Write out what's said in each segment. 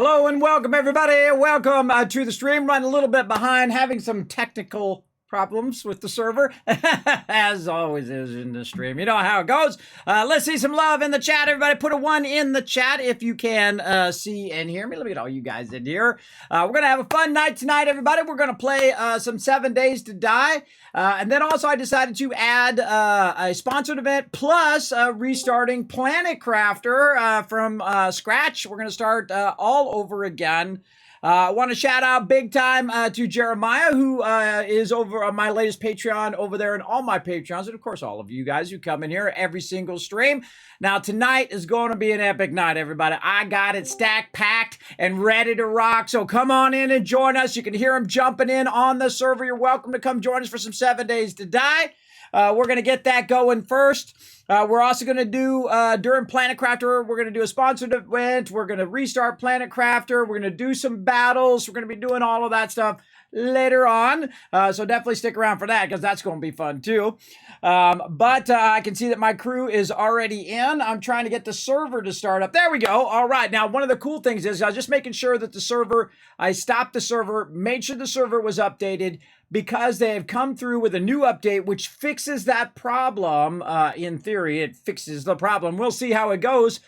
Hello and welcome, everybody. Welcome to the stream. Running a little bit behind, having some technical problems with the server, as always is in the stream. You know how it goes. Let's see some love in the chat. Everybody put a 1 in the chat if you can see and hear me. Let me get all you guys in here. We're going to have a fun night tonight, everybody. We're going to play some 7 Days to Die. And then also I decided to add a sponsored event plus restarting Planet Crafter from scratch. We're going to start all over again. I want to shout out big time to Jeremiah, who is over on my latest Patreon over there, and all my Patreons, and of course all of you guys who come in here every single stream. Now tonight is going to be an epic night, everybody. I got it stacked, packed, and ready to rock. So come on in and join us. You can hear them jumping in on the server. You're welcome to come join us for some 7 Days to Die. We're going to get that going first. We're also going to do, during Planet Crafter, we're going to do a sponsored event. We're going to restart Planet Crafter. We're going to do some battles. We're going to be doing all of that stuff later on. So definitely stick around for that because that's going to be fun too. But I can see that my crew is already in. I'm trying to get the server to start up. There we go. All right. Now, one of the cool things is I was just making sure that the server, I stopped the server, made sure the server was updated, because they have come through with a new update which fixes that problem. In theory, it fixes the problem. We'll see how it goes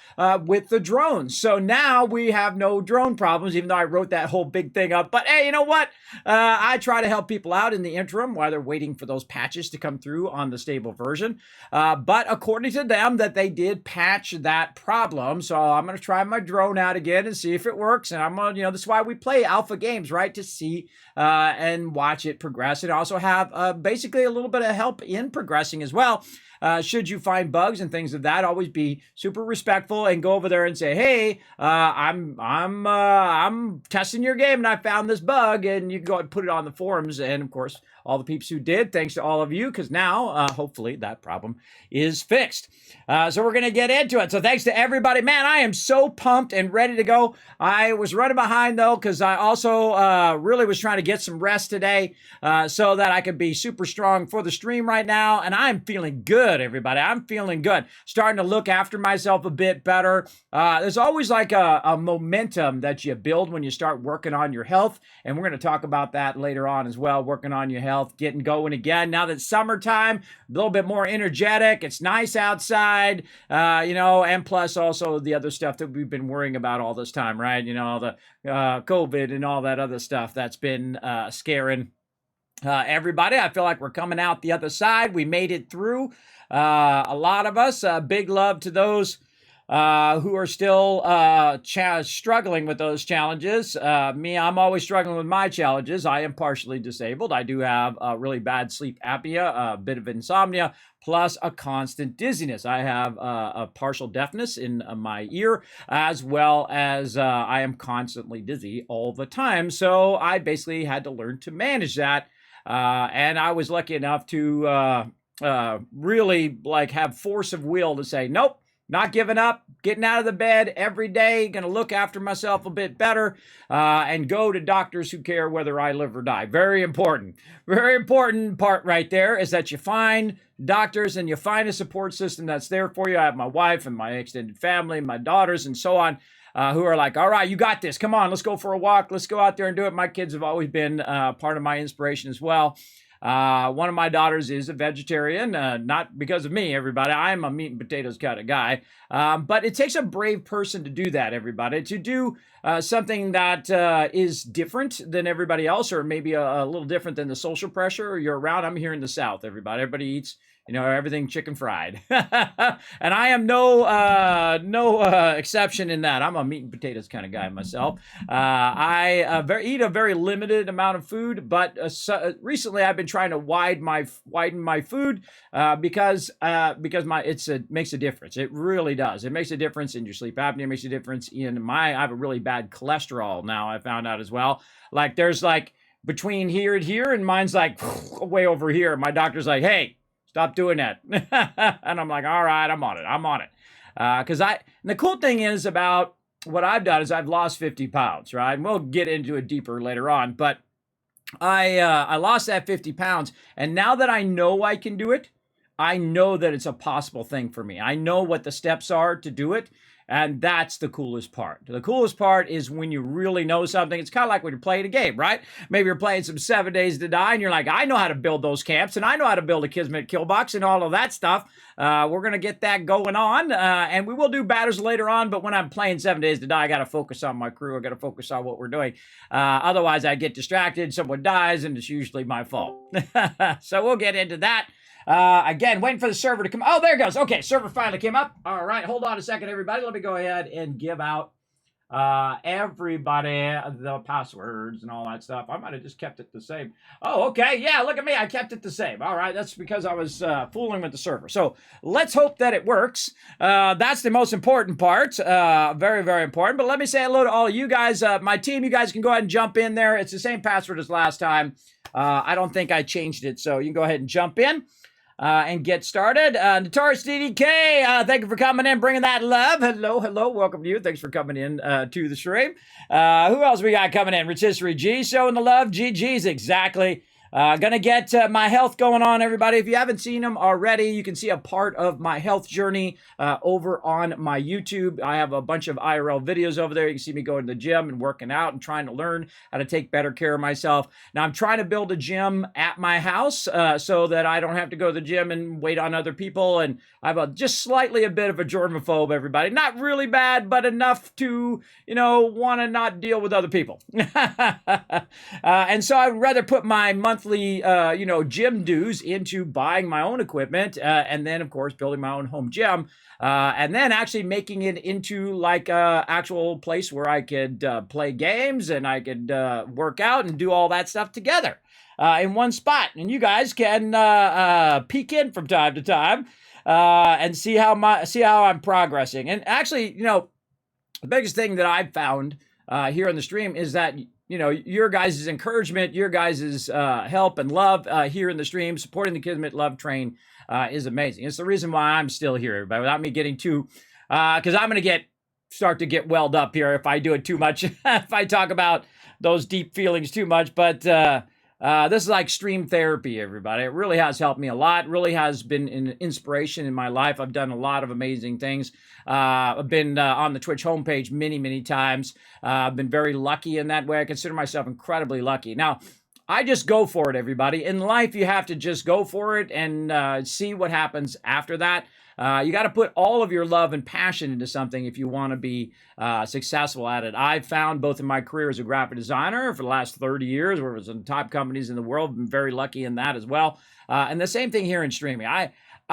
with the drones. So now we have no drone problems, even though I wrote that whole big thing up. But hey, you know what? I try to help people out in the interim while they're waiting for those patches to come through on the stable version. But according to them, that they did patch that problem. So I'm going to try my drone out again and see if it works. And I'm going to, this is why we play alpha games, right? To see and watch it progress, and also have basically a little bit of help in progressing as well. Should you find bugs and things of that, always be super respectful and go over there and say, "Hey, I'm testing your game and I found this bug," and you can go and put it on the forums. And of course, all the peeps who did, thanks to all of you, because now hopefully that problem is fixed. So we're gonna get into it. So thanks to everybody, man. I am so pumped and ready to go. I was running behind though because I also really was trying to get some rest today so that I could be super strong for the stream right now, and I'm feeling good. Everybody, I'm feeling good. Starting to look after myself a bit better. There's always like a momentum that you build when you start working on your health, and we're going to talk about that later on as well. Working on your health, getting going again. Now that it's summertime, a little bit more energetic. It's nice outside, and plus also the other stuff that we've been worrying about all this time, right? The COVID and all that other stuff that's been scaring everybody. I feel like we're coming out the other side. We made it through. A lot of us. Big love to those who are still struggling with those challenges. Me, I'm always struggling with my challenges. I am partially disabled. I do have really bad sleep apnea, a bit of insomnia, plus a constant dizziness. I have a partial deafness in my ear, as well as I am constantly dizzy all the time. So I basically had to learn to manage that. And I was lucky enough to really have force of will to say, nope, not giving up, getting out of the bed every day, going to look after myself a bit better, and go to doctors who care whether I live or die. Very important part right there is that you find doctors and you find a support system that's there for you. I have my wife and my extended family, my daughters and so on, who are like, all right, you got this. Come on, let's go for a walk. Let's go out there and do it. My kids have always been part of my inspiration as well. One of my daughters is a vegetarian, not because of me, everybody. I'm a meat and potatoes kind of guy. But it takes a brave person to do that, everybody, to do something that is different than everybody else, or maybe a little different than the social pressure you're around. I'm here in the South, everybody. Everybody eats, everything chicken fried. And I am no exception in that. I'm a meat and potatoes kind of guy myself. I eat a very limited amount of food, but recently I've been trying to widen my food because it makes a difference. It really does. It makes a difference in your sleep apnea. It makes a difference in I have a really bad cholesterol now, I found out as well. There's between here and here, and mine's way over here. My doctor's like, hey, stop doing that. And I'm like, all right, I'm on it. And the cool thing is about what I've done is I've lost 50 pounds, right? And we'll get into it deeper later on, but I lost that 50 pounds. And now that I know I can do it, I know that it's a possible thing for me. I know what the steps are to do it. And that's the coolest part. The coolest part is when you really know something. It's kind of like when you're playing a game, right? Maybe you're playing some 7 Days to Die and you're like, I know how to build those camps and I know how to build a Kismet Kill Box and all of that stuff. We're going to get that going on. And we will do battles later on. But when I'm playing 7 Days to Die, I got to focus on my crew. I got to focus on what we're doing. Otherwise, I get distracted. Someone dies and it's usually my fault. So we'll get into that. Again, waiting for the server to come. Oh, there it goes. Okay, server finally came up. All right, hold on a second, everybody. Let me go ahead and give out everybody the passwords and all that stuff. I might have just kept it the same. Oh, okay. Yeah, look at me. I kept it the same. All right, that's because I was fooling with the server. So let's hope that it works. That's the most important part. Very, very important. But let me say hello to all of you guys. My team, you guys can go ahead and jump in there. It's the same password as last time. I don't think I changed it, so you can go ahead and jump in. And get started. Notorious DDK, thank you for coming in, bringing that love. Hello, hello, welcome to you. Thanks for coming in to the stream. Who else we got coming in? Rotisserie G showing the love. GG's, exactly. Gonna get my health going on, everybody. If you haven't seen them already, you can see a part of my health journey over on my YouTube. I have a bunch of IRL videos over there. You can see me going to the gym and working out and trying to learn how to take better care of myself. Now, I'm trying to build a gym at my house so that I don't have to go to the gym and wait on other people. And I have just slightly a bit of a germaphobe, everybody. Not really bad, but enough to, want to not deal with other people. And so I'd rather put my monthly gym dues into buying my own equipment and then, of course, building my own home gym and then actually making it into like a actual place where I could play games and I could work out and do all that stuff together in one spot. And you guys can peek in from time to time and see how I'm progressing. And actually, the biggest thing that I've found here on the stream is that your guys' encouragement, your guys' help and love here in the stream, supporting the Kismet Love Train is amazing. It's the reason why I'm still here, everybody, without me getting too, because I'm going to start to get welled up here if I do it too much, if I talk about those deep feelings too much. But this is like stream therapy, everybody. It really has helped me a lot. Really has been an inspiration in my life. I've done a lot of amazing things. I've been on the Twitch homepage many, many times. I've been very lucky in that way. I consider myself incredibly lucky. Now, I just go for it, everybody. In life, you have to just go for it and see what happens after that. You got to put all of your love and passion into something if you want to be successful at it. I've found both in my career as a graphic designer for the last 30 years, where I was in top companies in the world, been very lucky in that as well. And the same thing here in streaming.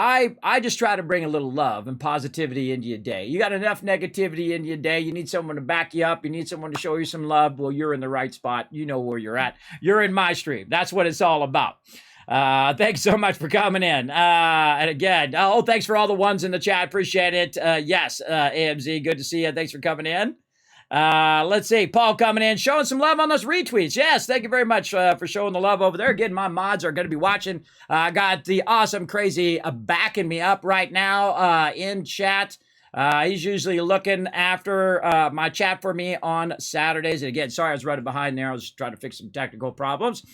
I just try to bring a little love and positivity into your day. You got enough negativity in your day. You need someone to back you up. You need someone to show you some love. Well, you're in the right spot. You know where you're at. You're in my stream. That's what it's all about. Thanks so much for coming in. And again, thanks for all the ones in the chat. Appreciate it. Yes, AMZ, good to see you. Thanks for coming in. Let's see, Paul coming in, showing some love on those retweets. Yes, thank you very much for showing the love over there. Again, my mods are going to be watching. I got the awesome Crazy backing me up right now in chat. He's usually looking after my chat for me on Saturdays. And again, sorry I was running behind there. I was trying to fix some technical problems.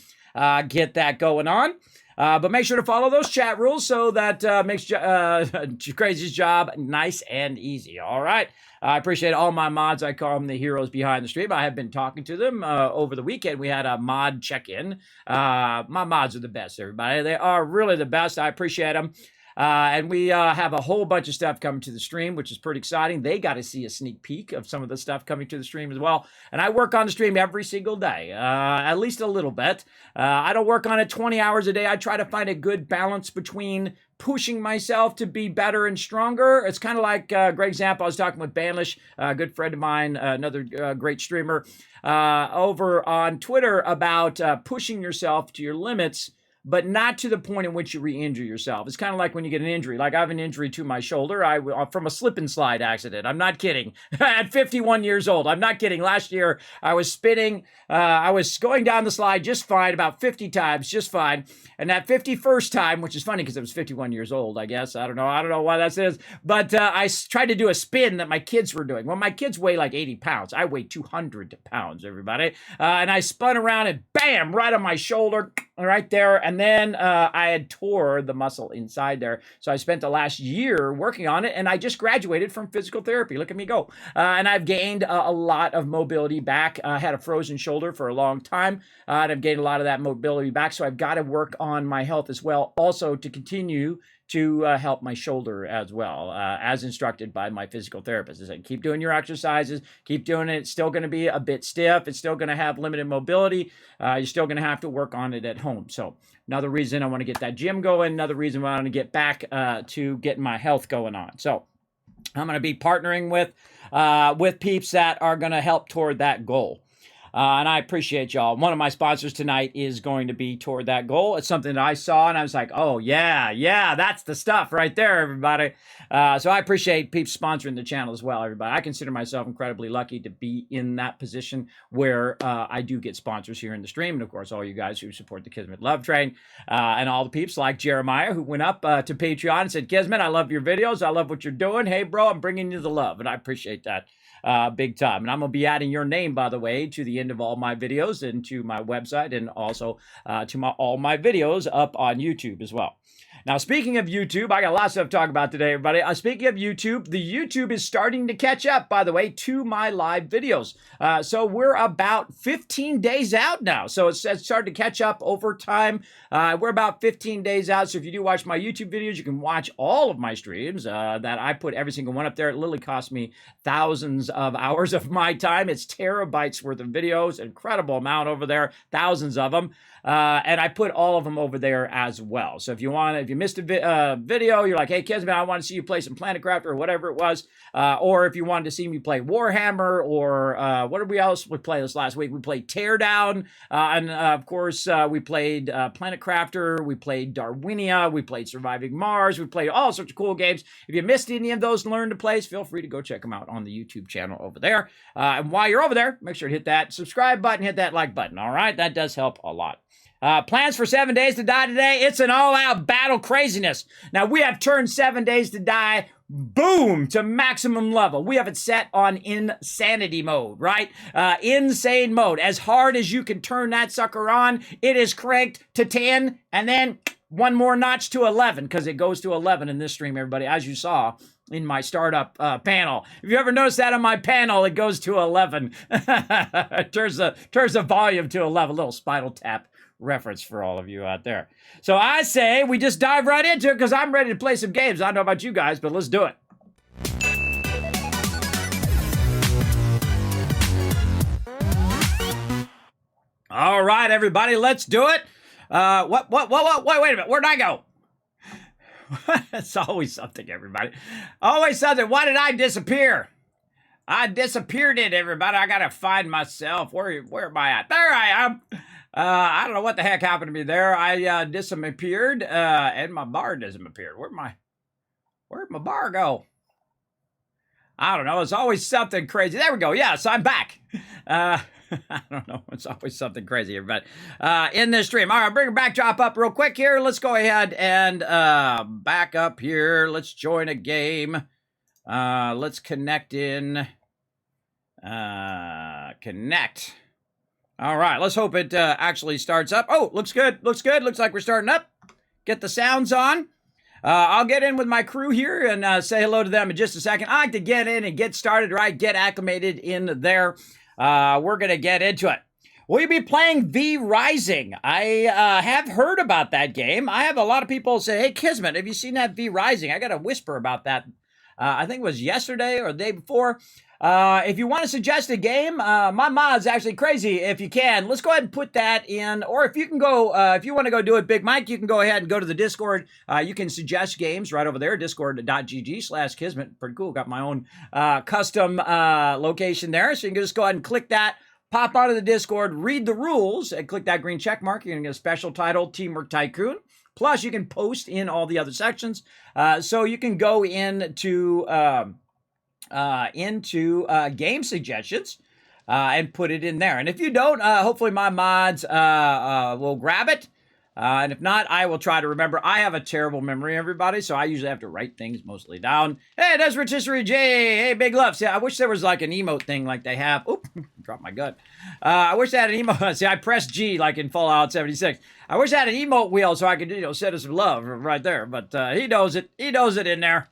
Get that going on. But make sure to follow those chat rules so that makes Crazy's job nice and easy. All right. I appreciate all my mods. I call them the heroes behind the stream. I have been talking to them over the weekend. We had a mod check-in. My mods are the best, everybody. They are really the best. I appreciate them. And we have a whole bunch of stuff coming to the stream, which is pretty exciting. They got to see a sneak peek of some of the stuff coming to the stream as well. And I work on the stream every single day, at least a little bit. I don't work on it 20 hours a day. I try to find a good balance between pushing myself to be better and stronger. It's kind of like a great example. I was talking with Banlish, a good friend of mine, another great streamer, over on Twitter about pushing yourself to your limits, but not to the point in which you re-injure yourself. It's kind of like when you get an injury. Like I have an injury to my shoulder from a slip and slide accident. I'm not kidding. At 51 years old. I'm not kidding. Last year, I was spinning. I was going down the slide just fine, about 50 times, just fine. And that 51st time, which is funny because I was 51 years old, I guess. I don't know why that is. But I tried to do a spin that my kids were doing. Well, my kids weigh like 80 pounds. I weigh 200 pounds, everybody. And I spun around and bam, right on my shoulder, right there. And And then I had tore the muscle inside there. So I spent the last year working on it, and I just graduated from physical therapy. Look at me go. And I've gained a lot of mobility back. I had a frozen shoulder for a long time, and I've gained a lot of that mobility back. So I've got to work on my health as well, also to continue to help my shoulder as well, as instructed by my physical therapist. I said, keep doing your exercises, keep doing it. It's still going to be a bit stiff. It's still going to have limited mobility. You're still going to have to work on it at home. So another reason I want to get that gym going, another reason I want to get back to getting my health going on. So I'm going to be partnering with peeps that are going to help toward that goal. And I appreciate y'all. One of my sponsors tonight is going to be toward that goal. It's something that I saw, and I was like, oh, yeah, that's the stuff right there, everybody. So I appreciate peeps sponsoring the channel as well, everybody. I consider myself incredibly lucky to be in that position where I do get sponsors here in the stream. And, of course, all you guys who support the Kismet Love Train and all the peeps like Jeremiah who went up to Patreon and said, Kismet, I love your videos. I love what you're doing. Hey, bro, I'm bringing you the love, and I appreciate that. Big time. And I'm going to be adding your name, by the way, to the end of all my videos and to my website, and also to all my videos up on YouTube as well. Now, speaking of YouTube, I got lots of stuff to talk about today, everybody. Speaking of YouTube, the YouTube is starting to catch up, by the way, to my live videos. So we're about 15 days out now. So it's started to catch up over time. We're about 15 days out. So if you do watch my YouTube videos, you can watch all of my streams that I put every single one up there. It literally cost me thousands of hours of my time. It's terabytes worth of videos, incredible amount over there, thousands of them. And I put all of them over there as well. So if you missed a video, you're like, hey, Kismet, I want to see you play some Planetcraft or whatever it was. Or if you wanted to see me play Warhammer, or what did we else play this last week? We played Teardown. And of course, we played Planetcrafter. We played Darwinia. We played Surviving Mars. We played all sorts of cool games. If you missed any of those learn to plays, feel free to go check them out on the YouTube channel over there. And while you're over there, make sure to hit that subscribe button, hit that like button. All right, that does help a lot. Plans for 7 Days to Die today. It's an all-out battle craziness. Now, we have turned 7 Days to Die, boom, to maximum level. We have it set on insanity mode, right? Insane mode. As hard as you can turn that sucker on, it is cranked to 10, and then one more notch to 11, because it goes to 11 in this stream, everybody, as you saw in my startup panel. If you ever noticed that on my panel, it goes to 11. It turns the volume to 11. A little Spinal Tap reference for all of you out there. So I say we just dive right into it, because I'm ready to play some games. I don't know about you guys, but let's do it. All right, everybody, let's do it. Wait a minute. Where'd I go? It's always something, everybody. Always something. Why did I disappear? I disappeared it, everybody. I gotta find myself. Where am I at? There I am. I don't know what the heck happened to me there. I disappeared, and my bar disappeared. Where'd my bar go? I don't know. It's always something crazy. There we go. Yeah, so I'm back. I don't know. It's always something crazy, everybody. In this stream. All right, bring a backdrop up real quick here. Let's go ahead and back up here. Let's join a game. Let's connect in. Connect. All right, let's hope it actually starts up. Oh, looks good. Looks good. Looks like we're starting up. Get the sounds on. I'll get in with my crew here and say hello to them in just a second. I like to get in and get started, right? Get acclimated in there. We're going to get into it. We'll be playing V Rising. I have heard about that game. I have a lot of people say, hey, Kismet, have you seen that V Rising? I got a whisper about that. I think it was yesterday or the day before. If you want to suggest a game, my mod's actually crazy. If you can, let's go ahead and put that in. Or if you can go, if you want to go do it, Big Mike, you can go ahead and go to the Discord. You can suggest games right over there, discord.gg/Kismet. Pretty cool. Got my own custom location there. So you can just go ahead and click that, pop onto the Discord, read the rules, and click that green check mark. You're going to get a special title, Teamwork Tycoon. Plus, you can post in all the other sections. So you can go into game suggestions and put it in there. And if you don't, hopefully my mods will grab it And if not, I will try to remember. I have a terrible memory, everybody, so I usually have to write things mostly down. Hey, that's Rotisserie J. Hey, big love. See, I wish there was like an emote thing like they have. Oop, dropped my gun. I wish they had an emote. See, I pressed G like in Fallout 76. I wish I had an emote wheel so I could, send us some love right there. But he knows it. He knows it in there.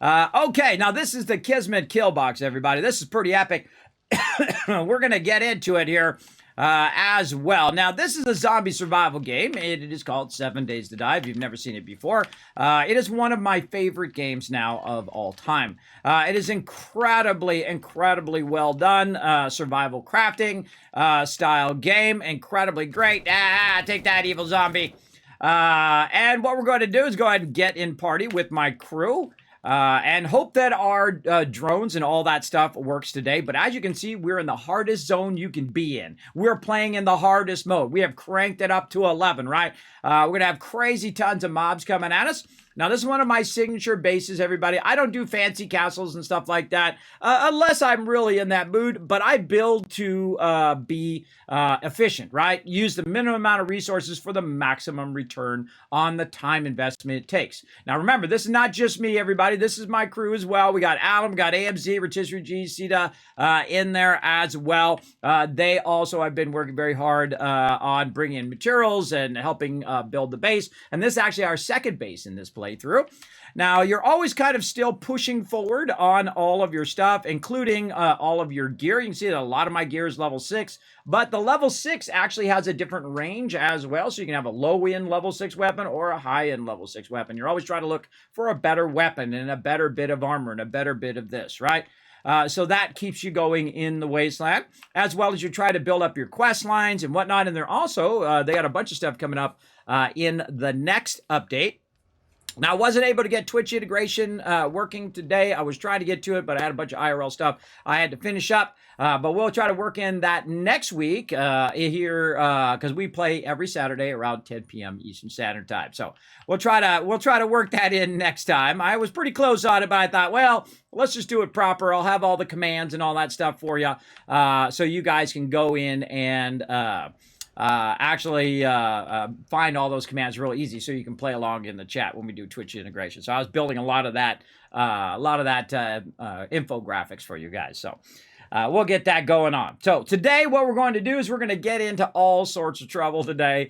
Okay, now this is the Kismet Kill Box, everybody. This is pretty epic. We're going to get into it here as well. Now, this is a zombie survival game. It is called 7 Days to Die, if you've never seen it before. It is one of my favorite games now of all time. It is incredibly, incredibly well done. Survival crafting style game. Incredibly great. Take that, evil zombie. And what we're going to do is go ahead and get in party with my crew. And hope that our drones and all that stuff works today. But as you can see, we're in the hardest zone you can be in. We're playing in the hardest mode. We have cranked it up to 11, right? We're going to have crazy tons of mobs coming at us. Now, this is one of my signature bases, everybody. I don't do fancy castles and stuff like that unless I'm really in that mood, but I build to be efficient, right? Use the minimum amount of resources for the maximum return on the time investment it takes. Now, remember, this is not just me, everybody. This is my crew as well. We got Alan, we got AMZ, Rotisserie G, Sita in there as well. They also have been working very hard on bringing in materials and helping build the base. And this is actually our second base in this playthrough. Now, you're always kind of still pushing forward on all of your stuff, including all of your gear. You can see that a lot of my gear is level 6, but the level 6 actually has a different range as well. So you can have a low-end level 6 weapon or a high-end level 6 weapon. You're always trying to look for a better weapon and a better bit of armor and a better bit of this, right? So that keeps you going in the wasteland, as well as you try to build up your quest lines and whatnot. And they're also, they got a bunch of stuff coming up in the next update. Now, I wasn't able to get Twitch integration working today. I was trying to get to it, but I had a bunch of IRL stuff I had to finish up. But we'll try to work in that next week here because we play every Saturday around 10 p.m. Eastern Standard Time. So we'll try to work that in next time. I was pretty close on it, but I thought, well, let's just do it proper. I'll have all the commands and all that stuff for you, so you guys can go in and actually find all those commands real easy, so you can play along in the chat when we do Twitch integration. So I was building a lot of that infographics for you guys. So we'll get that going on. So today, what we're going to do is we're going to get into all sorts of trouble today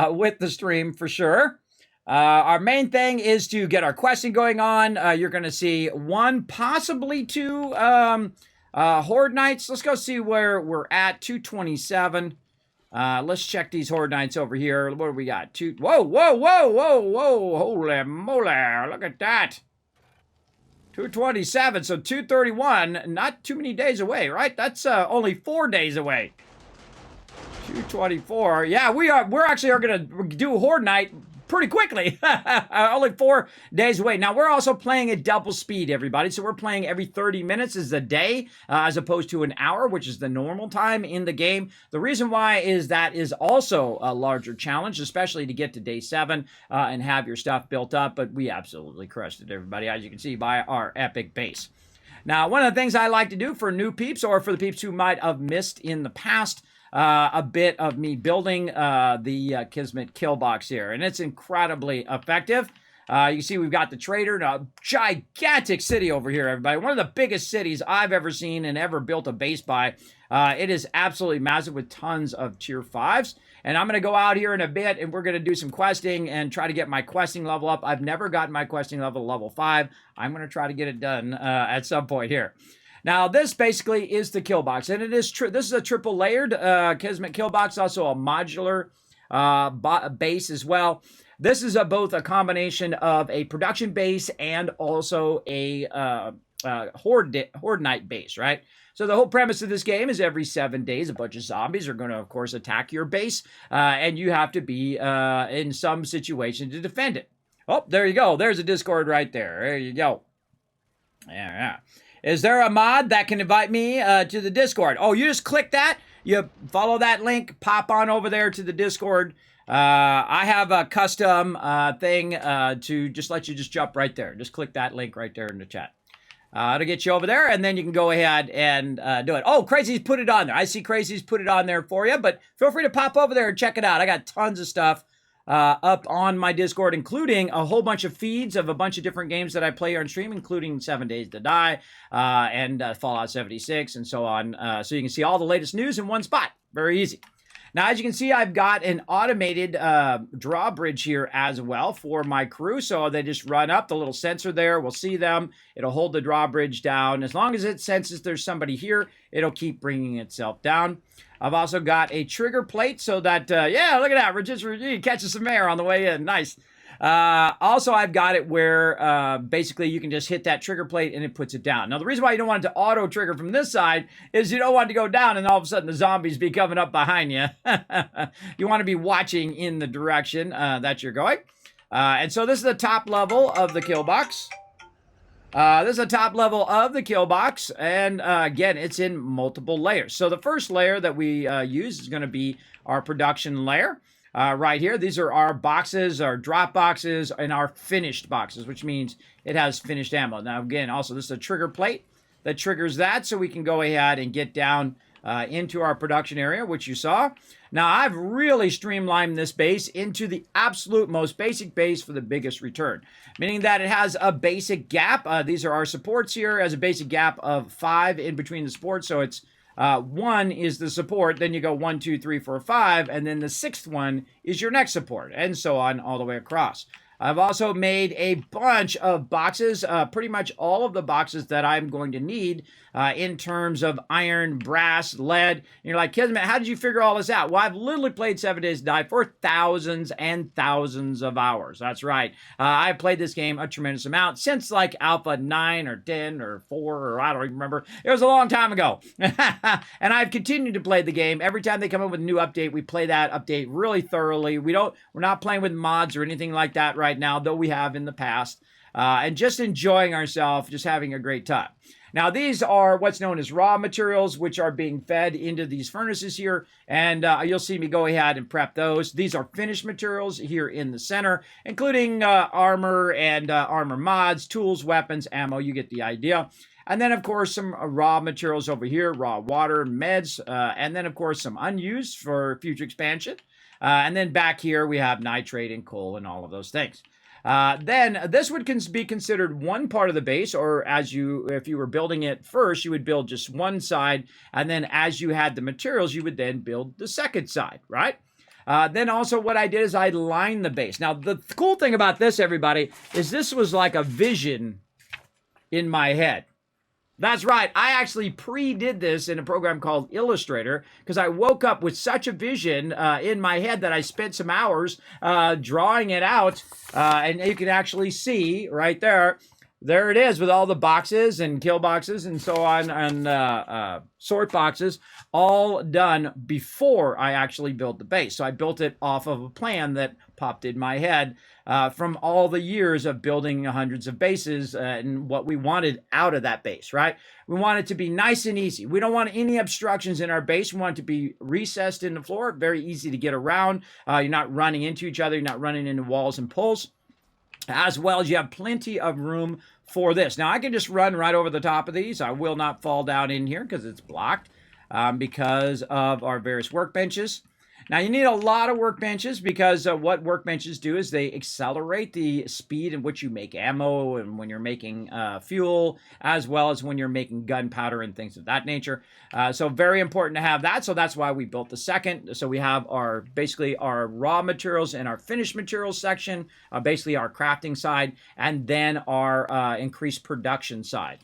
with the stream for sure. Our main thing is to get our questing going on. You're going to see 1, possibly 2 Horde Knights. Let's go see where we're at. 227. Let's check these Horde Knights over here. What do we got? Whoa, whoa, whoa, whoa, whoa. Holy moly. Look at that. 227, so 231. Not too many days away, right? That's only 4 days away. 224. Yeah, we're actually going to do Horde Night pretty quickly. Only 4 days away. Now, we're also playing at double speed, everybody. So we're playing every 30 minutes is a day, as opposed to an hour, which is the normal time in the game. The reason why is that is also a larger challenge, especially to get to day 7 and have your stuff built up. But we absolutely crushed it, everybody, as you can see by our epic base. Now, one of the things I like to do for new peeps, or for the peeps who might have missed in the past, a bit of me building the Kismet Kill Box here, and it's incredibly effective. You see we've got the trader, a gigantic city over here, everybody. One of the biggest cities I've ever seen and ever built a base by. It is absolutely massive with tons of tier 5s. And I'm going to go out here in a bit, and we're going to do some questing and try to get my questing level up. I've never gotten my questing level to level 5. I'm going to try to get it done at some point here. Now, this basically is the kill box, and it is this is a triple layered Kismet Kill Box, also a modular base as well. This is both a combination of a production base and also a horde night base, right? So the whole premise of this game is every 7 days, a bunch of zombies are going to, of course, attack your base, and you have to be in some situation to defend it. Oh, there you go. There's a Discord right there. There you go. Yeah. Is there a mod that can invite me to the Discord? Oh, you just click that. You follow that link. Pop on over there to the Discord. I have a custom thing to just let you just jump right there. Just click that link right there in the chat. It'll get you over there, and then you can go ahead and do it. Oh, Crazy's put it on there. I see Crazy's put it on there for you, but feel free to pop over there and check it out. I got tons of stuff up on my Discord, including a whole bunch of feeds of a bunch of different games that I play on stream, including 7 Days to Die and Fallout 76 and so on. So you can see all the latest news in one spot. Very easy. Now, as you can see, I've got an automated drawbridge here as well for my crew. So they just run up the little sensor there. We'll see them. It'll hold the drawbridge down. As long as it senses there's somebody here, it'll keep bringing itself down. I've also got a trigger plate so that, yeah, look at that. We're just catching some air on the way in. Nice. Also, I've got it where basically you can just hit that trigger plate and it puts it down. Now, the reason why you don't want it to auto trigger from this side is you don't want it to go down and all of a sudden the zombies be coming up behind you. You want to be watching in the direction that you're going. And so this is the top level of the kill box. This is the top level of the kill box, and again, it's in multiple layers. So the first layer that we use is going to be our production layer. Right here, these are our boxes, our drop boxes, and our finished boxes, which means it has finished ammo. Now, again, also, this is a trigger plate that triggers that, so we can go ahead and get down into our production area, which you saw. Now, I've really streamlined this base into the absolute most basic base for the biggest return, meaning that it has a basic gap. These are our supports here, as a basic gap of 5 in between the supports, so it's 1 is the support, then you go 1, 2, 3, 4, 5, and then the 6th one is your next support, and so on all the way across. I've also made a bunch of boxes, pretty much all of the boxes that I'm going to need in terms of iron, brass, lead. And you're like, Kismet, how did you figure all this out? Well, I've literally played 7 Days to Die for thousands and thousands of hours. That's right. I've played this game a tremendous amount since like Alpha 9 or 10 or 4 or I don't even remember. It was a long time ago. And I've continued to play the game. Every time they come up with a new update, we play that update really thoroughly. We're not playing with mods or anything like that right now, though we have in the past. And just enjoying ourselves, just having a great time. Now, these are what's known as raw materials, which are being fed into these furnaces here, and you'll see me go ahead and prep those. These are finished materials here in the center, including armor and armor mods, tools, weapons, ammo. You get the idea. And then, of course, some raw materials over here, raw water, meds, and then, of course, some unused for future expansion. And then back here, we have nitrate and coal and all of those things. Then this would be considered one part of the base, or if you were building it first, you would build just one side, and then as you had the materials, you would then build the second side, right? Then also what I did is I lined the base. Now, the cool thing about this, everybody, is this was like a vision in my head. That's right. I actually pre-did this in a program called Illustrator because I woke up with such a vision in my head that I spent some hours drawing it out. And you can actually see right there. There it is with all the boxes and kill boxes and so on and sort boxes all done before I actually built the base. So I built it off of a plan that popped in my head from all the years of building hundreds of bases and what we wanted out of that base, right? We want it to be nice and easy. We don't want any obstructions in our base. We want it to be recessed in the floor, very easy to get around. You're not running into each other. You're not running into walls and poles. As well as you have plenty of room for this. Now, I can just run right over the top of these. I will not fall down in here because it's blocked because of our various workbenches. Now, you need a lot of workbenches because what workbenches do is they accelerate the speed in which you make ammo and when you're making fuel, as well as when you're making gunpowder and things of that nature. So very important to have that. So that's why we built the second. So we have basically our raw materials and our finished materials section, basically our crafting side, and then our increased production side.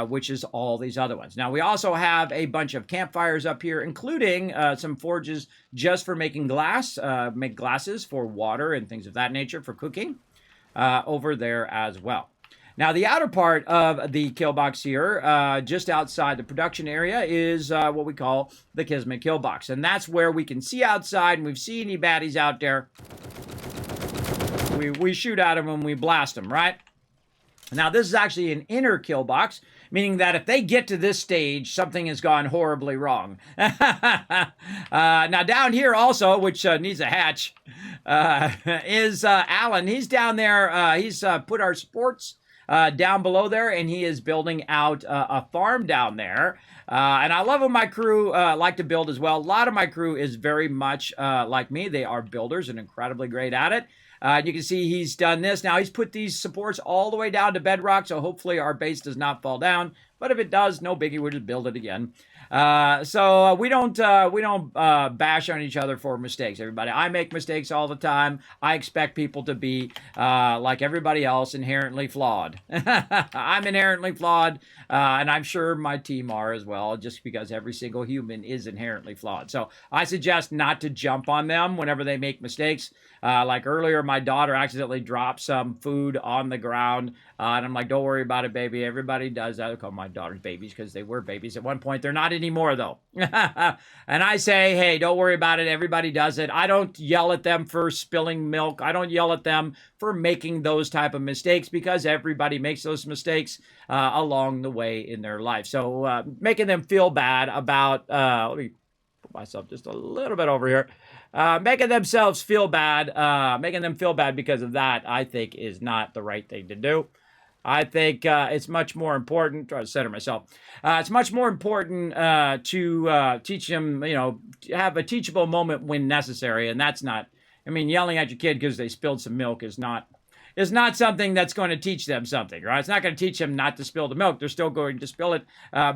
Which is all these other ones. Now, we also have a bunch of campfires up here, including some forges just for making glass, make glasses for water and things of that nature for cooking over there as well. Now, the outer part of the kill box here, just outside the production area, is what we call the Kismet Kill Box. And that's where we can see outside, and we've seen any baddies out there. We shoot at them and we blast them, right? Now, this is actually an inner kill box, meaning that if they get to this stage, something has gone horribly wrong. Now, down here also, which needs a hatch, is Alan. He's down there. He's put our supports down below there, and he is building out a farm down there. And I love when my crew like to build as well. A lot of my crew is very much like me. They are builders and incredibly great at it. You can see he's done this. Now he's put these supports all the way down to bedrock, so hopefully our base does not fall down. But if it does, no biggie, we'll just build it again. So we don't bash on each other for mistakes, everybody. I make mistakes all the time. I expect people to be like everybody else, inherently flawed. I'm inherently flawed, and I'm sure my team are as well, just because every single human is inherently flawed. So I suggest not to jump on them whenever they make mistakes. Like earlier, my daughter accidentally dropped some food on the ground, and I'm like, don't worry about it, baby. Everybody does that. I call my daughters babies because they were babies at one point. They're not anymore, though. And I say, hey, don't worry about it. Everybody does it. I don't yell at them for spilling milk. I don't yell at them for making those type of mistakes, because everybody makes those mistakes along the way in their life. So making them feel bad about, let me put myself just a little bit over here. Making themselves feel bad, making them feel bad because of that, I think is not the right thing to do. I think it's much more important, try to center myself, it's much more important to teach them, have a teachable moment when necessary. And that's not, yelling at your kid because they spilled some milk is not something that's going to teach them something, right? It's not going to teach them not to spill the milk. They're still going to spill it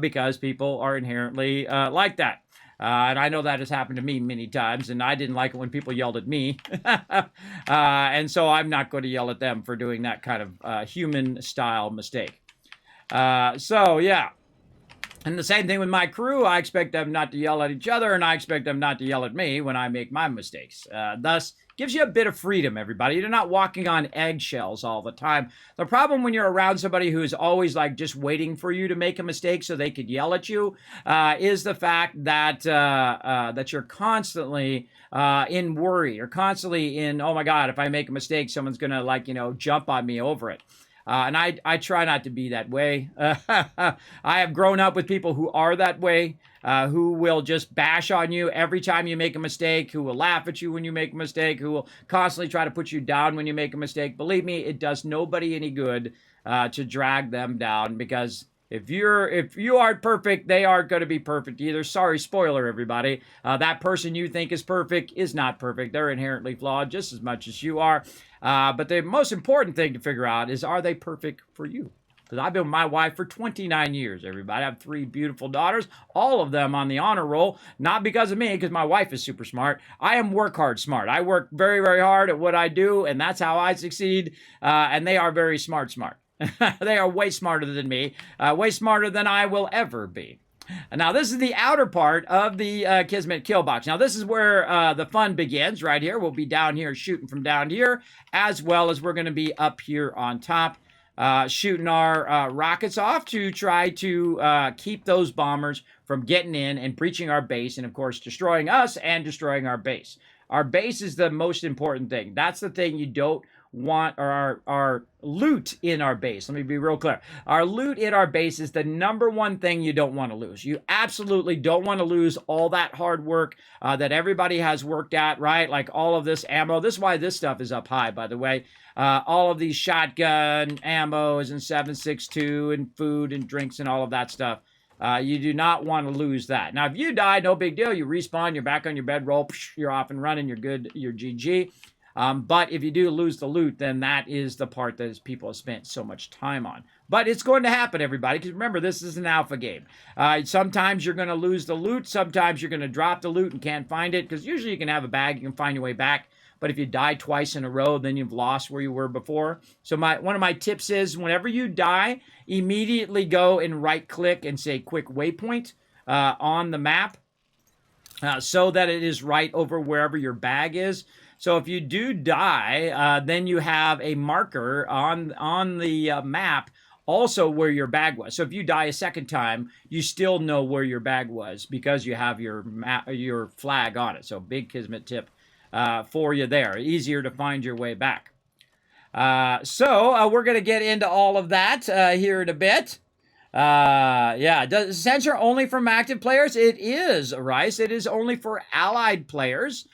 because people are inherently like that. And I know that has happened to me many times, and I didn't like it when people yelled at me. And so I'm not going to yell at them for doing that kind of human-style mistake. So, yeah. And the same thing with my crew. I expect them not to yell at each other, and I expect them not to yell at me when I make my mistakes. Thus, gives you a bit of freedom, everybody. You're not walking on eggshells all the time. The problem when you're around somebody who's always like just waiting for you to make a mistake so they could yell at you is the fact that that you're constantly in worry. You're constantly in, oh my God, if I make a mistake, someone's going to jump on me over it. And I try not to be that way. I have grown up with people who are that way, who will just bash on you every time you make a mistake, who will laugh at you when you make a mistake, who will constantly try to put you down when you make a mistake. Believe me, it does nobody any good to drag them down, because if you aren't perfect, they aren't going to be perfect either. Sorry, spoiler, everybody. That person you think is perfect is not perfect. They're inherently flawed just as much as you are. But the most important thing to figure out is, are they perfect for you? Because I've been with my wife for 29 years, everybody. I have 3 beautiful daughters, all of them on the honor roll, not because of me, because my wife is super smart. I am work hard smart. I work very, very hard at what I do, and that's how I succeed. And they are very smart. They are way smarter than me, way smarter than I will ever be. Now, this is the outer part of the Kismet Kill Box. Now, this is where the fun begins, right here. We'll be down here shooting from down here, as well as we're going to be up here on top shooting our rockets off to try to keep those bombers from getting in and breaching our base, and, of course, destroying us and destroying our base. Our base is the most important thing. That's the thing you don't want, or our loot in our base. Let me be real clear. Our loot in our base is the number one thing you don't want to lose. You absolutely don't want to lose all that hard work that everybody has worked at, right? Like all of this ammo. This is why this stuff is up high, by the way. All of these shotgun ammos and 7.62 and food and drinks and all of that stuff. You do not want to lose that. Now, if you die, no big deal. You respawn, you're back on your bedroll, you're off and running, you're good, you're GG. But if you do lose the loot, then that is the part that people have spent so much time on. But it's going to happen, everybody, because remember, this is an alpha game. Sometimes you're going to lose the loot. Sometimes you're going to drop the loot and can't find it, because usually you can have a bag, you can find your way back. But if you die twice in a row, then you've lost where you were before. So one of my tips is, whenever you die, immediately go and right-click and say quick waypoint on the map so that it is right over wherever your bag is. So if you do die, then you have a marker on the map also where your bag was. So if you die a second time, you still know where your bag was because you have your flag on it. So big Kismet tip for you there. Easier to find your way back. So we're going to get into all of that here in a bit. Yeah, does censor only from active players? It is, Rice. It is only for allied players.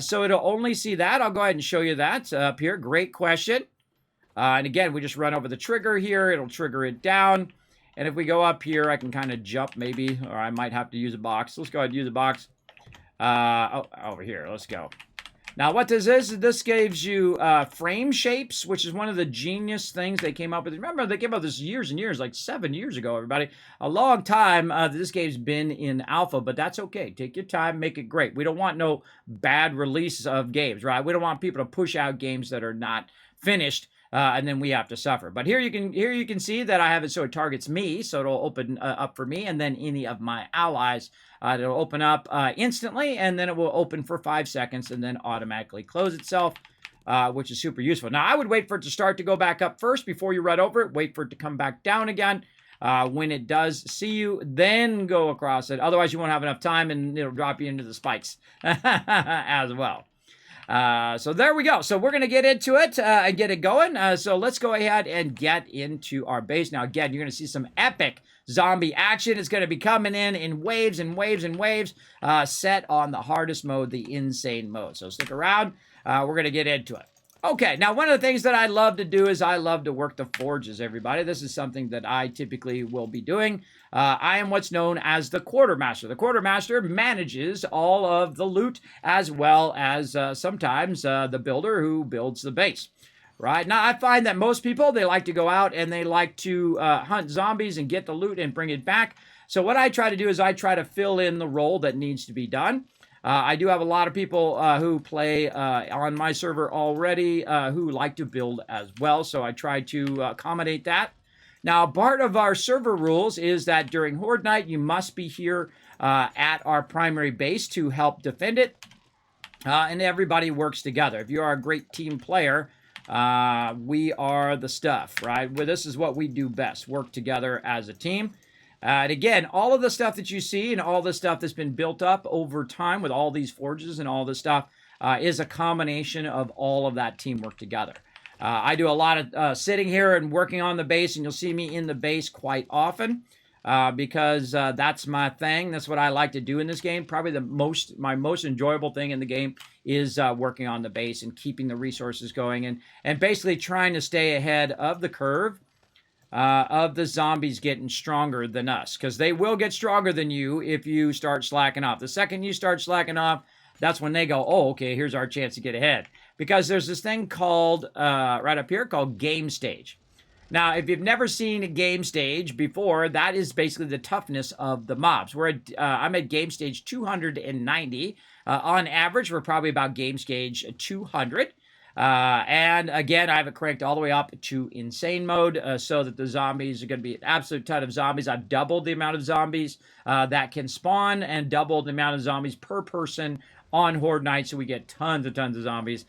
So it'll only see that. I'll go ahead and show you that up here. Great question. And again, we just run over the trigger here. It'll trigger it down. And if we go up here, I can kind of jump maybe, or I might have to use a box. Let's go ahead and use a box. Oh, over here. Let's go. Now, what this is this gives you frame shapes, which is one of the genius things they came up with. Remember, they came up with this years and years, like 7 years ago, everybody. A long time this game's been in alpha, but that's okay. Take your time, make it great. We don't want no bad release of games, right? We don't want people to push out games that are not finished. And then we have to suffer. But here you can see that I have it so it targets me, so it'll open up for me, and then any of my allies. It'll open up instantly, and then it will open for 5 seconds, and then automatically close itself, which is super useful. Now, I would wait for it to start to go back up first before you run over it. Wait for it to come back down again. When it does see you, then go across it. Otherwise, you won't have enough time, and it'll drop you into the spikes as well. So there we go. So we're going to get into it and get it going. So let's go ahead and get into our base. Now, again, you're going to see some epic zombie action. It's going to be coming in waves and waves and waves, set on the hardest mode, the insane mode. So stick around. We're going to get into it. Okay, now one of the things that I love to do is I love to work the forges, everybody. This is something that I typically will be doing. I am what's known as the quartermaster. The quartermaster manages all of the loot as well as sometimes the builder who builds the base. Right, now I find that most people, they like to go out and they like to hunt zombies and get the loot and bring it back. So what I try to do is I try to fill in the role that needs to be done. I do have a lot of people who play on my server already who like to build as well, so I try to accommodate that. Now, part of our server rules is that during Horde Night, you must be here at our primary base to help defend it, and everybody works together. If you are a great team player, we are the stuff, right? Well, this is what we do best, work together as a team. And again, all of the stuff that you see and all the stuff that's been built up over time with all these forges and all this stuff is a combination of all of that teamwork together. I do a lot of sitting here and working on the base, and you'll see me in the base quite often because that's my thing. That's what I like to do in this game. Probably my most enjoyable thing in the game is working on the base and keeping the resources going and basically trying to stay ahead of the curve. Of the zombies getting stronger than us, because they will get stronger than you if you start slacking off. The second you start slacking off, that's when they go, oh, okay, here's our chance to get ahead. Because there's this thing called, right up here, called game stage. Now, if you've never seen a game stage before, that is basically the toughness of the mobs. I'm at game stage 290. On average, we're probably about game stage 200. And again, I have it cranked all the way up to insane mode so that the zombies are going to be an absolute ton of zombies. I've doubled the amount of zombies that can spawn and doubled the amount of zombies per person on Horde Night, so we get tons of zombies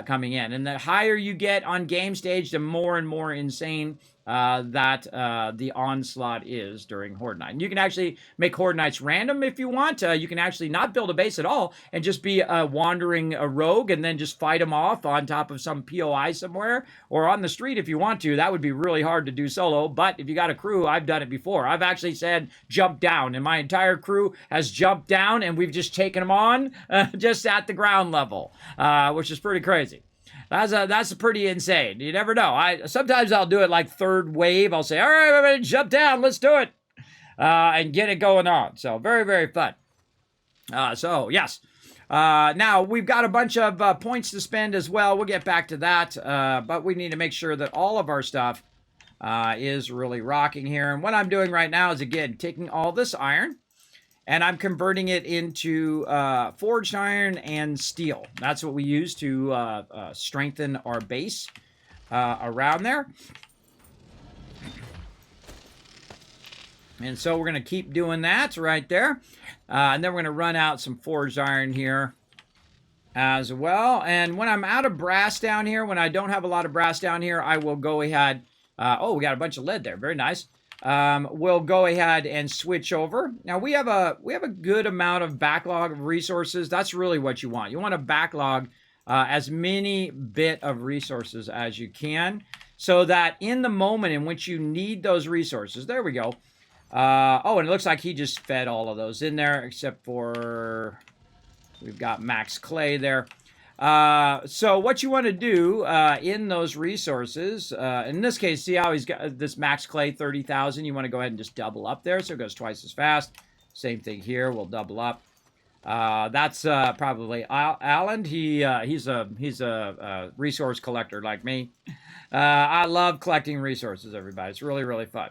coming in. And the higher you get on game stage, the more and more insane that the onslaught is during Horde Night. And you can actually make Horde Nights random if you want. You can actually not build a base at all and just be a wandering rogue and then just fight them off on top of some POI somewhere or on the street if you want to. That would be really hard to do solo, but if you got a crew, I've done it before. I've actually said jump down, and my entire crew has jumped down, and we've just taken them on just at the ground level, which is pretty crazy. That's pretty insane. You never know. Sometimes I'll do it like third wave. I'll say, all right, everybody, jump down. Let's do it. And get it going on. So very, very fun. So, yes. Now, we've got a bunch of points to spend as well. We'll get back to that. But we need to make sure that all of our stuff is really rocking here. And what I'm doing right now is, again, taking all this iron, and I'm converting it into forged iron and steel. That's what we use to strengthen our base around there. And so we're going to keep doing that right there. And then we're going to run out some forged iron here as well. And when I'm out of brass down here, when I don't have a lot of brass down here, I will go ahead. Oh, we got a bunch of lead there. Very nice. We'll go ahead and switch over. Now we have a good amount of backlog of resources. That's really what you want. You want to backlog as many bit of resources as you can, so that in the moment in which you need those resources, there we go. Oh, and it looks like he just fed all of those in there, except for we've got max clay there. So what you want to do in those resources, in this case, see how he's got this max clay 30,000. You want to go ahead and just double up there, so it goes twice as fast. Same thing here. We'll double up. That's probably Alan. He's a resource collector like me. I love collecting resources, everybody. It's really, really fun.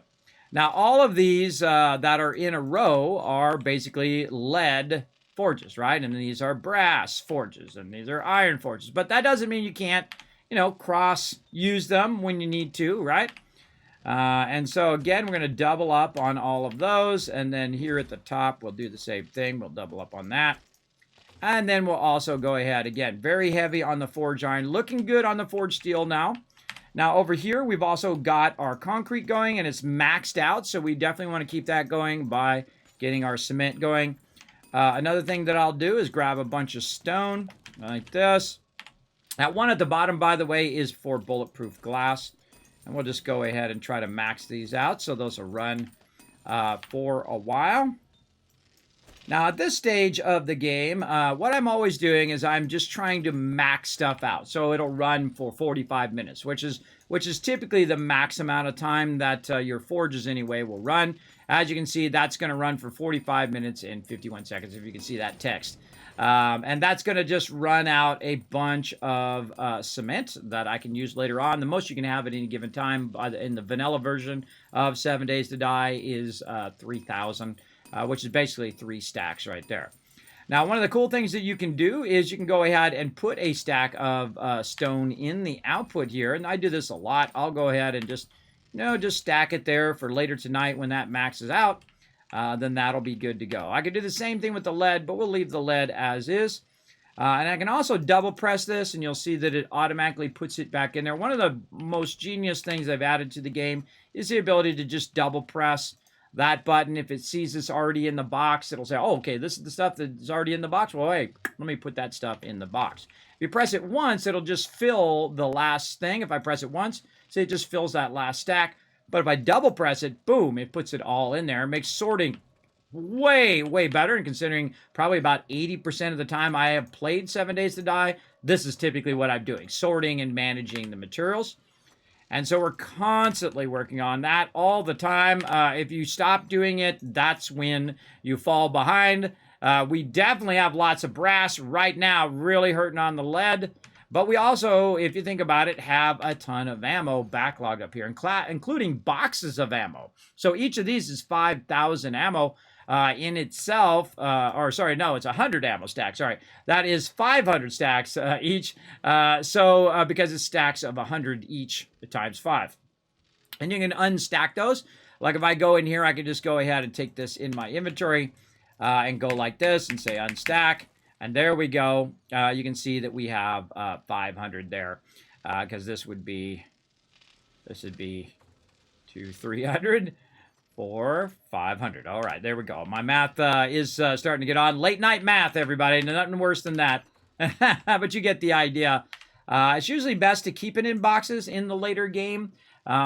Now, all of these that are in a row are basically lead forges, right? And these are brass forges, and these are iron forges. But that doesn't mean you can't, cross-use them when you need to, right? And so, again, we're going to double up on all of those. And then here at the top, we'll do the same thing. We'll double up on that. And then we'll also go ahead, again, very heavy on the forge iron. Looking good on the forge steel now. Now, over here, we've also got our concrete going, and it's maxed out. So we definitely want to keep that going by getting our cement going. Another thing that I'll do is grab a bunch of stone like this. That one at the bottom, by the way, is for bulletproof glass. And we'll just go ahead and try to max these out so those will run for a while. Now, at this stage of the game, what I'm always doing is I'm just trying to max stuff out. So it'll run for 45 minutes, which is typically the max amount of time that your forges anyway will run. As you can see, that's going to run for 45 minutes and 51 seconds, if you can see that text. And that's going to just run out a bunch of cement that I can use later on. The most you can have at any given time in the vanilla version of 7 Days to Die is 3,000. Which is basically 3 stacks right there. Now, one of the cool things that you can do is you can go ahead and put a stack of stone in the output here. And I do this a lot. I'll go ahead and just stack it there for later tonight when that maxes out. Then that'll be good to go. I could do the same thing with the lead, but we'll leave the lead as is. And I can also double press this, and you'll see that it automatically puts it back in there. One of the most genius things I've added to the game is the ability to just double press that button. If it sees it's already in the box, it'll say, oh, okay, this is the stuff that's already in the box. Well, hey, let me put that stuff in the box. If you press it once, it'll just fill the last thing. If I press it once, say it just fills that last stack. But if I double press it, boom, it puts it all in there. It makes sorting way, way better. And considering probably about 80% of the time I have played 7 Days to Die, this is typically what I'm doing, sorting and managing the materials. And so we're constantly working on that all the time. If you stop doing it, that's when you fall behind. We definitely have lots of brass right now, really hurting on the lead. But we also, if you think about it, have a ton of ammo backlogged up here, including boxes of ammo. So each of these is 5,000 ammo in itself. It's 100 ammo stacks. Sorry, that is 500 stacks each. Because it's stacks of 100 each times 5. And you can unstack those. Like if I go in here, I can just go ahead and take this in my inventory and go like this and say unstack. And there we go. You can see that we have 500 there because this would be 300, 400, 500. All right, there we go. My math is starting to get on. Late night math, everybody. Nothing worse than that. But you get the idea. It's usually best to keep it in boxes in the later game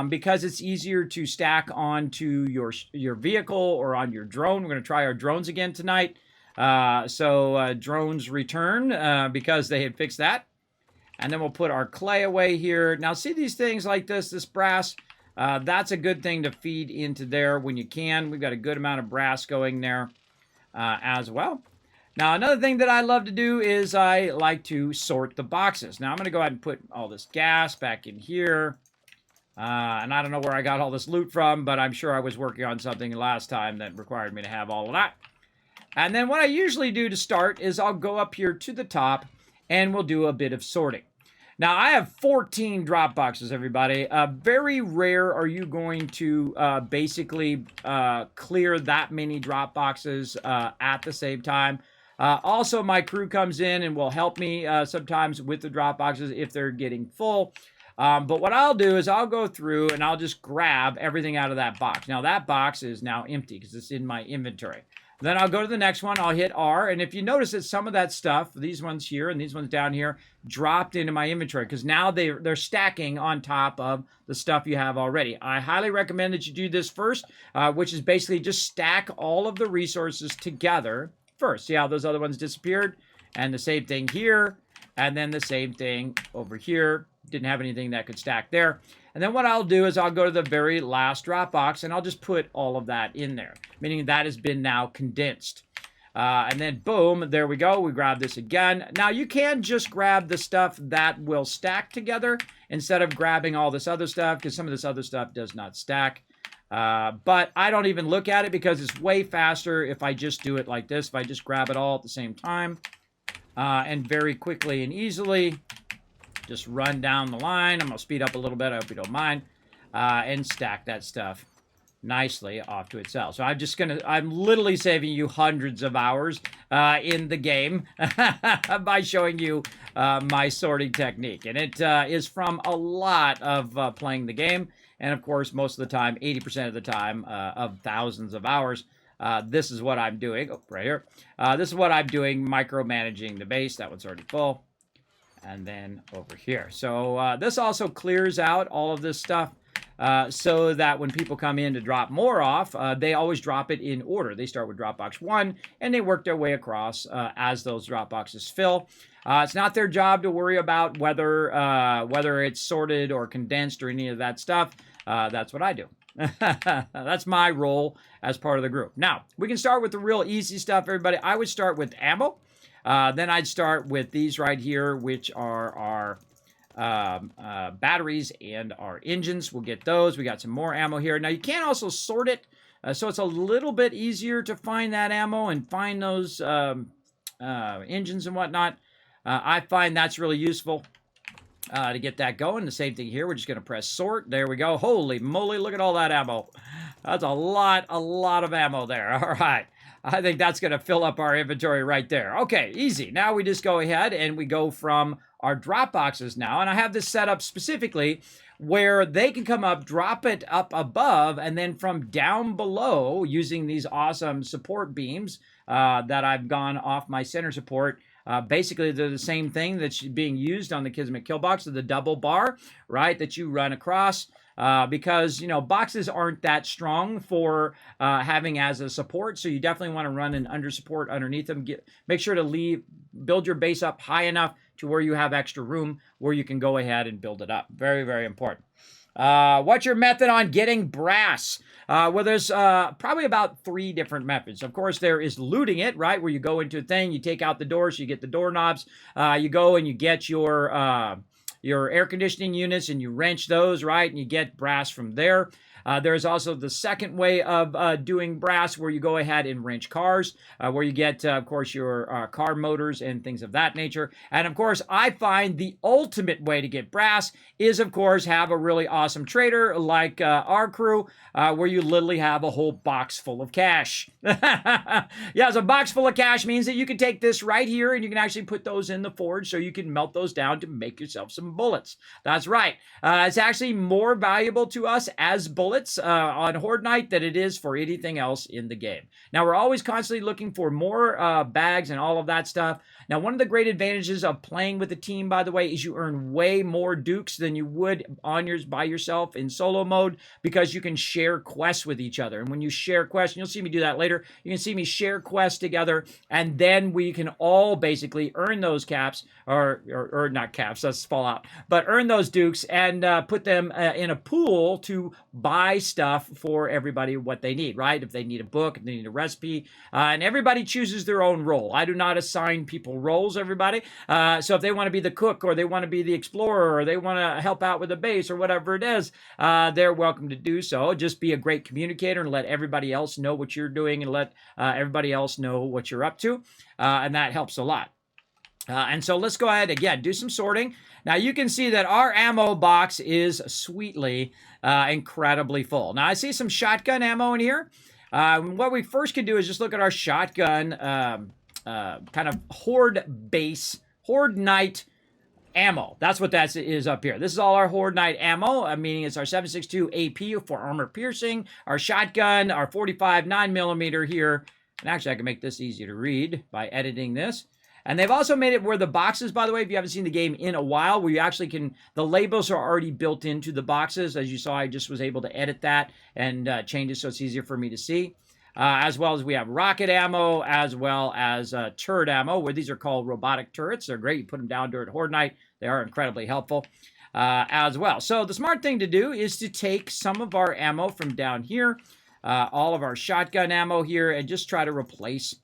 because it's easier to stack onto your vehicle or on your drone. We're going to try our drones again tonight. Drones return because they had fixed that. And then we'll put our clay away here. Now, see these things like this brass? That's a good thing to feed into there when you can. We've got a good amount of brass going there as well. Now, another thing that I love to do is I like to sort the boxes. Now, I'm going to go ahead and put all this gas back in here. And I don't know where I got all this loot from, but I'm sure I was working on something last time that required me to have all of that. And then what I usually do to start is I'll go up here to the top and we'll do a bit of sorting. Now, I have 14 drop boxes, everybody. Very rare are you going to basically clear that many drop boxes at the same time. Also, my crew comes in and will help me sometimes with the drop boxes if they're getting full. But what I'll do is I'll go through and I'll just grab everything out of that box. Now, that box is now empty because it's in my inventory. Then I'll go to the next one. I'll hit R. And if you notice that some of that stuff, these ones here and these ones down here, dropped into my inventory because now they're stacking on top of the stuff you have already. I highly recommend that you do this first, which is basically just stack all of the resources together first. See how those other ones disappeared? And the same thing here. And then the same thing over here. Didn't have anything that could stack there. And then what I'll do is I'll go to the very last drop box and I'll just put all of that in there, meaning that has been now condensed. And then boom, there we go. We grab this again. Now you can just grab the stuff that will stack together instead of grabbing all this other stuff, because some of this other stuff does not stack. But I don't even look at it because it's way faster if I just do it like this. If I just grab it all at the same time and very quickly and easily just run down the line. I'm going to speed up a little bit. I hope you don't mind. And stack that stuff nicely off to itself. So I'm literally saving you hundreds of hours in the game by showing you my sorting technique. And it is from a lot of playing the game. And of course, most of the time, 80% of the time of thousands of hours, this is what I'm doing. Oh, right here. This is what I'm doing, micromanaging the base. That one's already full. And then over here. So this also clears out all of this stuff so that when people come in to drop more off, they always drop it in order. They start with drop box 1 and they work their way across as those drop boxes fill. It's not their job to worry about whether it's sorted or condensed or any of that stuff. That's what I do. That's my role as part of the group. Now, we can start with the real easy stuff, everybody. I would start with ammo. Then I'd start with these right here, which are our batteries and our engines. We'll get those. We got some more ammo here. Now, you can also sort it, so it's a little bit easier to find that ammo and find those engines and whatnot. I find that's really useful to get that going. The same thing here. We're just going to press sort. There we go. Holy moly, look at all that ammo. That's a lot of ammo there. All right. I think that's going to fill up our inventory right there. Okay, easy. Now we just go ahead and we go from our drop boxes now. And I have this set up specifically where they can come up, drop it up above, and then from down below, using these awesome support beams that I've gone off my center support. Basically, they're the same thing that's being used on the Kismet Kill Box, the double bar, right, that you run across. Because, you know, boxes aren't that strong for having as a support, so you definitely want to run an under support underneath them. Make sure to build your base up high enough to where you have extra room where you can go ahead and build it up. Very, very important. What's your method on getting brass? Well, there's probably about 3 different methods. Of course, there is looting it, right, where you go into a thing, you take out the doors, you get the doorknobs, you go and you get your air conditioning units and you wrench those, right? And you get brass from there. There's also the second way of doing brass where you go ahead and wrench cars, where you get, of course, your car motors and things of that nature. And, of course, I find the ultimate way to get brass is, of course, have a really awesome trader like our crew, where you literally have a whole box full of cash. Yeah, so a box full of cash means that you can take this right here and you can actually put those in the forge so you can melt those down to make yourself some bullets. That's right. It's actually more valuable to us as bullets on Horde Night than it is for anything else in the game. Now, we're always constantly looking for more bags and all of that stuff. Now, one of the great advantages of playing with a team, by the way, is you earn way more dukes than you would on yours by yourself in solo mode because you can share quests with each other. And when you share quests, and you'll see me do that later, you can see me share quests together, and then we can all basically earn those caps, or not caps, that's Fallout, but earn those dukes and put them in a pool to buy stuff for everybody what they need, right? If they need a book, if they need a recipe, and everybody chooses their own role. I do not assign people roles, everybody. So if they want to be the cook or they want to be the explorer or they want to help out with the base or whatever it is, they're welcome to do so. Just be a great communicator and let everybody else know what you're doing and let everybody else know what you're up to. And that helps a lot. And so let's go ahead again, do some sorting. Now you can see that our ammo box is sweetly, incredibly full. Now I see some shotgun ammo in here. What we first can do is just look at our shotgun kind of Horde base, Horde Night ammo. That's what that is up here. This is all our Horde Night ammo, meaning it's our 7.62 AP for armor piercing, our shotgun, our 45 9mm here. And actually, I can make this easy to read by editing this. And they've also made it where the boxes, by the way, if you haven't seen the game in a while, where you actually can, the labels are already built into the boxes. As you saw, I just was able to edit that and change it so it's easier for me to see. as well as we have rocket ammo, as well as turret ammo, where these are called robotic turrets. They're great. You put them down during Horde Night. They are incredibly helpful as well. So the smart thing to do is to take some of our ammo from down here, all of our shotgun ammo here, and just try to replace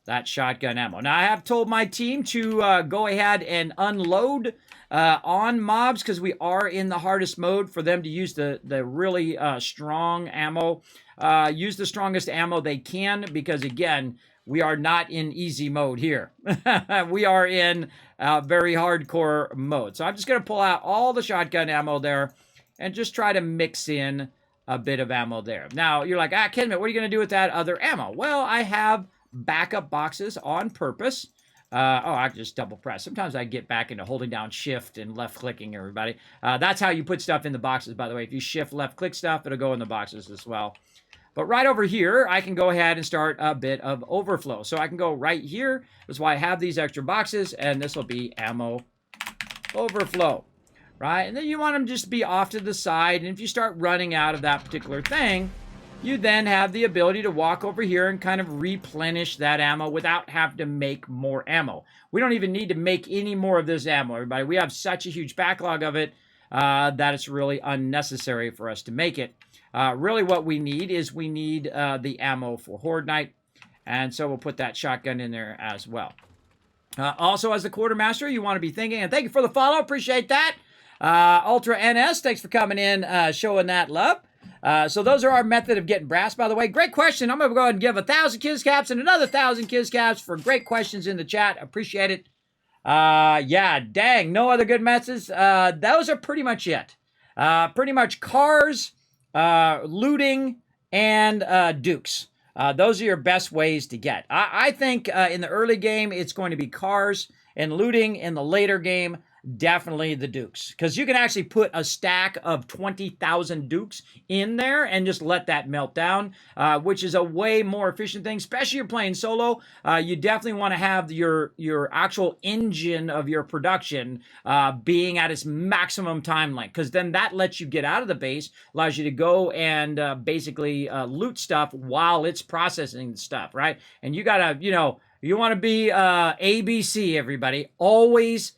that shotgun ammo. Now, I have told my team to go ahead and unload on mobs because we are in the hardest mode for them to use the really strong ammo. Use the strongest ammo they can because, again, we are not in easy mode here. We are in very hardcore mode. So I'm just going to pull out all the shotgun ammo there and just try to mix in a bit of ammo there. Now, you're like, Kismet, what are you going to do with that other ammo? Well, I have backup boxes on purpose. I can just double press. Sometimes I get back into holding down shift and left clicking, everybody. That's how you put stuff in the boxes, by the way. If you shift left click stuff, it'll go in the boxes as well. But right over here, I can go ahead and start a bit of overflow. So I can go right here. That's why I have these extra boxes, and this will be ammo overflow, right? And then you want them just to be off to the side. And if you start running out of that particular thing, you then have the ability to walk over here and kind of replenish that ammo without having to make more ammo. We don't even need to make any more of this ammo, everybody. We have such a huge backlog of it that it's really unnecessary for us to make it. Really what we need is the ammo for Horde Night, and so we'll put that shotgun in there as well. Also, as the quartermaster, you want to be thinking, and thank you for the follow, appreciate that. Ultra NS, thanks for coming in, showing that love. So those are our method of getting brass, by the way. Great question. I'm going to go ahead and give 1,000 Kiz Caps and another 1,000 Kiz Caps for great questions in the chat. Appreciate it. Yeah, dang, no other good messes. Those are pretty much it. Pretty much cars, looting, and dukes. Those are your best ways to get. I think in the early game, it's going to be cars and looting. In the later game, definitely the dukes. Because you can actually put a stack of 20,000 dukes in there and just let that melt down, which is a way more efficient thing, especially if you're playing solo. You definitely want to have your actual engine of your production being at its maximum time length, because then that lets you get out of the base, allows you to go and basically loot stuff while it's processing the stuff, right? And you gotta, you want to be ABC, everybody. Always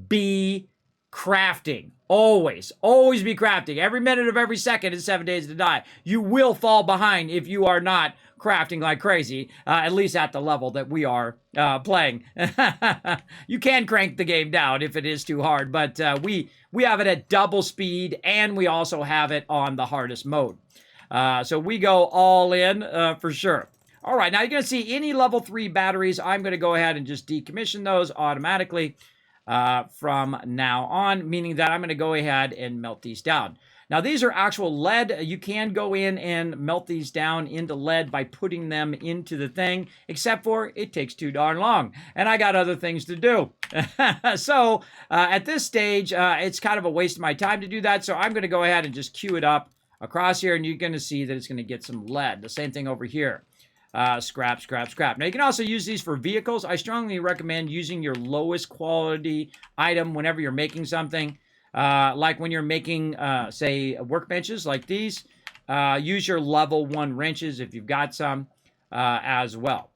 be crafting. Always be crafting. Every minute of every second is 7 days to die. You will fall behind if you are not crafting like crazy, at least at the level that we are playing. You can crank the game down if it is too hard, but we have it at double speed, and we also have it on the hardest mode. So we go all in for sure. All right, now you're going to see any level 3 batteries. I'm going to go ahead and just decommission those automatically from now on, meaning that I'm going to go ahead and melt these down. Now, these are actual lead. You can go in and melt these down into lead by putting them into the thing, except for it takes too darn long, and I got other things to do. So at this stage, it's kind of a waste of my time to do that, so I'm going to go ahead and just queue it up across here, and you're going to see that it's going to get some lead. The same thing over here. Scrap. Now, you can also use these for vehicles. I strongly recommend using your lowest quality item whenever you're making something. Like when you're making, say, workbenches like these. Use your level 1 wrenches if you've got some as well.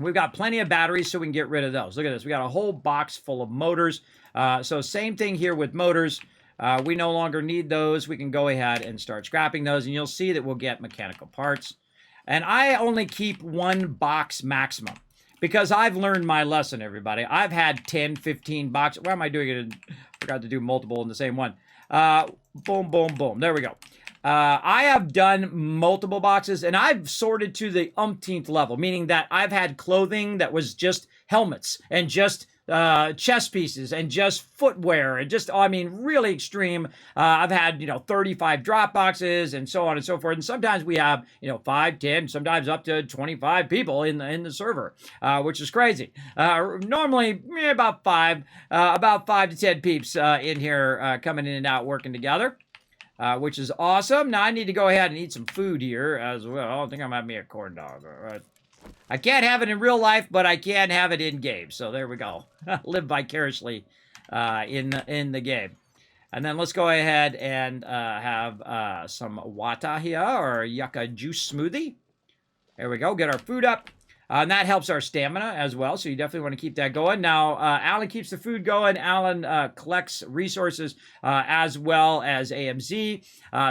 We've got plenty of batteries, so we can get rid of those. Look at this. We got a whole box full of motors. So same thing here with motors. We no longer need those. We can go ahead and start scrapping those, and you'll see that we'll get mechanical parts. And I only keep 1 box maximum because I've learned my lesson, everybody. I've had 10, 15 boxes. Why am I doing it? I forgot to do multiple in the same one. Boom. There we go. I have done multiple boxes, and I've sorted to the umpteenth level, meaning that I've had clothing that was just helmets and just chest pieces and just footwear and just, really extreme. I've had, 35 drop boxes and so on and so forth. And sometimes we have, 5, 10, sometimes up to 25 people in the server, which is crazy. Normally about 5 to 10 peeps in here coming in and out working together. Which is awesome. Now I need to go ahead and eat some food here as well. I think I'm having me a corn dog. All right. I can't have it in real life, but I can have it in game. So there we go. Live vicariously in the game. And then let's go ahead and have some wata here, or yucca juice smoothie. There we go. Get our food up. And that helps our stamina as well, so you definitely want to keep that going. Now, Alan keeps the food going. Alan collects resources as well as AMZ.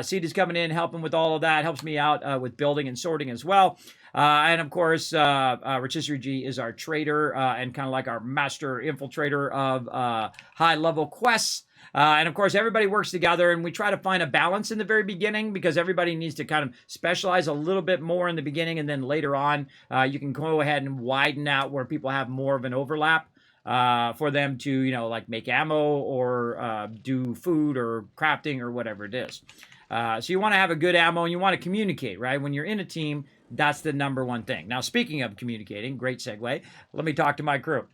Seed is coming in, helping with all of that. Helps me out with building and sorting as well. And of course, Rotisserie G is our trader and kind of like our master infiltrator of high-level quests. And of course, everybody works together, and we try to find a balance in the very beginning because everybody needs to kind of specialize a little bit more in the beginning, and then later on, you can go ahead and widen out where people have more of an overlap for them to, you know, like make ammo or do food or crafting or whatever it is. So you want to have a good ammo, and you want to communicate, right? When you're in a team, that's the number one thing. Now, speaking of communicating, great segue, let me talk to my crew.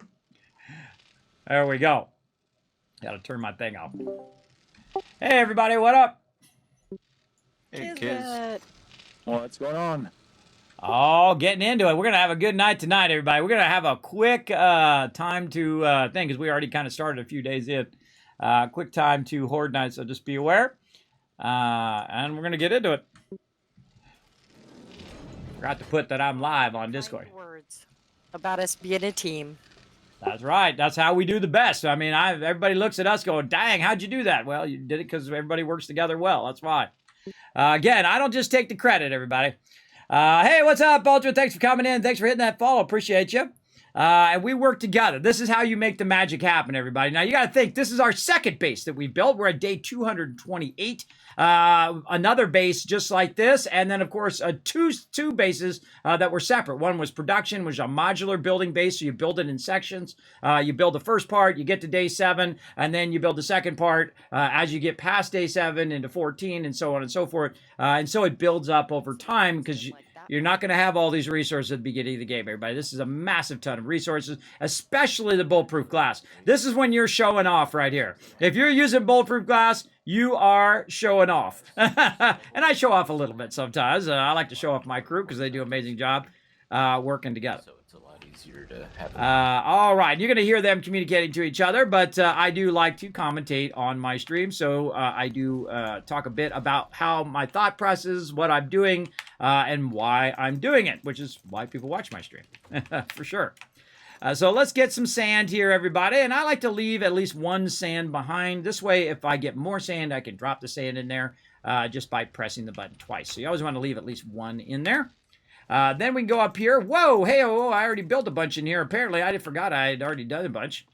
There we go. Got to turn my thing off. Hey, everybody, what up? Hey, kids. What's going on? Oh, getting into it. We're going to have a good night tonight, everybody. We're going to have a quick time to thing, because we already kind of started a few days in. Quick time to Horde Night, so just be aware. And we're going to get into it. Forgot to put that I'm live on Discord. Words about us being a team. That's right. That's how we do the best. I mean, everybody looks at us going, dang, how'd you do that? Well, you did it because everybody works together well. That's why. Again, I don't just take the credit, everybody. Hey, what's up, Ultra? Thanks for coming in. Thanks for hitting that follow. Appreciate you. And we work together. This is how you make the magic happen, everybody. Now, you got to think, this is our second base that we built. We're at day 228. Another base just like this. And then, of course, two bases that were separate. One was production, which is a modular building base. So you build it in sections. You build the first part, you get to day 7, and then you build the second part as you get past day 7 into 14 and so on and so forth. And so it builds up over time because you're not going to have all these resources at the beginning of the game, everybody. This is a massive ton of resources, especially the bulletproof glass. This is when you're showing off right here. If you're using bulletproof glass, you are showing off. And I show off a little bit sometimes. I like to show off my crew because they do an amazing job working together. So it's a lot easier to have. All right, you're going to hear them communicating to each other, but I do like to commentate on my stream, so I do talk a bit about how my thought process, what I'm doing, and why I'm doing it, which is why people watch my stream, for sure. So let's get some sand here, everybody, and I like to leave at least one sand behind. This way, if I get more sand, I can drop the sand in there just by pressing the button twice. So you always want to leave at least one in there. Then we can go up here. Whoa, hey, oh, I already built a bunch in here. Apparently, I forgot I had already done a bunch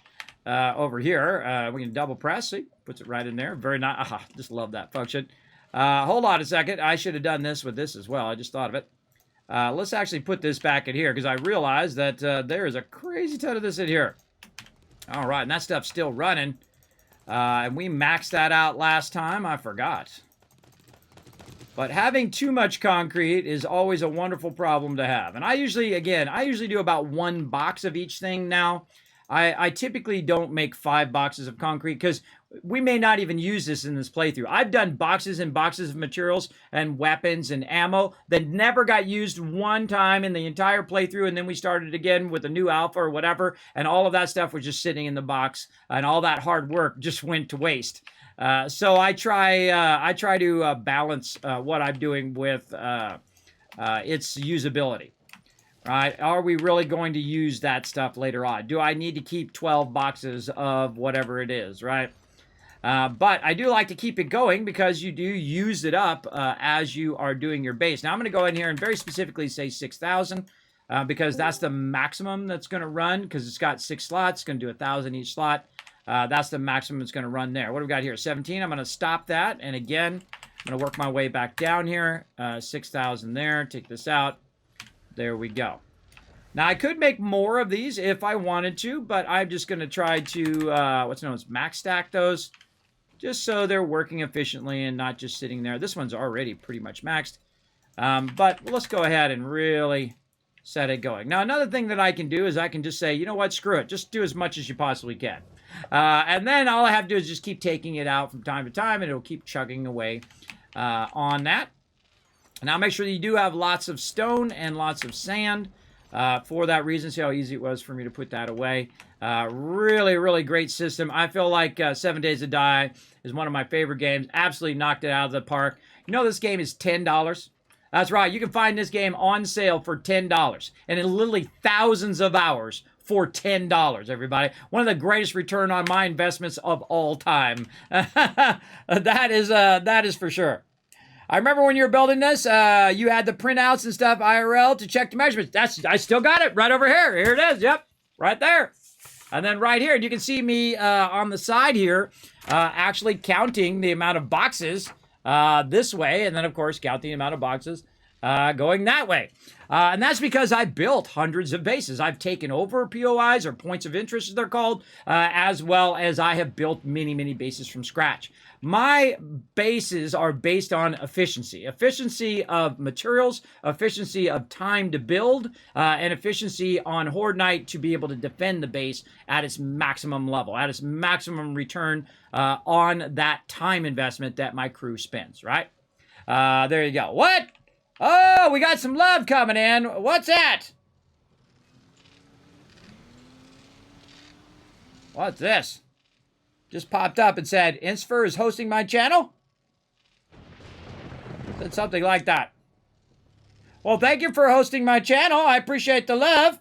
over here. We can double press. See, puts it right in there. Very nice. Just love that function. Hold on a second. I should have done this with this as well. I just thought of it. Let's actually put this back in here because I realized that there is a crazy ton of this in here. All right, and that stuff's still running. And we maxed that out last time. I forgot. But having too much concrete is always a wonderful problem to have. And I usually do about 1 box of each thing now. I typically don't make 5 boxes of concrete because we may not even use this in this playthrough. I've done boxes and boxes of materials and weapons and ammo that never got used one time in the entire playthrough, and then we started again with a new alpha or whatever, and all of that stuff was just sitting in the box, and all that hard work just went to waste. So I try to balance what I'm doing with its usability. Right? Are we really going to use that stuff later on? Do I need to keep 12 boxes of whatever it is, right? But I do like to keep it going because you do use it up as you are doing your base. Now I'm going to go in here and very specifically say 6,000 because that's the maximum that's going to run because it's got 6 slots. It's going to do 1,000 each slot. That's the maximum it's going to run there. What do we got here? 17. I'm going to stop that. And again, I'm going to work my way back down here. 6,000 there. Take this out. There we go. Now, I could make more of these if I wanted to, but I'm just going to try to, what's known as max stack those, just so they're working efficiently and not just sitting there. This one's already pretty much maxed. But let's go ahead and really set it going. Now, another thing that I can do is I can just say, you know what, screw it. Just do as much as you possibly can. And then all I have to do is just keep taking it out from time to time, and it'll keep chugging away on that. Now, make sure that you do have lots of stone and lots of sand. For that reason, see how easy it was for me to put that away. Really, really great system. I feel like 7 Days to Die is one of my favorite games. Absolutely knocked it out of the park. You know, this game is $10. That's right. You can find this game on sale for $10 and in literally thousands of hours for $10, everybody. One of the greatest return on my investments of all time. That is for sure. I remember when you were building this, you had the printouts and stuff IRL to check the measurements. I still got it right over here. Here it is. Yep, right there. And then right here, you can see me on the side here actually counting the amount of boxes this way, and then, of course, count the amount of boxes going that way. And that's because I built hundreds of bases. I've taken over POIs, or points of interest as they're called, as well as I have built many, many bases from scratch. My bases are based on efficiency. Efficiency of materials, efficiency of time to build, and efficiency on Horde Night to be able to defend the base at its maximum level, at its maximum return on that time investment that my crew spends, right? There you go. What? Oh, we got some love coming in. What's that? What's this? Just popped up and said, Insfer is hosting my channel? Said something like that. Well, thank you for hosting my channel. I appreciate the love.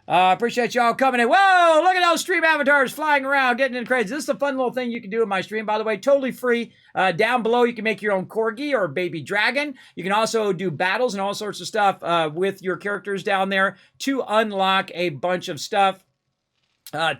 Appreciate y'all coming in. Whoa, look at those stream avatars flying around, getting in crazy. This is a fun little thing you can do in my stream, by the way, totally free. Down below, you can make your own corgi or baby dragon. You can also do battles and all sorts of stuff with your characters down there to unlock a bunch of stuff.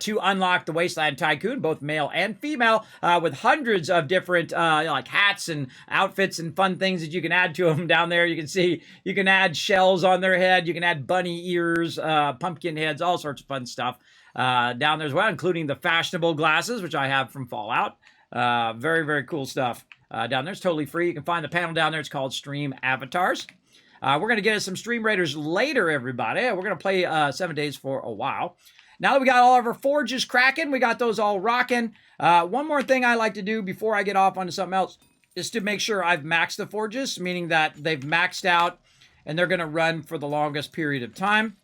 To unlock the Wasteland Tycoon, both male and female, with hundreds of different like hats and outfits and fun things that you can add to them down there. You can see you can add shells on their head, you can add bunny ears, pumpkin heads, all sorts of fun stuff down there as well, including the fashionable glasses, which I have from Fallout. Very, very cool stuff down there. It's totally free. You can find the panel down there. It's called Stream Avatars. We're going to get us some Stream Raiders later, everybody. We're going to play 7 days for a while. Now that we got all of our forges cracking, we got those all rocking. One more thing I like to do before I get off onto something else is to make sure I've maxed the forges, meaning that they've maxed out and they're going to run for the longest period of time.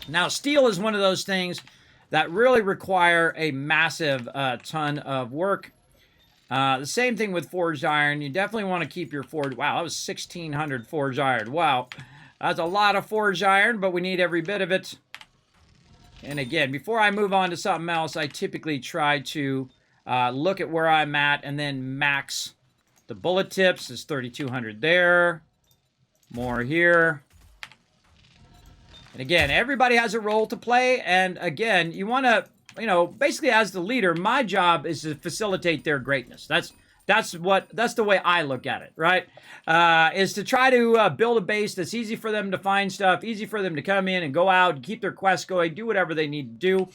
Now, steel is one of those things that really require a massive ton of work. The same thing with forged iron. You definitely want to keep your forge. Wow, that was 1,600 forged iron. Wow, that's a lot of forged iron, but we need every bit of it. And again, before I move on to something else, I typically try to look at where I'm at and then max the bullet tips. There's 3,200 there. More here. And again, everybody has a role to play. And again, you want to, you know, basically as the leader, my job is to facilitate their greatness. That's the way I look at it, right? Is to try to build a base that's easy for them to find stuff, easy for them to come in and go out and keep their quests going, do whatever they need to do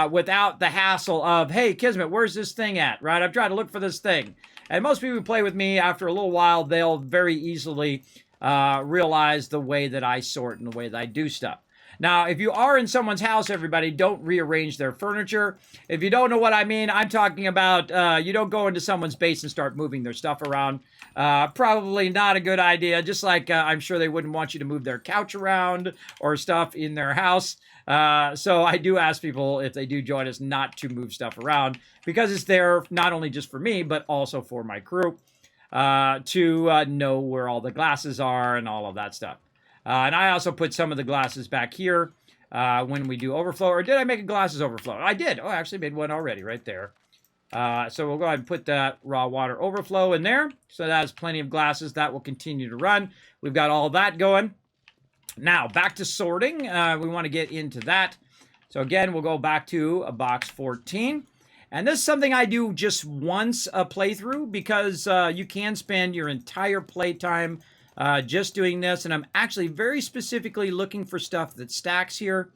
without the hassle of, hey, Kismet, where's this thing at, right? I'm trying to look for this thing. And most people who play with me, after a little while, they'll very easily realize the way that I sort and the way that I do stuff. Now, if you are in someone's house, everybody, don't rearrange their furniture. If you don't know what I mean, I'm talking about you don't go into someone's base and start moving their stuff around. Probably not a good idea, just like I'm sure they wouldn't want you to move their couch around or stuff in their house. So I do ask people, if they do join us, not to move stuff around, because it's there not only just for me, but also for my crew to know where all the glasses are and all of that stuff. And I also put some of the glasses back here when we do overflow. Or did I make a glasses overflow? I did. Oh, I actually made one already right there. So we'll go ahead and put that raw water overflow in there. So that has plenty of glasses. That will continue to run. We've got all that going. Now, back to sorting. We want to get into that. So again, we'll go back to box 14. And this is something I do just once a playthrough, because you can spend your entire playtime just doing this. And I'm actually very specifically looking for stuff that stacks here,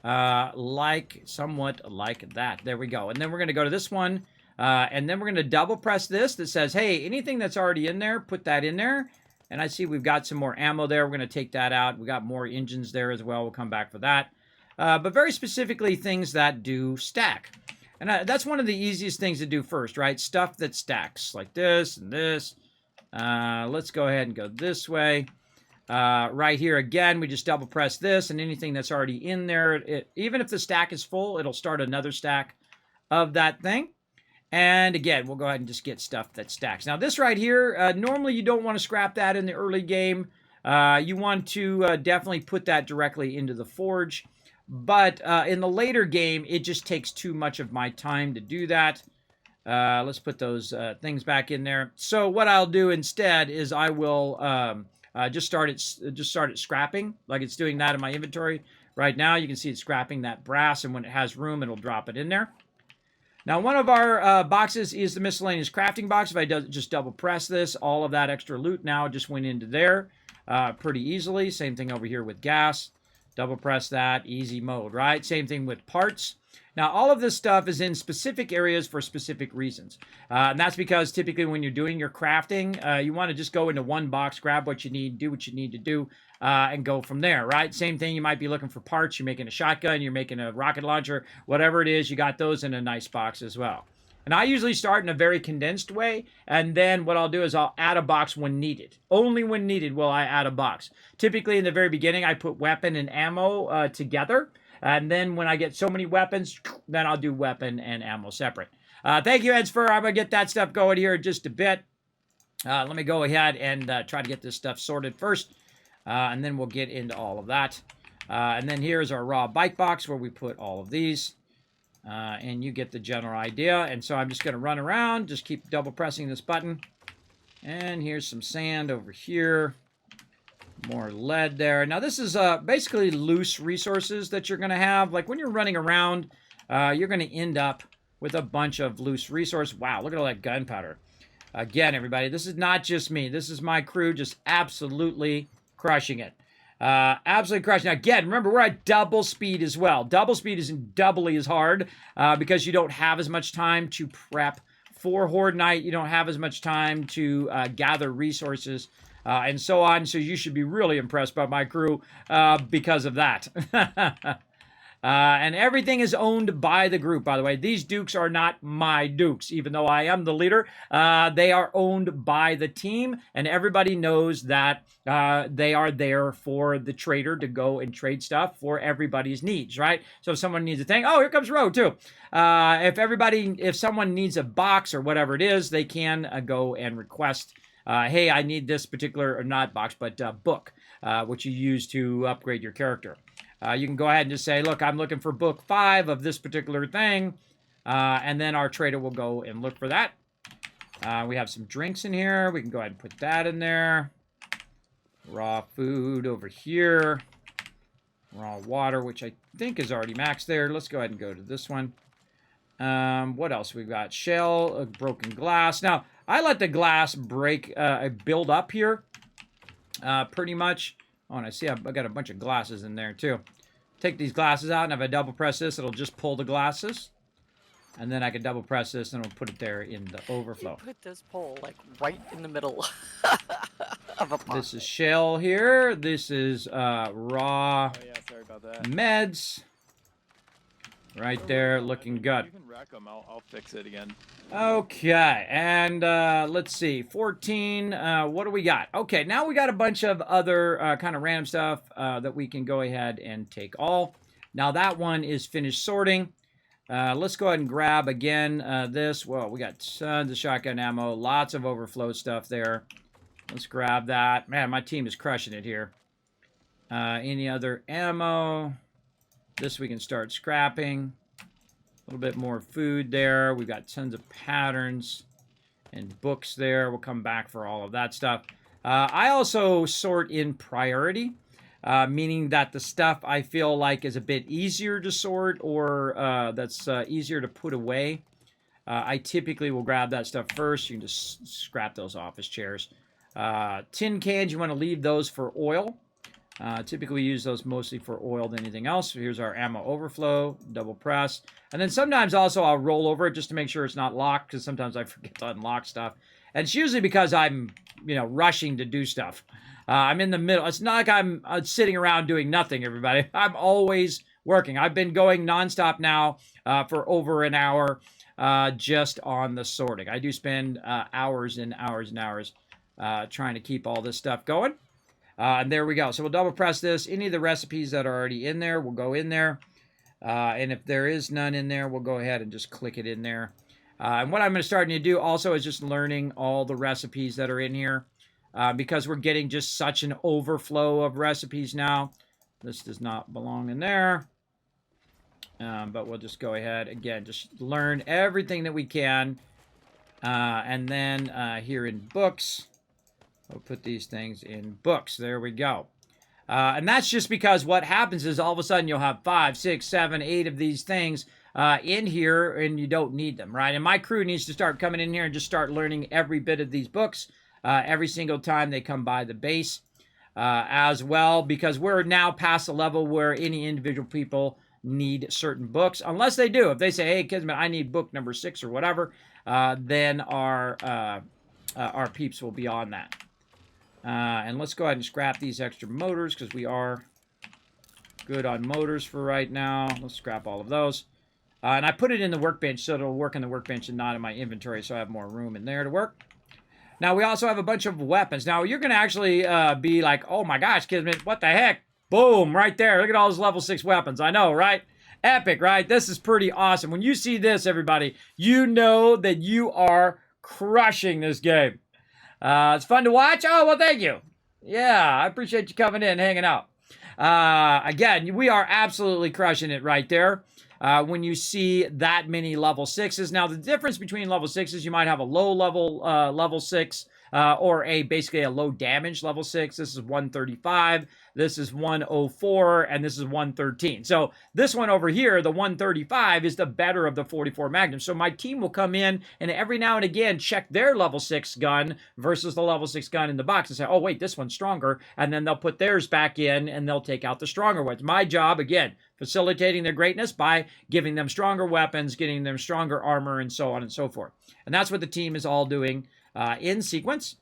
somewhat like that. There we go. And then we're going to go to this one, and then we're going to double press this that says, hey, anything that's already in there, put that in there. And I see we've got some more ammo there. We're going to take that out. We got more engines there as well. We'll come back for that. But very specifically, things that do stack. And that's one of the easiest things to do first, right? Stuff that stacks, like this and this. Let's go ahead and go this way. Right here, again, we just double press this, and anything that's already in there, even if the stack is full, it'll start another stack of that thing. And again, we'll go ahead and just get stuff that stacks. Now this right here, normally you don't want to scrap that in the early game. You want to definitely put that directly into the forge. But in the later game, it just takes too much of my time to do that. Let's put those things back in there. So what I'll do instead is I will just start it scrapping, like it's doing that in my inventory right now. You can see it's scrapping that brass, and when it has room, it'll drop it in there. Now, one of our boxes is the Miscellaneous Crafting Box. If I just double press this, all of that extra loot now just went into there pretty easily. Same thing over here with gas. Double press that, easy mode, right? Same thing with parts. Now, all of this stuff is in specific areas for specific reasons. And that's because typically when you're doing your crafting, you want to just go into one box, grab what you need, do what you need to do, and go from there, right? Same thing, you might be looking for parts. You're making a shotgun, you're making a rocket launcher, whatever it is, you got those in a nice box as well. And I usually start in a very condensed way, and then what I'll do is I'll add a box when needed. Only when needed will I add a box. Typically in the very beginning, I put weapon and ammo together. And then when I get so many weapons, then I'll do weapon and ammo separate. Thank you, Edsfer. I'm going to get that stuff going here in just a bit. Let me go ahead and try to get this stuff sorted first. And then we'll get into all of that. And then here's our raw bike box where we put all of these. And you get the general idea. And so I'm just going to run around, just keep double pressing this button. And here's some sand over here. More lead there. Now this is basically loose resources that you're going to have. Like when you're running around, you're going to end up with a bunch of loose resources. Wow, look at all that gunpowder. Again, everybody, this is not just me. This is my crew just absolutely crushing it. Absolutely crushing it. Again, remember, we're at double speed as well. Double speed isn't doubly as hard because you don't have as much time to prep for Horde Night. You don't have as much time to gather resources. And so on. So you should be really impressed by my crew because of that. And everything is owned by the group, by the way. These dukes are not my dukes, even though I am the leader. They are owned by the team, and everybody knows that they are there for the trader to go and trade stuff for everybody's needs, right? So if someone needs a thing, oh, here comes Ro, too. If someone needs a box or whatever it is, they can go and request hey, I need this particular, or not box, but book, which you use to upgrade your character. You can go ahead and just say, look, I'm looking for book 5 of this particular thing, and then our trader will go and look for that. We have some drinks in here. We can go ahead and put that in there. Raw food over here. Raw water, which I think is already maxed there. Let's go ahead and go to this one. What else? We've got shell, broken glass. Now, I let the glass build up here, pretty much. Oh, and I see I've got a bunch of glasses in there, too. Take these glasses out, and if I double press this, it'll just pull the glasses. And then I can double press this, and it'll put it there in the overflow. You put this pole, like, right in the middle of a pot. This is shell here. This is raw sorry about that. meds. Right there, looking good. You can wreck them. I'll fix it again. Okay, and let's see, 14, what do we got? Okay, now we got a bunch of other kind of random stuff that we can go ahead and take all. Now that one is finished sorting. Let's go ahead and grab again this. Well, we got tons of shotgun ammo, lots of overflow stuff there. Let's grab that. Man, my team is crushing it here. Any other ammo? This we can start scrapping. A little bit more food there. We've got tons of patterns and books there. We'll come back for all of that stuff. I also sort in priority, meaning that the stuff I feel like is a bit easier to sort or that's easier to put away. I typically will grab that stuff first. You can just scrap those office chairs. Tin cans, you want to leave those for oil. Typically we use those mostly for oil than anything else. So here's our ammo overflow, double press. And then sometimes also I'll roll over it just to make sure it's not locked, because sometimes I forget to unlock stuff. And it's usually because I'm, rushing to do stuff. I'm in the middle. It's not like I'm sitting around doing nothing, everybody. I'm always working. I've been going nonstop now for over an hour just on the sorting. I do spend hours and hours and hours trying to keep all this stuff going. And there we go. So we'll double press this. Any of the recipes that are already in there will go in there. And if there is none in there, we'll go ahead and just click it in there. And what I'm going to start to do also is just learning all the recipes that are in here because we're getting just such an overflow of recipes now. This does not belong in there. But we'll just go ahead, again, just learn everything that we can. And then here in books, we'll put these things in books. There we go. And that's just because what happens is all of a sudden you'll have 5, 6, 7, 8 of these things in here and you don't need them, right? And my crew needs to start coming in here and just start learning every bit of these books every single time they come by the base as well, because we're now past the level where any individual people need certain books, unless they do. If they say, hey, Kismet, I need book number 6 or whatever, then our peeps will be on that. And let's go ahead and scrap these extra motors because we are good on motors for right now. Let's scrap all of those. And I put it in the workbench so it'll work in the workbench and not in my inventory, so I have more room in there to work. Now, we also have a bunch of weapons. Now, you're going to actually be like, oh my gosh, Kismet, what the heck? Boom, right there. Look at all those level 6 weapons. I know, right? Epic, right? This is pretty awesome. When you see this, everybody, you know that you are crushing this game. It's fun to watch. Oh, well, thank you. Yeah, I appreciate you coming in, hanging out. Again, we are absolutely crushing it right there. When you see that many level 6s. Now, the difference between level 6s, you might have a low level level 6 or basically a low damage level 6. This is 135. This is 104, and this is 113. So this one over here, the 135, is the better of the 44 Magnum. So my team will come in and every now and again check their level 6 gun versus the level 6 gun in the box and say, oh, wait, this one's stronger. And then they'll put theirs back in and they'll take out the stronger ones. My job, again, facilitating their greatness by giving them stronger weapons, getting them stronger armor, and so on and so forth. And that's what the team is all doing in sequence.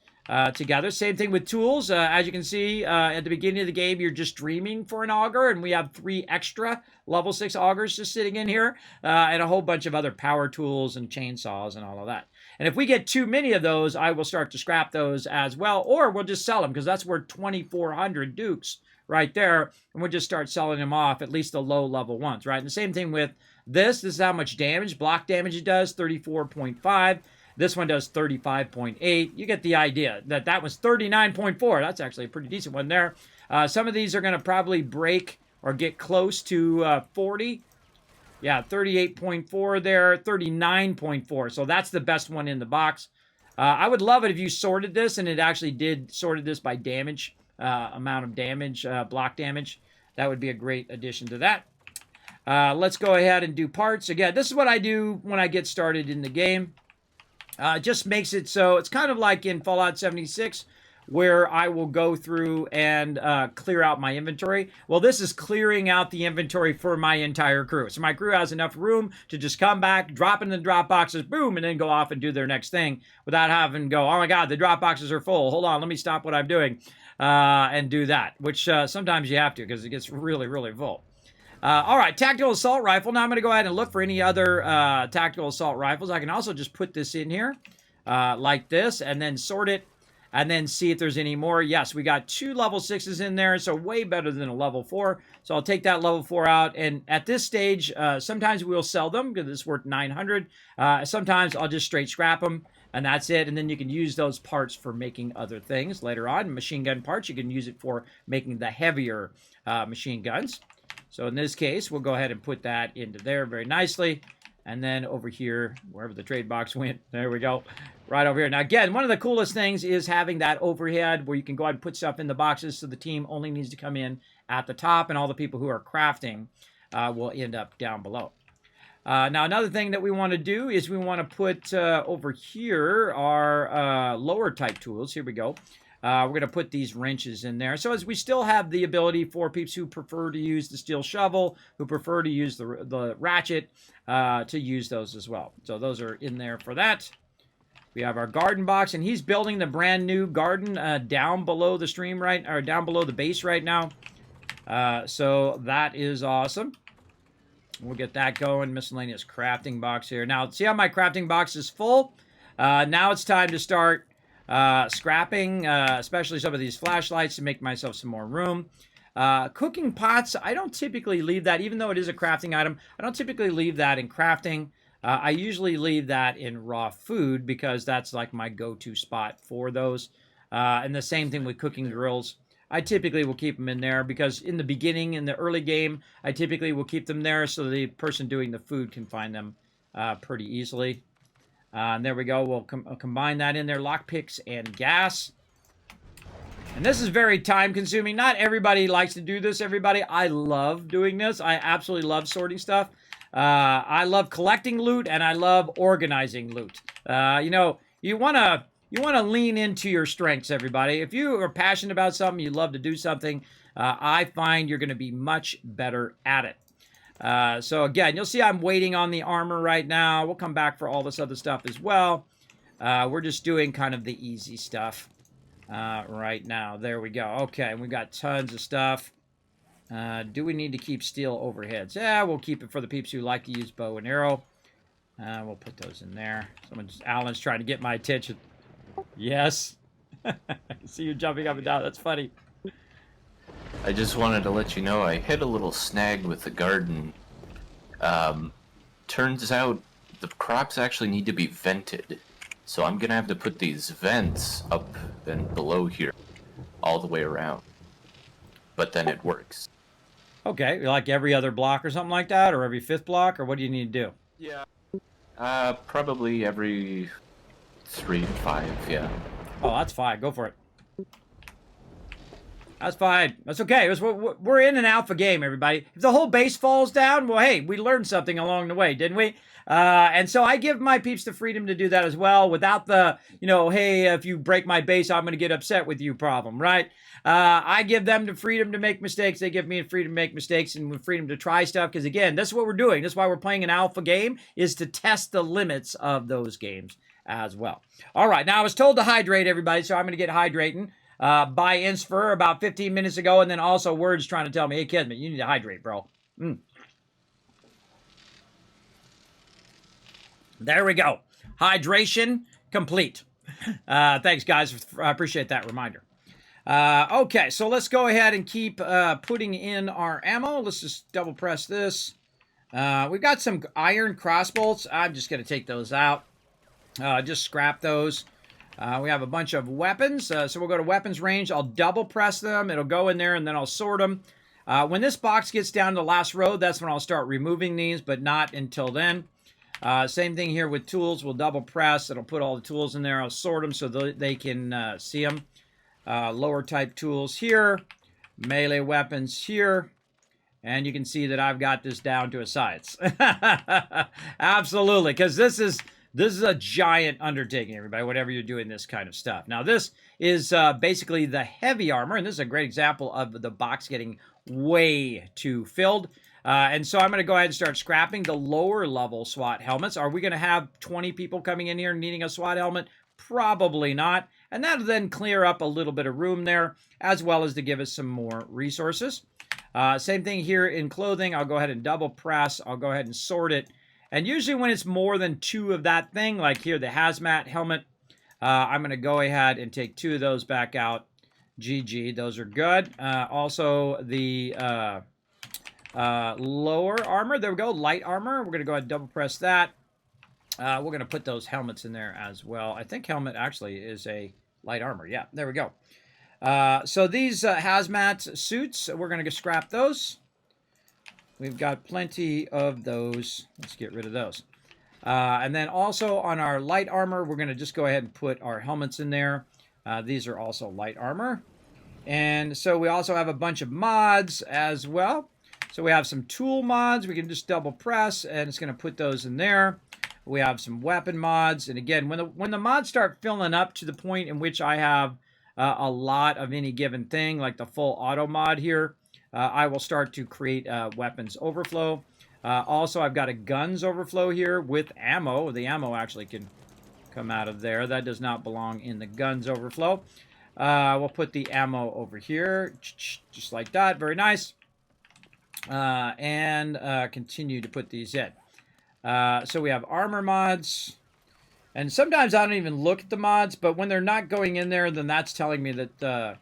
Together. Same thing with tools. As you can see, at the beginning of the game, you're just dreaming for an auger, and we have 3 extra level 6 augers just sitting in here, and a whole bunch of other power tools and chainsaws and all of that. And if we get too many of those, I will start to scrap those as well, or we'll just sell them, because that's worth 2,400 dukes right there, and we'll just start selling them off, at least the low level ones, right? And the same thing with this. This is how much damage, block damage it does, 34.5. This one does 35.8. You get the idea that that was 39.4. That's actually a pretty decent one there. Some of these are going to probably break or get close to 40. Yeah, 38.4 there, 39.4. So that's the best one in the box. I would love it if you sorted this and it actually did sorted this by damage, amount of damage, block damage. That would be a great addition to that. Let's go ahead and do parts. Again, this is what I do when I get started in the game. Just makes it so it's kind of like in Fallout 76 where I will go through and clear out my inventory. Well, this is clearing out the inventory for my entire crew. So my crew has enough room to just come back, drop in the drop boxes, boom, and then go off and do their next thing without having to go, oh my God, the drop boxes are full. Hold on, let me stop what I'm doing and do that, which sometimes you have to because it gets really, really full. All right, tactical assault rifle. Now I'm going to go ahead and look for any other tactical assault rifles. I can also just put this in here like this and then sort it and then see if there's any more. Yes, we got 2 level 6s in there, so way better than a level 4. So I'll take that level 4 out. And at this stage, sometimes we'll sell them because it's worth 900. Sometimes I'll just straight scrap them. And that's it. And then you can use those parts for making other things later on. Machine gun parts, you can use it for making the heavier machine guns. So in this case, we'll go ahead and put that into there very nicely. And then over here, wherever the trade box went, there we go, right over here. Now, again, one of the coolest things is having that overhead where you can go ahead and put stuff in the boxes so the team only needs to come in at the top, and all the people who are crafting will end up down below. Now, another thing that we want to do is we want to put over here our lower type tools. Here we go. We're going to put these wrenches in there. So as we still have the ability for peeps who prefer to use the steel shovel, who prefer to use the ratchet, to use those as well. So those are in there for that. We have our garden box, and he's building the brand new garden down below the stream down below the base right now. So that is awesome. We'll get that going. Miscellaneous crafting box here. Now, see how my crafting box is full? Now it's time to start scrapping, especially some of these flashlights to make myself some more room. Cooking pots, I don't typically leave that, even though it is a crafting item, I don't typically leave that in crafting. I usually leave that in raw food because that's like my go-to spot for those. And the same thing with cooking grills. I typically will keep them in there because in the beginning, in the early game, I typically will keep them there so the person doing the food can find them pretty easily. And there we go. We'll combine that in there. Lockpicks and gas. And this is very time consuming. Not everybody likes to do this, everybody. I love doing this. I absolutely love sorting stuff. I love collecting loot and I love organizing loot. You know, you want to lean into your strengths, everybody. If you are passionate about something, you love to do something, I find you're going to be much better at it. So again, you'll see I'm waiting on the armor right now. We'll come back for all this other stuff as well. We're just doing kind of the easy stuff right now. There we go. Okay, we've got tons of stuff. Do we need to keep steel overheads? Yeah, we'll keep it for the peeps who like to use bow and arrow. We'll put those in there. Alan's trying to get my attention. Yes. I see you jumping up and down. That's funny. I just wanted to let you know I hit a little snag with the garden. Turns out the crops actually need to be vented. So I'm gonna have to put these vents up and below here, all the way around. But then it works. Okay, like every other block or something like that, or every fifth block, or what do you need to do? Yeah. Probably every 3 to 5, yeah. Oh, that's fine. Go for it. That's fine. That's okay. We're in an alpha game, everybody. If the whole base falls down, well, hey, we learned something along the way, didn't we? And so I give my peeps the freedom to do that as well without the, you know, hey, if you break my base, I'm going to get upset with you problem, right? I give them the freedom to make mistakes. They give me the freedom to make mistakes and the freedom to try stuff. Because, again, that's what we're doing. That's why we're playing an alpha game, is to test the limits of those games as well. All right. Now, I was told to hydrate, everybody, so I'm going to get hydrating. By Insfer about 15 minutes ago, and then also words trying to tell me, hey, Kismet, you need to hydrate, bro. There we go. Hydration complete. Thanks, guys. I appreciate that reminder. Okay, so let's go ahead and keep putting in our ammo. Let's just double press this. We've got some iron crossbolts. I'm just going to take those out. Just scrap those. We have a bunch of weapons, so we'll go to weapons range. I'll double press them. It'll go in there, and then I'll sort them. When this box gets down to the last row, that's when I'll start removing these, but not until then. Same thing here with tools. We'll double press. It'll put all the tools in there. I'll sort them so they can see them. Lower type tools here. Melee weapons here. And you can see that I've got this down to a science. Absolutely, because this is a giant undertaking, everybody, whenever you're doing this kind of stuff. Now, this is basically the heavy armor, and this is a great example of the box getting way too filled. And so I'm going to go ahead and start scrapping the lower level SWAT helmets. Are we going to have 20 people coming in here needing a SWAT helmet? Probably not. And that'll then clear up a little bit of room there, as well as to give us some more resources. Same thing here in clothing. I'll go ahead and double press. I'll go ahead and sort it. And usually when it's more than 2 of that thing, like here, the hazmat helmet, I'm going to go ahead and take 2 of those back out. GG, those are good. Also, the lower armor, there we go, light armor. We're going to go ahead and double press that. We're going to put those helmets in there as well. I think helmet actually is a light armor. Yeah, there we go. So these hazmat suits, we're going to scrap those. We've got plenty of those. Let's get rid of those. And then also on our light armor, we're going to just go ahead and put our helmets in there. These are also light armor. And so we also have a bunch of mods as well. So we have some tool mods. We can just double press, and it's going to put those in there. We have some weapon mods. And again, when the mods start filling up to the point in which I have a lot of any given thing, like the full auto mod here, I will start to create weapons overflow. Also, I've got a guns overflow here with ammo. The ammo actually can come out of there. That does not belong in the guns overflow. We'll put the ammo over here, just like that. Very nice. And continue to put these in. So we have armor mods. And sometimes I don't even look at the mods, but when they're not going in there, then that's telling me that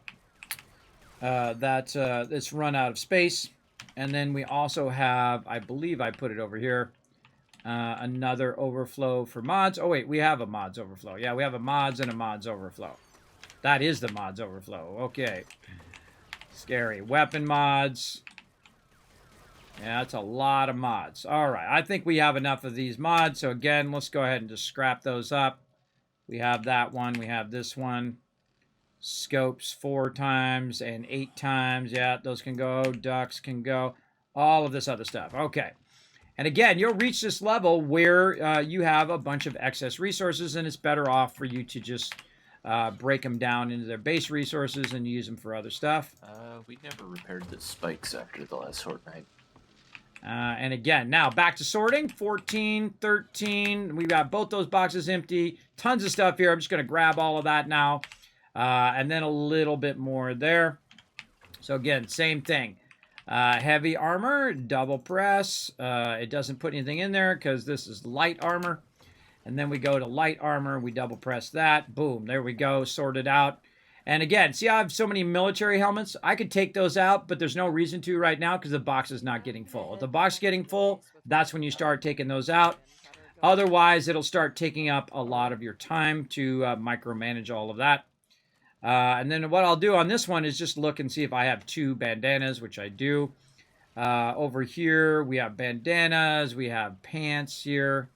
it's run out of space. And then we also have, I believe I put it over here, Another overflow for mods. Oh, wait, we have a mods overflow. Yeah, we have a mods and a mods overflow. That is the mods overflow. Okay. Scary. Weapon mods. Yeah, that's a lot of mods. All right, I think we have enough of these mods. So again, let's go ahead and just scrap those up. We have that one. We have this one. Scopes 4 times and 8 times. Yeah, those can go. Ducks can go. All of this other stuff. Okay. And again, you'll reach this level where you have a bunch of excess resources, and it's better off for you to just break them down into their base resources and use them for other stuff. We never repaired the spikes after the last sort night. And again, now back to sorting. 14, 13. We've got both those boxes empty. Tons of stuff here. I'm just going to grab all of that now. And then a little bit more there. So again, same thing. Heavy armor, double press. It doesn't put anything in there because this is light armor. And then we go to light armor. We double press that. Boom. There we go. Sorted out. And again, see how I have so many military helmets? I could take those out, but there's no reason to right now because the box is not getting full. If the box is getting full, that's when you start taking those out. Otherwise, it'll start taking up a lot of your time to micromanage all of that. And then what I'll do on this one is just look and see if I have 2 bandanas, which I do. Over here, we have bandanas. We have pants here.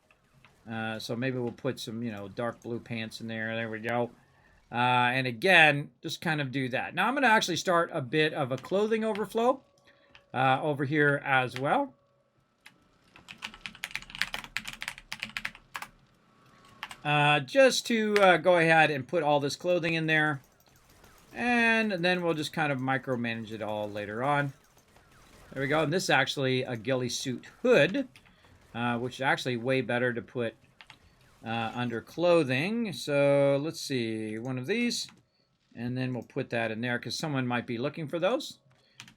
So maybe we'll put some, dark blue pants in there. There we go. And again, just kind of do that. Now I'm going to actually start a bit of a clothing overflow over here as well. Just to go ahead and put all this clothing in there. And then we'll just kind of micromanage it all later on. There we go. And this is actually a ghillie suit hood, which is actually way better to put under clothing. So let's see, one of these, and then we'll put that in there because someone might be looking for those.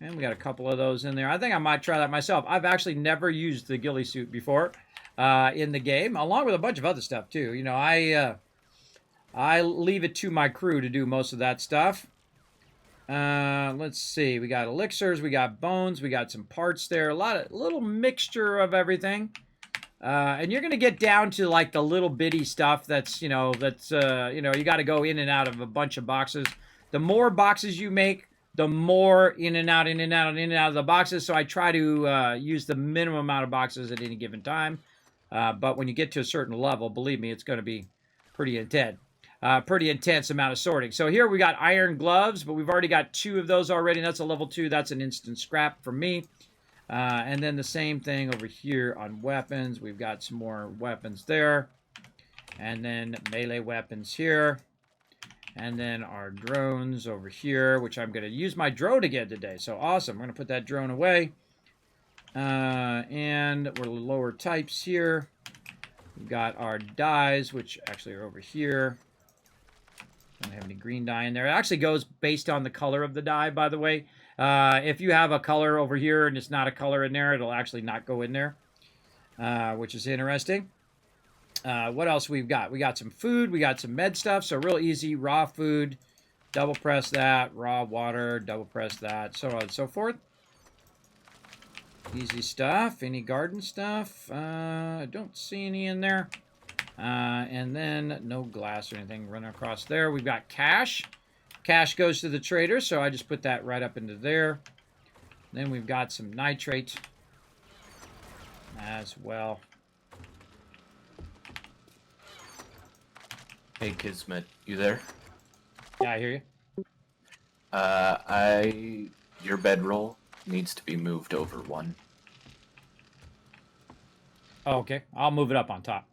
And we got a couple of those in there. I think I might try that myself. I've actually never used the ghillie suit before in the game, along with a bunch of other stuff too. I leave it to my crew to do most of that stuff. Let's see, we got elixirs, we got bones, we got some parts there, a little mixture of everything. And you're going to get down to like the little bitty stuff that's, you got to go in and out of a bunch of boxes. The more boxes you make, the more in and out, in and out, in and out of the boxes. So I try to use the minimum amount of boxes at any given time. But when you get to a certain level, believe me, it's going to be pretty intense. Pretty intense amount of sorting. So here we got iron gloves, but we've already got 2 of those already. That's a level 2. That's an instant scrap for me. And then the same thing over here on weapons. We've got some more weapons there. And then melee weapons here. And then our drones over here, which I'm going to use my drone again today. So awesome. We're going to put that drone away. And we're lower types here. We've got our dyes, which actually are over here. Don't have any green dye in there. It actually goes based on the color of the dye, by the way. If you have a color over here and it's not a color in there, it'll actually not go in there, which is interesting. What else we've got? We got some food. We got some med stuff. So real easy. Raw food. Double press that. Raw water. Double press that. So on and so forth. Easy stuff. Any garden stuff? I don't see any in there. And then no glass or anything running across there. We've got cash. Cash goes to the trader, so I just put that right up into there. Then we've got some nitrate as well. Hey, Kismet, you there? Yeah, I hear you. Your bedroll needs to be moved over 1. Oh, okay. I'll move it up on top.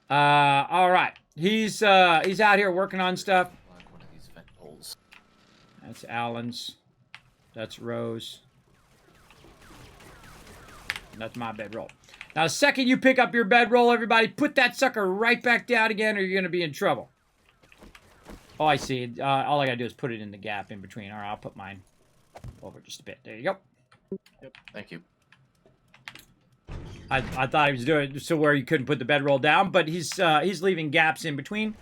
All right. He's out here working on stuff. Like one of these vent holes. That's Alan's. That's Rose. And that's my bedroll. Now, the second you pick up your bedroll, everybody, put that sucker right back down again or you're going to be in trouble. Oh, I see. All I got to do is put it in the gap in between. All right, I'll put mine over just a bit. There you go. Yep, thank you. I thought he was doing it so where you couldn't put the bedroll down, but he's leaving gaps in between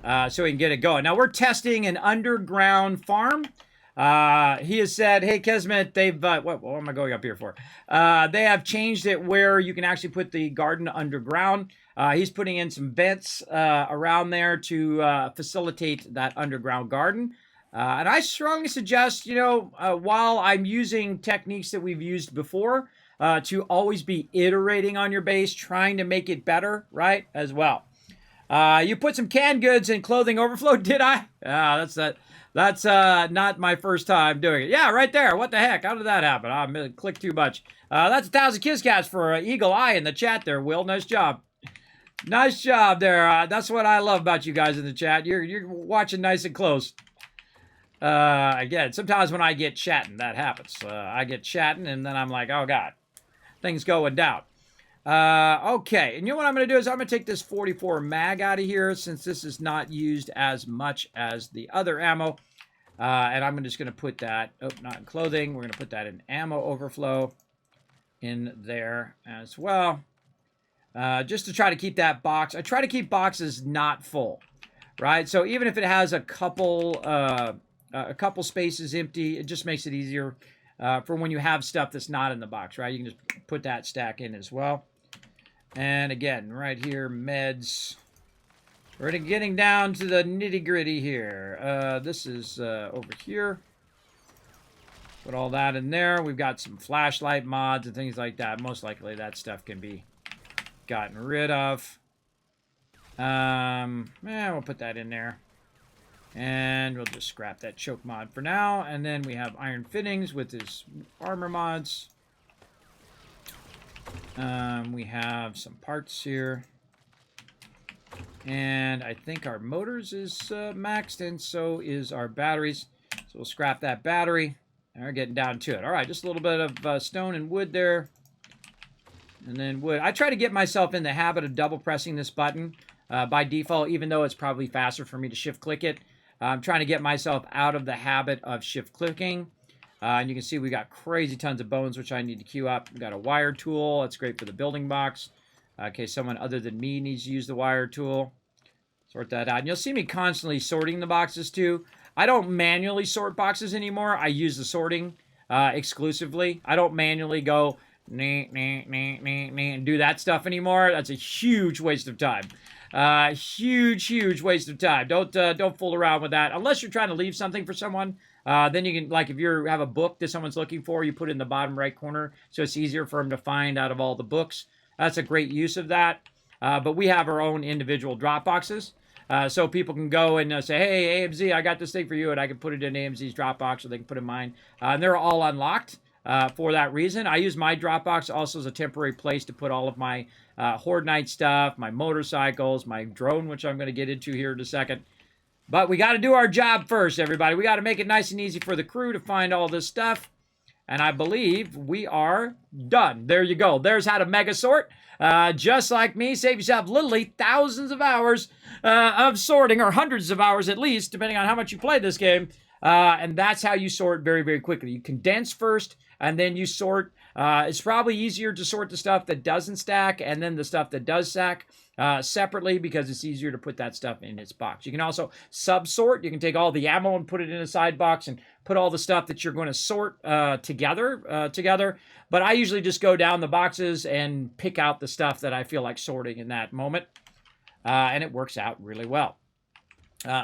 so he can get it going. Now, we're testing an underground farm. He has said, hey, Kismet, they've, what am I going up here for? They have changed it where you can actually put the garden underground. He's putting in some vents around there to facilitate that underground garden. And I strongly suggest, you know, while I'm using techniques that we've used before, to always be iterating on your base, trying to make it better, right, as well. You put some canned goods in clothing overflow, did I? That's not my first time doing it. Yeah, right there. What the heck? How did that happen? I clicked too much. That's 1,000 kiss cats for Eagle Eye in the chat there, Will. Nice job. Nice job there. That's what I love about you guys in the chat. You're watching nice and close. Again, sometimes when I get chatting, that happens. I get chatting, and then I'm like, oh, God. Things going down. Okay, and you know what I'm going to do is I'm going to take this 44 mag out of here since this is not used as much as the other ammo. And I'm just going to put that, oh, not in clothing. We're going to put that in ammo overflow in there as well. Just to try to keep that box. I try to keep boxes not full, right? So even if it has a couple spaces empty, it just makes it easier for when you have stuff that's not in the box, right? You can just put that stack in as well. And again, right here, meds. We're getting down to the nitty-gritty here. This is over here. Put all that in there. We've got some flashlight mods and things like that. Most likely that stuff can be gotten rid of. We'll put that in there. And we'll just scrap that choke mod for now. And then we have iron fittings with his armor mods. We have some parts here. And I think our motors is maxed, and so is our batteries. So we'll scrap that battery. And we're getting down to it. All right, just a little bit of stone and wood there. And then wood. I try to get myself in the habit of double pressing this button by default, even though it's probably faster for me to shift click it. I'm trying to get myself out of the habit of shift clicking. And you can see we got crazy tons of bones, which I need to queue up. We got a wire tool. That's great for the building box. In case someone other than me needs to use the wire tool. Sort that out. And you'll see me constantly sorting the boxes too. I don't manually sort boxes anymore. I use the sorting exclusively. I don't manually go and do that stuff anymore. That's a huge waste of time. Huge waste of time. Don't fool around with that unless you're trying to leave something for someone. Then you can, like, if you have a book that someone's looking for, you put it in the bottom right corner so it's easier for them to find out of all the books. That's a great use of that. But we have our own individual drop boxes. So people can go and say, hey, AMZ, I got this thing for you, and I can put it in AMZ's Dropbox, or they can put it in mine. And they're all unlocked for that reason. I use my Dropbox also as a temporary place to put all of my Horde Night stuff, my motorcycles, my drone, which I'm going to get into here in a second. But we got to do our job first, everybody. We got to make it nice and easy for the crew to find all this stuff. And I believe we are done. There you go. There's how to mega sort. Just like me, save yourself literally thousands of hours of sorting, or hundreds of hours at least, depending on how much you play this game. And that's how you sort very, very quickly. You condense first, and then you sort. It's probably easier to sort the stuff that doesn't stack, and then the stuff that does stack separately, because it's easier to put that stuff in its box. You can also sub-sort. You can take all the ammo and put it in a side box, and put all the stuff that you're going to sort together. But I usually just go down the boxes and pick out the stuff that I feel like sorting in that moment. And it works out really well.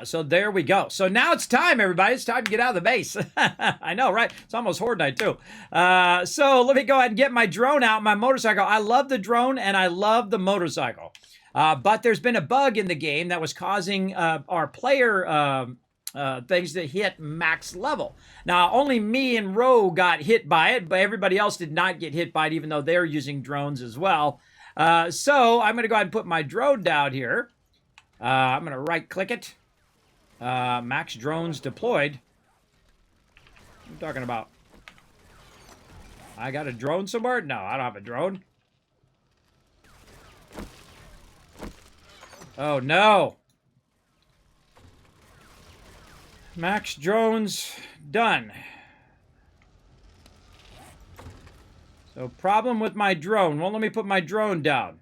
So there we go. So now it's time, everybody. It's time to get out of the base. I know, right? It's almost Horde Night, too. So let me go ahead and get my drone out, my motorcycle. I love the drone, and I love the motorcycle. But there's been a bug in the game that was causing our player things that hit max level. Now, only me and Ro got hit by it, but everybody else did not get hit by it, even though they're using drones as well. So I'm going to go ahead and put my drone down here. I'm going to right-click it. Max drones deployed. What are you talking about? I got a drone somewhere? No, I don't have a drone. Oh, no. Max drones done. So problem with my drone. Won't let me put my drone down.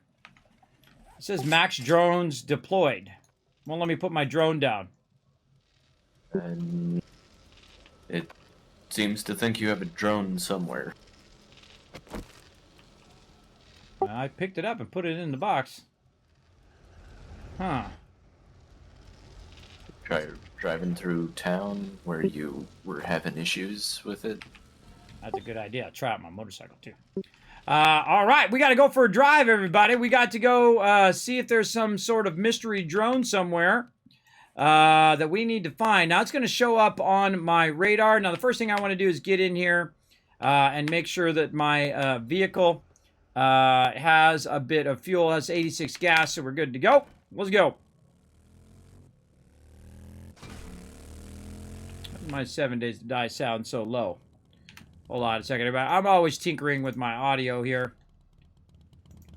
It says max drones deployed. Won't let me put my drone down. And it seems to think you have a drone somewhere. I picked it up and put it in the box. Huh. Try driving through town where you were having issues with it. That's a good idea. I'll try it on my motorcycle, too. All right, we got to go for a drive, everybody. We got to go see if there's some sort of mystery drone somewhere that we need to find. Now, it's going to show up on my radar. Now, the first thing I want to do is get in here and make sure that my vehicle has a bit of fuel. It has 86 gas, so we're good to go. Let's go. My 7 days to die sounds so low. Hold on a second, everybody. I'm always tinkering with my audio here.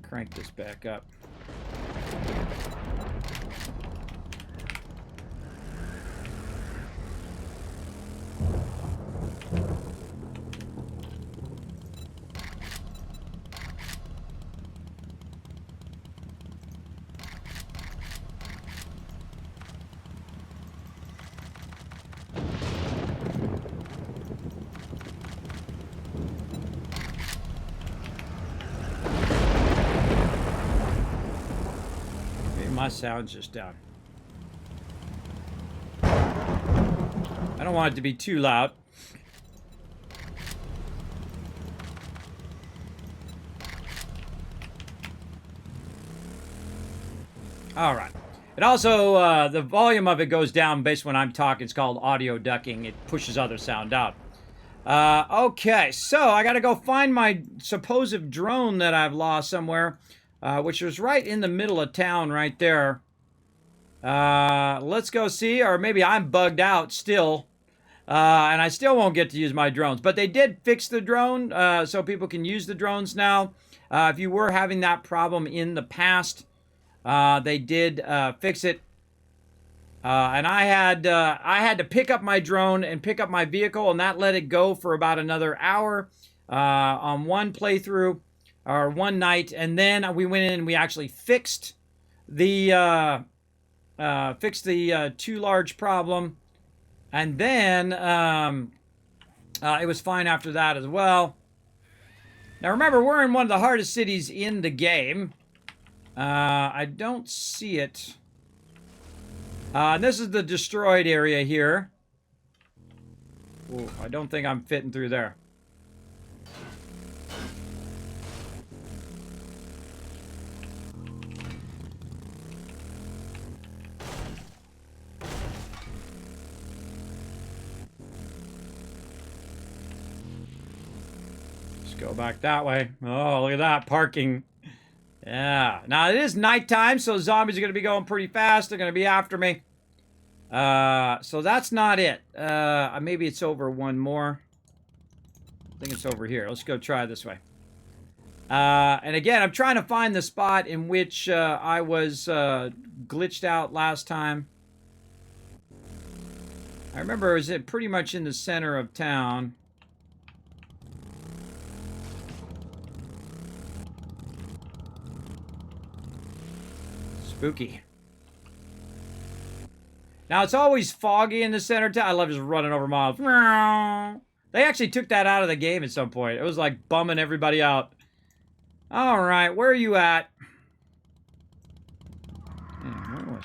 Crank this back up. My sound's just down. I don't want it to be too loud. All right. It also, the volume of it goes down based when I'm talking. It's called audio ducking. It pushes other sound out. Okay, so I got to go find my supposed drone that I've lost somewhere. Which was right in the middle of town right there. Let's go see, or maybe I'm bugged out still, and I still won't get to use my drones. But they did fix the drone, so people can use the drones now. If you were having that problem in the past, they did fix it. And I had to pick up my drone and pick up my vehicle, and that let it go for about another hour on one playthrough. Or one night, and then we went in and we actually fixed the too large problem, and then it was fine after that as well. Now remember, we're in one of the hardest cities in the game. I don't see it. This is the destroyed area here. Ooh, I don't think I'm fitting through there. Go back that way. Oh, look at that parking. Yeah. Now it is nighttime, so zombies are going to be going pretty fast. They're going to be after me. So that's not it. Maybe it's over one more. I think it's over here. Let's go try this way. And again, I'm trying to find the spot in which I was glitched out last time. I remember it was pretty much in the center of town. Spooky. Now, it's always foggy in the center town. I love just running over miles. They actually took that out of the game at some point. It was like bumming everybody out. All right, where are you at? Where was...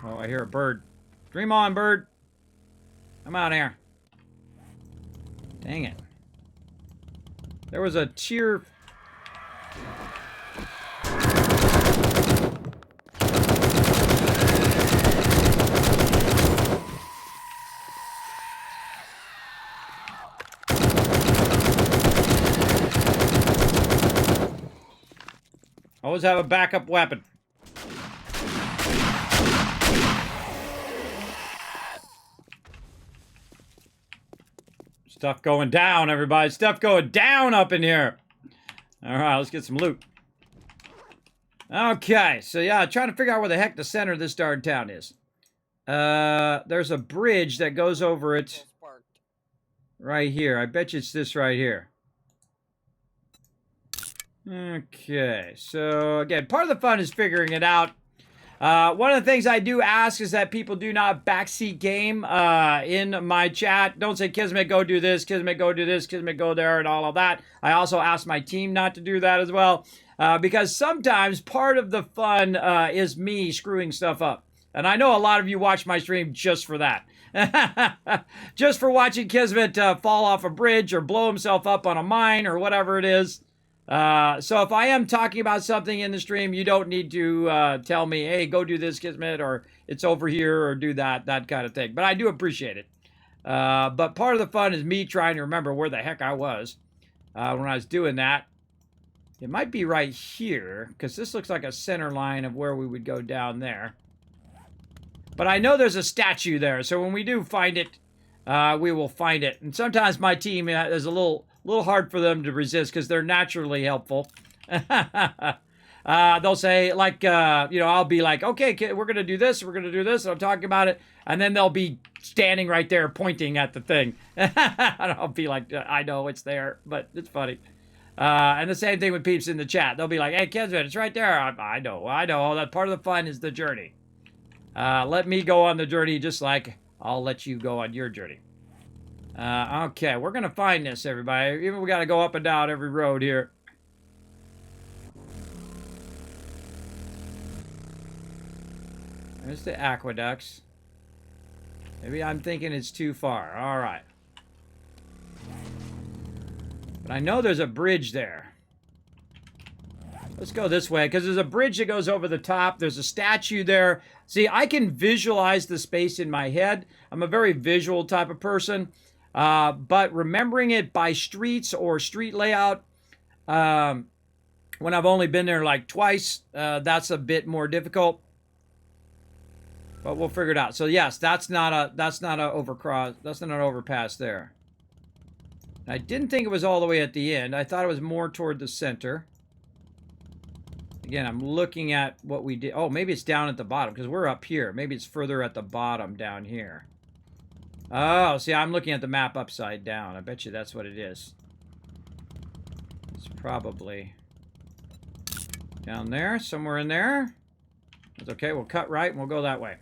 Oh, I hear a bird. Dream on, bird. I'm out here. Dang it. There was a tier... Always have a backup weapon. Stuff going down, everybody. Stuff going down up in here. All right, let's get some loot. Okay, so yeah, trying to figure out where the heck the center of this darn town is. There's a bridge that goes over it right here. I bet you it's this right here. Okay, so again, part of the fun is figuring it out. One of the things I do ask is that people do not backseat game in my chat. Don't say, Kismet, go do this, Kismet, go do this, Kismet, go there, and all of that. I also ask my team not to do that as well, because sometimes part of the fun is me screwing stuff up. And I know a lot of you watch my stream just for that. Just for watching Kismet fall off a bridge or blow himself up on a mine or whatever it is. So if I am talking about something in the stream, you don't need to tell me, hey, go do this, Kismet, or it's over here, or do that kind of thing. But I do appreciate it. But part of the fun is me trying to remember where the heck I was when I was doing that. It might be right here, because this looks like a center line of where we would go down there. But I know there's a statue there, so when we do find it, we will find it. And sometimes my team is a little hard for them to resist because they're naturally helpful. They'll say, like, I'll be like, okay, we're going to do this, and I'm talking about it. And then they'll be standing right there pointing at the thing. And I'll be like, I know it's there, but it's funny. And the same thing with peeps in the chat. They'll be like, hey, Kismet, it's right there. I know. That part of the fun is the journey. Let me go on the journey just like I'll let you go on your journey. Okay, we're going to find this, everybody. Even we got to go up and down every road here. There's the aqueducts. Maybe I'm thinking it's too far. All right. But I know there's a bridge there. Let's go this way, because there's a bridge that goes over the top. There's a statue there. See, I can visualize the space in my head. I'm a very visual type of person. But remembering it by streets or street layout, when I've only been there like twice, that's a bit more difficult. But we'll figure it out. So yes, that's not an overpass there. I didn't think it was all the way at the end. I thought it was more toward the center. Again, I'm looking at what we did. Oh, maybe it's down at the bottom because we're up here. Maybe it's further at the bottom down here. Oh, see, I'm looking at the map upside down. I bet you that's what it is. It's probably down there, somewhere in there. It's okay, we'll cut right and we'll go that way.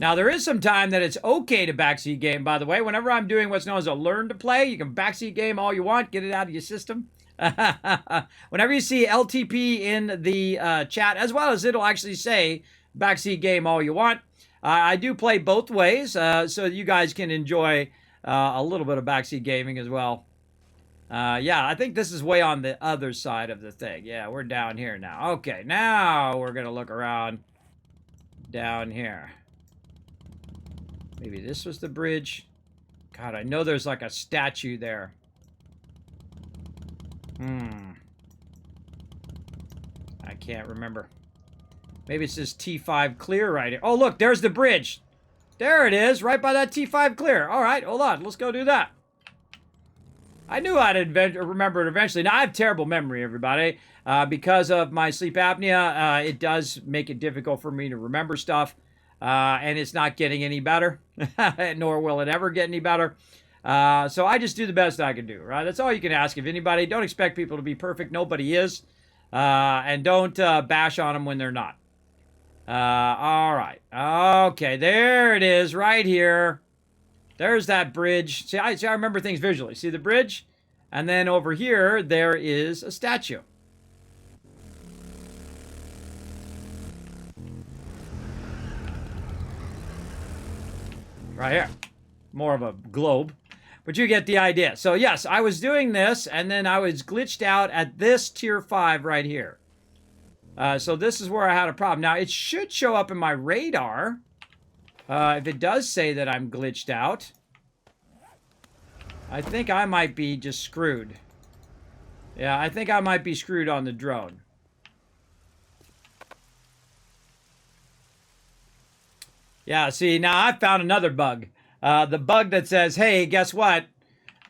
Now, there is some time that it's okay to backseat game, by the way. Whenever I'm doing what's known as a learn to play, you can backseat game all you want, get it out of your system. Whenever you see LTP in the chat, as well as it'll actually say backseat game all you want. I do play both ways, so you guys can enjoy a little bit of backseat gaming as well. Yeah, I think this is way on the other side of the thing. Yeah, we're down here now. Okay, now we're going to look around down here. Maybe this was the bridge. God, I know there's like a statue there. I can't remember. Maybe it's this T5 clear right here. Oh, look, there's the bridge. There it is, right by that T5 clear. All right, hold on. Let's go do that. I knew I'd remember it eventually. Now, I have terrible memory, everybody. Because of my sleep apnea, it does make it difficult for me to remember stuff. And it's not getting any better, nor will it ever get any better. So I just do the best I can do, right? That's all you can ask of anybody. Don't expect people to be perfect. Nobody is. And don't bash on them when they're not. All right. Okay, there it is right here. There's that bridge. See, I remember things visually. See the bridge? And then over here, there is a statue. Right here. More of a globe. But you get the idea. So yes, I was doing this, and then I was glitched out at this tier 5 right here. So this is where I had a problem. Now, it should show up in my radar. If it does say that I'm glitched out. I think I might be just screwed. Yeah, I think I might be screwed on the drone. Yeah, see, now I found another bug. The bug that says, hey, guess what?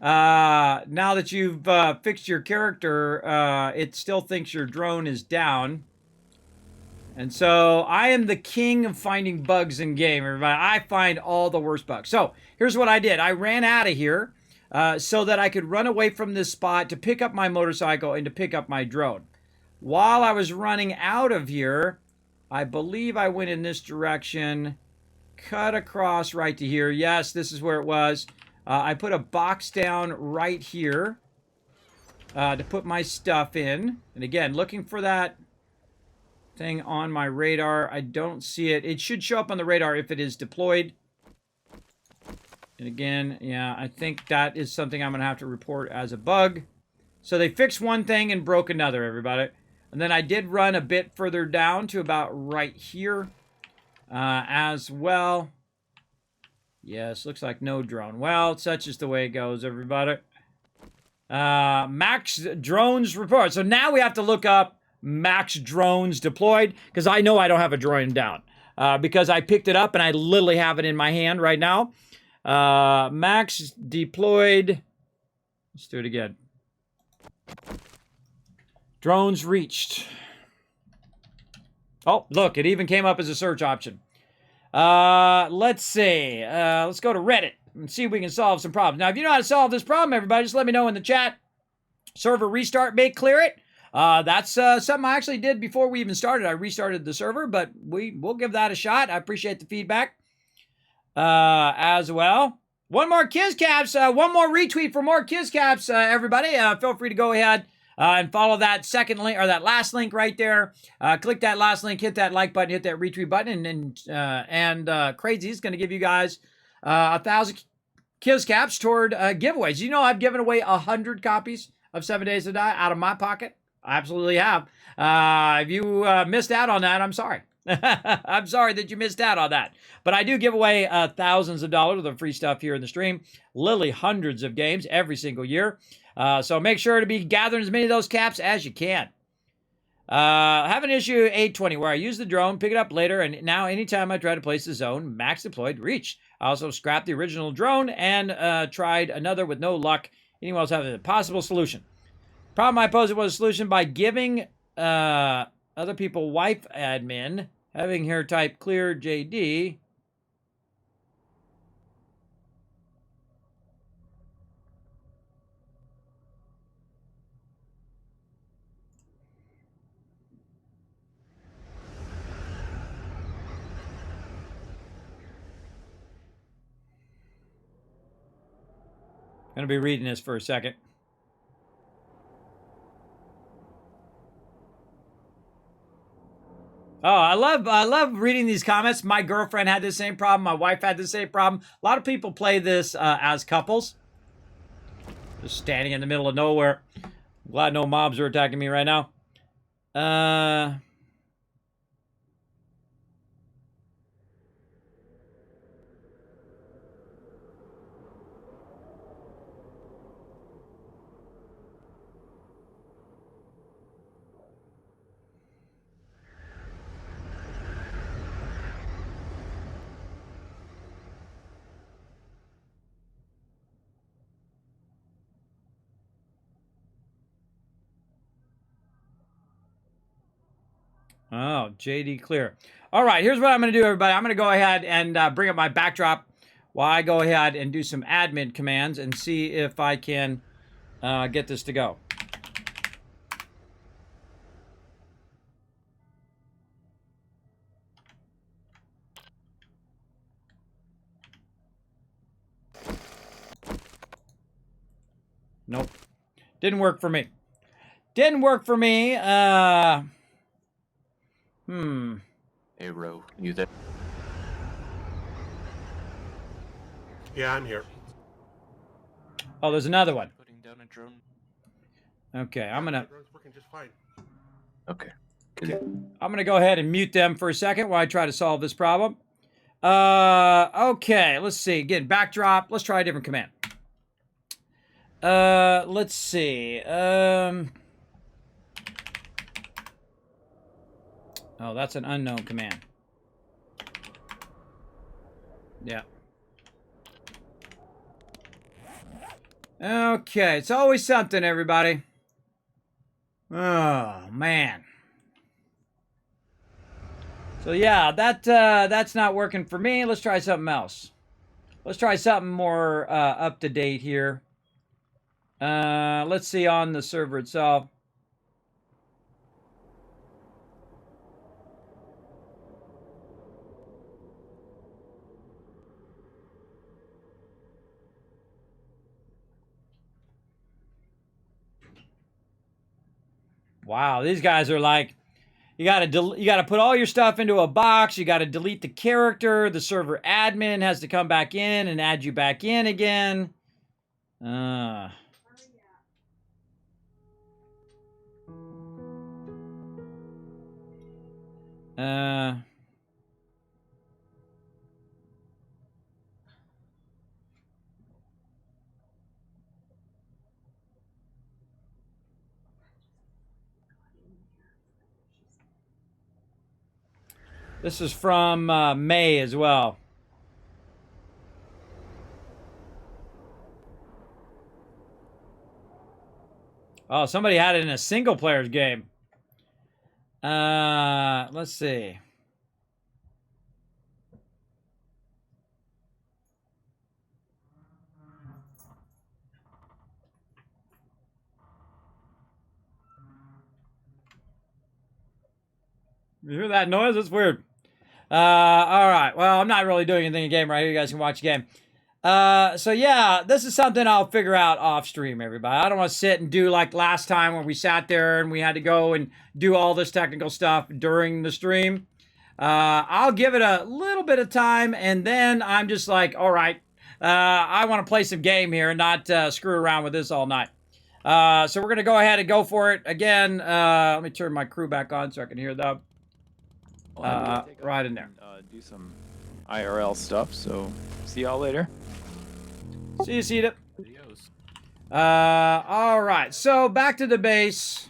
Now that you've fixed your character, it still thinks your drone is down. And so I am the king of finding bugs in game, everybody. I find all the worst bugs. So here's what I did. I ran out of here. so that I could run away from this spot to pick up my motorcycle and to pick up my drone. While I was running out of here, I believe I went in this direction, cut across right to here. Yes, this is where it was. I put a box down right here to put my stuff in. And again, looking for that thing on my radar. I don't see it. It should show up on the radar if it is deployed. And again, yeah, I think that is something I'm going to have to report as a bug. So they fixed one thing and broke another, everybody. And then I did run a bit further down to about right here as well. Yes, looks like no drone. Well, such is the way it goes, everybody. Max drones report. So now we have to look up max drones deployed, because I know I don't have a drone down. Because I picked it up and I literally have it in my hand right now. Max deployed. Let's do it again. Drones reached. Oh, look, it even came up as a search option. Let's see. Let's go to Reddit and see if we can solve some problems. Now, if you know how to solve this problem, everybody, just let me know in the chat. Server restart may clear it. That's something I actually did before we even started. I restarted the server, but we'll give that a shot. I appreciate the feedback as well. One more Kiscaps, one more retweet for more Kiscaps, everybody. Feel free to go ahead and follow that second link, or that last link right there. Click that last link, hit that like button, hit that retweet button, and Crazy is going to give you guys 1,000 Kiscaps toward giveaways. You know, I've given away 100 copies of 7 Days to Die out of my pocket. I absolutely have. If you missed out on that, I'm sorry. I'm sorry that you missed out on that. But I do give away thousands of dollars of free stuff here in the stream. Literally hundreds of games every single year. So make sure to be gathering as many of those caps as you can. I have an issue 820 where I use the drone, pick it up later, and now anytime I try to place the zone, max deployed reach. I also scrapped the original drone and tried another with no luck. Anyone else have a possible solution? Problem I posed was a solution by giving other people wife admin, having her type clear JD. Going to be reading this for a second. Oh, I love reading these comments. My girlfriend had the same problem. My wife had the same problem. A lot of people play this as couples. Just standing in the middle of nowhere. Glad no mobs are attacking me right now. Oh, JD clear. All right, here's what I'm going to do, everybody. I'm going to go ahead and bring up my backdrop while I go ahead and do some admin commands and see if I can get this to go. Nope. Didn't work for me. Didn't work for me. Hey, Ro, you there? Yeah, I'm here. Oh, there's another one. Putting down a drone. Okay, I'm gonna. Drone's working just fine. Okay. I'm gonna go ahead and mute them for a second while I try to solve this problem. Okay, let's see. Again, backdrop. Let's try a different command. Let's see. Oh, that's an unknown command. Yeah. Okay, it's always something, everybody. Oh, man. So yeah, that's not working for me. Let's try something else. Let's try something more up to date here. Let's see on the server itself. Wow, these guys are like, you gotta put all your stuff into a box. You gotta delete the character. The server admin has to come back in and add you back in again. Uh, this is from May as well. Oh, somebody had it in a single player's game. Let's see. You hear that noise? It's weird. All right. Well, I'm not really doing anything in game right here. You guys can watch the game. So yeah, this is something I'll figure out off stream, everybody. I don't want to sit and do like last time when we sat there and we had to go and do all this technical stuff during the stream. I'll give it a little bit of time and then I'm just like, all right, I want to play some game here and not screw around with this all night. So we're going to go ahead and go for it. Again, let me turn my crew back on so I can hear them. Right in there. Do some IRL stuff, so see y'all later. See you, Cedar. Adios. All right. So back to the base,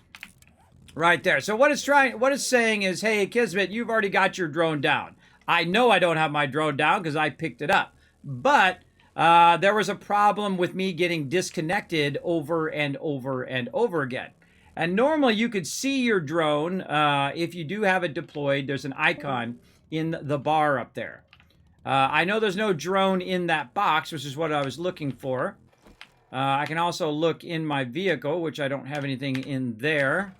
right there. So what it's saying is, hey, Kismet, you've already got your drone down. I know I don't have my drone down because I picked it up, but there was a problem with me getting disconnected over and over and over again. And normally you could see your drone if you do have it deployed. There's an icon in the bar up there. I know there's no drone in that box, which is what I was looking for. I can also look in my vehicle, which I don't have anything in there.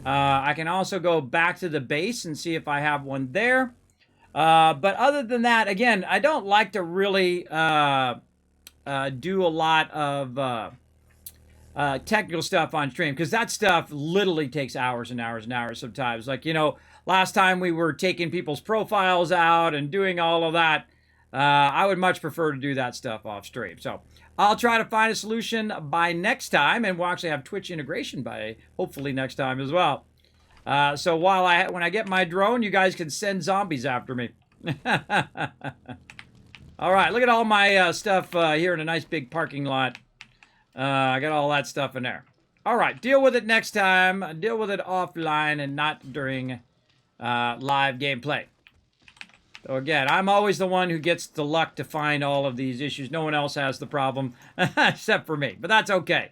I can also go back to the base and see if I have one there. But other than that, again, I don't like to really do a lot of technical stuff on stream because that stuff literally takes hours and hours and hours sometimes. Like, you know, last time we were taking people's profiles out and doing all of that. I would much prefer to do that stuff off stream. So I'll try to find a solution by next time, and we'll actually have Twitch integration by hopefully next time as well. So when I get my drone, you guys can send zombies after me. All right, look at all my stuff here in a nice big parking lot. I got all that stuff in there. All right, deal with it next time. Deal with it offline and not during live gameplay. So again, I'm always the one who gets the luck to find all of these issues. No one else has the problem except for me, but that's okay.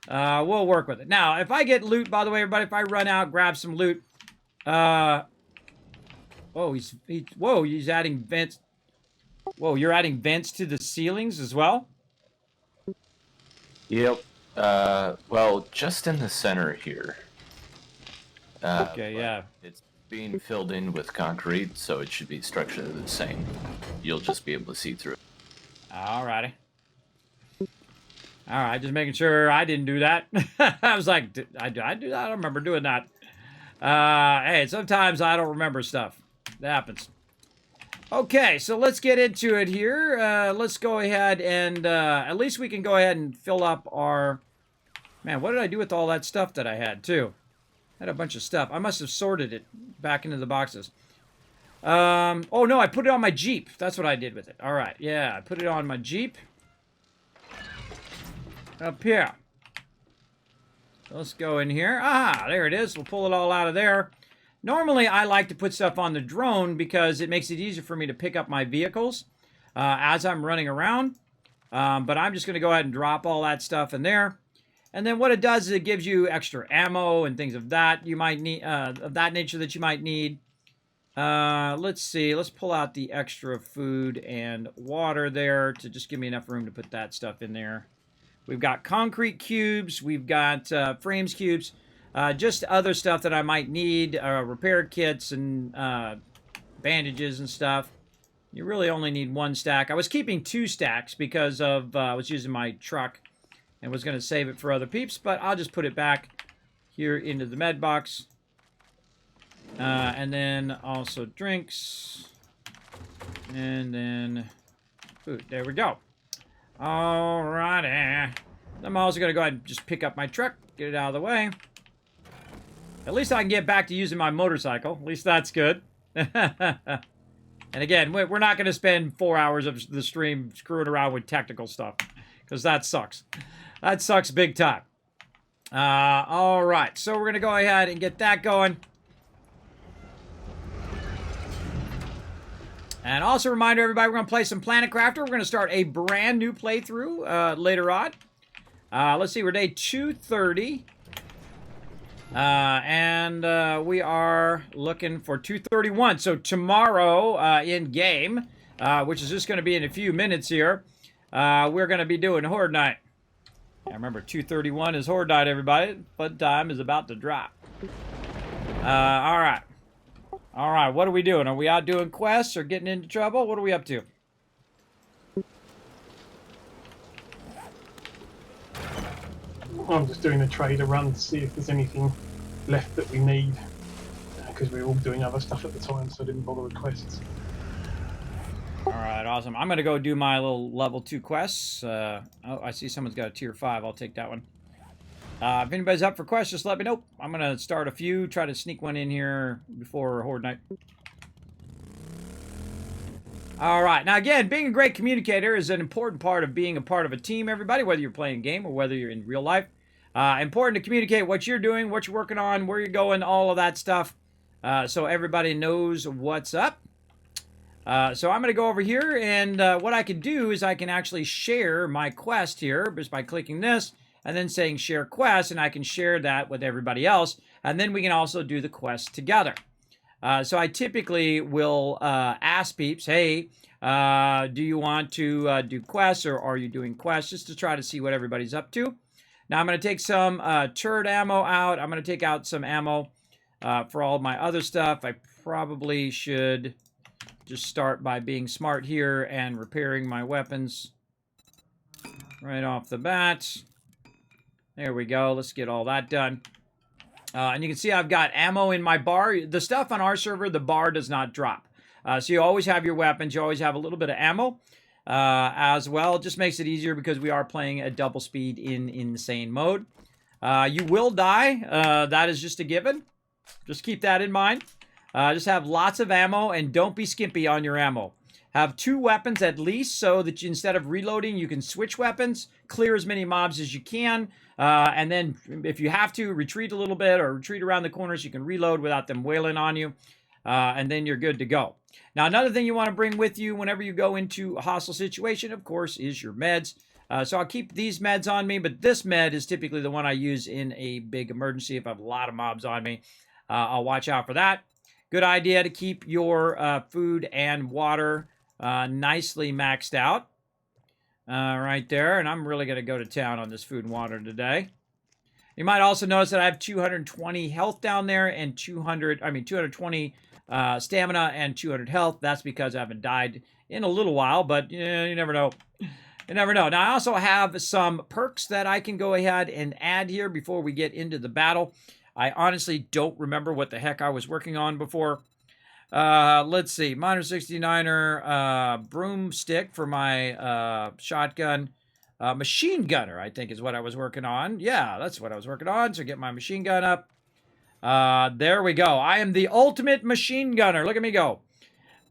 We'll work with it. Now, if I get loot, by the way, everybody, if I run out, grab some loot. Whoa, he's adding vents. Whoa, you're adding vents to the ceilings as well? Yep. Well, just in the center here. Okay, yeah. It's being filled in with concrete, so it should be structurally the same. You'll just be able to see through it. Alrighty. Alright, just making sure I didn't do that. I was like, did I do that? I don't remember doing that. Hey, sometimes I don't remember stuff. That happens. Okay, so let's get into it here. Let's go ahead and at least we can go ahead and fill up our... Man, what did I do with all that stuff that I had, too? I had a bunch of stuff. I must have sorted it back into the boxes. Oh, no, I put it on my Jeep. That's what I did with it. All right, yeah, I put it on my Jeep. Up here. So let's go in here. Ah, there it is. We'll pull it all out of there. Normally, I like to put stuff on the drone because it makes it easier for me to pick up my vehicles as I'm running around. But I'm just going to go ahead and drop all that stuff in there. And then what it does is it gives you extra ammo and things of that you might need, of that nature that you might need. Let's see. Let's pull out the extra food and water there to just give me enough room to put that stuff in there. We've got concrete cubes. We've got frames cubes. Just other stuff that I might need. Repair kits and bandages and stuff. You really only need 1 stack. I was keeping 2 stacks because of I was using my truck and was going to save it for other peeps, but I'll just put it back here into the med box. And then also drinks. And then food. There we go. Alrighty. I'm also going to go ahead and just pick up my truck, get it out of the way. At least I can get back to using my motorcycle. At least that's good. And again, we're not going to spend 4 hours of the stream screwing around with technical stuff, because that sucks. That sucks big time. All right, so we're going to go ahead and get that going. And also a reminder, everybody, we're going to play some Planet Crafter. We're going to start a brand new playthrough later on. Let's see, we're day 230. And we are looking for 231. So tomorrow in game, which is just going to be in a few minutes here, we're going to be doing Horde Night. Yeah, remember, 231 is Horde Night, everybody. Fun time is about to drop. All right. All right, what are we doing? Are we out doing quests or getting into trouble? What are we up to? I'm just doing a trader run to see if there's anything left that we need, because we were all doing other stuff at the time, so I didn't bother with quests. All right, awesome. I'm going to go do my little level 2 quests. Oh, I see someone's got a tier 5. I'll take that one. If anybody's up for quests, just let me know. I'm going to start a few, try to sneak one in here before Horde Night. All right. Now, again, being a great communicator is an important part of being a part of a team, everybody, whether you're playing a game or whether you're in real life. Important to communicate what you're doing, what you're working on, where you're going, all of that stuff, so everybody knows what's up. So I'm going to go over here, and what I can do is I can actually share my quest here just by clicking this and then saying share quest, and I can share that with everybody else, and then we can also do the quest together. So I typically will ask peeps, hey, do you want to do quests, or are you doing quests, just to try to see what everybody's up to. Now I'm going to take some turret ammo out. I'm going to take out some ammo for all of my other stuff. I probably should just start by being smart here and repairing my weapons right off the bat. There we go. Let's get all that done. And you can see I've got ammo in my bar. The stuff on our server, the bar does not drop. So you always have your weapons. You always have a little bit of ammo as well. It just makes it easier because we are playing at double speed in insane mode. You will die. That is just a given. Just keep that in mind. Just have lots of ammo and don't be skimpy on your ammo. Have 2 weapons at least so that you, instead of reloading, you can switch weapons, clear as many mobs as you can, and then if you have to, retreat a little bit or retreat around the corners, you can reload without them wailing on you, and then you're good to go. Now, another thing you want to bring with you whenever you go into a hostile situation, of course, is your meds. So I'll keep these meds on me, but this med is typically the one I use in a big emergency. If I have a lot of mobs on me, I'll watch out for that. Good idea to keep your food and water nicely maxed out right there. And I'm really going to go to town on this food and water today. You might also notice that I have 220 health down there and 220 stamina and 200 health. That's because I haven't died in a little while, but you never know. You never know. Now, I also have some perks that I can go ahead and add here before we get into the battle. I honestly don't remember what the heck I was working on before. Let's see. Miner 69er, broomstick for my shotgun. Machine gunner, I think, is what I was working on. Yeah, that's what I was working on. So get my machine gun up. There we go. I am the ultimate machine gunner. Look at me go.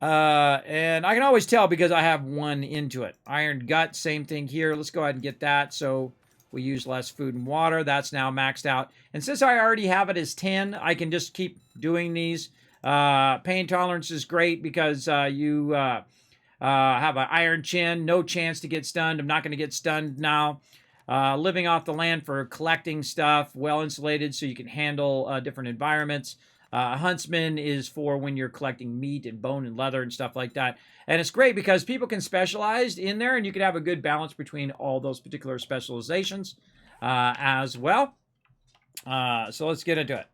And I can always tell because I have 1 into it. Iron gut, same thing here. Let's go ahead and get that. So we use less food and water. That's now maxed out. And since I already have it as 10, I can just keep doing these. Pain tolerance is great because you have an iron chin, no chance to get stunned. I'm not going to get stunned now. Living off the land for collecting stuff, well insulated so you can handle different environments. Huntsman is for when you're collecting meat and bone and leather and stuff like that. And it's great because people can specialize in there, and you can have a good balance between all those particular specializations as well. So let's get into it.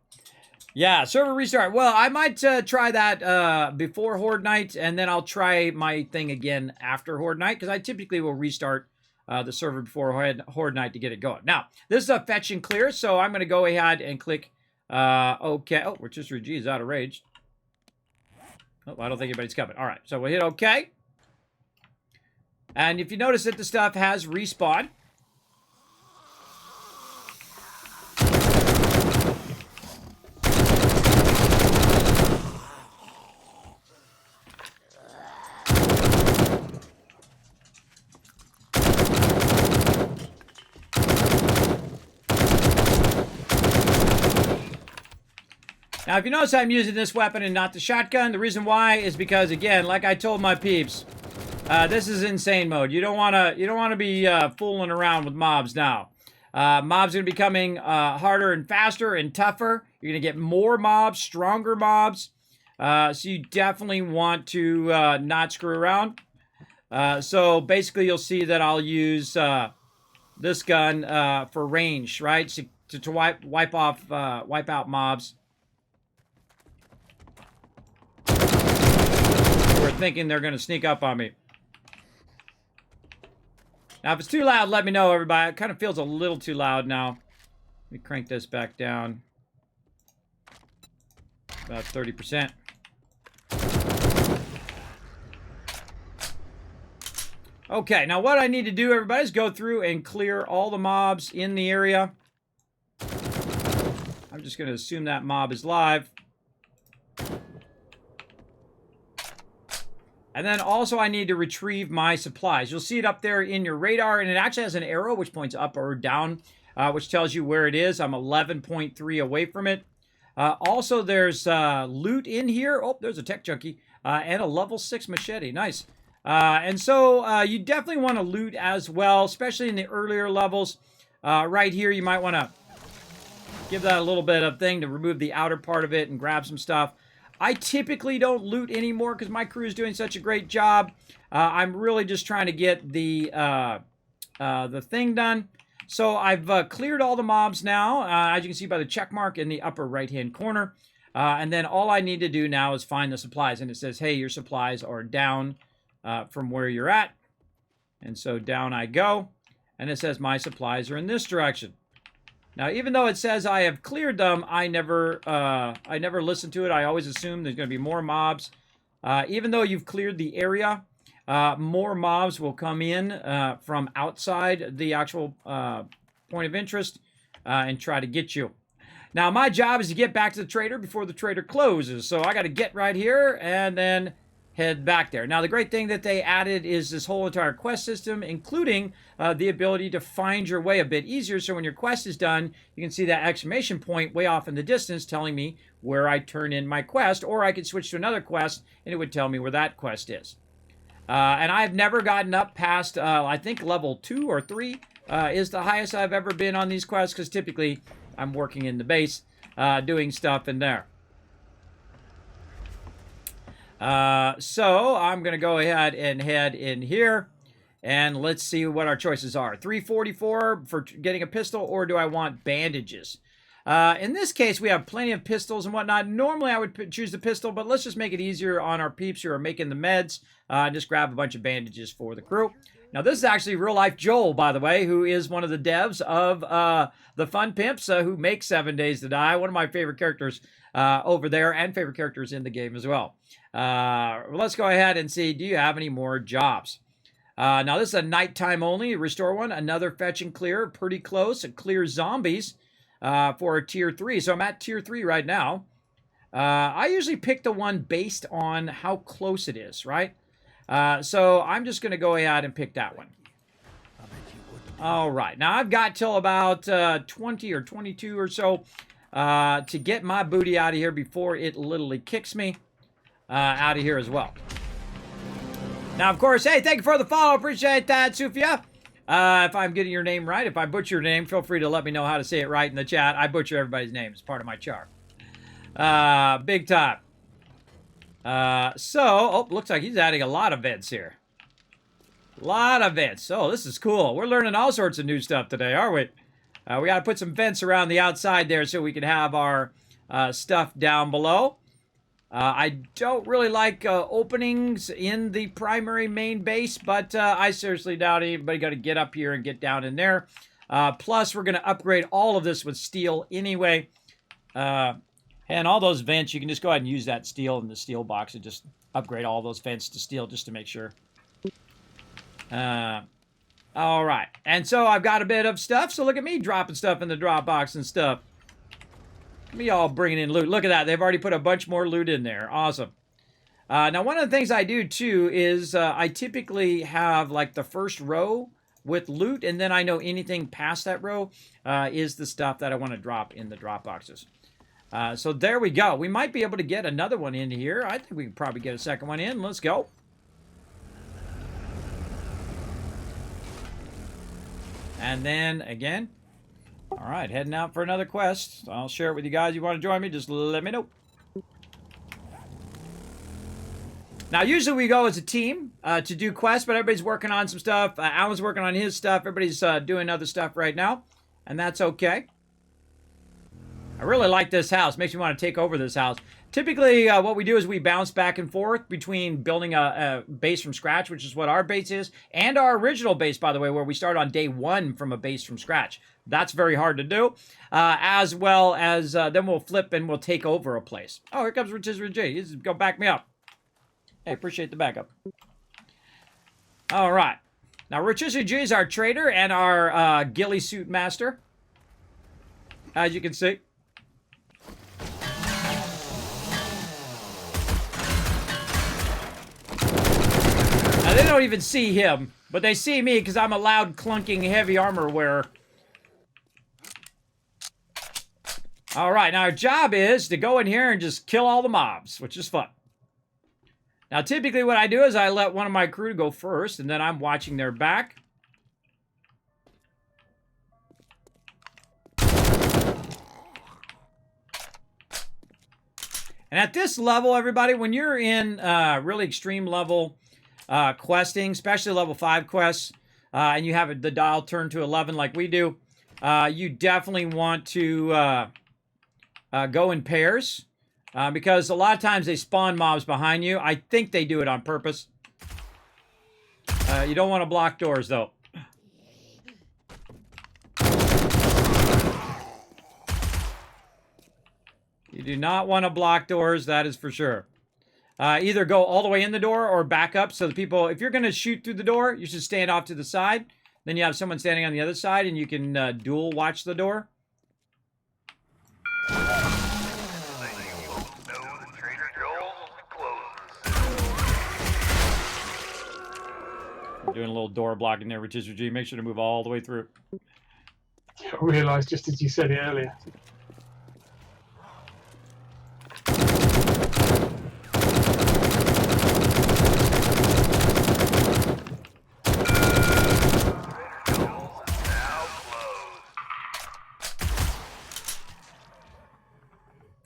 Yeah, server restart. Well, I might try that before Horde Night, and then I'll try my thing again after Horde Night, because I typically will restart the server before Horde Night to get it going. Now, this is a fetch and clear, so I'm going to go ahead and click OK. Oh, Rotisserie G is out of rage. Oh, I don't think anybody's coming. All right, so we'll hit OK. And if you notice that the stuff has respawned. Now, if you notice I'm using this weapon and not the shotgun, the reason why is because, again, like I told my peeps, this is insane mode. You don't want to be fooling around with mobs now. Mobs are going to be coming harder and faster and tougher. You're going to get more mobs, stronger mobs. So you definitely want to not screw around. So basically, you'll see that I'll use this gun for range, right? So, to wipe out mobs. We're thinking they're going to sneak up on me. Now, if it's too loud, let me know, everybody. It kind of feels a little too loud now. Let me crank this back down. About 30%. Okay, now what I need to do, everybody, is go through and clear all the mobs in the area. I'm just going to assume that mob is live. And then also I need to retrieve my supplies. You'll see it up there in your radar, and it actually has an arrow which points up or down, which tells you where it is. I'm 11.3 away from it. Also, there's loot in here. Oh, there's a tech junkie and a level 6 machete. Nice. And so you definitely want to loot as well, especially in the earlier levels. Right here, you might want to give that a little bit of thing to remove the outer part of it and grab some stuff. I typically don't loot anymore because my crew is doing such a great job. I'm really just trying to get the thing done. So I've cleared all the mobs now, as you can see by the check mark in the upper right-hand corner. And then all I need to do now is find the supplies. And it says, hey, your supplies are down from where you're at. And so down I go. And it says my supplies are in this direction. Now, even though it says I have cleared them, I never listen to it. I always assume there's going to be more mobs. Even though you've cleared the area, more mobs will come in from outside the actual point of interest and try to get you. Now, my job is to get back to the trader before the trader closes. So I got to get right here and then head back there. Now, the great thing that they added is this whole entire quest system, including the ability to find your way a bit easier. So when your quest is done, you can see that exclamation point way off in the distance telling me where I turn in my quest, or I could switch to another quest and it would tell me where that quest is. And I've never gotten up past, I think level 2 or 3 is the highest I've ever been on these quests, because typically I'm working in the base doing stuff in there. So I'm going to go ahead and head in here, and let's see what our choices are. 344 for getting a pistol, or do I want bandages? In this case, we have plenty of pistols and whatnot. Normally, I would choose the pistol, but let's just make it easier on our peeps who are making the meds. Just grab a bunch of bandages for the crew. Now, this is actually real-life Joel, by the way, who is one of the devs of the Fun Pimps, who make 7 Days to Die. One of my favorite characters over there, and favorite characters in the game as well. Let's go ahead and see, do you have any more jobs? Now, this is a nighttime only. Restore one. Another fetch and clear. Pretty close. It clears zombies for tier 3. So I'm at tier 3 right now. I usually pick the one based on how close it is, right? So I'm just going to go ahead and pick that one. All right. Now, I've got till about 20 or 22 or so to get my booty out of here before it literally kicks me out of here as well. Now, of course, hey, thank you for the follow. Appreciate that, Sufia. If I'm getting your name right, if I butcher your name, feel free to let me know how to say it right in the chat. I butcher everybody's name. It's part of my charm. Big time. Oh, looks like he's adding a lot of vents here. A lot of vents. Oh, this is cool. We're learning all sorts of new stuff today, aren't we? We got to put some vents around the outside there so we can have our stuff down below. I don't really like openings in the primary main base, but I seriously doubt anybody got to get up here and get down in there. Plus, we're going to upgrade all of this with steel anyway. And all those vents, you can just go ahead and use that steel in the steel box and just upgrade all those vents to steel just to make sure. All right. And so I've got a bit of stuff. So look at me dropping stuff in the drop box and stuff. Me all bringing in loot. Look at that. They've already put a bunch more loot in there. Awesome. Now, one of the things I do, too, is I typically have, like, the first row with loot, and then I know anything past that row is the stuff that I want to drop in the drop boxes. So there we go. We might be able to get another one in here. I think we can probably get a second one in. Let's go. And then, again... All right, heading out for another quest. I'll share it with you guys. You want to join me, just let me know. Now, usually we go as a team to do quests, but everybody's working on some stuff. Alan's working on his stuff. Everybody's doing other stuff right now, and that's okay. I really like this house. Makes me want to take over this house. Typically, what we do is we bounce back and forth between building a base from scratch, which is what our base is, and our original base, by the way, where we start on day 1 from a base from scratch. That's very hard to do, as well as then we'll flip and we'll take over a place. Oh, here comes Rotisserie G. He's going to back me up. Hey, appreciate the backup. All right. Now, Rotisserie G is our trader and our ghillie suit master, as you can see. Now, they don't even see him, but they see me because I'm a loud, clunking, heavy armor wearer. All right, now our job is to go in here and just kill all the mobs, which is fun. Now, typically what I do is I let one of my crew go first, and then I'm watching their back. And at this level, everybody, when you're in really extreme level questing, especially level 5 quests, and you have the dial turned to 11 like we do, you definitely want to go in pairs. Because a lot of times they spawn mobs behind you. I think they do it on purpose. You don't want to block doors, though. You do not want to block doors, that is for sure. Either go all the way in the door or back up. So the people, if you're going to shoot through the door, you should stand off to the side. Then you have someone standing on the other side, and you can dual watch the door. Doing a little door blocking there with Rotisserie G. Make sure to move all the way through. I realised just as you said it earlier.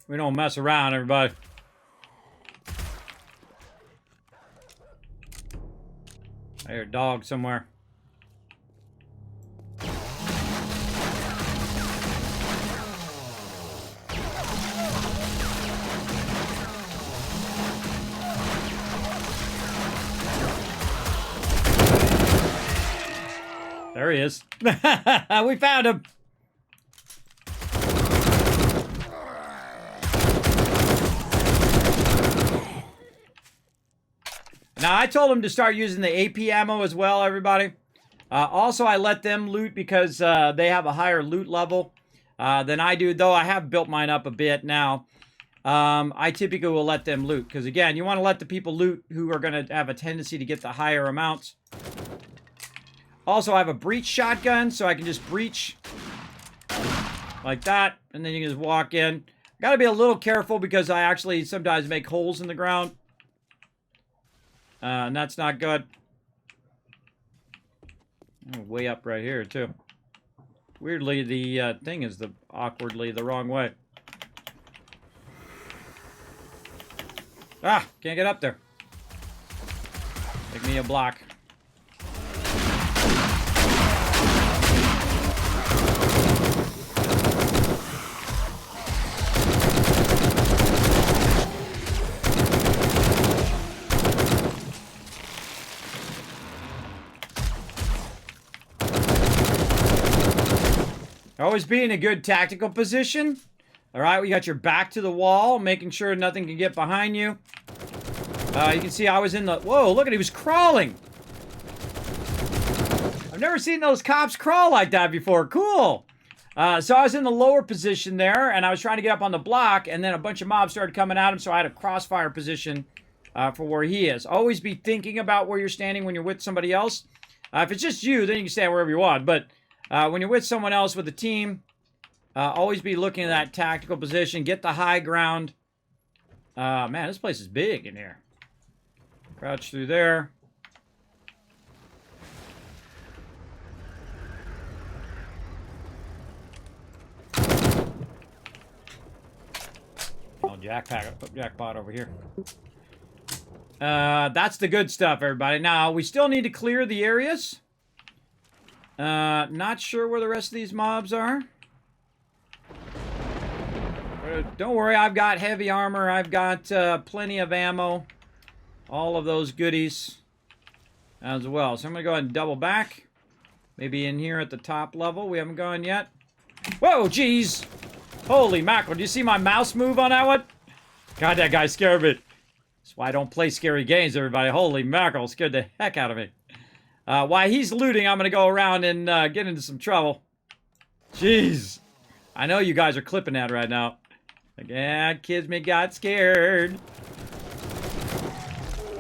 We don't mess around, everybody. I hear a dog somewhere. There he is. We found him. Now, I told them to start using the AP ammo as well, everybody. Also, I let them loot because they have a higher loot level than I do, though I have built mine up a bit now. I typically will let them loot because, again, you want to let the people loot who are going to have a tendency to get the higher amounts. Also, I have a breach shotgun, so I can just breach like that, and then you can just walk in. Got to be a little careful because I actually sometimes make holes in the ground. And that's not good. Way up right here, too. Weirdly, the thing is awkwardly the wrong way. Ah, can't get up there. Make me a block. Always be in a good tactical position. All right, we got your back to the wall, making sure nothing can get behind you. You can see I was in the... Whoa, look at he was crawling. I've never seen those cops crawl like that before. Cool. So I was in the lower position there, and I was trying to get up on the block, and then a bunch of mobs started coming at him, so I had a crossfire position for where he is. Always be thinking about where you're standing when you're with somebody else. If it's just you, then you can stand wherever you want, but... when you're with someone else with a team, always be looking at that tactical position. Get the high ground. Man, this place is big in here. Crouch through there. Oh, jackpot over here. That's the good stuff, everybody. Now, we still need to clear the areas. Not sure where the rest of these mobs are. Don't worry, I've got heavy armor. I've got plenty of ammo. All of those goodies as well. So I'm going to go ahead and double back. Maybe in here at the top level. We haven't gone yet. Whoa, jeez. Holy mackerel. Do you see my mouse move on that one? God, that guy scared me. That's why I don't play scary games, everybody. Holy mackerel. Scared the heck out of me. While he's looting, I'm going to go around and get into some trouble. Jeez. I know you guys are clipping that right now. Like, yeah, Kismet got scared.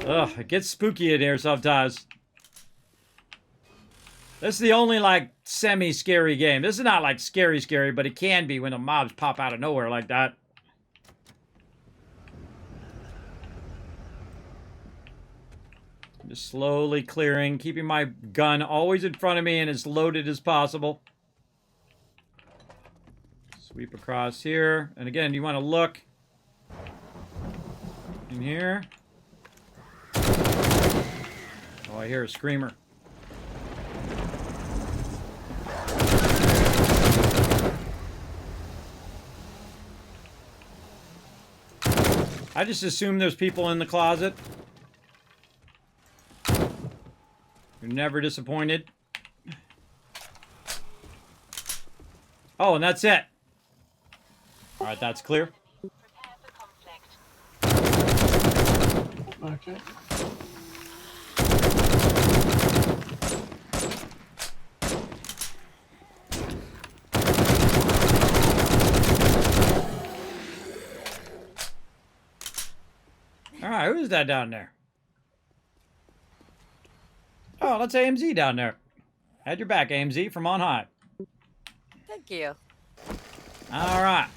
Ugh, it gets spooky in here sometimes. This is the only, like, semi-scary game. This is not, like, scary, but it can be when the mobs pop out of nowhere like that. Just slowly clearing, keeping my gun always in front of me and as loaded as possible. Sweep across here. And again, you want to look in here. Oh, I hear a screamer. I just assume there's people in the closet. You're never disappointed. Oh, and that's it. All right, that's clear. Okay. All right, who's that down there? Oh, that's AMZ down there. Had your back, AMZ, from on high. Thank you. All right.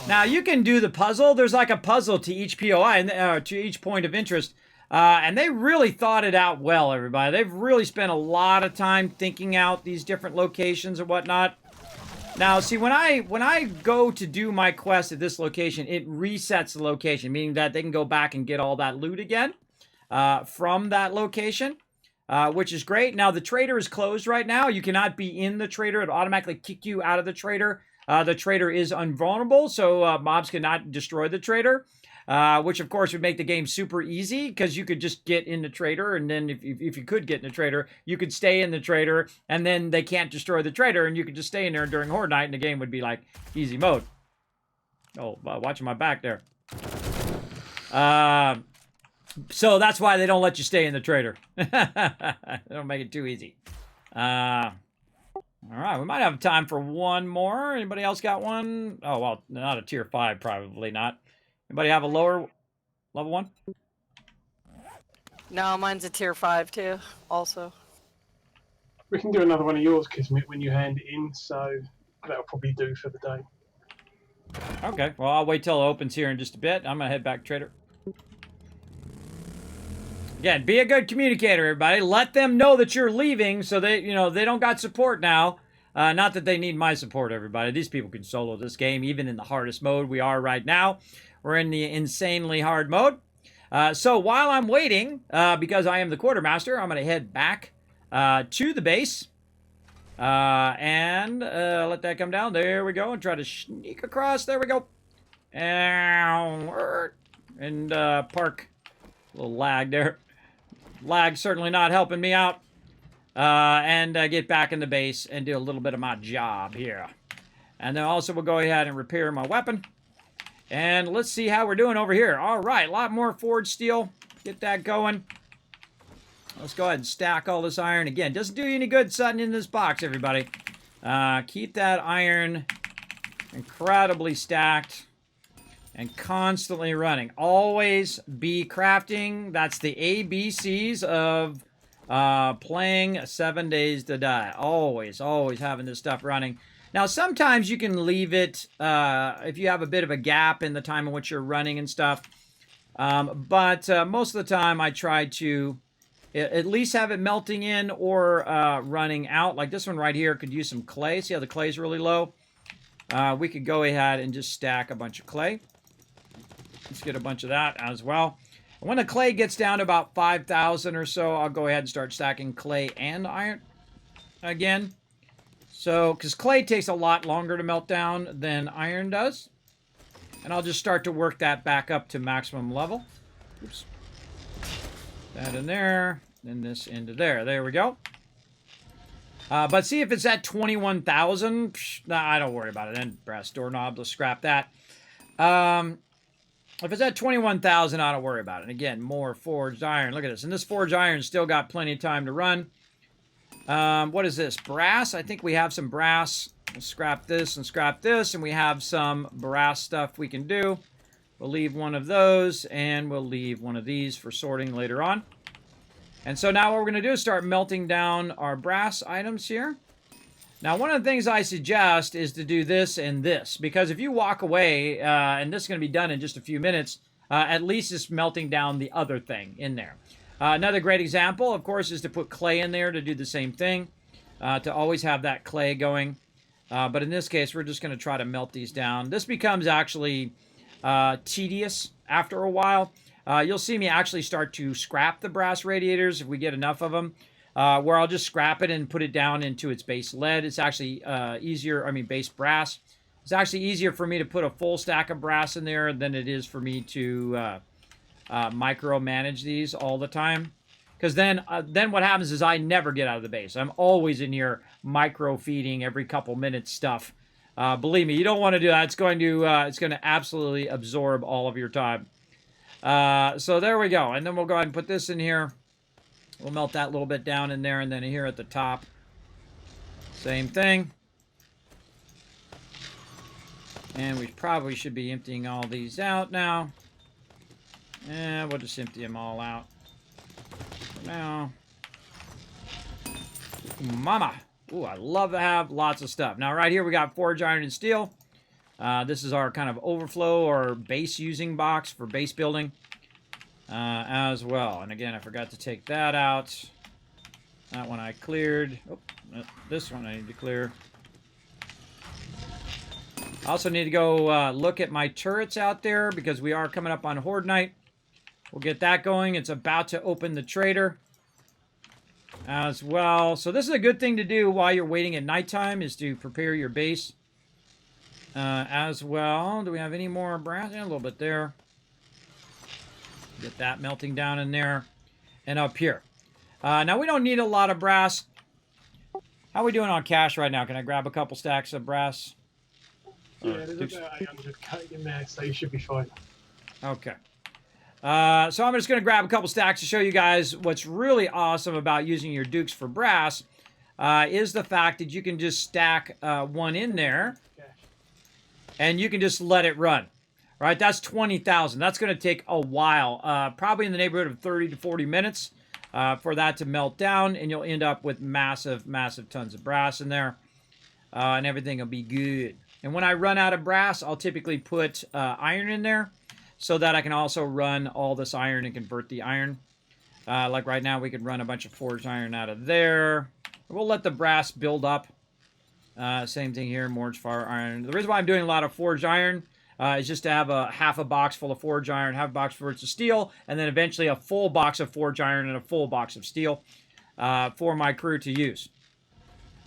Now, you can do the puzzle. There's like a puzzle to each POI, and to each point of interest. And they really thought it out well, everybody. They've really spent a lot of time thinking out these different locations and whatnot. Now, see, when I go to do my quest at this location, it resets the location, meaning that they can go back and get all that loot again. From that location, which is great. Now, the trader is closed right now. You cannot be in the trader. It'll automatically kick you out of the trader. The trader is invulnerable, so mobs cannot destroy the trader, which, of course, would make the game super easy because you could just get in the trader, and then if you could get in the trader, you could stay in the trader, and then they can't destroy the trader, and you could just stay in there during Horde Night, and the game would be, like, easy mode. Oh, watching my back there. So that's why they don't let you stay in the trader. They don't make it too easy. All right, we might have time for one more. Anybody else got one? Oh, well, not a tier 5, probably not. Anybody have a lower level 1? No, mine's a tier 5 too, also. We can do another one of yours, Kismet, when you hand it in, so that'll probably do for the day. Okay, well, I'll wait till it opens here in just a bit. I'm going to head back to trader. Again, be a good communicator, everybody. Let them know that you're leaving so they, they don't got support now. Not that they need my support, everybody. These people can solo this game, even in the hardest mode we are right now. We're in the insanely hard mode. So while I'm waiting, because I am the quartermaster, I'm going to head back to the base. And let that come down. There we go. And try to sneak across. There we go. And park. A little lag there. Lag certainly not helping me out. And get back in the base and do a little bit of my job here. And then also we'll go ahead and repair my weapon. And let's see how we're doing over here. All right, a lot more forged steel. Get that going. Let's go ahead and stack all this iron. Again, doesn't do you any good sitting in this box, everybody. Keep that iron incredibly stacked and constantly running. Always be crafting. That's the ABCs of playing 7 Days to Die. Always having this stuff running. Now, sometimes you can leave it if you have a bit of a gap in the time in which you're running and stuff. But most of the time, I try to at least have it melting in or running out. Like this one right here could use some clay. See how the clay is really low? We could go ahead and just stack a bunch of clay. Let's get a bunch of that as well. When the clay gets down to about 5,000 or so, I'll go ahead and start stacking clay and iron again. So, because clay takes a lot longer to melt down than iron does. And I'll just start to work that back up to maximum level. Oops. That in there. Then this into there. There we go. But see, if it's at 21,000, nah, I don't worry about it. Then brass doorknob, let's scrap that. If it's at 21,000, I don't worry about it. And again, more forged iron. Look at this. And this forged iron still got plenty of time to run. What is this? Brass? I think we have some brass. We'll scrap this and scrap this. And we have some brass stuff we can do. We'll leave one of those. And we'll leave one of these for sorting later on. And so now what we're going to do is start melting down our brass items here. Now, one of the things I suggest is to do this and this. Because if you walk away, and this is going to be done in just a few minutes, at least it's melting down the other thing in there. Another great example, of course, is to put clay in there to do the same thing. To always have that clay going. But in this case, we're just going to try to melt these down. This becomes actually tedious after a while. You'll see me actually start to scrap the brass radiators if we get enough of them. Where I'll just scrap it and put it down into its base lead. It's actually base brass. It's actually easier for me to put a full stack of brass in there than it is for me to micromanage these all the time. Because then what happens is I never get out of the base. I'm always in here micro-feeding every couple minutes stuff. Believe me, you don't want to do that. It's going to absolutely absorb all of your time. So there we go. And then we'll go ahead and put this in here. We'll melt that little bit down in there, and then here at the top, same thing. And we probably should be emptying all these out now. And we'll just empty them all out for now. Mama! Ooh, I love to have lots of stuff. Now, right here, we got forged iron and steel. This is our kind of overflow or base using box for base building. As well. And again, I forgot to take that out. That one I cleared. Oh, this one I need to clear. I also need to go look at my turrets out there because we are coming up on Horde Night. We'll get that going. It's about to open the trader as well. So this is a good thing to do while you're waiting at nighttime is to prepare your base as well. Do we have any more brass? Yeah, a little bit there. Get that melting down in there and up here. Now, we don't need a lot of brass. How are we doing on cash right now? Can I grab a couple stacks of brass? Yeah, there's about 800k in there, so you should be fine. Okay. So I'm just going to grab a couple stacks to show you guys what's really awesome about using your dukes for brass is the fact that you can just stack one in there and you can just let it run. Right, that's 20,000. That's going to take a while, probably in the neighborhood of 30 to 40 minutes for that to melt down, and you'll end up with massive, massive tons of brass in there, and everything will be good. And when I run out of brass, I'll typically put iron in there so that I can also run all this iron and convert the iron. Like right now, we could run a bunch of forged iron out of there. We'll let the brass build up. Same thing here, more fire iron. The reason why I'm doing a lot of forged iron is just to have a half a box full of forge iron, half a box full of steel, and then eventually a full box of forge iron and a full box of steel for my crew to use.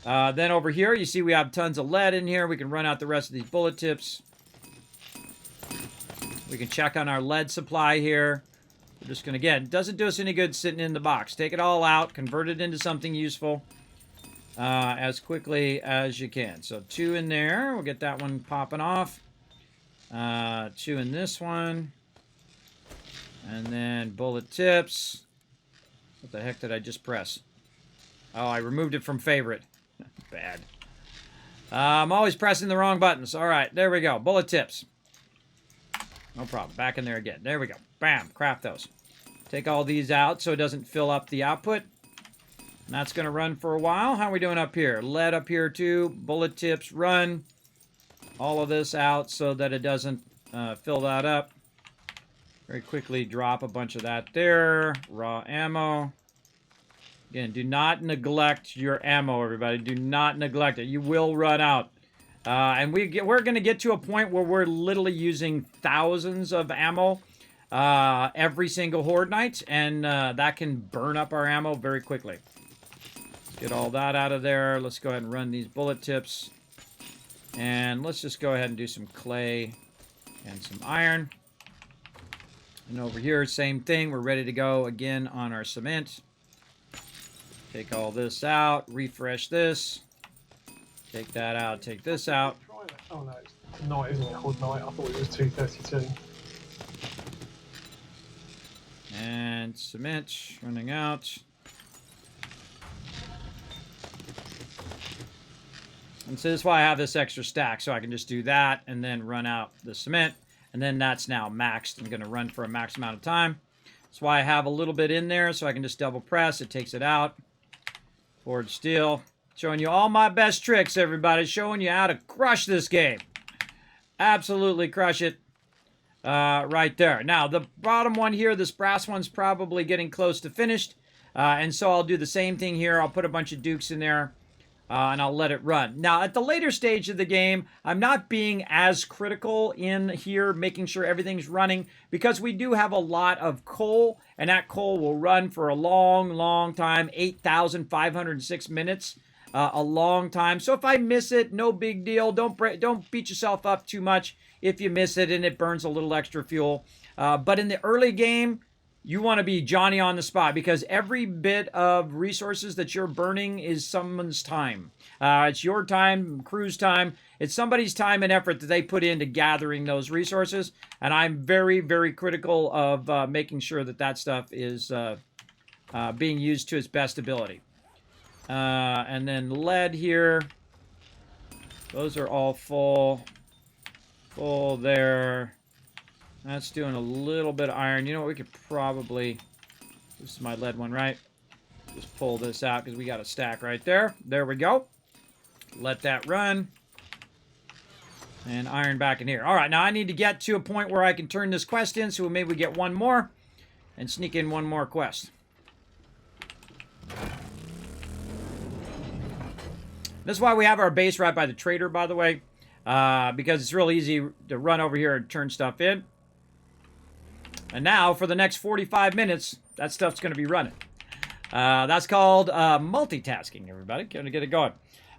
Then over here, you see we have tons of lead in here. We can run out the rest of these bullet tips. We can check on our lead supply here. We're just going to, again, it doesn't do us any good sitting in the box. Take it all out, convert it into something useful as quickly as you can. So 2 in there. We'll get that one popping off. 2 in this one. And then bullet tips. What the heck did I just press? Oh, I removed it from favorite. Bad. I'm always pressing the wrong buttons. All right, there we go. Bullet tips. No problem. Back in there again. There we go. Bam. Craft those. Take all these out so it doesn't fill up the output. And that's going to run for a while. How are we doing up here? Lead up here too. Bullet tips. Run. All of this out so that it doesn't fill that up. Very quickly drop a bunch of that there. Raw ammo. Again, do not neglect your ammo, everybody. Do not neglect it. You will run out. And we're going to get to a point where we're literally using thousands of ammo every single horde night, and that can burn up our ammo very quickly. Let's get all that out of there. Let's go ahead and run these bullet tips. And let's just go ahead and do some clay and some iron. And over here, same thing. We're ready to go again on our cement. Take all this out. Refresh this. Take that out. Take this out. Oh no, it's night, isn't it? Horde night. I thought it was 2:32. And cement running out. And so that's why I have this extra stack, so I can just do that and then run out the cement. And then that's now maxed. I'm going to run for a max amount of time. That's why I have a little bit in there, so I can just double press. It takes it out. Forged steel. Showing you all my best tricks, everybody. Showing you how to crush this game. Absolutely crush it. Right there. Now, the bottom one here, this brass one's probably getting close to finished. And so I'll do the same thing here. I'll put a bunch of dukes in there. And I'll let it run. Now, at the later stage of the game, I'm not being as critical in here, making sure everything's running, because we do have a lot of coal, and that coal will run for a long, long time, 8,506 minutes, a long time. So if I miss it, no big deal. Don't beat yourself up too much if you miss it and it burns a little extra fuel. But in the early game, you want to be Johnny on the spot, because every bit of resources that you're burning is someone's time. It's your time, crew's time. It's somebody's time and effort that they put into gathering those resources. And I'm very, very critical of making sure that that stuff is being used to its best ability. And then lead here. Those are all full. Full there. That's doing a little bit of iron. You know what? We could probably... This is my lead one, right? Just pull this out because we got a stack right there. There we go. Let that run. And iron back in here. All right, now I need to get to a point where I can turn this quest in, so maybe we get one more and sneak in one more quest. This is why we have our base right by the trader, by the way, because it's real easy to run over here and turn stuff in. And now, for the next 45 minutes, that stuff's going to be running. That's called multitasking, everybody. Going to get it going.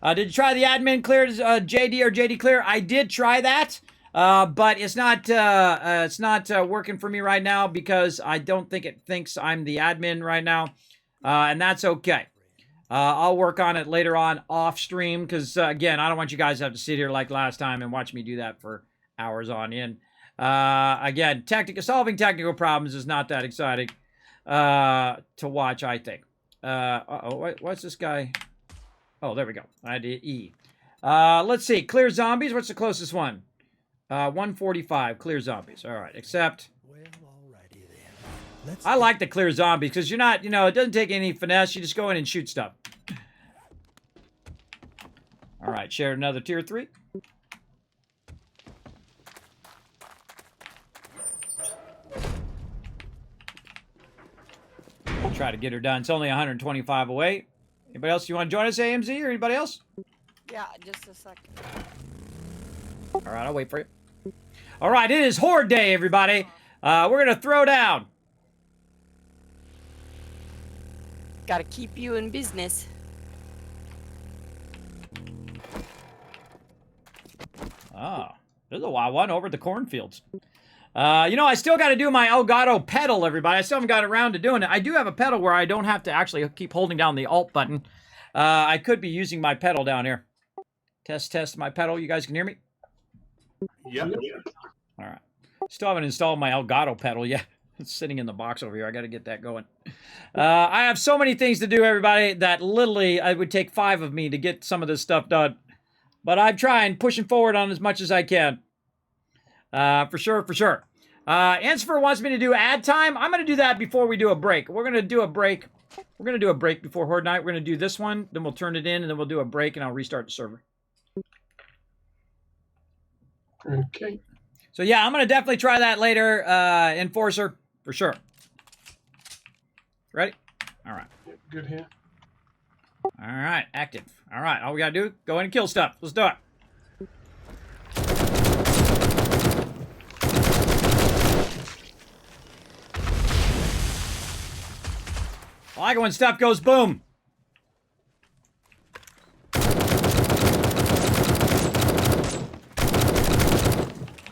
Did you try the admin clear, JD or JD clear? I did try that, but it's not working for me right now because I don't think it thinks I'm the admin right now, and that's okay. I'll work on it later on off stream because, again, I don't want you guys to have to sit here like last time and watch me do that for hours on end. Again, solving technical problems is not that exciting to watch, I think. What's this guy? Oh, there we go. I did E. Let's see. Clear zombies. What's the closest one? 145. Clear zombies. All right. Except... I like the clear zombies because you're not, it doesn't take any finesse. You just go in and shoot stuff. All right. Share another tier 3. Try to get her done. It's only 125 away. Anybody else? You want to join us, AMZ, or anybody else? Yeah, just a second. All right, I'll wait for you. All right, it is Horde Day, everybody. We're going to throw down. Gotta keep you in business. Oh, there's a wild one over at the cornfields. You know, I still got to do my Elgato pedal, everybody. I still haven't got around to doing it. I do have a pedal where I don't have to actually keep holding down the Alt button. I could be using my pedal down here. Test my pedal. You guys can hear me? Yep. All right. Still haven't installed my Elgato pedal yet. It's sitting in the box over here. I got to get that going. I have so many things to do, everybody, that literally it would take 5 of me to get some of this stuff done. But I'm trying, pushing forward on as much as I can. For sure, for sure. Answer wants me to do ad time. I'm going to do that before we do a break. We're going to do a break. We're going to do a break before Horde Night. We're going to do this one, then we'll turn it in, and then we'll do a break, and I'll restart the server. Okay. So yeah, I'm going to definitely try that later, Enforcer, for sure. Ready? All right. Yep, good here. All right, active. All right, all we got to do, go in and kill stuff. Let's do it. I like it when stuff goes boom.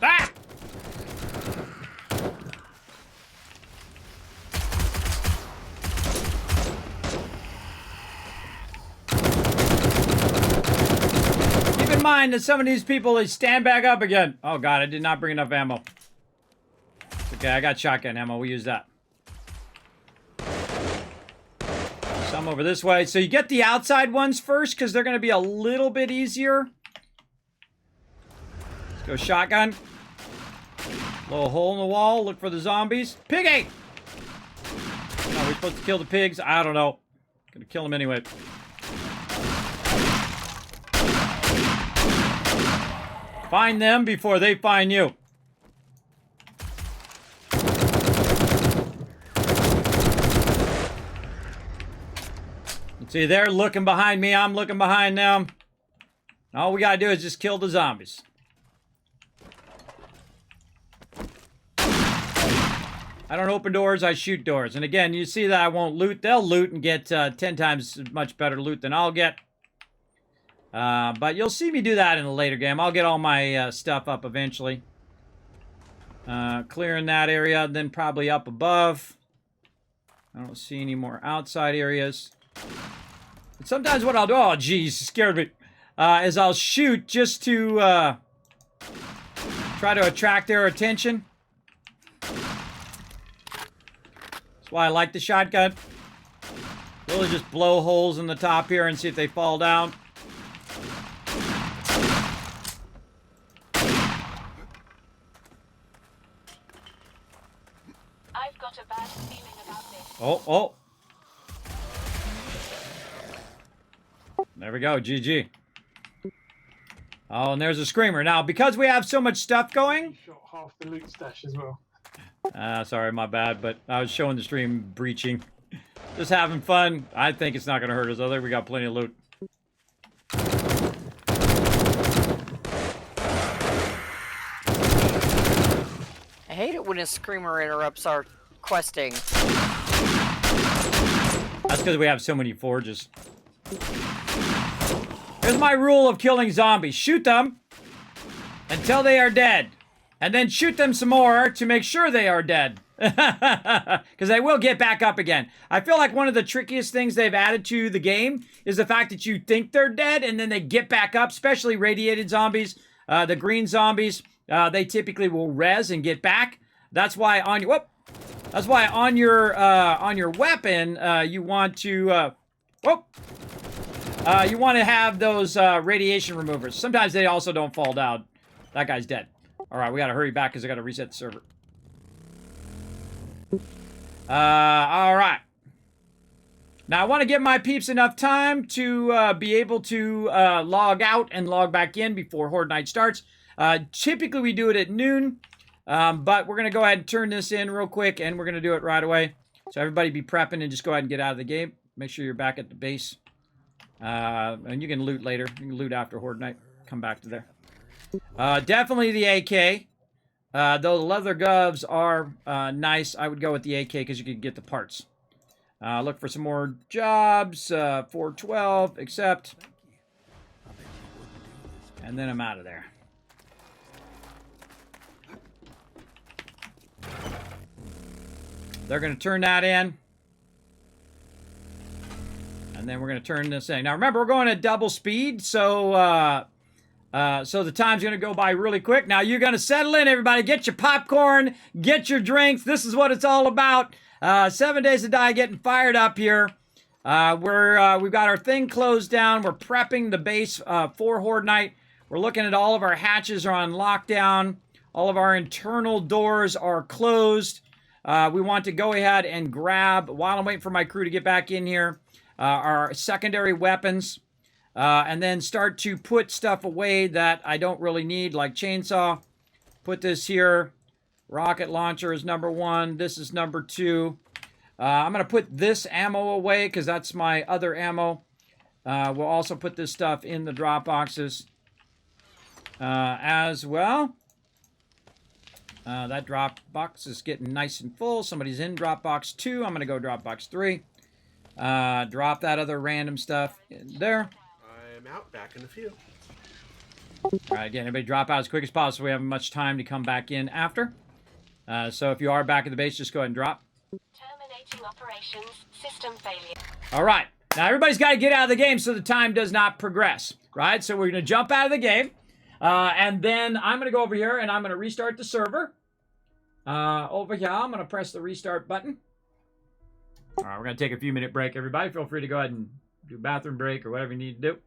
Ah! Keep in mind that some of these people, they stand back up again. Oh god, I did not bring enough ammo. It's okay, I got shotgun ammo. We use that. Some over this way. So you get the outside ones first because they're going to be a little bit easier. Let's go shotgun. Little hole in the wall. Look for the zombies. Piggy! Are we supposed to kill the pigs? I don't know. Gonna kill them anyway. Find them before they find you. See, they're looking behind me. I'm looking behind them. All we gotta do is just kill the zombies. I don't open doors, I shoot doors. And again, you see that I won't loot. They'll loot and get 10 times much better loot than I'll get. But you'll see me do that in a later game. I'll get all my stuff up eventually. Clearing that area, then probably up above. I don't see any more outside areas. And sometimes what I'll do, oh geez, scared me, is I'll shoot just to try to attract their attention. That's why I like the shotgun. Really just blow holes in the top here and see if they fall down. I've got a bad feeling about this. Oh. There we go, GG. Oh, and there's a screamer. Now, because we have so much stuff going... Shot half the loot stash as well. Sorry, my bad, but I was showing the stream breaching. Just having fun. I think it's not going to hurt us, though. We got plenty of loot. I hate it when a screamer interrupts our questing. That's because we have so many forges. Here's my rule of killing zombies. Shoot them until they are dead. And then shoot them some more to make sure they are dead. Because they will get back up again. I feel like one of the trickiest things they've added to the game is the fact that you think they're dead and then they get back up, especially radiated zombies. The green zombies, they typically will res and get back. That's why on your weapon, you want to you want to have those radiation removers. Sometimes they also don't fall down. That guy's dead. All right, we got to hurry back because I got to reset the server. All right. Now, I want to give my peeps enough time to be able to log out and log back in before Horde Night starts. Typically, we do it at noon, but we're going to go ahead and turn this in real quick, and we're going to do it right away. So everybody be prepping and just go ahead and get out of the game. Make sure you're back at the base. And you can loot later. You can loot after Horde Night. Come back to there. Definitely the AK. Though the leather gloves are nice, I would go with the AK because you could get the parts. Look for some more jobs. 412, accept. And then I'm out of there. They're going to turn that in. And then we're going to turn this in. Now remember, we're going at double speed, so the time's going to go by really quick. Now you're going to settle in, everybody. Get your popcorn, get your drinks. This is what it's all about. 7 Days to Die getting fired up here. We've got our thing closed down. We're prepping the base for Horde Night. We're looking at all of our hatches are on lockdown. All of our internal doors are closed. We want to go ahead and grab, while I'm waiting for my crew to get back in here, our secondary weapons. And then start to put stuff away that I don't really need, like chainsaw. Put this here. Rocket launcher is number 1. This is number 2. I'm going to put this ammo away because that's my other ammo. We'll also put this stuff in the drop boxes as well. That drop box is getting nice and full. Somebody's in drop box 2. I'm going to go drop box 3. Drop that other random stuff in there. I'm out, back in a few. All right, again, everybody drop out as quick as possible. We haven't much time to come back in after. So if you are back at the base, just go ahead and drop. Terminating operations. System failure. All right. Now, everybody's got to get out of the game so the time does not progress, right? So we're going to jump out of the game. And then I'm going to go over here and I'm going to restart the server. Over here, I'm going to press the restart button. All right, we're going to take a few minute break, everybody. Feel free to go ahead and do a bathroom break or whatever you need to do.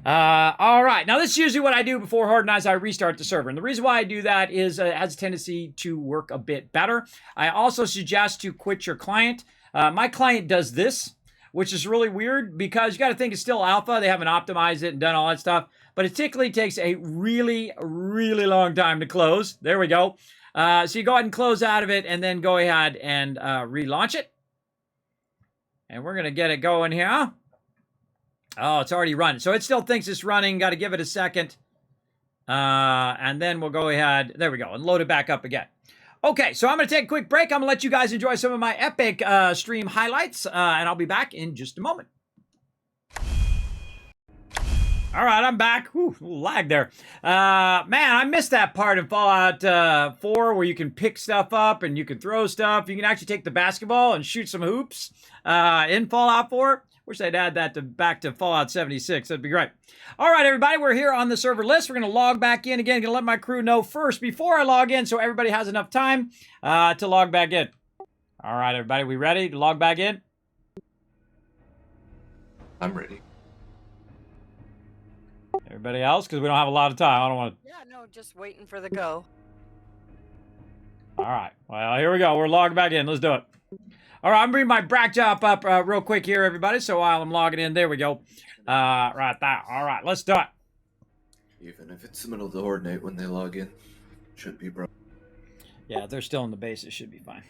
All right, now this is usually what I do before Horde Night. I restart the server. And the reason why I do that is it has a tendency to work a bit better. I also suggest to quit your client. My client does this, which is really weird because you got to think it's still alpha. They haven't optimized it and done all that stuff. But it typically takes a really, really long time to close. There we go. So you go ahead and close out of it and then go ahead and relaunch it. And we're going to get it going here. Oh, it's already running. So it still thinks it's running. Got to give it a second. And then we'll go ahead. There we go. And load it back up again. Okay, so I'm going to take a quick break. I'm going to let you guys enjoy some of my epic stream highlights. And I'll be back in just a moment. All right, I'm back. Whew, a little lag there. Man, I missed that part in Fallout 4 where you can pick stuff up and you can throw stuff. You can actually take the basketball and shoot some hoops in Fallout 4. Wish they'd add that back to Fallout 76. That'd be great. All right, everybody, we're here on the server list. We're going to log back in again. Going to let my crew know first before I log in so everybody has enough time to log back in. All right, everybody, we ready to log back in? I'm ready. Everybody else? Because we don't have a lot of time. I don't want to... Yeah, no, just waiting for the go. All right. Well, here we go. We're logged back in. Let's do it. All right, I'm bringing my backdrop up real quick here, everybody. So while I'm logging in, there we go. Right there. All right, let's do it. Even if it's the middle of the Horde Night when they log in, should be, bro. Yeah, if they're still in the base, it should be fine.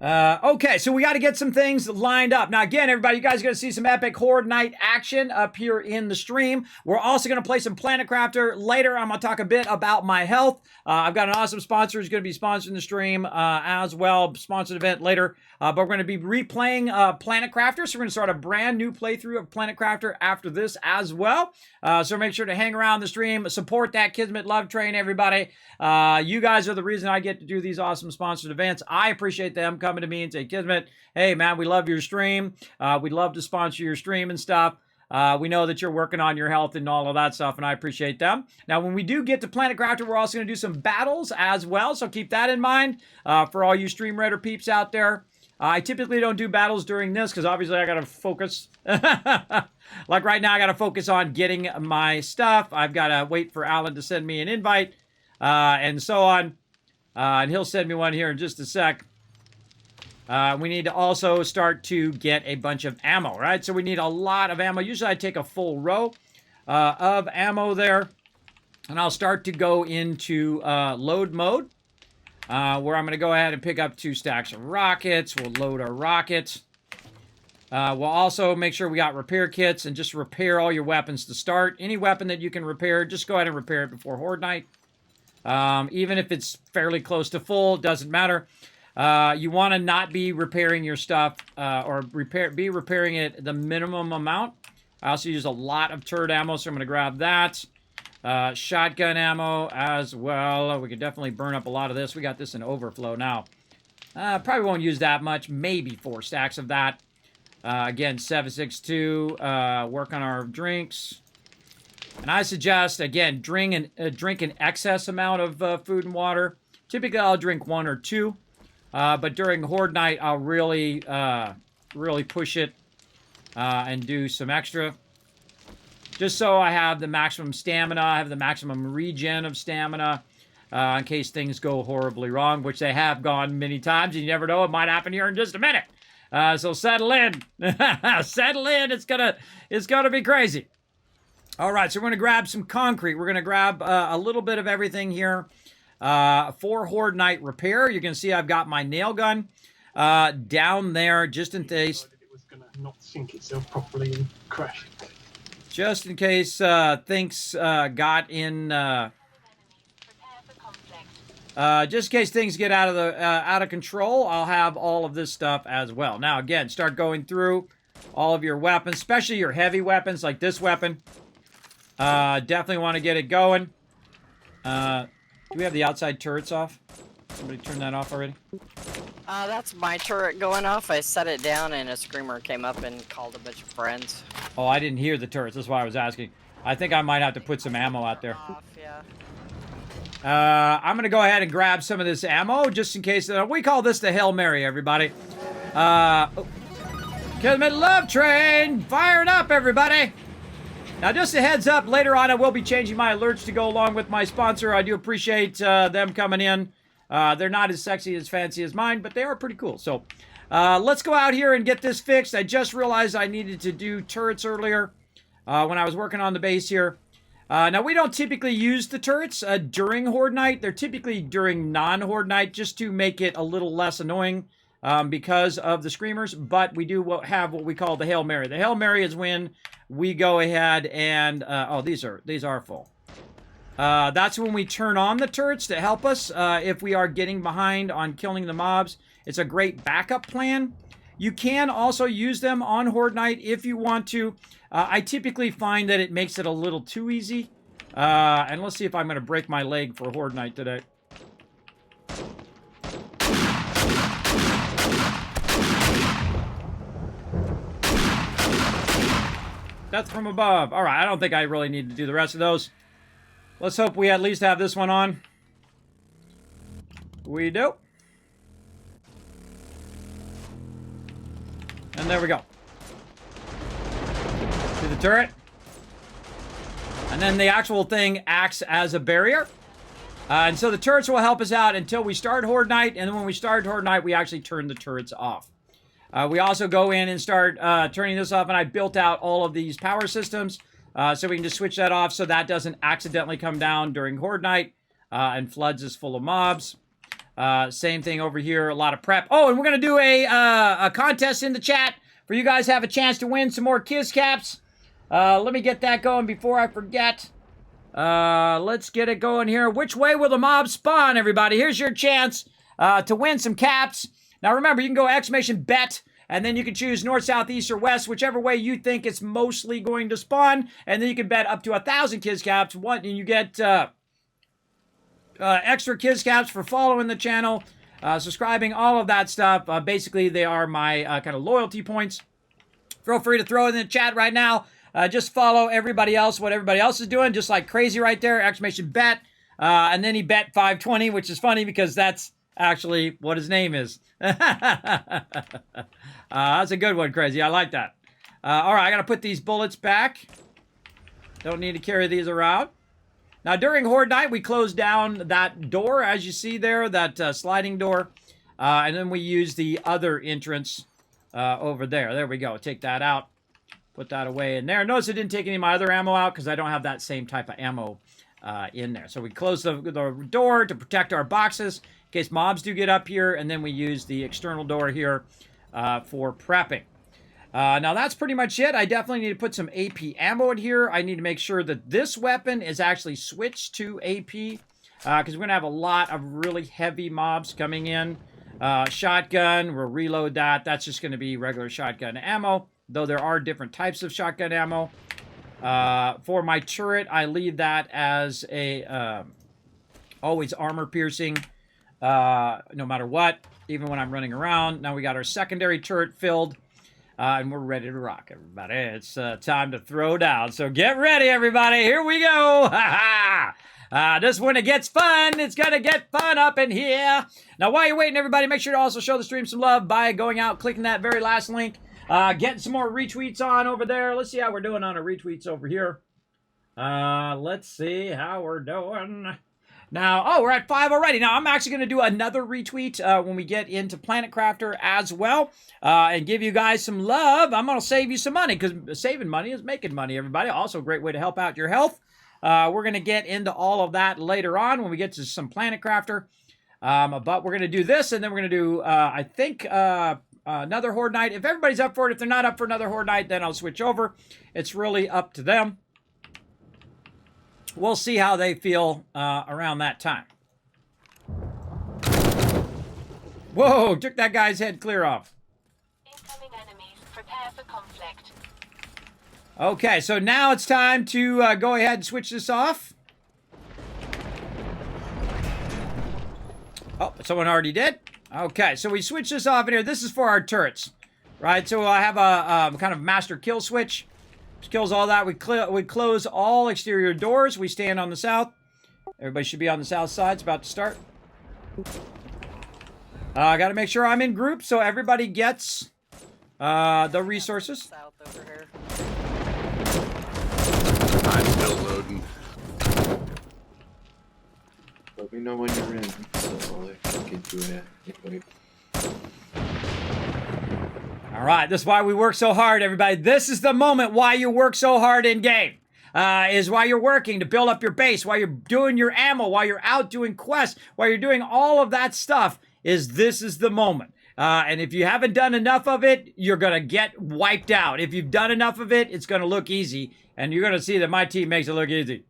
Okay, so we got to get some things lined up. Now, again, everybody, you guys are going to see some epic Horde Night action up here in the stream. We're also going to play some Planet Crafter. Later, I'm going to talk a bit about my health. I've got an awesome sponsor who's going to be sponsoring the stream as well. Sponsored event later. But we're going to be replaying Planet Crafter. So we're going to start a brand new playthrough of Planet Crafter after this as well. So make sure to hang around the stream. Support that Kismet love train, everybody. You guys are the reason I get to do these awesome sponsored events. I appreciate them coming to me and say, Kismet, hey, man, we love your stream. We'd love to sponsor your stream and stuff. We know that you're working on your health and all of that stuff, and I appreciate them. Now, when we do get to Planet Crafter, we're also going to do some battles as well, so keep that in mind for all you Stream Raider peeps out there. I typically don't do battles during this because obviously I got to focus. Like right now, I got to focus on getting my stuff. I've got to wait for Alan to send me an invite and so on. And he'll send me one here in just a sec. We need to also start to get a bunch of ammo, right? So we need a lot of ammo. Usually I take a full row of ammo there. And I'll start to go into load mode. Where I'm going to go ahead and pick up 2 stacks of rockets. We'll load our rockets. We'll also make sure we got repair kits and just repair all your weapons to start. Any weapon that you can repair, just go ahead and repair it before Horde Night. Even if it's fairly close to full, doesn't matter. You want to not be repairing your stuff or be repairing it the minimum amount. I also use a lot of turret ammo, so I'm going to grab that. Shotgun ammo as well. We could definitely burn up a lot of this. We got this in overflow now. Probably won't use that much. Maybe 4 stacks of that. Again, 762. Work on our drinks. And I suggest, again, drink an excess amount of food and water. Typically, I'll drink 1 or 2. But during Horde Night, I'll really push it and do some extra. Just so I have the maximum stamina, I have the maximum regen of stamina, in case things go horribly wrong, which they have gone many times, and you never know, it might happen here in just a minute. So settle in. Settle in, it's gonna be crazy. All right, so we're gonna grab some concrete. We're gonna grab a little bit of everything here for Horde Night repair. You can see I've got my nail gun down there just in case. It was gonna not sync itself properly and crash. Just in case things got in, just in case things get out of control, I'll have all of this stuff as well. Now, again, start going through all of your weapons, especially your heavy weapons like this weapon. Definitely want to get it going. Do we have the outside turrets off? Somebody turn that off already? That's my turret going off. I set it down and a screamer came up and called a bunch of friends. Oh, I didn't hear the turrets. That's why I was asking. I think I might have to put some ammo out there. Off, yeah. I'm going to go ahead and grab some of this ammo just in case. We call this the Hail Mary, everybody. Kismet Love Train! Fire it up, everybody! Now, just a heads up, later on I will be changing my alerts to go along with my sponsor. I do appreciate them coming in. They're not as sexy, as fancy as mine, but they are pretty cool. So, let's go out here and get this fixed. I just realized I needed to do turrets earlier when I was working on the base here. Now, we don't typically use the turrets during Horde Night. They're typically during non-Horde Night just to make it a little less annoying because of the screamers. But we do have what we call the Hail Mary. The Hail Mary is when we go ahead and... oh, these are full. That's when we turn on the turrets to help us if we are getting behind on killing the mobs. It's a great backup plan. You can also use them on Horde Night if you want to. I typically find that it makes it a little too easy. And let's see if I'm going to break my leg for Horde Night today. Death from above. All right, I don't think I really need to do the rest of those. Let's hope we at least have this one on. We do. And there we go. To the turret. And then the actual thing acts as a barrier. And so the turrets will help us out until we start Horde Night. And then when we start Horde Night, we actually turn the turrets off. We also go in and start turning this off. And I built out all of these power systems. So we can just switch that off so that doesn't accidentally come down during Horde Night. And floods is full of mobs. Same thing over here, a lot of prep. Oh, and we're going to do a contest in the chat for you guys to have a chance to win some more Kiss Caps. Let me get that going before I forget. Let's get it going here. Which way will the mobs spawn, everybody? Here's your chance to win some caps. Now, remember, you can go !bet, and then you can choose north, south, east, or west, whichever way you think it's mostly going to spawn. And then you can bet up to 1,000 Kiss Caps, and you get... extra Kiss Caps for following the channel, subscribing, all of that stuff. Basically, they are my kind of loyalty points. Feel free to throw it in the chat right now. Just follow everybody else, what everybody else is doing, just like crazy right there, !bet. And then he bet 520, which is funny because that's actually what his name is. That's a good one, Crazy. I like that. All right, I got to put these bullets back. Don't need to carry these around. Now, during Horde Night, we close down that door, as you see there, that sliding door. And then we use the other entrance over there. There we go. Take that out. Put that away in there. Notice I didn't take any of my other ammo out because I don't have that same type of ammo in there. So we close the door to protect our boxes in case mobs do get up here. And then we use the external door here for prepping. Now, that's pretty much it. I definitely need to put some AP ammo in here. I need to make sure that this weapon is actually switched to AP. because we're going to have a lot of really heavy mobs coming in. Shotgun, we'll reload that. That's just going to be regular shotgun ammo, though there are different types of shotgun ammo. For my turret, I leave that as a always armor piercing, no matter what, even when I'm running around. Now we got our secondary turret filled, and we're ready to rock, everybody. It's time to throw down. So get ready, everybody. Here we go. Ha ha! This when it gets fun. It's going to get fun up in here. Now, while you're waiting, everybody, make sure to also show the stream some love by going out, clicking that very last link, getting some more retweets on over there. Let's see how we're doing on our retweets over here. Let's see how we're doing. Now, oh, we're at 5 already. Now, I'm actually going to do another retweet when we get into Planet Crafter as well, and give you guys some love. I'm going to save you some money, because saving money is making money, everybody. Also, a great way to help out your health. We're going to get into all of that later on when we get to some Planet Crafter. But we're going to do this, and then we're going to do, I think, another Horde Night. If everybody's up for it, if they're not up for another Horde Night, then I'll switch over. It's really up to them. We'll see how they feel around that time. Whoa, took that guy's head clear off. Incoming enemies. Prepare for conflict. Okay, so now it's time to go ahead and switch this off. Oh, someone already did? Okay, so we switch this off in here. This is for our turrets, right? So I have a kind of master kill switch. Which kills all that. We close all exterior doors. We stand on the south. Everybody should be on the south side. It's about to start. I got to make sure I'm in group so everybody gets the resources. South over here. I'm still loading. Let me know when you're in, so I can get you an invite. All right, this is why we work so hard, everybody. This is the moment why you work so hard in game. Is why you're working to build up your base, while you're doing your ammo, while you're out doing quests, while you're doing all of that stuff. This is the moment. And if you haven't done enough of it, you're going to get wiped out. If you've done enough of it, it's going to look easy. And you're going to see that my team makes it look easy.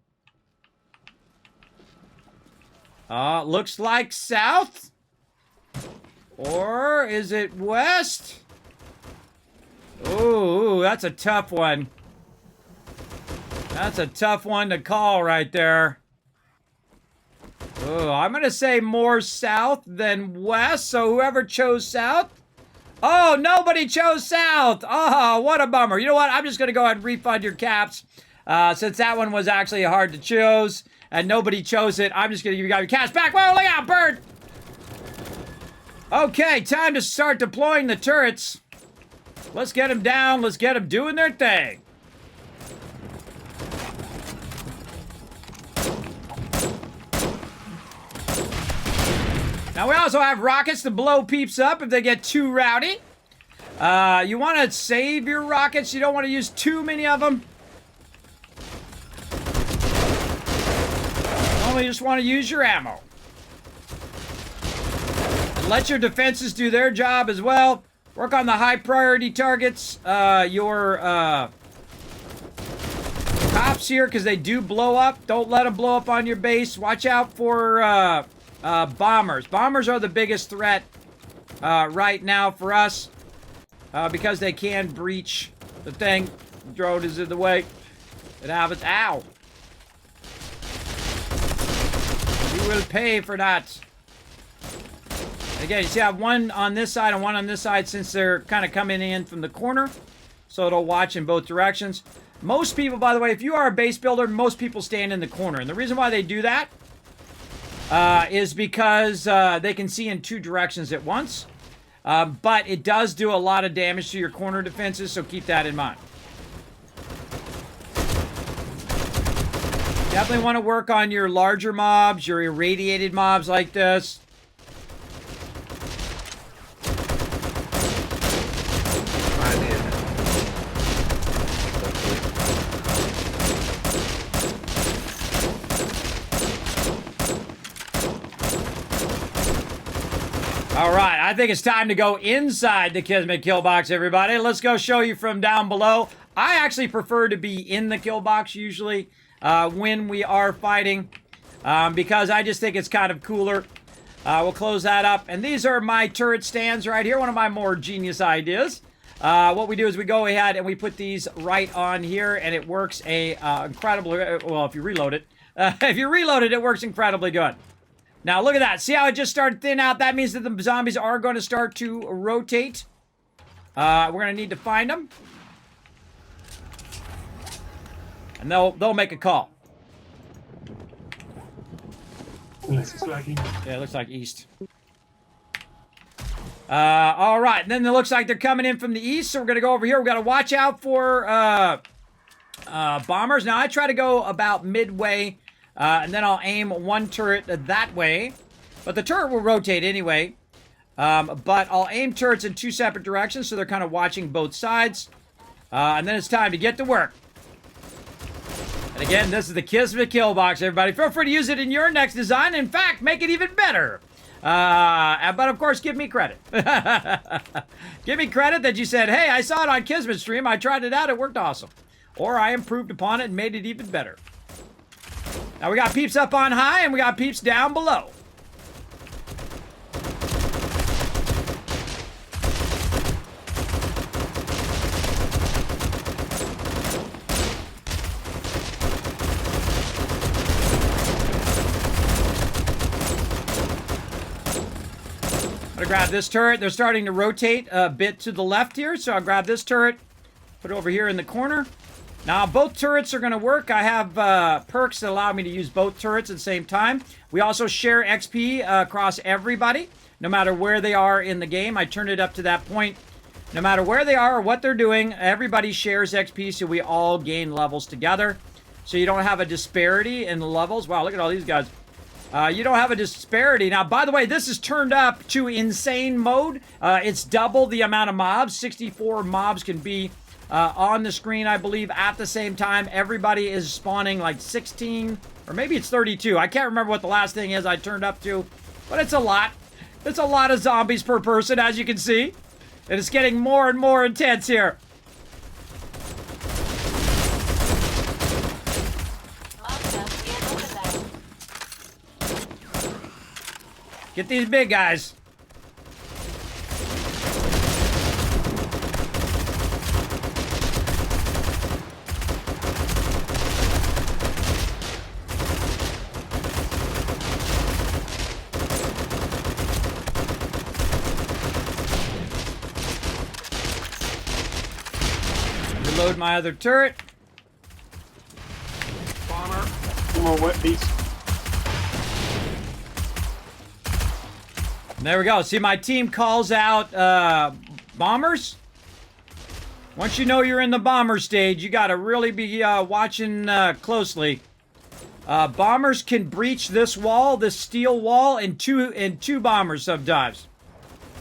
Looks like south. Or is it west? Ooh, that's a tough one. That's a tough one to call right there. Ooh, I'm going to say more south than west, so whoever chose south. Oh, nobody chose south. Oh, what a bummer. You know what? I'm just going to go ahead and refund your caps. Since that one was actually hard to choose, and nobody chose it, I'm just going to give you guys your caps back. Whoa, look out, bird! Okay, time to start deploying the turrets. Let's get them down. Let's get them doing their thing. Now, we also have rockets to blow peeps up if they get too rowdy. You want to save your rockets. You don't want to use too many of them. You only just want to use your ammo. And let your defenses do their job as well. Work on the high priority targets. Your cops here, because they do blow up. Don't let them blow up on your base. Watch out for bombers. Bombers are the biggest threat right now for us, because they can breach the thing. The drone is in the way. It happens. Ow! You will pay for that. Again, you see I have one on this side and one on this side, since they're kind of coming in from the corner. So it'll watch in both directions. Most people, by the way, if you are a base builder, most people stand in the corner. And the reason why they do that is because they can see in two directions at once. But it does do a lot of damage to your corner defenses, so keep that in mind. Definitely want to work on your larger mobs, your irradiated mobs like this. All right, I think it's time to go inside the Kismet Kill Box, everybody. Let's go show you from down below. I actually prefer to be in the kill box usually when we are fighting. because I just think it's kind of cooler. We'll close that up. And these are my turret stands right here. One of my more genius ideas. What we do is we go ahead and we put these right on here, and it works incredibly well. If you reload it, it works incredibly good. Now look at that. See how it just started thin out? That means that the zombies are going to start to rotate. We're going to need to find them, and they'll make a call. Unless it's lagging. Yeah, it looks like east. All right, and then it looks like they're coming in from the east, so we're going to go over here. We've got to watch out for bombers. Now, I try to go about midway, and then I'll aim one turret that way. But the turret will rotate anyway. But I'll aim turrets in two separate directions, so they're kind of watching both sides. And then it's time to get to work. And again, this is the Kismet Kill Box, everybody. Feel free to use it in your next design. In fact, make it even better. But of course, give me credit. Give me credit that you said, hey, I saw it on Kismet stream. I tried it out. It worked awesome. Or I improved upon it and made it even better. Now we got peeps up on high and we got peeps down below. I'm gonna grab this turret. They're starting to rotate a bit to the left here, so I'll grab this turret, put it over here in the corner. Now, both turrets are gonna work. I have perks that allow me to use both turrets at the same time. We also share XP across everybody, no matter where they are in the game. I turned it up to that point. No matter where they are or what they're doing, everybody shares XP, so we all gain levels together. So you don't have a disparity in the levels. Wow, look at all these guys. You don't have a disparity. Now, by the way, this is turned up to insane mode. It's double the amount of mobs. 64 mobs can be on the screen, I believe, at the same time. Everybody is spawning like 16, or maybe it's 32. I can't remember what the last thing is I turned up to, but it's a lot. It's a lot of zombies per person, as you can see. And it's getting more and more intense here. Get these big guys. Reload my other turret. Bomber. One more wet piece. And there we go. See, my team calls out bombers. Once you know you're in the bomber stage, you got to really be watching closely. Bombers can breach this wall, this steel wall, in two bombers sometimes.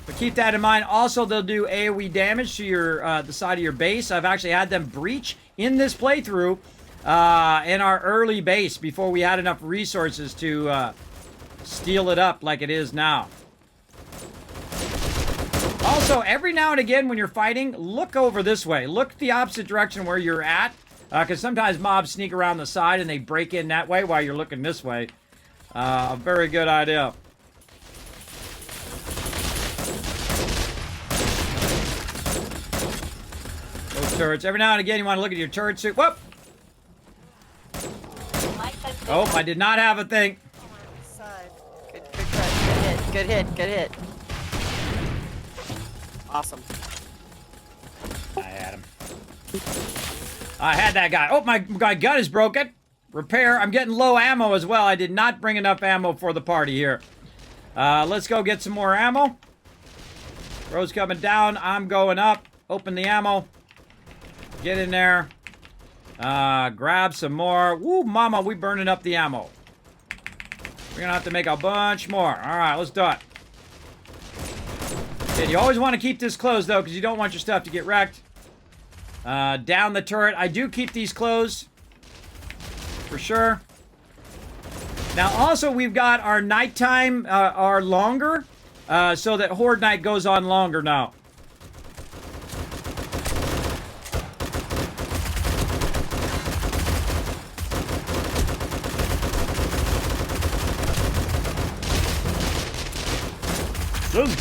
But keep that in mind. Also, they'll do AoE damage to your the side of your base. I've actually had them breach in this playthrough in our early base before we had enough resources to steal it up like it is now. Also, every now and again when you're fighting, look over this way. Look the opposite direction where you're at. Because sometimes mobs sneak around the side and they break in that way while you're looking this way. A very good idea. Those turrets. Every now and again you want to look at your turret suit. Whoop! Oh, I did not have a thing. Good hit. Awesome. I had him. I had that guy. Oh, my gun is broken. Repair. I'm getting low ammo as well. I did not bring enough ammo for the party here. Let's go get some more ammo. Rose coming down. I'm going up. Open the ammo. Get in there. Grab some more. Woo, mama, we burning up the ammo. We're gonna have to make a bunch more. All right, let's do it. Okay, you always want to keep this closed, though, because you don't want your stuff to get wrecked. Down the turret. I do keep these closed. For sure. Now, also, we've got our nighttime, are longer. So that Horde Night goes on longer now.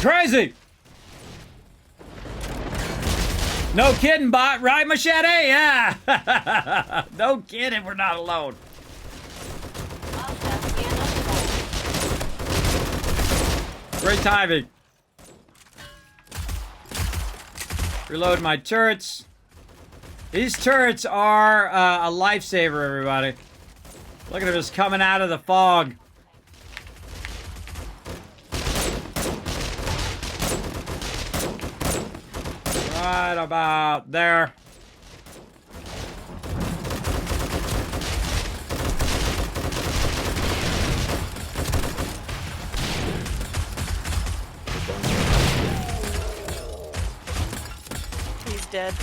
crazy. No kidding, bot. Right, Machete? Yeah. No kidding. We're not alone. Master, we are not alone. Great timing. Reload my turrets. These turrets are a lifesaver, everybody. Look at them just coming out of the fog. Right about there. He's dead.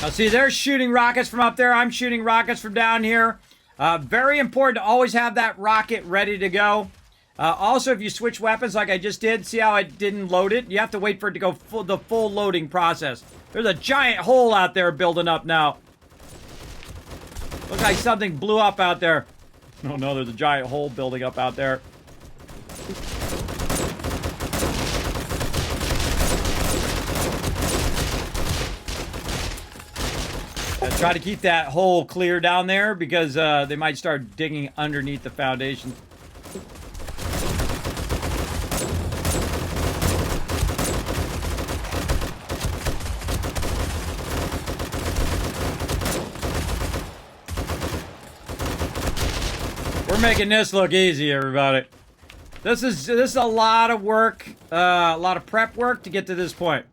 Now see, they're shooting rockets from up there. I'm shooting rockets from down here. Very important to always have that rocket ready to go. Also, if you switch weapons like I just did, see how I didn't load it? You have to wait for it to go the full loading process. There's a giant hole out there building up now. Looks like something blew up out there. Oh no, there's a giant hole building up out there. Try to keep that hole clear down there because they might start digging underneath the foundation. We're making this look easy, everybody. This is a lot of work, a lot of prep work to get to this point.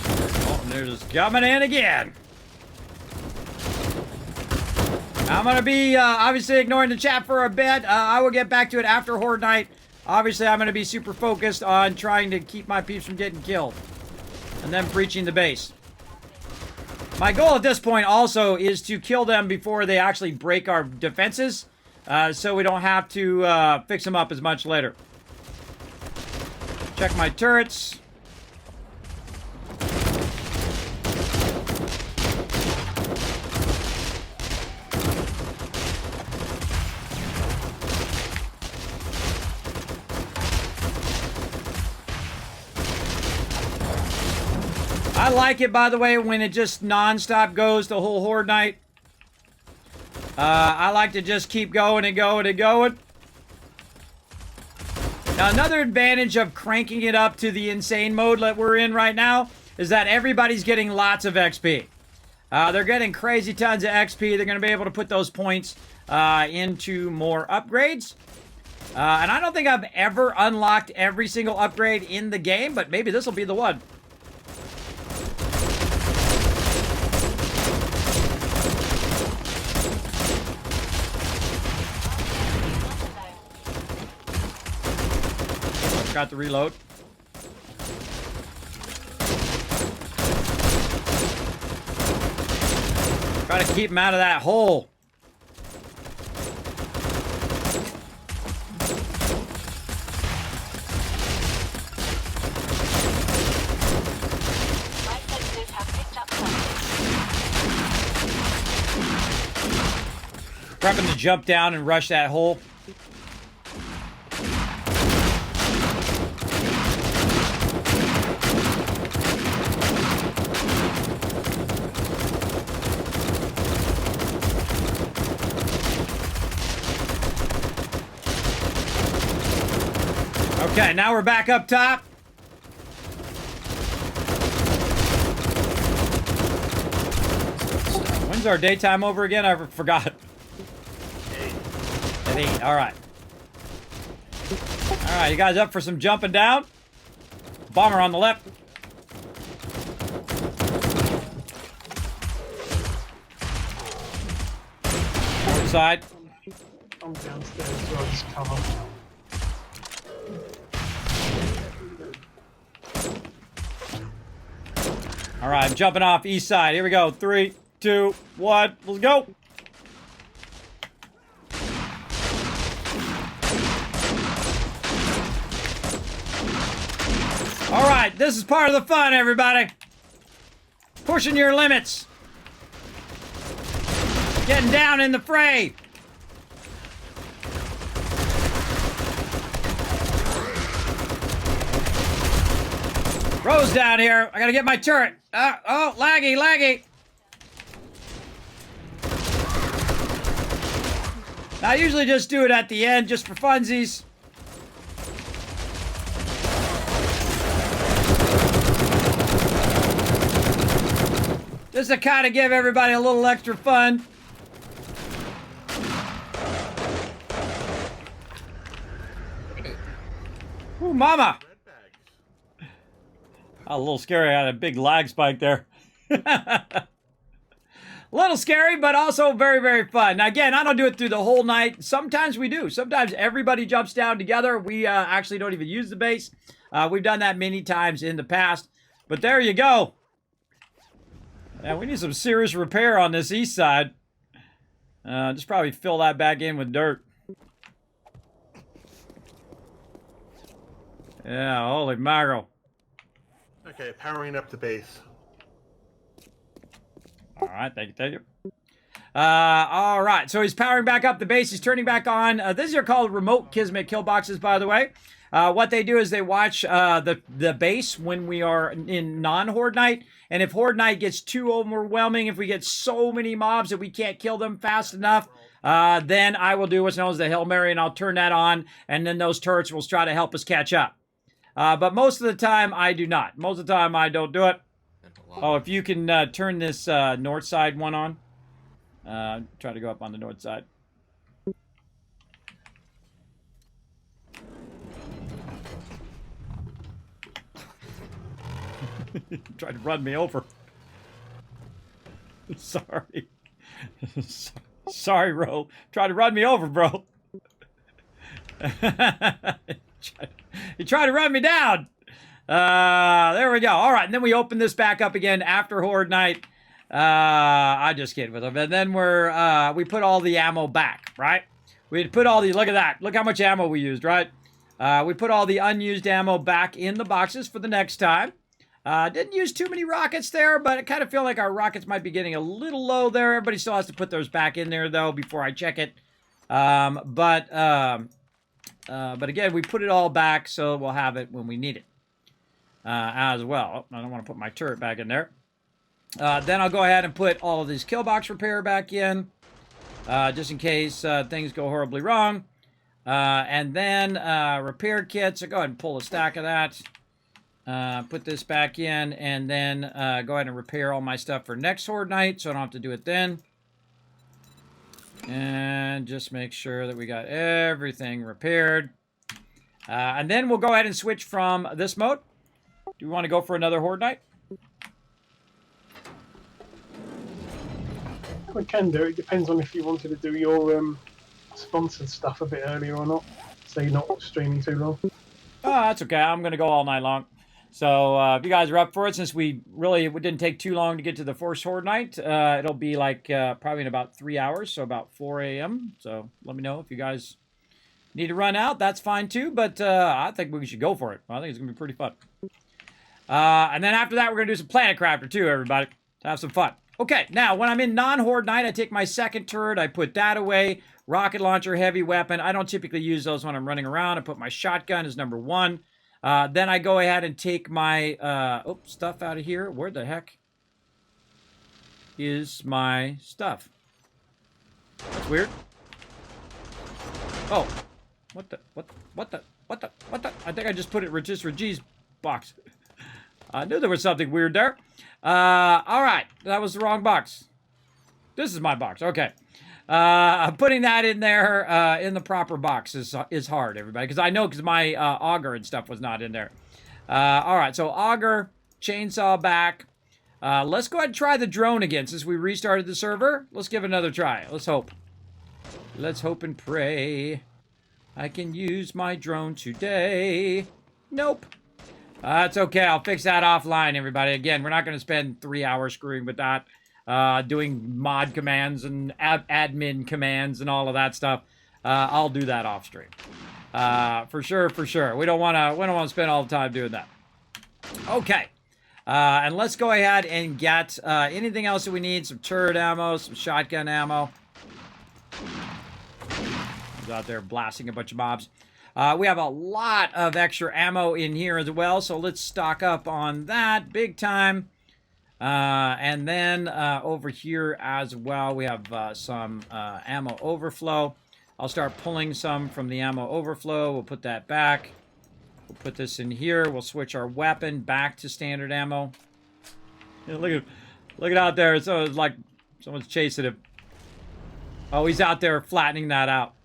Oh, and they're just coming in again. I'm gonna be obviously ignoring the chat for a bit. I will get back to it after Horde Night. Obviously, I'm gonna be super focused on trying to keep my peeps from getting killed, and then breaching the base. My goal at this point also is to kill them before they actually break our defenses, so we don't have to fix them up as much later. Check my turrets. I like it, by the way, when it just non-stop goes the whole Horde Night. I like to just keep going and going and going. Now, another advantage of cranking it up to the insane mode that we're in right now is that everybody's getting lots of XP. They're getting crazy tons of XP. They're going to be able to put those points into more upgrades. And I don't think I've ever unlocked every single upgrade in the game, but maybe this will be the one. Got to reload. Try to keep him out of that hole. My sensors have picked up something. Prepping to jump down and rush that hole. Okay, now we're back up top. When's our daytime over again? I forgot. At 8. All right. All right, you guys up for some jumping down? Bomber on the left. North side. I'm downstairs as well, just cover. All right, I'm jumping off east side. Here we go. 3, 2, 1. Let's go. All right, this is part of the fun, everybody. Pushing your limits. Getting down in the fray. Bro's down here. I gotta get my turret. Oh, laggy, laggy. Now, I usually just do it at the end, just for funsies. Just to kind of give everybody a little extra fun. Ooh, mama! A little scary. I had a big lag spike there. A little scary, but also very, very fun. Now, again, I don't do it through the whole night. Sometimes we do. Sometimes everybody jumps down together. We actually don't even use the base. We've done that many times in the past. But there you go. Yeah, we need some serious repair on this east side. Just probably fill that back in with dirt. Yeah, holy mackerel. Okay, powering up the base. All right, thank you. All right, so he's powering back up the base. He's turning back on. These are called remote Kismet Kill Boxes, by the way. What they do is they watch the base when we are in non-Horde night. And if Horde night gets too overwhelming, if we get so many mobs that we can't kill them fast enough, then I will do what's known as the Hail Mary, and I'll turn that on, and then those turrets will try to help us catch up. But most of the time, I do not. Most of the time, I don't do it. Oh, if you can turn this north side one on. Try to go up on the north side. Tried to run me over. Sorry. Sorry, Ro. Tried to run me over, bro. He tried to run me down. There we go. All right, and then we open this back up again after Horde night. I just kidding with him. And then we put all the ammo back, right? We put all the, look at that. Look how much ammo we used, right? We put all the unused ammo back in the boxes for the next time. Didn't use too many rockets there, but I kind of feel like our rockets might be getting a little low there. Everybody still has to put theirs back in there, though, before I check it. But again, we put it all back, so we'll have it when we need it as well. Oh, I don't want to put my turret back in there. Then I'll go ahead and put all of these kill box repair back in, just in case things go horribly wrong. And then repair kits. So go ahead and pull a stack of that. Put this back in, and then go ahead and repair all my stuff for next Horde night, so I don't have to do it then. And just make sure that we got everything repaired. And then we'll go ahead and switch from this mode. Do we want to go for another Horde night? We can do. It depends on if you wanted to do your sponsored stuff a bit earlier or not, so you're not streaming too long. Oh, that's okay. I'm going to go all night long. So if you guys are up for it, since it didn't take too long to get to the first Horde night, it'll be like probably in about 3 hours, so about 4 a.m. So let me know if you guys need to run out. That's fine too, but I think we should go for it. I think it's going to be pretty fun. And then after that, we're going to do some Planet Crafter too, everybody, to have some fun. Okay, now when I'm in non-Horde night, I take my second turret, I put that away. Rocket launcher, heavy weapon. I don't typically use those when I'm running around. I put my shotgun as number 1. Then I go ahead and take my stuff out of here. Where the heck is my stuff? That's weird. Oh, what the? I think I just put it just for G's box. I knew there was something weird there. All right, that was the wrong box. This is my box. Okay. Putting that in there in the proper box is hard, everybody, because I know because my auger and stuff was not in there. All right, so auger, chainsaw back. Let's go ahead and try the drone again since we restarted the server. Let's give it another try. Let's hope. Let's hope and pray I can use my drone today. Nope. It's okay. I'll fix that offline, everybody. Again, we're not going to spend 3 hours screwing with that. Doing mod commands and admin commands and all of that stuff. I'll do that off stream. For sure. We don't want to spend all the time doing that. Okay. And let's go ahead and get anything else that we need. Some turret ammo, some shotgun ammo. He's out there blasting a bunch of mobs. We have a lot of extra ammo in here as well, so let's stock up on that big time. And then over here as well, we have some ammo overflow. I'll start pulling some from the ammo overflow. We'll put that back. We'll put this in here. We'll switch our weapon back to standard ammo. Yeah, look at out there. It's like someone's chasing him. Oh, he's out there flattening that out.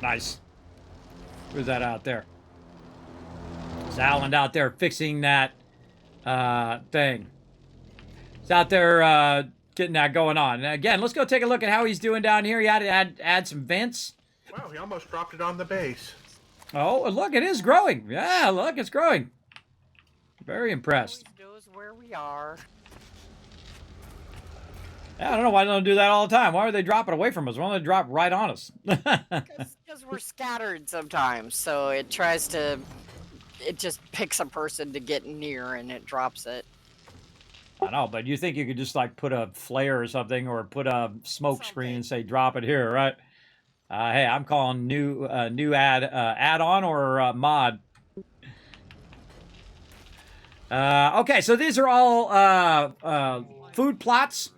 Nice. Who's that out there? It's Alan out there fixing that thing. He's out there getting that going on. And again, let's go take a look at how he's doing down here. He had to add some vents. Wow, he almost dropped it on the base. Oh, look, it is growing. Yeah, look, it's growing. Very impressed. Always knows where we are. Yeah, I don't know why they don't do that all the time. Why are they dropping away from us? Why don't they drop right on us? Because we're scattered sometimes, so it tries to. It just picks a person to get near, and it drops it. I know, but you think you could just like put a flare or something, or put a smoke screen and say drop it here, right? Hey, I'm calling new add-on or mod. Okay, so these are all food plots.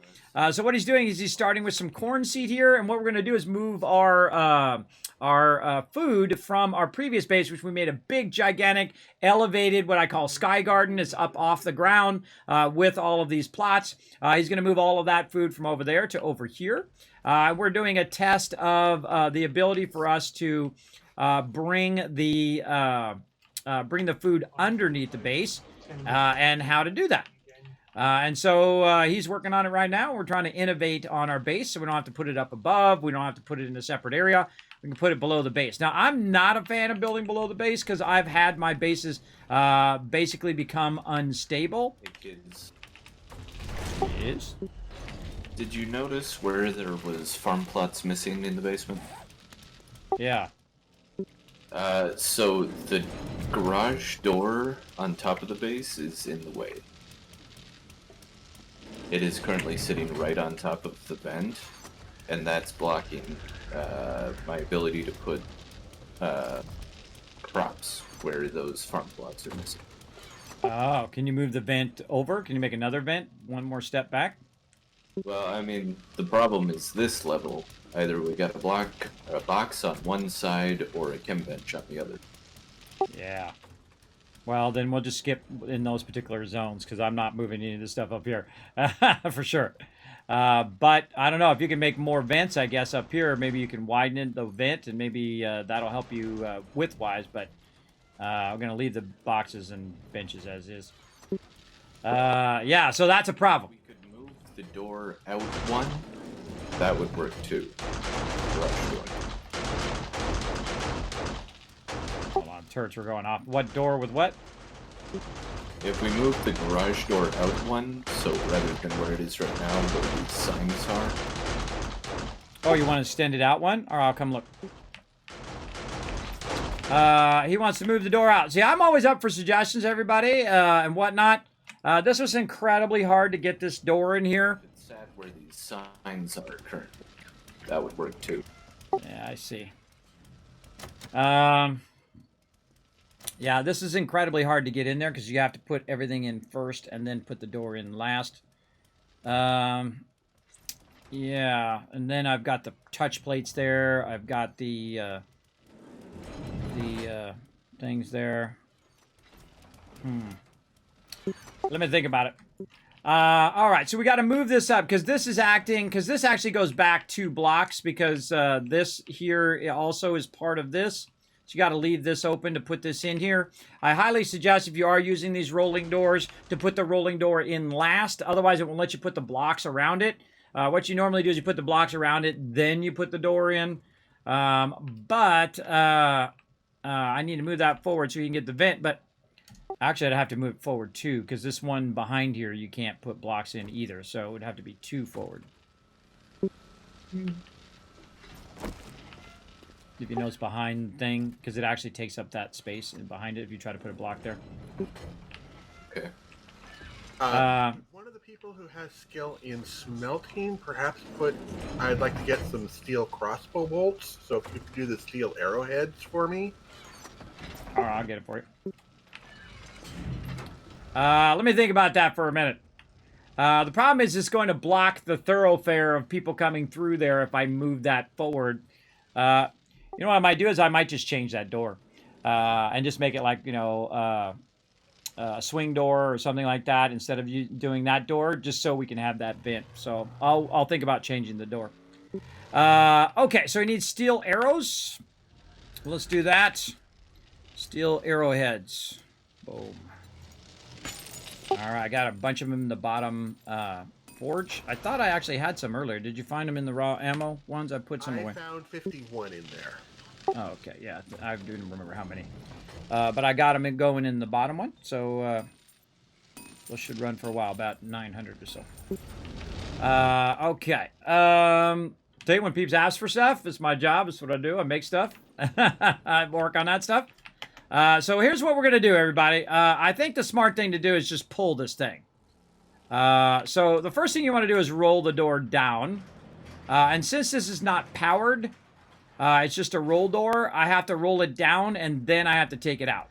So what he's doing is he's starting with some corn seed here, and what we're going to do is move our food from our previous base, which we made a big, gigantic, elevated, what I call sky garden. It's up off the ground with all of these plots. He's going to move all of that food from over there to over here. We're doing a test of the ability for us to bring the food underneath the base and how to do that. And so he's working on it right now. We're trying to innovate on our base so we don't have to put it up above. We don't have to put it in a separate area. We can put it below the base. Now, I'm not a fan of building below the base because I've had my bases basically become unstable. Hey kids, It is? did you notice where there was farm plots missing in the basement? Yeah. So the garage door on top of the base is in the way. It is currently sitting right on top of the vent, and that's blocking my ability to put crops where those farm plots are missing. Oh, can you move the vent over? Can you make another vent? One more step back? Well, I mean, the problem is this level. Either we got a box on one side or a chem bench on the other. Yeah. Well, then we'll just skip in those particular zones because I'm not moving any of this stuff up here for sure. But I don't know if you can make more vents, I guess, up here. Maybe you can widen the vent and maybe that'll help you width-wise. But I'm going to leave the boxes and benches as is. Yeah, so that's a problem. We could move the door out one. That would work too. Garage door. Hold on, turrets were going off. What door with what? If we move the garage door out one, so rather than where it is right now, where these signs are. Oh, you want to extend it out one? Or I'll come look. He wants to move the door out. See, I'm always up for suggestions, everybody, and whatnot. This was incredibly hard to get this door in here. It's sad where these signs are currently. That would work too. Yeah, I see. Yeah, this is incredibly hard to get in there because you have to put everything in first and then put the door in last. Yeah, and then I've got the touch plates there. I've got the things there. Let me think about it. All right, so we got to move this up because this is acting, because this actually goes back 2 blocks because this here also is part of this. So you got to leave this open to put this in here. I highly suggest if you are using these rolling doors to put the rolling door in last. Otherwise, it won't let you put the blocks around it. What you normally do is you put the blocks around it, then you put the door in. I need to move that forward so you can get the vent, but actually, I'd have to move it forward too, because this one behind here, you can't put blocks in either, so it would have to be 2 forward. If you notice behind thing, because it actually takes up that space behind it if you try to put a block there. Okay. One of the people who has skill in smelting, perhaps I'd like to get some steel crossbow bolts. So if you could do the steel arrowheads for me. All right, I'll get it for you. Let me think about that for a minute. The problem is it's going to block the thoroughfare of people coming through there if I move that forward. You know what I might do is I might just change that door and just make it like, you know, a swing door or something like that instead of you doing that door, just so we can have that vent. So I'll think about changing the door. Okay, so we need steel arrows. Let's do that. Steel arrowheads. Boom. All right, I got a bunch of them in the bottom forge. I thought I actually had some earlier. Did you find them in the raw ammo ones? I put some away. I found 51 in there. Oh, okay, yeah. I do remember how many. But I got them going in the bottom one, so those should run for a while, about 900 or so. Okay. Tell you, when peeps ask for stuff, it's my job. It's what I do. I make stuff. I work on that stuff. So here's what we're going to do, everybody. I think the smart thing to do is just pull this thing. So the first thing you want to do is roll the door down. And since this is not powered, it's just a roll door, I have to roll it down and then I have to take it out.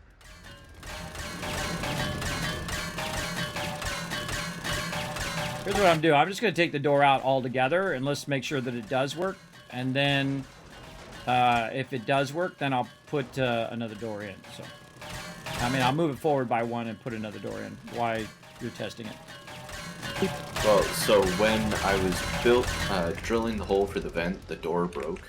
Here's what I'm doing. I'm just going to take the door out altogether and let's make sure that it does work. And then if it does work, then I'll put another door in. So, I mean, I'll move it forward by one and put another door in while you're testing it. Well, so when I was drilling the hole for the vent, the door broke.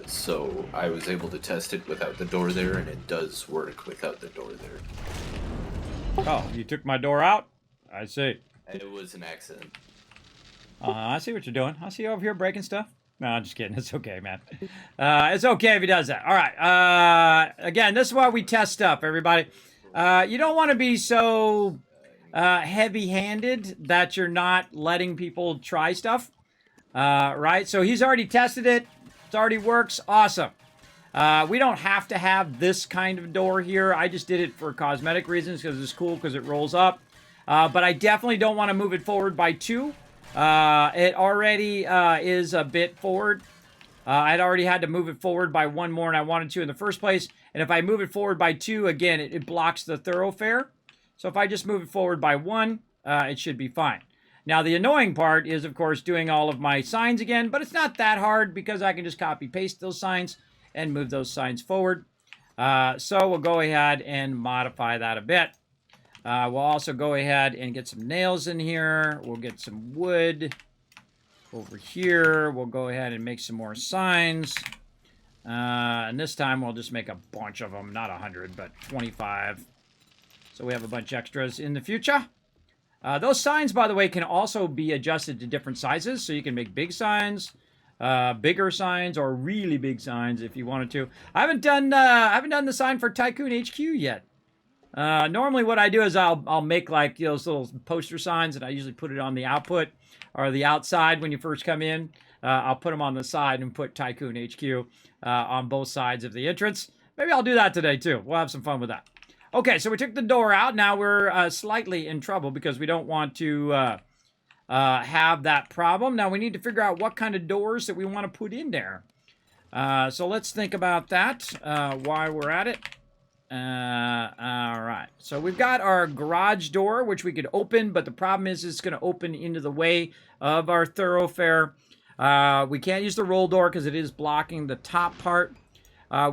So I was able to test it without the door there, and it does work without the door there. Oh, you took my door out? I see. It was an accident. I see what you're doing. I see you over here breaking stuff. No, I'm just kidding. It's okay, man. It's okay if he does that. All right. Again, this is why we test stuff, everybody. You don't want to be so heavy-handed that you're not letting people try stuff. Right? So he's already tested it. It already works. Awesome. We don't have to have this kind of door here. I just did it for cosmetic reasons because it's cool because it rolls up. But I definitely don't want to move it forward by 2. It already is a bit forward. I'd already had to move it forward by 1 more than I wanted to in the first place. And if I move it forward by 2, again, it blocks the thoroughfare. So if I just move it forward by 1, it should be fine. Now, the annoying part is, of course, doing all of my signs again. But it's not that hard because I can just copy-paste those signs and move those signs forward. So we'll go ahead and modify that a bit. We'll also go ahead and get some nails in here. We'll get some wood over here. We'll go ahead and make some more signs. And this time we'll just make a bunch of them. Not 100, but 25. So we have a bunch extras in the future. Those signs, by the way, can also be adjusted to different sizes. So you can make big signs, bigger signs, or really big signs if you wanted to. I haven't done the sign for Tycoon HQ yet. Normally what I do is I'll make like those little poster signs, and I usually put it on the output or the outside when you first come in. I'll put them on the side and put Tycoon HQ on both sides of the entrance. Maybe I'll do that today too. We'll have some fun with that. Okay, so we took the door out. Now we're slightly in trouble because we don't want to have that problem. Now we need to figure out what kind of doors that we want to put in there. So let's think about that while we're at it. All right, so we've got our garage door, which we could open, but the problem is it's going to open into the way of our thoroughfare. We can't use the roll door because it is blocking the top part.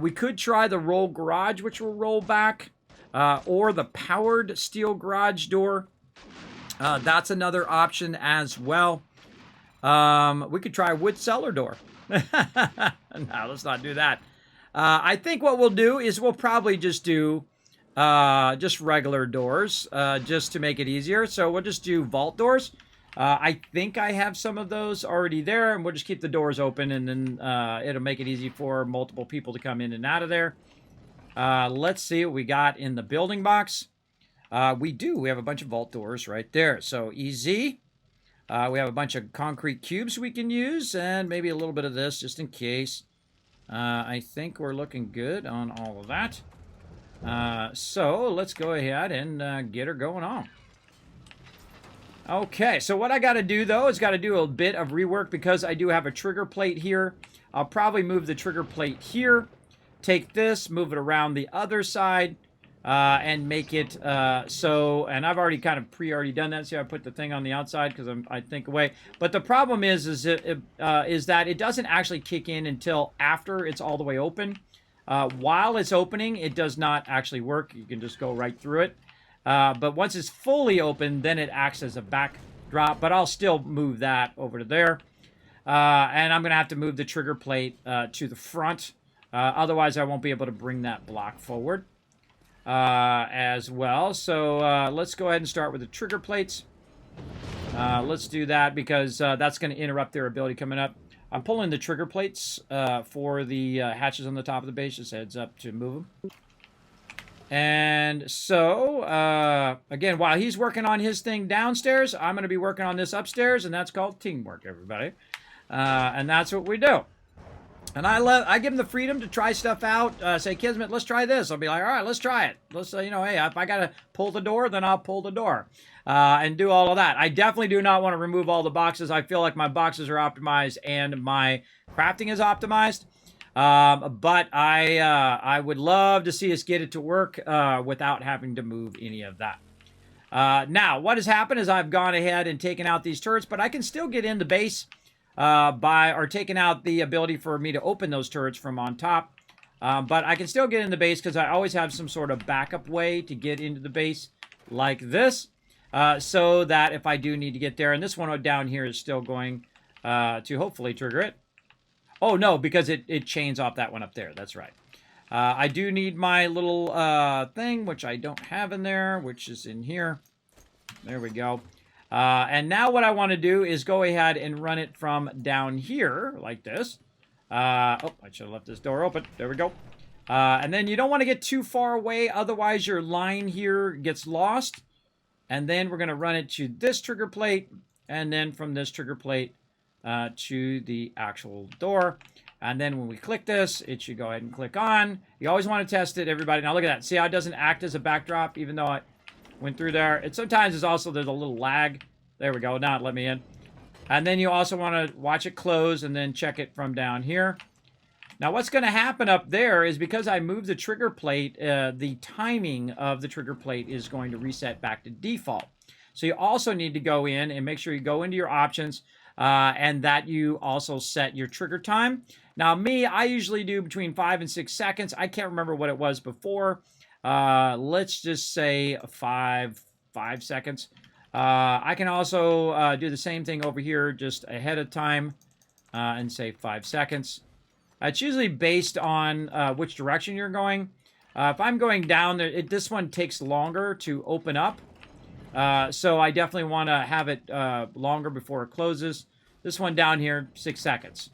We could try the roll garage, which will roll back, or the powered steel garage door. That's another option as well. We could try wood cellar door. No, let's not do that. I think what we'll do is we'll probably just do just regular doors just to make it easier. So we'll just do vault doors. I think I have some of those already there, and we'll just keep the doors open, and then it'll make it easy for multiple people to come in and out of there. Let's see what we got in the building box. We have a bunch of vault doors right there. So easy. We have a bunch of concrete cubes we can use, and maybe a little bit of this just in case. I think we're looking good on all of that. So let's go ahead and get her going on. Okay, so what I got to do, though, is got to do a bit of rework because I do have a trigger plate here. I'll probably move the trigger plate here, take this, move it around the other side, and make it so, and I've already kind of already done that. See, I put the thing on the outside because I think away. But the problem is that it doesn't actually kick in until after it's all the way open. While it's opening, it does not actually work. You can just go right through it. But once it's fully open, then it acts as a backdrop. But I'll still move that over to there. And I'm going to have to move the trigger plate to the front. Otherwise, I won't be able to bring that block forward as well. So let's go ahead and start with the trigger plates. Let's do that because that's going to interrupt their ability coming up. I'm pulling the trigger plates for the hatches on the top of the base. Just heads up to move them. And so, again, while he's working on his thing downstairs, I'm going to be working on this upstairs, and that's called teamwork, everybody. And that's what we do. And I give him the freedom to try stuff out. Say, Kismet, let's try this. I'll be like, all right, let's try it. Let's, hey, if I got to pull the door, then I'll pull the door. And do all of that. I definitely do not want to remove all the boxes. I feel like my boxes are optimized and my crafting is optimized. But I would love to see us get it to work without having to move any of that. Now, what has happened is I've gone ahead and taken out these turrets, but I can still get in the base or taken out the ability for me to open those turrets from on top. But I can still get in the base because I always have some sort of backup way to get into the base like this. So that if I do need to get there, and this one down here is still going to hopefully trigger it. Oh, no, because it chains off that one up there. That's right. I do need my little thing, which I don't have in there, which is in here. There we go. And now what I want to do is go ahead and run it from down here, like this. Oh, I should have left this door open. There we go. And then you don't want to get too far away, otherwise your line here gets lost. And then we're going to run it to this trigger plate, and then from this trigger plate to the actual door. And then when we click this, it should go ahead and click on. You always want to test it, everybody. Now look at that. See how it doesn't act as a backdrop, even though I went through there? It sometimes is also, there's a little lag. There we go. Now it let me in. And then you also want to watch it close and then check it from down here. Now what's going to happen up there is because I moved the trigger plate, the timing of the trigger plate is going to reset back to default. So you also need to go in and make sure you go into your options and that you also set your trigger time. Now me, I usually do between 5 and 6 seconds. I can't remember what it was before. Let's just say 5 seconds. I can also do the same thing over here just ahead of time and say 5 seconds. It's usually based on which direction you're going. If I'm going down there, this one takes longer to open up. So I definitely want to have it longer before it closes. This one down here, 6 seconds.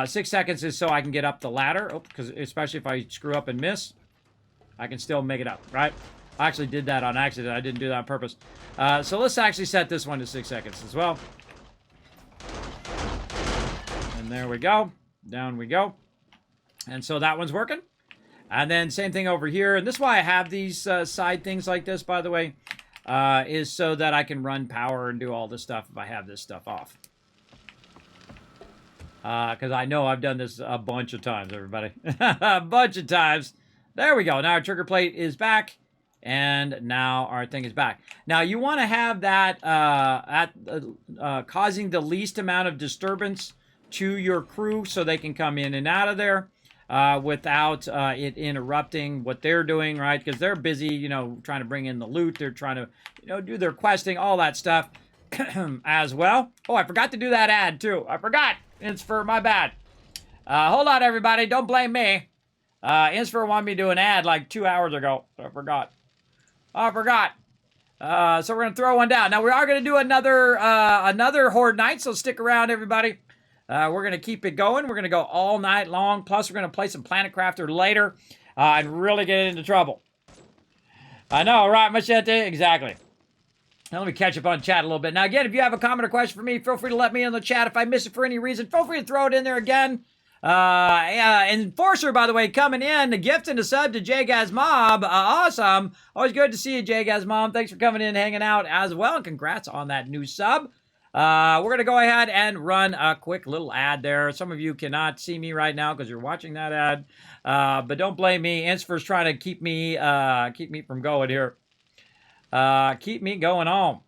6 seconds is so I can get up the ladder. Oh, because especially if I screw up and miss, I can still make it up, right? I actually did that on accident. I didn't do that on purpose. So let's actually set this one to 6 seconds as well. And there we go. Down we go. And so that one's working. And then same thing over here. And this is why I have these side things like this, by the way, is so that I can run power and do all this stuff if I have this stuff off. Because I know I've done this a bunch of times, everybody. A bunch of times. There we go. Now our trigger plate is back. And now our thing is back. Now you want to have that causing the least amount of disturbance to your crew so they can come in and out of there without it interrupting what they're doing, right? Because they're busy, trying to bring in the loot. They're trying to, do their questing, all that stuff as well. Oh, I forgot to do that ad too. I forgot. It's for my bad. Hold on, everybody. Don't blame me. Insfer wanted me to do an ad like 2 hours ago. I forgot. So we're going to throw one down. Now, we are going to do another Horde night, so stick around, everybody. We're going to keep it going. We're going to go all night long. Plus, we're going to play some Planet Crafter later and really get into trouble. I know, right, Machete? Exactly. Now, let me catch up on chat a little bit. Now, again, if you have a comment or question for me, feel free to let me in the chat. If I miss it for any reason, feel free to throw it in there again. Enforcer, by the way, coming in, gifting a sub to Jgaz Mob. Awesome. Always good to see you, Jgaz Mob. Thanks for coming in, hanging out as well. And congrats on that new sub. We're going to go ahead and run a quick little ad there. Some of you cannot see me right now because you're watching that ad. But don't blame me. Inspher's trying to keep me from going here. Keep me going on.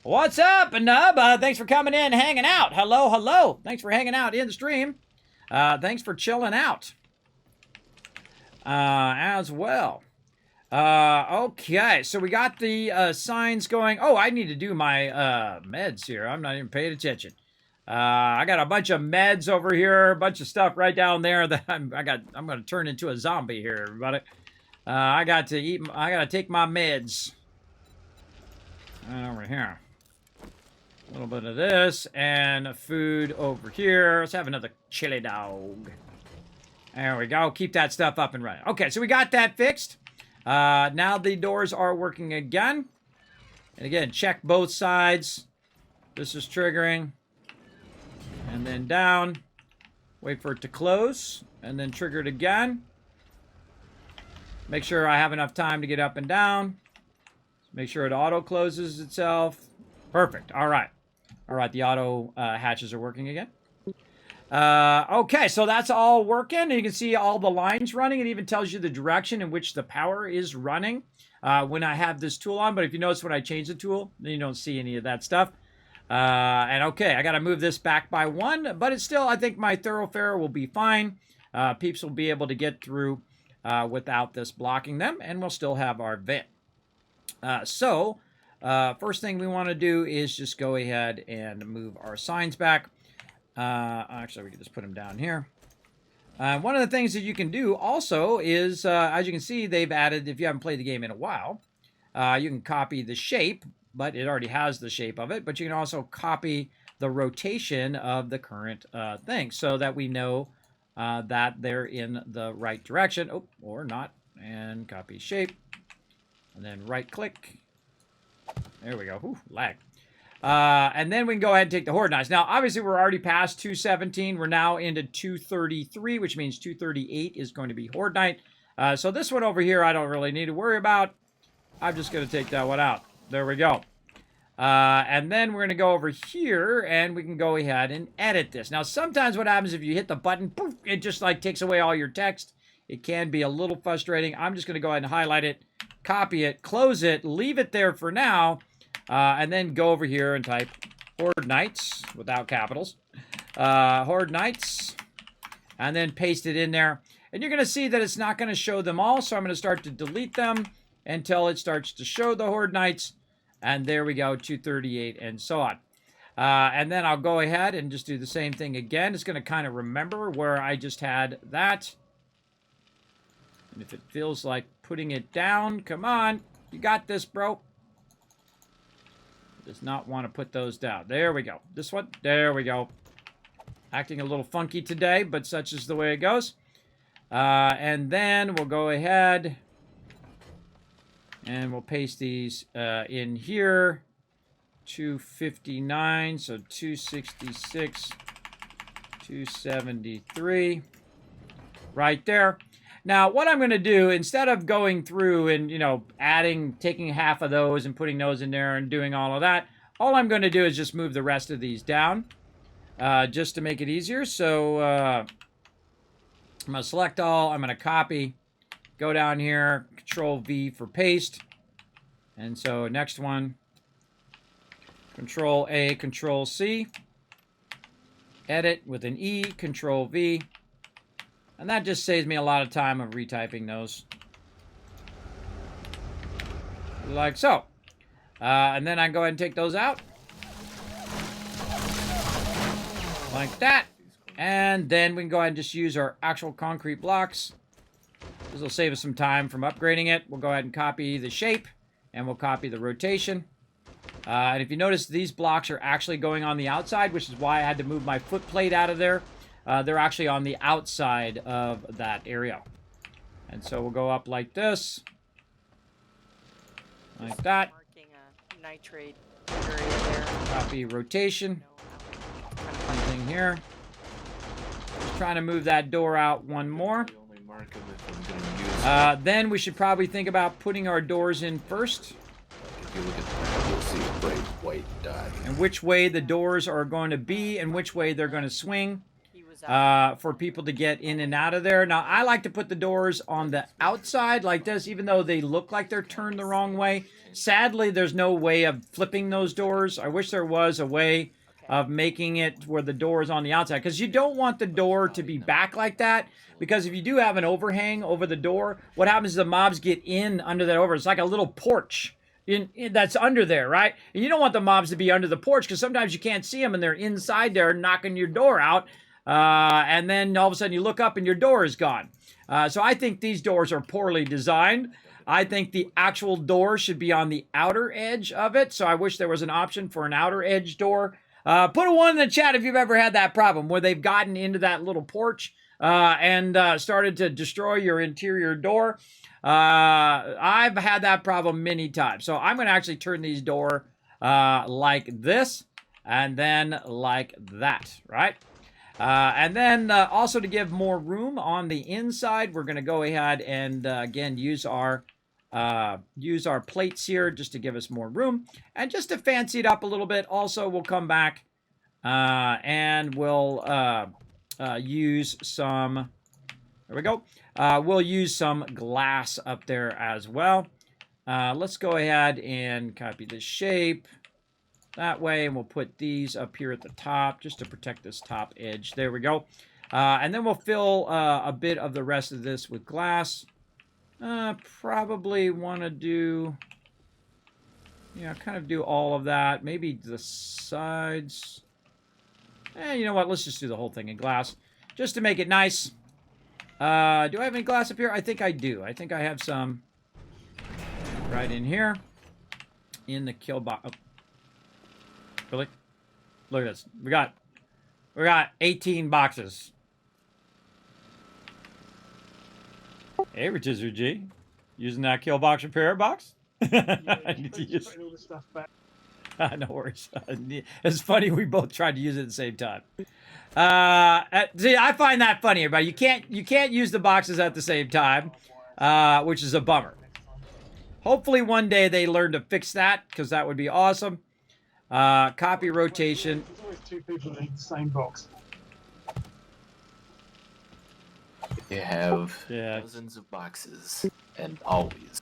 What's up, Nub? Thanks for coming in, hanging out. Hello, hello. Thanks for hanging out in the stream. Thanks for chilling out as well. Okay, so we got the signs going. Oh, I need to do my meds here. I'm not even paying attention. I got a bunch of meds over here, a bunch of stuff right down there that I'm going to turn into a zombie here, everybody. I got to take my meds. Over here. A little bit of this and food over here. Let's have another chili dog. There we go. Keep that stuff up and running. Okay, so we got that fixed. Now the doors are working again. And again, check both sides. This is triggering. And then down. Wait for it to close. And then trigger it again. Make sure I have enough time to get up and down. Make sure it auto closes itself. Perfect. All right. All right, the auto hatches are working again. Okay, so that's all working. You can see all the lines running. It even tells you the direction in which the power is running when I have this tool on. But if you notice when I change the tool, then you don't see any of that stuff. And okay, I got to move this back by 1. But it's still, I think my thoroughfare will be fine. Peeps will be able to get through without this blocking them. And we'll still have our vent. First thing we want to do is just go ahead and move our signs back. Actually, we can just put them down here. One of the things that you can do also is, as you can see, they've added, if you haven't played the game in a while, you can copy the shape, but it already has the shape of it. But you can also copy the rotation of the current thing so that we know that they're in the right direction. Oh, or not. And copy shape. And then right click. There we go. Ooh, lag. And then we can go ahead and take the Horde Knights. Now, obviously, we're already past 217. We're now into 233, which means 238 is going to be Horde Knight. So this one over here, I don't really need to worry about. I'm just going to take that one out. There we go. And then we're going to go over here, and we can go ahead and edit this. Now, sometimes what happens if you hit the button, poof, it just like takes away all your text. It can be a little frustrating. I'm just going to go ahead and highlight it, copy it, close it, leave it there for now. And then go over here and type Horde Knights without capitals. Horde Knights. And then paste it in there. And you're going to see that it's not going to show them all. So I'm going to start to delete them until it starts to show the Horde Knights. And there we go, 238 and so on. And then I'll go ahead and just do the same thing again. It's going to kind of remember where I just had that. And if it feels like putting it down, come on. You got this, bro. Does not want to put those down. There we go. This one. There we go. Acting a little funky today, but such is the way it goes. And then we'll go ahead and we'll paste these in here. 259, so 266, 273. Right there. Now, what I'm going to do, instead of going through and, you know, taking half of those and putting those in there and doing all of that, all I'm going to do is just move the rest of these down just to make it easier. So I'm going to select all. I'm going to copy, go down here, Control-V for paste. And so next one, Control-A, Control-C. Edit with an E, Control-V. And that just saves me a lot of time of retyping those. Like so. And then I go ahead and take those out. Like that. And then we can go ahead and just use our actual concrete blocks. This will save us some time from upgrading it. We'll go ahead and copy the shape. And we'll copy the rotation. And if you notice, these blocks are actually going on the outside, which is why I had to move my foot plate out of there. They're actually on the outside of that area. And so we'll go up like this. Like that. Marking a nitrate area there. Copy rotation. Same thing here. trying to move that door out one more. I only mark them if I'm gonna use Then we should probably think about putting our doors in first. If you look at the map, you'll see a bright white dot. And which way the doors are going to be and which way they're going to swing. He was out. For people to get in and out of there. Now, I like to put the doors on the outside like this, even though they look like they're turned the wrong way. Sadly, there's no way of flipping those doors. I wish there was a way of making it where the door is on the outside, because you don't want the door to be back like that, because if you do have an overhang over the door, what happens is the mobs get in under that over. It's like a little porch that's under there, right? And you don't want the mobs to be under the porch, because sometimes you can't see them and they're inside there knocking your door out. And then all of a sudden you look up and your door is gone. So I think these doors are poorly designed. I think the actual door should be on the outer edge of it. So I wish there was an option for an outer edge door. Put a 1 in the chat if you've ever had that problem where they've gotten into that little porch and started to destroy your interior door. I've had that problem many times. So I'm going to actually turn these door like this and then like that, right? And then also to give more room on the inside, we're going to go ahead and again use our plates here just to give us more room, and just to fancy it up a little bit. Also, we'll come back and we'll use some. There we go. We'll use some glass up there as well. Let's go ahead and copy the shape that way, and we'll put these up here at the top just to protect this top edge. There we go. And then we'll fill a bit of the rest of this with glass. Probably want to do, kind of do all of that. Maybe the sides. You know what? Let's just do the whole thing in glass, just to make it nice. Do I have any glass up here? I think I do. I think I have some right in here in the kill box. Oh. Really? Look at this. We got 18 boxes. Hey, Rotisserie G. Using that kill box repair box? I need to use all this stuff back. no worries. It's funny we both tried to use it at the same time. See, I find that funny, everybody. You can't use the boxes at the same time, which is a bummer. Hopefully one day they learn to fix that, because that would be awesome. Copy rotation. There's always 2 people that need the same box. They have Yeah. dozens of boxes, and always.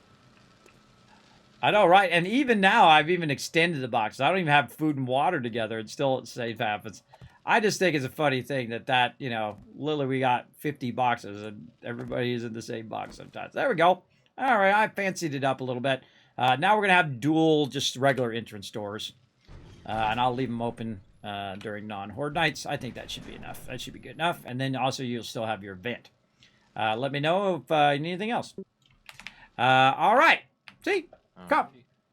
I know, right? And even now, I've even extended the boxes. I don't even have food and water together, and still safe happens. I just think it's a funny thing that literally we got 50 boxes, and everybody is in the same box sometimes. There we go. All right, I fancied it up a little bit. Now we're going to have dual, just regular entrance doors. And I'll leave them open during non-horde nights. I think that should be enough. That should be good enough. And then also you'll still have your vent. Let me know if you need anything else. All right. See?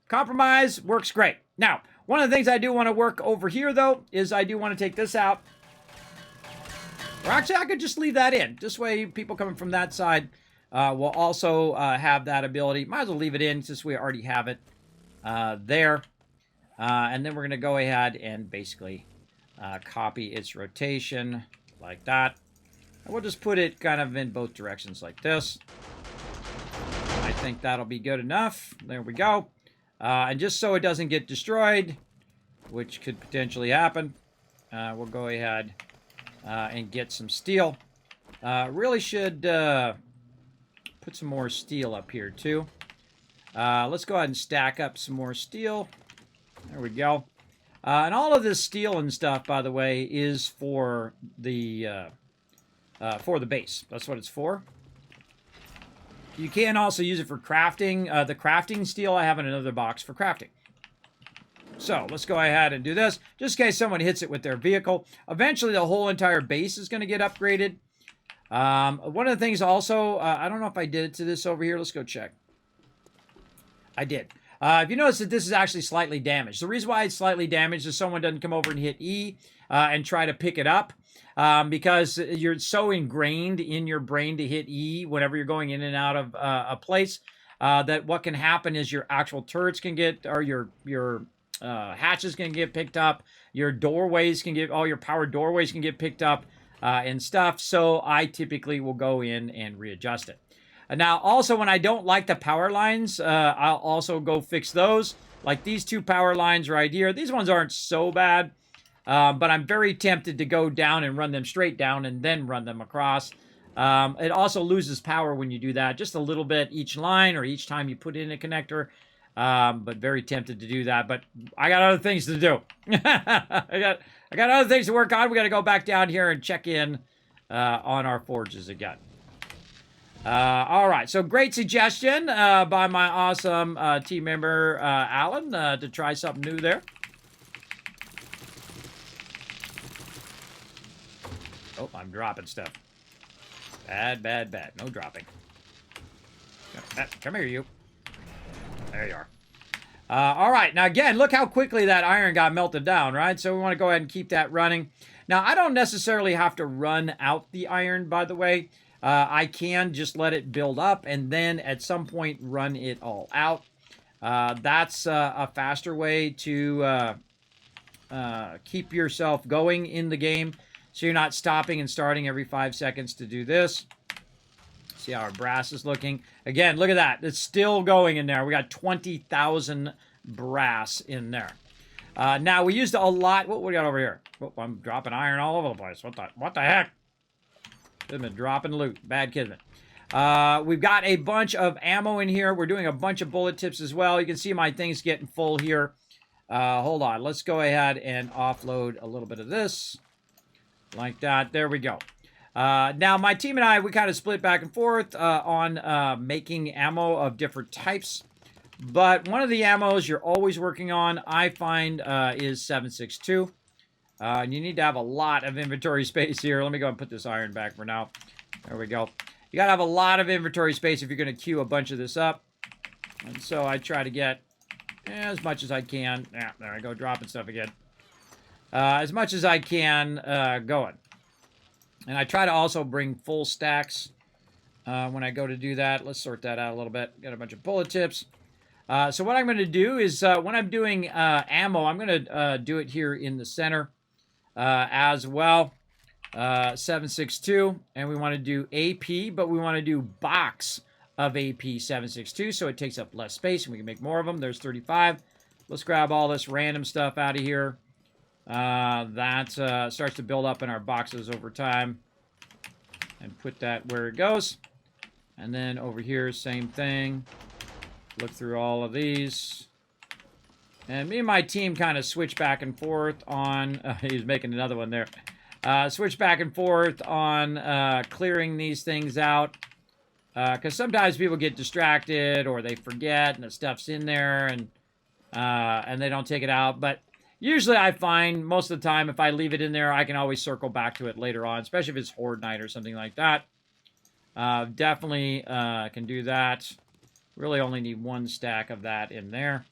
Compromise works great. Now, one of the things I do want to work over here, though, is I do want to take this out. Or actually, I could just leave that in. This way, people coming from that side will also have that ability. Might as well leave it in since we already have it there. And then we're going to go ahead and basically copy its rotation like that. And we'll just put it kind of in both directions like this. I think that'll be good enough. There we go. And just so it doesn't get destroyed, which could potentially happen, we'll go ahead and get some steel. Really should put some more steel up here too. Let's go ahead and stack up some more steel. There we go. And all of this steel and stuff, by the way, is for the base. That's what it's for. You can also use it for crafting. The crafting steel I have in another box for crafting. So let's go ahead and do this, just in case someone hits it with their vehicle. Eventually, the whole entire base is going to get upgraded. One of the things also, I don't know if I did it to this over here. Let's go check. I did. If you notice that this is actually slightly damaged. The reason why it's slightly damaged is someone doesn't come over and hit E and try to pick it up. Because you're so ingrained in your brain to hit E whenever you're going in and out of a place that what can happen is your actual turrets can get, or your hatches can get picked up, your doorways can get, all your power doorways can get picked up, and stuff. So I typically will go in and readjust it. Now, also, when I don't like the power lines, I'll also go fix those. Like these two power lines right here. These ones aren't so bad, but I'm very tempted to go down and run them straight down and then run them across. It also loses power when you do that, just a little bit each line or each time you put in a connector. But very tempted to do that. But I got other things to do. I got other things to work on. We got to go back down here and check in on our forges again. All right, so great suggestion by my awesome team member, Alan, to try something new there. Oh, I'm dropping stuff. Bad, bad, bad. No dropping. Come here, you. There you are. All right, now again, look how quickly that iron got melted down, right? So we want to go ahead and keep that running. Now, I don't necessarily have to run out the iron, by the way. I can just let it build up and then at some point run it all out. That's a faster way to keep yourself going in the game. So you're not stopping and starting every 5 seconds to do this. See how our brass is looking. Again, look at that. It's still going in there. We got 20,000 brass in there. Now, we used a lot. What we got over here? Oh, I'm dropping iron all over the place. What the heck? Kismet dropping loot. Bad Kismet. We've got a bunch of ammo in here. We're doing a bunch of bullet tips as well. You can see my thing's getting full here. Hold on. Let's go ahead and offload a little bit of this. Like that. There we go. Now, my team and I, we kind of split back and forth on making ammo of different types. But one of the ammos you're always working on, I find, is 7.62. You need to have a lot of inventory space here. Let me go and put this iron back for now. There we go. You got to have a lot of inventory space if you're going to queue a bunch of this up. And so I try to get as much as I can. Yeah, there I go, dropping stuff again. As much as I can going. And I try to also bring full stacks when I go to do that. Let's sort that out a little bit. Got a bunch of bullet tips. So what I'm going to do is when I'm doing ammo, I'm going to do it here in the center as well. 7.62. And we want to do AP, but we want to do box of AP 7.62. So it takes up less space and we can make more of them. There's 35. Let's grab all this random stuff out of here. That starts to build up in our boxes over time. And put that where it goes. And then over here, same thing. Look through all of these. And me and my team kind of switch back and forth on... he's making another one there. Switch back and forth on clearing these things out. Because sometimes people get distracted or they forget and the stuff's in there and they don't take it out. But... usually I find most of the time if I leave it in there, I can always circle back to it later on, especially if it's Horde Night or something like that. Definitely can do that. Really only need one stack of that in there.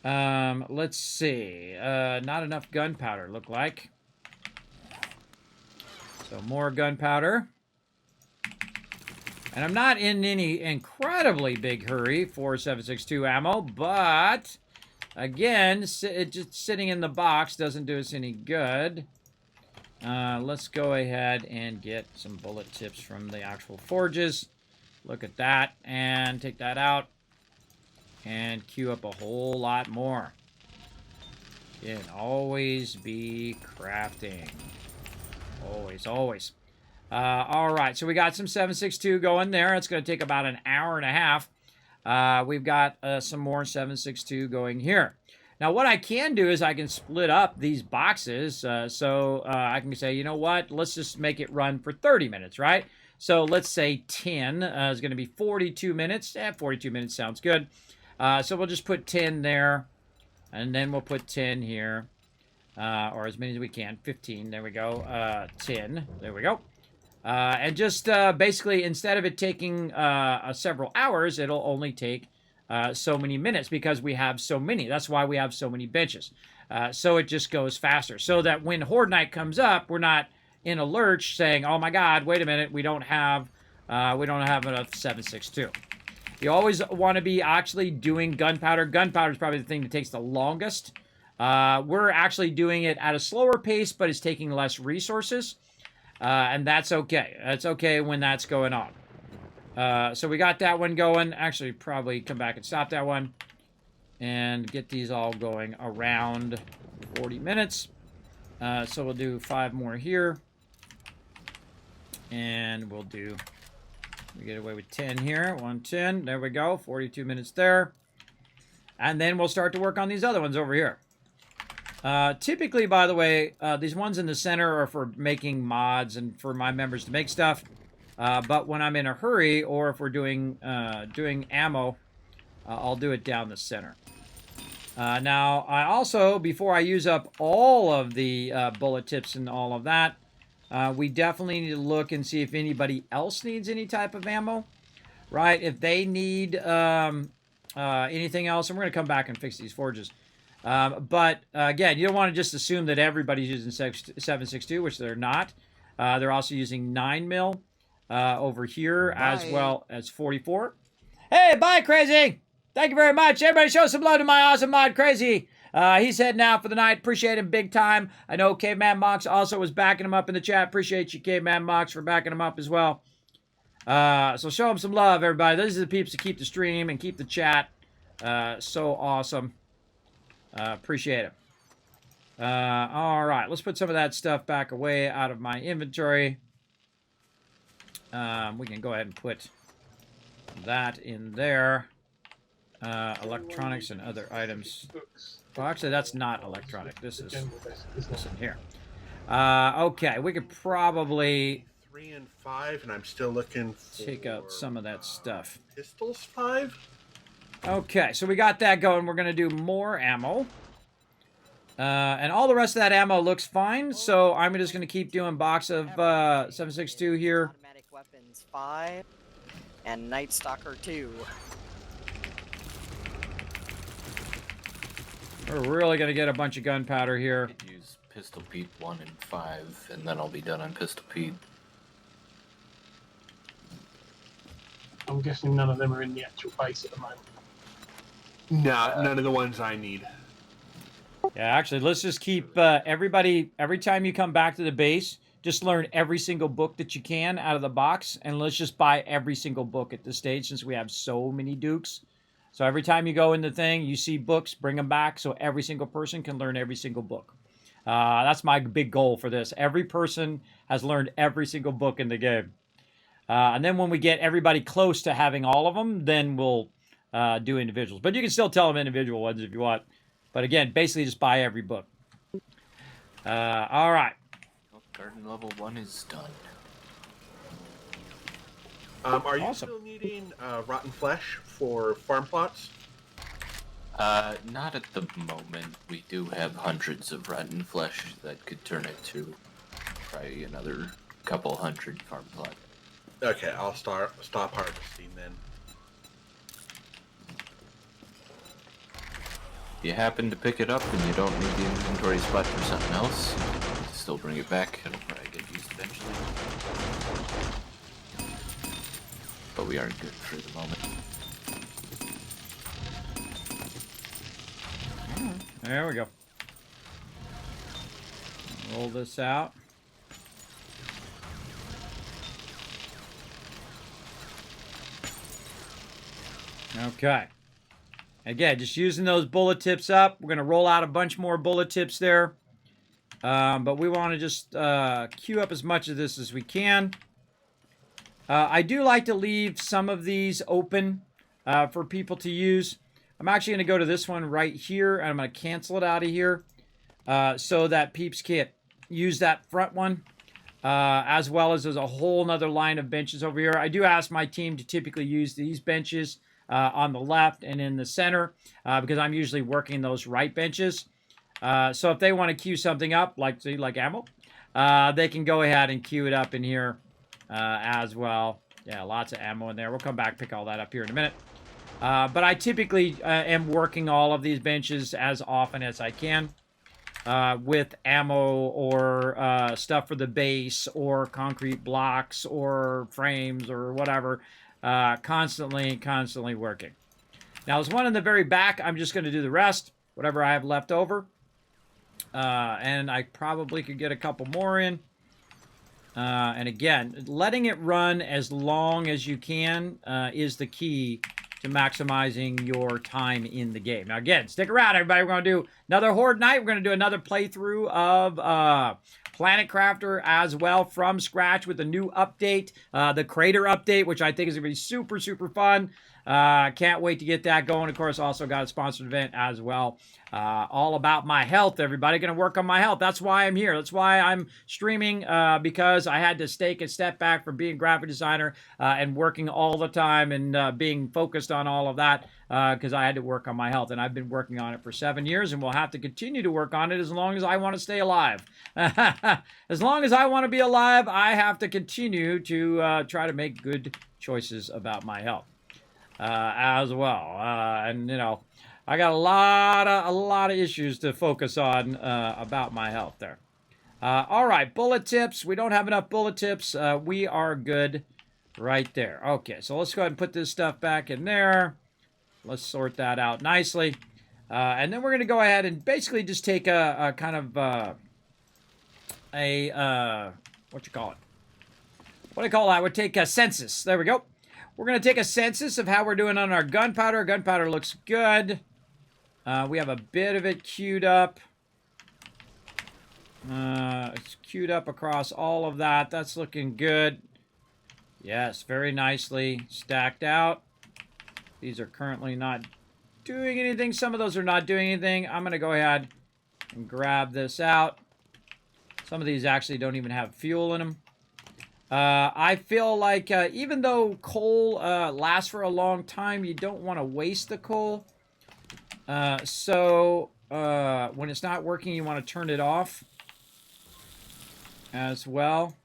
Let's see. Not enough gunpowder, look like. So more gunpowder. And I'm not in any incredibly big hurry for 7.62 ammo, but... again, it just sitting in the box doesn't do us any good. Let's go ahead and get some bullet tips from the actual forges. Look at that. And take that out. And queue up a whole lot more. Can always be crafting. Always, always. Alright, so we got some 7.62 going there. It's going to take about an hour and a half. We've got some more 7.62 going here. Now, what I can do is I can split up these boxes. So I can say, you know what? Let's just make it run for 30 minutes, right? So let's say 10 is going to be 42 minutes. 42 minutes sounds good. So we'll just put 10 there. And then we'll put 10 here. Or as many as we can. 15. There we go. 10. There we go. And just basically, instead of it taking several hours, it'll only take so many minutes because we have so many. That's why we have so many benches. So it just goes faster. So that when Horde Night comes up, we're not in a lurch saying, oh my God, wait a minute, we don't have enough 7.62. You always want to be actually doing gunpowder. Gunpowder is probably the thing that takes the longest. We're actually doing it at a slower pace, but it's taking less resources. and that's okay. That's okay when that's going on. So we got that one going. Actually, probably come back and stop that one and get these all going around 40 minutes. So we'll do 5 more here. And we'll do, we get away with 10 here. 110. There we go. 42 minutes there. And then we'll start to work on these other ones over here. Typically, by the way, these ones in the center are for making mods and for my members to make stuff. But when I'm in a hurry, or if we're doing ammo, I'll do it down the center. Now, I also, before I use up all of the bullet tips and all of that, we definitely need to look and see if anybody else needs any type of ammo, right? If they need anything else, and we're going to come back and fix these forges. But again, you don't want to just assume that everybody's using 7.62, which they're not. They're also using 9mm over here, as well as 44. Hey, bye, Crazy! Thank you very much. Everybody show some love to my awesome mod, Crazy. He's heading out for the night. Appreciate him big time. I know Caveman Mox also was backing him up in the chat. Appreciate you, Caveman Mox, for backing him up as well. So show him some love, everybody. These are the peeps that keep the stream and keep the chat so awesome. Appreciate it. All right, let's put some of that stuff back away out of my inventory. We can go ahead and put that in there. Electronics and other items. Well, actually, that's not electronic. This is this in here. Okay, we could probably 3 and 5, and I'm still looking for take out some of that stuff. pistols 5. Okay, so we got that going. We're going to do more ammo. And all the rest of that ammo looks fine, so I'm just going to keep doing box of 7.62 here. Automatic weapons 5 and Night Stalker 2. We're really going to get a bunch of gunpowder here. Could use Pistol Pete 1 and 5, and then I'll be done on Pistol Pete. I'm guessing none of them are in the actual base at the moment. No, none of the ones I need. Yeah, actually, let's just keep everybody, every time you come back to the base, just learn every single book that you can out of the box, and let's just buy every single book at this stage since we have so many dukes. So every time you go in the thing, you see books, bring them back so every single person can learn every single book. That's my big goal for this. Every person has learned every single book in the game. And then when we get everybody close to having all of them, then we'll do individuals. But you can still tell them individual ones if you want. But again, basically just buy every book. All right. Well, garden level 1 is done. Are you Awesome. still needing rotten flesh for farm plots? Not at the moment. We do have hundreds of rotten flesh that could turn it to probably another couple hundred farm plot. Okay, I'll stop harvesting then. If you happen to pick it up and you don't need the inventory spot for something else, still bring it back. It'll probably get used eventually. But we are good for the moment. There we go. Roll this out. Okay. Again, just using those bullet tips up. We're going to roll out a bunch more bullet tips there. But we want to just queue up as much of this as we can. I do like to leave some of these open for people to use. I'm actually going to go to this one right here, and I'm going to cancel it out of here so that peeps can't use that front one, as well as there's a whole nother line of benches over here. I do ask my team to typically use these benches on the left and in the center because I'm usually working those right benches. So if they want to queue something up, like ammo, they can go ahead and queue it up in here as well. Yeah, lots of ammo in there. We'll come back, pick all that up here in a minute. But I typically am working all of these benches as often as I can with ammo or stuff for the base or concrete blocks or frames or whatever. Constantly working. Now, there's one in the very back. I'm just going to do the rest, whatever I have left over. And I probably could get a couple more in. And again, letting it run as long as you can is the key to maximizing your time in the game. Now, again, stick around, everybody. We're going to do another Horde night. We're going to do another playthrough of Planet Crafter as well from scratch with a new update, the Crater update, which I think is going to be super, super fun. Can't wait to get that going. Of course, also got a sponsored event as well. All about my health, everybody. Going to work on my health. That's why I'm here. That's why I'm streaming, because I had to take a step back from being a graphic designer and working all the time and being focused on all of that because I had to work on my health. And I've been working on it for 7 years and will have to continue to work on it as long as I want to stay alive. As long as I want to be alive, I have to continue to try to make good choices about my health. As well, and you know, I got a lot of issues to focus on about my health there. All right, bullet tips. We don't have enough bullet tips. We are good right there. Okay, so let's go ahead and put this stuff back in there. Let's sort that out nicely, and then we're going to go ahead and basically just take a kind of what you call it? What do you call that? We'll take a census. There we go. We're going to take a census of how we're doing on our gunpowder. Gunpowder looks good. We have a bit of it queued up. It's queued up across all of that. That's looking good. Yes, very nicely stacked out. These are currently not doing anything. Some of those are not doing anything. I'm going to go ahead and grab this out. Some of these actually don't even have fuel in them. I feel like even though coal lasts for a long time, you don't want to waste the coal. So when it's not working, you want to turn it off as well.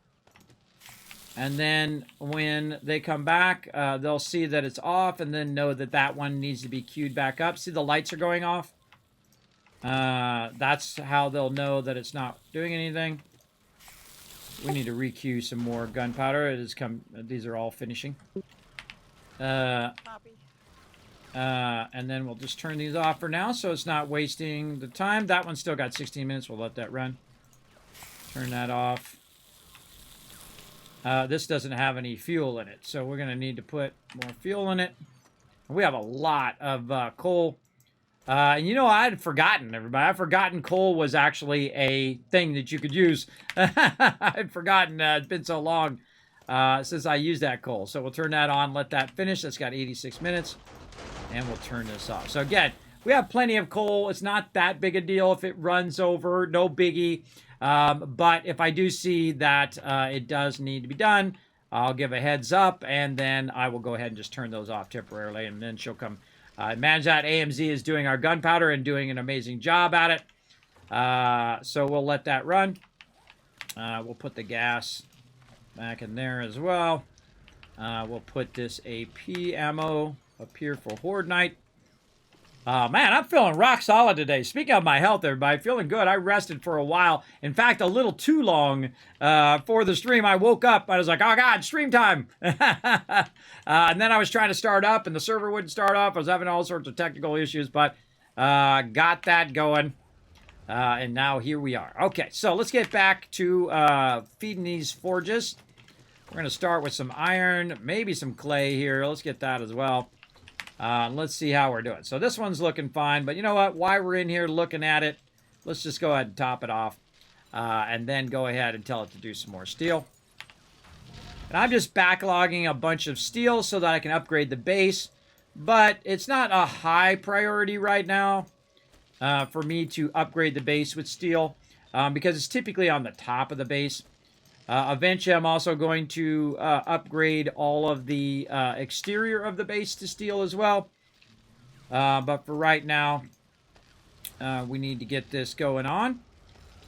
And then when they come back, they'll see that it's off and then know that that one needs to be queued back up. See, the lights are going off. That's how they'll know that it's not doing anything. We need to requeue some more gunpowder. It has come. These are all finishing. And then we'll just turn these off for now, so it's not wasting the time. That one's still got 16 minutes. We'll let that run. Turn that off. This doesn't have any fuel in it, so we're going to need to put more fuel in it. We have a lot of coal. And you know, I had forgotten, everybody. I'd forgotten coal was actually a thing that you could use. I'd forgotten. It's been so long since I used that coal. So we'll turn that on, let that finish. That's got 86 minutes. And we'll turn this off. So again, we have plenty of coal. It's not that big a deal if it runs over. No biggie. But if I do see that it does need to be done, I'll give a heads up. And then I will go ahead and just turn those off temporarily. And then she'll come... manage that. AMZ is doing our gunpowder and doing an amazing job at it. So we'll let that run. We'll put the gas back in there as well. We'll put this AP ammo up here for Horde Night. Man, I'm feeling rock solid today. Speaking of my health, everybody, feeling good. I rested for a while. In fact, a little too long for the stream. I woke up. I was like, oh, God, stream time. And then I was trying to start up, and the server wouldn't start up. I was having all sorts of technical issues, but got that going. And now here we are. Okay, so let's get back to feeding these forges. We're going to start with some iron, maybe some clay here. Let's get that as well. Let's see how we're doing. So this one's looking fine, but you know what? While we're in here looking at it, let's just go ahead and top it off. And then go ahead and tell it to do some more steel. And I'm just backlogging a bunch of steel so that I can upgrade the base. But it's not a high priority right now for me to upgrade the base with steel. Because it's typically on the top of the base. Eventually, I'm also going to upgrade all of the exterior of the base to steel as well. But for right now, we need to get this going on.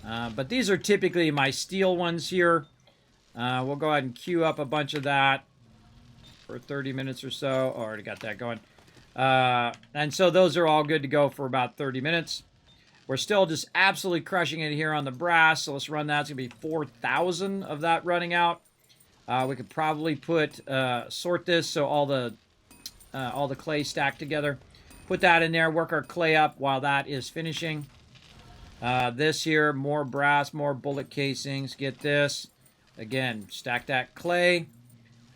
But these are typically my steel ones here. We'll go ahead and queue up a bunch of that for 30 minutes or so. Oh, already got that going. And so those are all good to go for about 30 minutes. We're still just absolutely crushing it here on the brass, so let's run that. It's going to be 4,000 of that running out. We could probably sort this so all the clay stacked together. Put that in there, work our clay up while that is finishing. This here, more brass, more bullet casings. Get this. Again, stack that clay.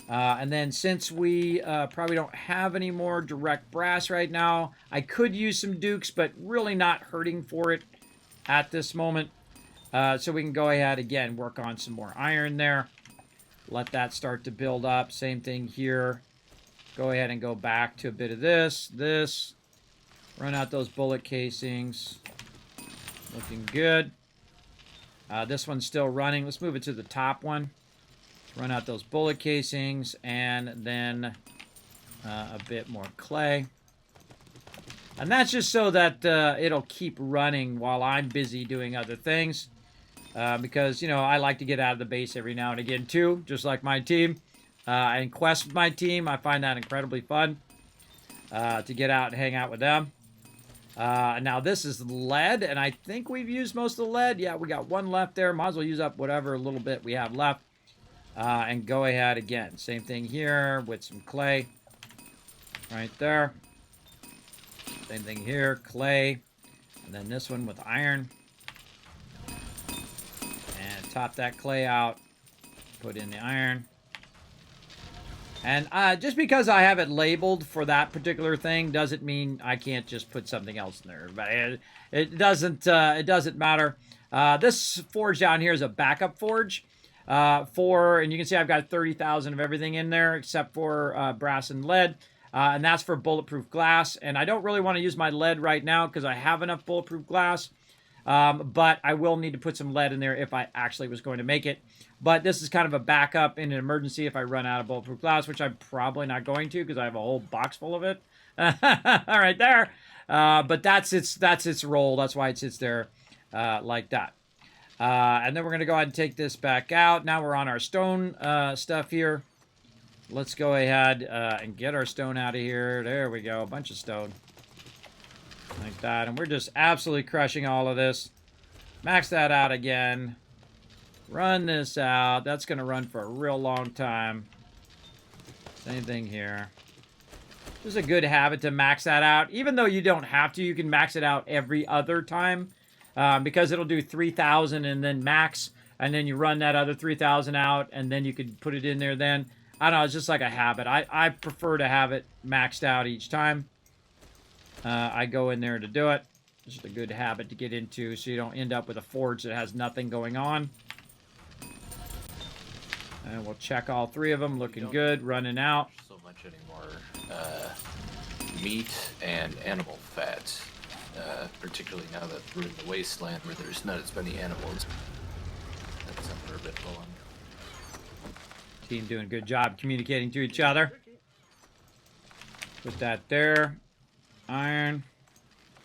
And then since we probably don't have any more direct brass right now, I could use some dukes, but really not hurting for it at this moment. So we can go ahead, again, work on some more iron there. Let that start to build up. Same thing here. Go ahead and go back to a bit of this. Run out those bullet casings. Looking good. This one's still running. Let's move it to the top one. Run out those bullet casings, and then a bit more clay. And that's just so that it'll keep running while I'm busy doing other things. Because, you know, I like to get out of the base every now and again, too, just like my team. And quest with my team, I find that incredibly fun to get out and hang out with them. Now, this is lead, and I think we've used most of the lead. Yeah, we got one left there. Might as well use up whatever little bit we have left. And go ahead again. Same thing here with some clay. Right there. Same thing here, clay. And then this one with iron. And top that clay out. Put in the iron. And just because I have it labeled for that particular thing doesn't mean I can't just put something else in there. But it doesn't matter. This forge down here is a backup forge. And you can see I've got 30,000 of everything in there except for brass and lead. And that's for bulletproof glass. And I don't really want to use my lead right now because I have enough bulletproof glass. But I will need to put some lead in there if I actually was going to make it. But this is kind of a backup in an emergency if I run out of bulletproof glass, which I'm probably not going to because I have a whole box full of it. All right there. But that's its role. That's why it sits there like that. And then we're going to go ahead and take this back out. Now we're on our stone stuff here. Let's go ahead and get our stone out of here. There we go. A bunch of stone. Like that. And we're just absolutely crushing all of this. Max that out again. Run this out. That's going to run for a real long time. Same thing here. Just a good habit to max that out. Even though you don't have to, you can max it out every other time. Because it'll do 3,000 and then max. And then you run that other 3,000 out. And then you could put it in there then. I don't know. It's just like a habit. I prefer to have it maxed out each time. I go in there to do it. It's just a good habit to get into so you don't end up with a forge that has nothing going on. And we'll check all three of them. Looking good. Running out. So much anymore. Meat and animal fat. Particularly now that we're in the wasteland where there's not as many animals. That's something we're a bit low on. Team doing a good job communicating to each other. Put that there. Iron.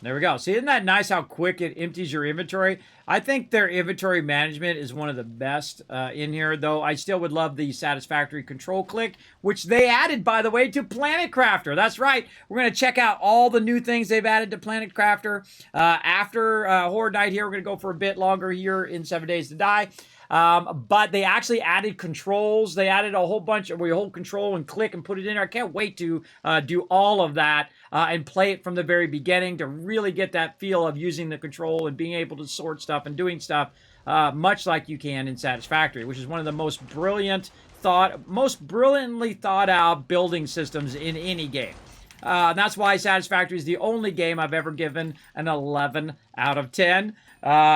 There we go. See, isn't that nice how quick it empties your inventory? I think their inventory management is one of the best in here, though I still would love the satisfactory control click, which they added, by the way, to Planet Crafter. That's right. We're going to check out all the new things they've added to Planet Crafter. After Horde Night here, we're going to go for a bit longer here in 7 Days to Die. But they actually added controls. They added a whole bunch where you hold control and click and put it in there. I can't wait to do all of that and play it from the very beginning to really get that feel of using the control and being able to sort stuff and doing stuff much like you can in Satisfactory, which is one of the most brilliantly thought out building systems in any game. That's why Satisfactory is the only game I've ever given an 11 out of 10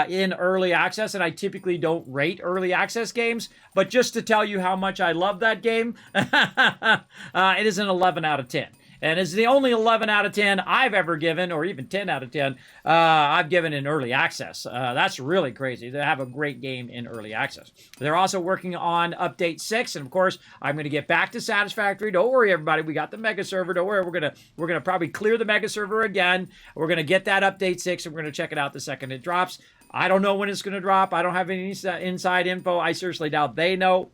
in early access, and I typically don't rate early access games, but just to tell you how much I love that game, it is an 11 out of 10. And it's the only 11 out of 10 I've ever given, or even 10 out of 10 I've given in early access. That's really crazy to have a great game in early access. They're also working on Update 6, and of course, I'm going to get back to Satisfactory. Don't worry, everybody. We got the Mega Server. Don't worry. We're gonna probably clear the Mega Server again. We're going to get that Update 6, and we're going to check it out the second it drops. I don't know when it's going to drop. I don't have any inside info. I seriously doubt they know.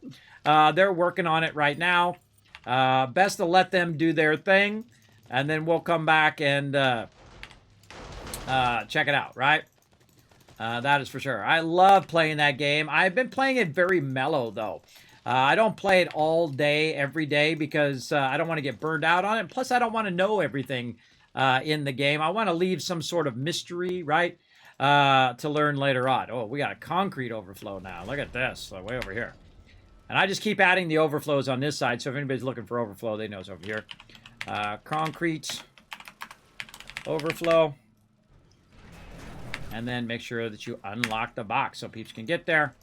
They're working on it right now. Best to let them do their thing, and then we'll come back and check it out, right? That is for sure. I love playing that game. I've been playing it very mellow, though. I don't play it all day, every day, because I don't want to get burned out on it. Plus, I don't want to know everything in the game. I want to leave some sort of mystery, right, to learn later on. Oh, we got a concrete overflow now. Look at this, way over here. And I just keep adding the overflows on this side, so if anybody's looking for overflow, they know it's over here. Concrete, overflow, and then make sure that you unlock the box so peeps can get there.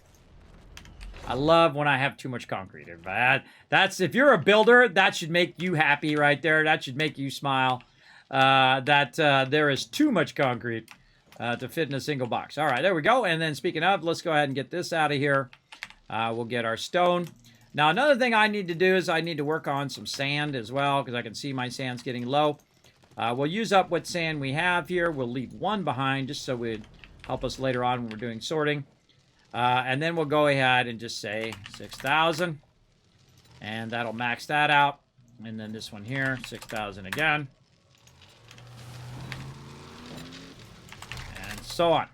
I love when I have too much concrete. If you're a builder, that should make you happy right there. That should make you smile. There is too much concrete to fit in a single box. All right, there we go. And then speaking of, let's go ahead and get this out of here. We'll get our stone. Now, another thing I need to do is I need to work on some sand as well, because I can see my sand's getting low. We'll use up what sand we have here. We'll leave one behind just so it would help us later on when we're doing sorting. And then we'll go ahead and just say 6,000. And that'll max that out. And then this one here, 6,000 again. And so on.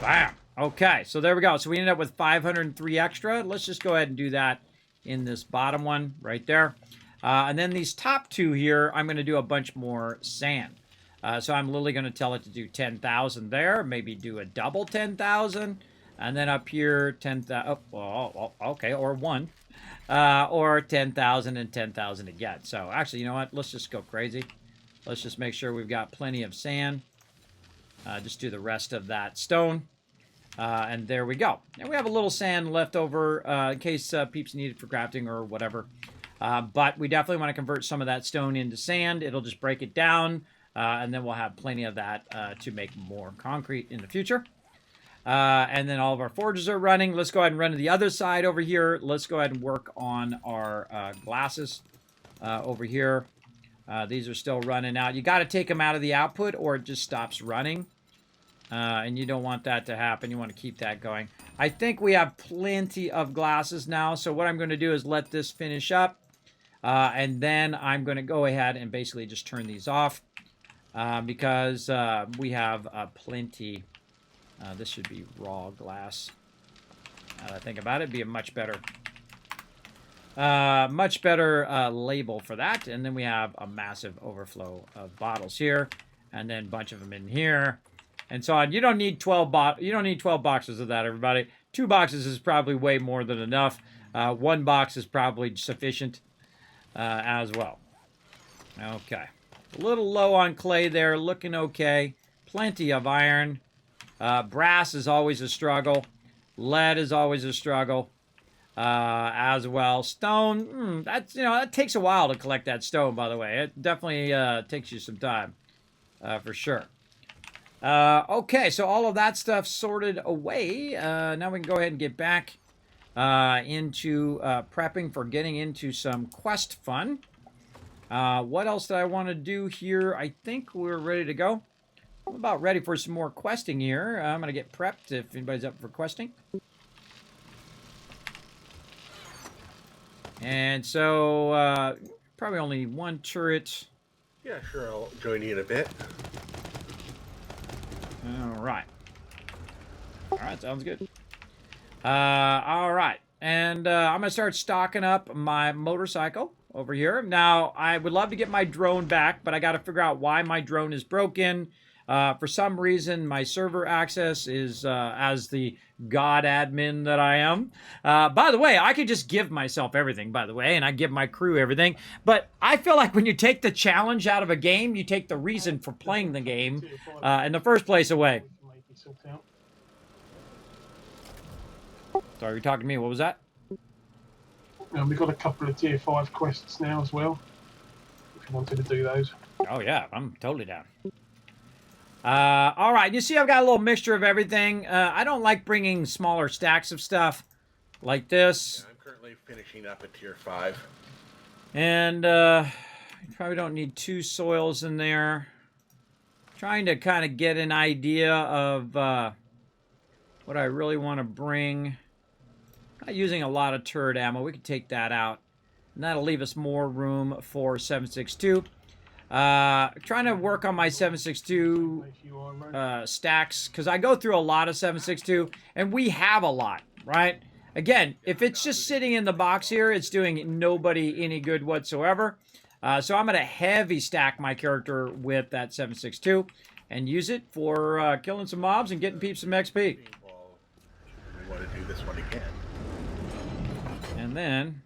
Bam. Okay, so there we go. So we ended up with 503 extra. Let's just go ahead and do that in this bottom one right there. And then these top two here, I'm going to do a bunch more sand. So I'm literally going to tell it to do 10,000 there. Maybe do a double 10,000. And then up here, 10,000. Oh, okay, or 1. Or 10,000 and 10,000 again. So actually, you know what? Let's just go crazy. Let's just make sure we've got plenty of sand. Just do the rest of that stone. And there we go. And we have a little sand left over in case peeps need it for crafting or whatever. But we definitely want to convert some of that stone into sand. It'll just break it down. And then we'll have plenty of that to make more concrete in the future. And then all of our forges are running. Let's go ahead and run to the other side over here. Let's go ahead and work on our glasses over here. These are still running out. You got to take them out of the output or it just stops running. And you don't want that to happen. You want to keep that going. I think we have plenty of glasses now. So what I'm going to do is let this finish up. And then I'm going to go ahead and basically just turn these off. Because we have plenty. This should be raw glass. Now that I think about it, it'd be a much better label for that. And then we have a massive overflow of bottles here. And then a bunch of them in here. And so on. You don't need 12 boxes of that, everybody. 2 boxes is probably way more than enough. 1 box is probably sufficient as well. Okay. A little low on clay there. Looking okay. Plenty of iron. Brass is always a struggle. Lead is always a struggle as well. Stone, that takes a while to collect that stone, by the way. It definitely takes you some time for sure. Okay, so all of that stuff sorted away. Now we can go ahead and get back into prepping for getting into some quest fun. What else did I want to do here? I think we're ready to go. I'm about ready for some more questing here. I'm going to get prepped if anybody's up for questing. And so, probably only 1 turret. Yeah, sure, I'll join you in a bit. All right. All right, sounds good. All right. And I'm going to start stocking up my motorcycle over here. Now, I would love to get my drone back, but I got to figure out why my drone is broken. For some reason, my server access is as the god admin that I am. By the way, I could just give myself everything, by the way, and I give my crew everything. But I feel like when you take the challenge out of a game, you take the reason for playing the game in the first place away. Sorry, you're talking to me. What was that? We've got a couple of tier 5 quests now as well, if you wanted to do those. Oh, yeah, I'm totally down. All right, you see I've got a little mixture of everything. I don't like bringing smaller stacks of stuff like this. Yeah, I'm currently finishing up a tier 5. And you probably don't need 2 soils in there. Trying to kind of get an idea of what I really want to bring. Not using a lot of turret ammo. We could take that out. And that'll leave us more room for 7.62. Trying to work on my 7.62 stacks, because I go through a lot of 7.62, and we have a lot, right? Again, if it's just sitting in the box here, it's doing nobody any good whatsoever. So I'm going to heavy stack my character with that 7.62 and use it for killing some mobs and getting peeps some XP. Well, we want to do this one again. And then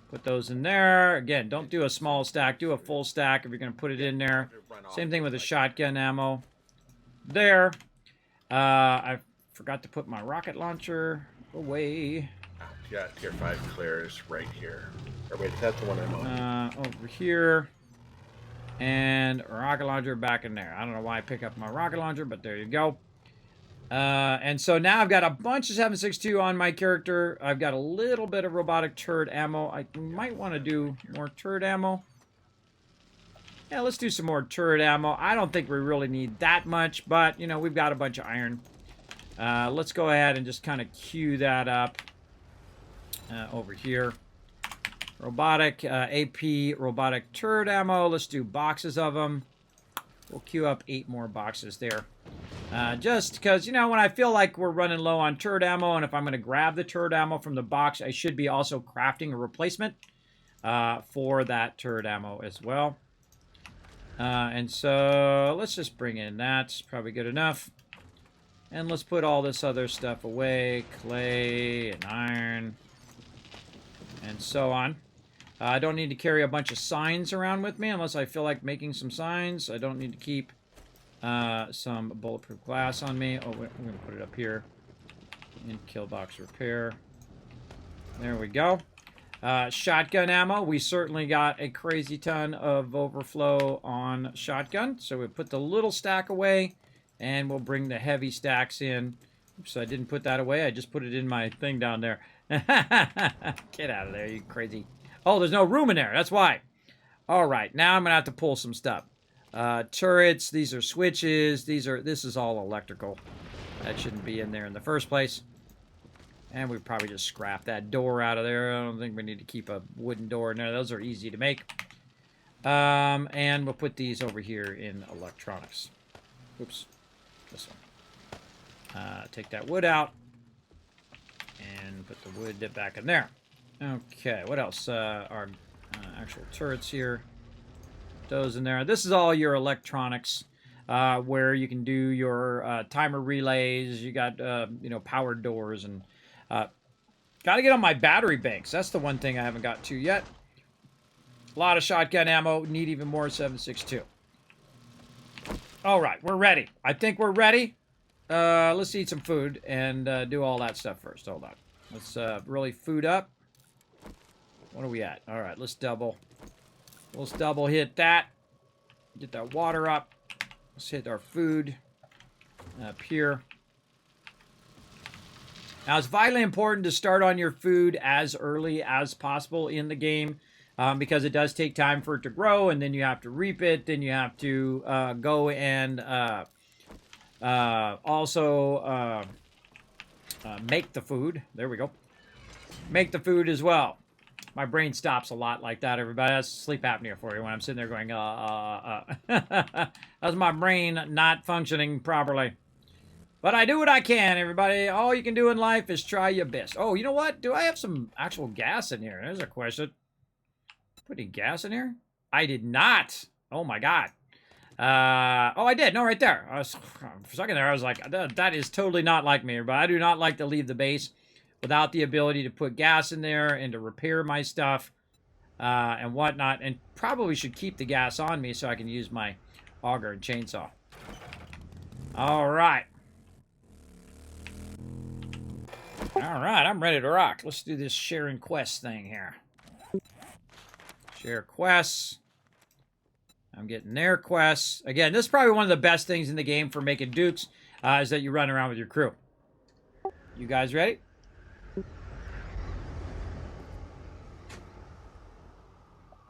put those in there. Again, don't do a small stack. Do a full stack if you're going to put it in there. Same thing with the shotgun ammo. There. I forgot to put my rocket launcher away. Yeah, tier 5 clears right here. Or wait, that's the one I'm on. Over here. And rocket launcher back in there. I don't know why I pick up my rocket launcher, but there you go. And so now I've got a bunch of 7.62 on my character. I've got a little bit of robotic turret ammo. I might want to do more turret ammo. Yeah, let's do some more turret ammo. I don't think we really need that much, but, you know, we've got a bunch of iron. Let's go ahead and just kind of queue that up over here. Robotic AP, robotic turret ammo. Let's do boxes of them. We'll queue up 8 more boxes there. Just because, you know, when I feel like we're running low on turret ammo, and if I'm going to grab the turret ammo from the box, I should be also crafting a replacement for that turret ammo as well. And so let's just bring in that. It's probably good enough. And let's put all this other stuff away. Clay and iron. And so on. I don't need to carry a bunch of signs around with me unless I feel like making some signs. I don't need to keep some bulletproof glass on me. Oh, wait, I'm going to put it up here. In kill box repair. There we go. Shotgun ammo. We certainly got a crazy ton of overflow on shotgun. So we put the little stack away, and we'll bring the heavy stacks in. Oops, I didn't put that away. I just put it in my thing down there. Get out of there, you crazy. Oh, there's no room in there. That's why. All right, now I'm going to have to pull some stuff. Turrets. These are switches. This is all electrical. That shouldn't be in there in the first place. And we probably just scrap that door out of there. I don't think we need to keep a wooden door in there. Those are easy to make. And we'll put these over here in electronics. Oops. This one. Take that wood out. And put the wood back in there. Okay, what else? Our actual turrets here. Those in there. This is all your electronics. Where you can do your timer relays. You got, you know, powered doors and... got to get on my battery banks. That's the one thing I haven't got to yet. A lot of shotgun ammo. Need even more 7.62. All right, we're ready. I think we're ready. Let's eat some food and do all that stuff first. Hold on. Let's really food up. What are we at? All right, let's double. Let's double hit that. Get that water up. Let's hit our food up here. Now, it's vitally important to start on your food as early as possible in the game because it does take time for it to grow, and then you have to reap it. Then you have to go and also make the food. There we go. Make the food as well. My brain stops a lot like that, everybody. That's sleep apnea for you when I'm sitting there going, That's my brain not functioning properly. But I do what I can, everybody. All you can do in life is try your best. Oh, you know what? Do I have some actual gas in here? There's a question. Putting gas in here? I did not. Oh, my God. Oh, I did. No, right there. For a second there, I was like, that is totally not like me, everybody. I do not like to leave the base without the ability to put gas in there and to repair my stuff and whatnot. And probably should keep the gas on me so I can use my auger and chainsaw. All right. All right, I'm ready to rock. Let's do this sharing quests thing here. Share quests. I'm getting their quests. Again, this is probably one of the best things in the game for making dukes, is that you run around with your crew. You guys ready?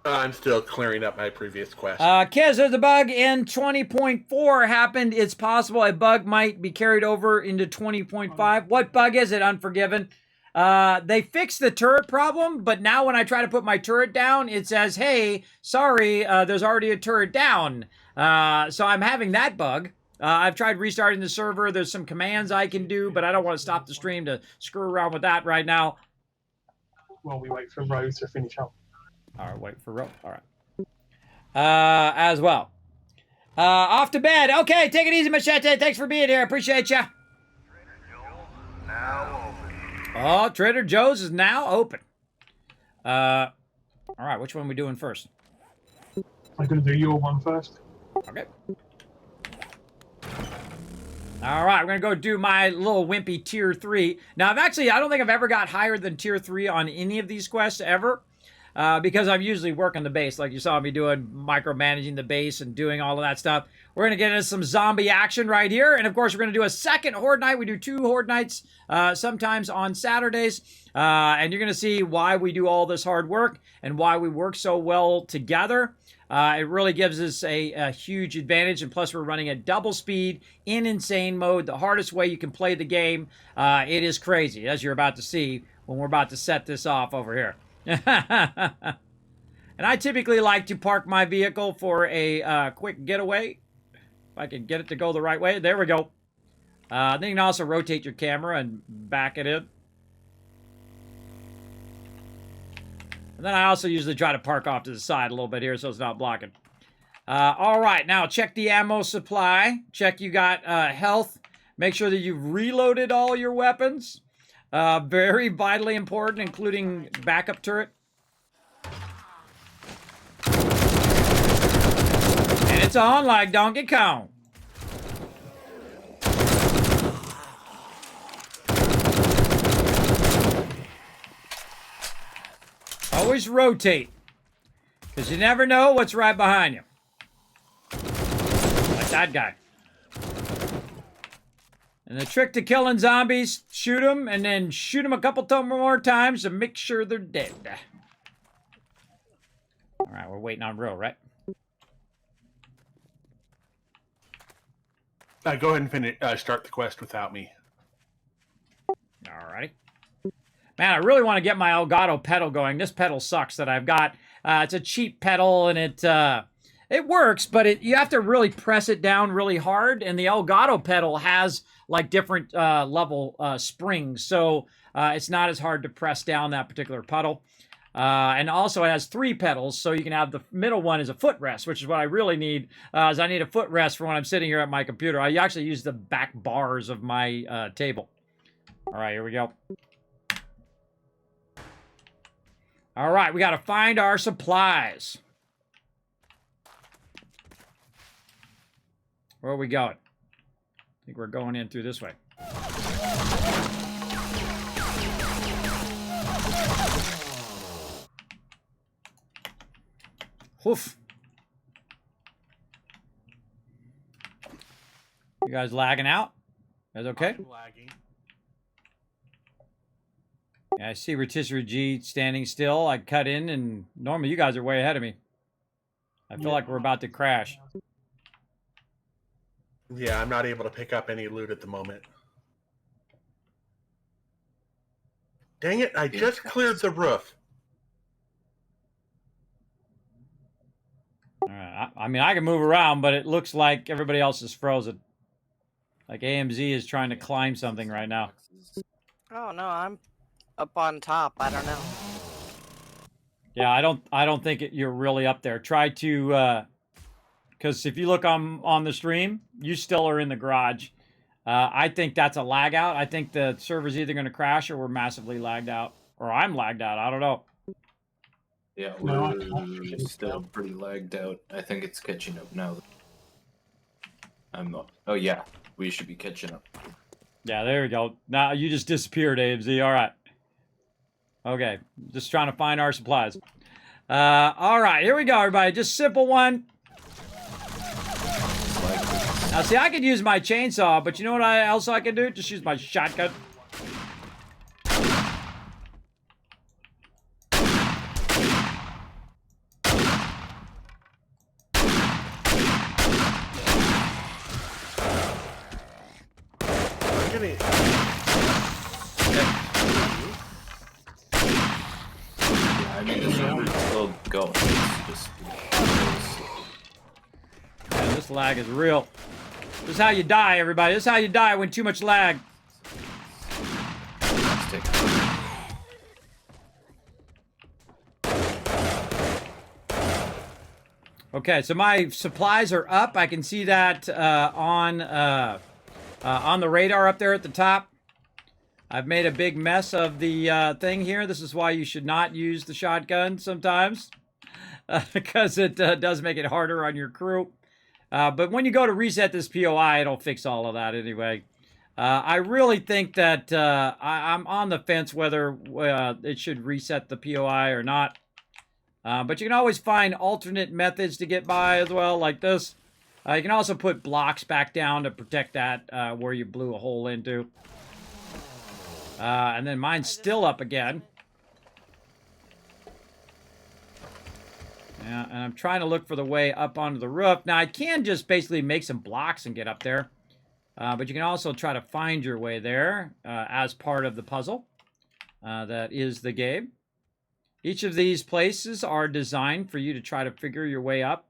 I'm still clearing up my previous quest. Kids, there's a bug in 20.4 happened. It's possible a bug might be carried over into 20.5. What bug is it, Unforgiven? They fixed the turret problem, but now when I try to put my turret down, it says, hey, sorry, there's already a turret down. So I'm having that bug. I've tried restarting the server. There's some commands I can do, but I don't want to stop the stream to screw around with that right now. While we wait for Rose to finish up. All right, wait for Rose. All right. As well. Off to bed. Okay, take it easy, Machete. Thanks for being here. Appreciate you. Oh, Trader Joe's is now open. All right, which one are we doing first? I'm going to do your one first. Okay. All right, we're going to go do my little wimpy tier 3. Now, I don't think I've ever got higher than tier 3 on any of these quests ever. Because I'm usually working the base, like you saw me doing, micromanaging the base and doing all of that stuff. We're going to get into some zombie action right here. And, of course, we're going to do a second Horde Night. We do 2 Horde Nights sometimes on Saturdays. And you're going to see why we do all this hard work and why we work so well together. It really gives us a huge advantage. And, plus, we're running at double speed in insane mode, the hardest way you can play the game. It is crazy, as you're about to see when we're about to set this off over here. And I typically like to park my vehicle for a quick getaway. If I can get it to go the right way. There we go. Then you can also rotate your camera and back it in. And then I also usually try to park off to the side a little bit here so it's not blocking. All right, now check the ammo supply. Check you got health. Make sure that you've reloaded all your weapons. Very vitally important, including backup turret. And it's on like Donkey Kong. Always rotate, because you never know what's right behind you. Like that guy. And the trick to killing zombies, shoot them, and then shoot them a couple more times to make sure they're dead. All right, we're waiting on Ro, right? Go ahead and finish. Start the quest without me. All righty. Man, I really want to get my Elgato pedal going. This pedal sucks that I've got. It's a cheap pedal, and it works, but you have to really press it down really hard, and the Elgato pedal has like different level springs, so it's not as hard to press down that particular pedal. And also it has 3 pedals, so you can have the middle one as a footrest, which is what I really need, is I need a footrest for when I'm sitting here at my computer. I actually use the back bars of my table. All right, here we go. All right, we got to find our supplies. Where are we going? I think we're going in through this way. Woof. You guys lagging out? That's okay? I'm lagging. Yeah, I see Rotisserie G standing still. I cut in, and normally you guys are way ahead of me. I feel like we're about to crash. Yeah, I'm not able to pick up any loot at the moment. Dang it, I just cleared the roof. All right. I mean, I can move around, but it looks like everybody else is frozen. Like AMZ is trying to climb something right now. Oh no, I'm up on top. I don't know. Yeah, I don't think you're really up there. Try to, because if you look on the stream, you still are in the garage. I think that's a lag out. I think the server's either going to crash or we're massively lagged out, or I'm lagged out. I don't know. Yeah, No, we're still pretty lagged out. I think it's catching up now. I'm not. Oh yeah, we should be catching up. Yeah, there we go. Now you just disappeared, AMZ. All right. Okay, just trying to find our supplies. All right, here we go, everybody. Just simple one. Now, see, I could use my chainsaw, but you know what else I can do? Just use my shotgun. I'm getting... Yeah, I mean, the server's still going. It's just... Man, this lag is real. This is how you die, everybody. This is how you die when too much lag. Let's take Okay, so my supplies are up. I can see that on the radar up there at the top. I've made a big mess of the thing here. This is why you should not use the shotgun sometimes. Because it does make it harder on your crew. But when you go to reset this POI, it'll fix all of that anyway. I really think that I'm on the fence whether it should reset the POI or not. But you can always find alternate methods to get by as well, like this. You can also put blocks back down to protect that where you blew a hole into. And then mine's still up again. Yeah, and I'm trying to look for the way up onto the roof. Now, I can just basically make some blocks and get up there. But you can also try to find your way there as part of the puzzle. That is the game. Each of these places are designed for you to try to figure your way up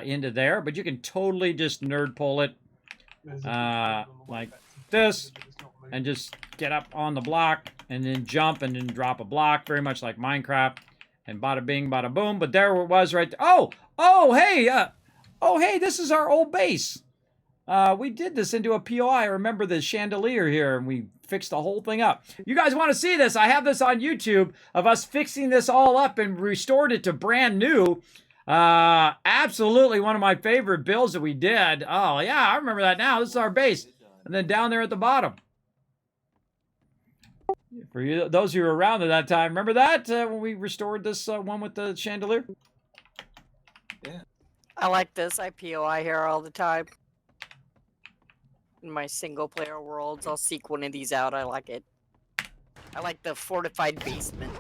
into there. But you can totally just nerd pull it like this. And just get up on the block and then jump and then drop a block. Very much like Minecraft. And bada bing, bada boom. But there it was right there. Oh, hey, this is our old base. We did this into a POI. I remember the chandelier here, and we fixed the whole thing up. You guys want to see this? I have this on YouTube of us fixing this all up and restored it to brand new. Absolutely one of my favorite builds that we did. Oh, yeah, I remember that now. This is our base. And then down there at the bottom. For you, those who were around at that time, remember that when we restored this one with the chandelier? Yeah. I like this. I POI here all the time. In my single-player worlds, I'll seek one of these out. I like it. I like the fortified basement.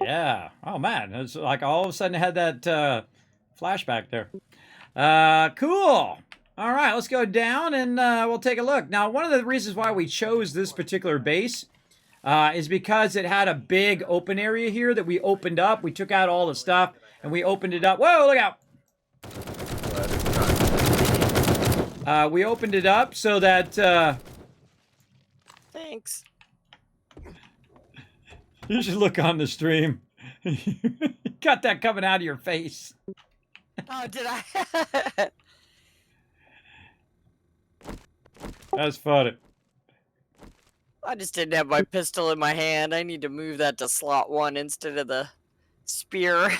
Yeah. Oh, man. It's like all of a sudden it had that flashback there. Cool. All right, let's go down and we'll take a look. Now, one of the reasons why we chose this particular base is because it had a big open area here that we opened up. We took out all the stuff and we opened it up. Whoa, look out. We opened it up so that... Thanks. You should look on the stream. You got that coming out of your face. Oh, did I? That's funny. I just didn't have my pistol in my hand. I need to move that to slot 1 instead of the spear.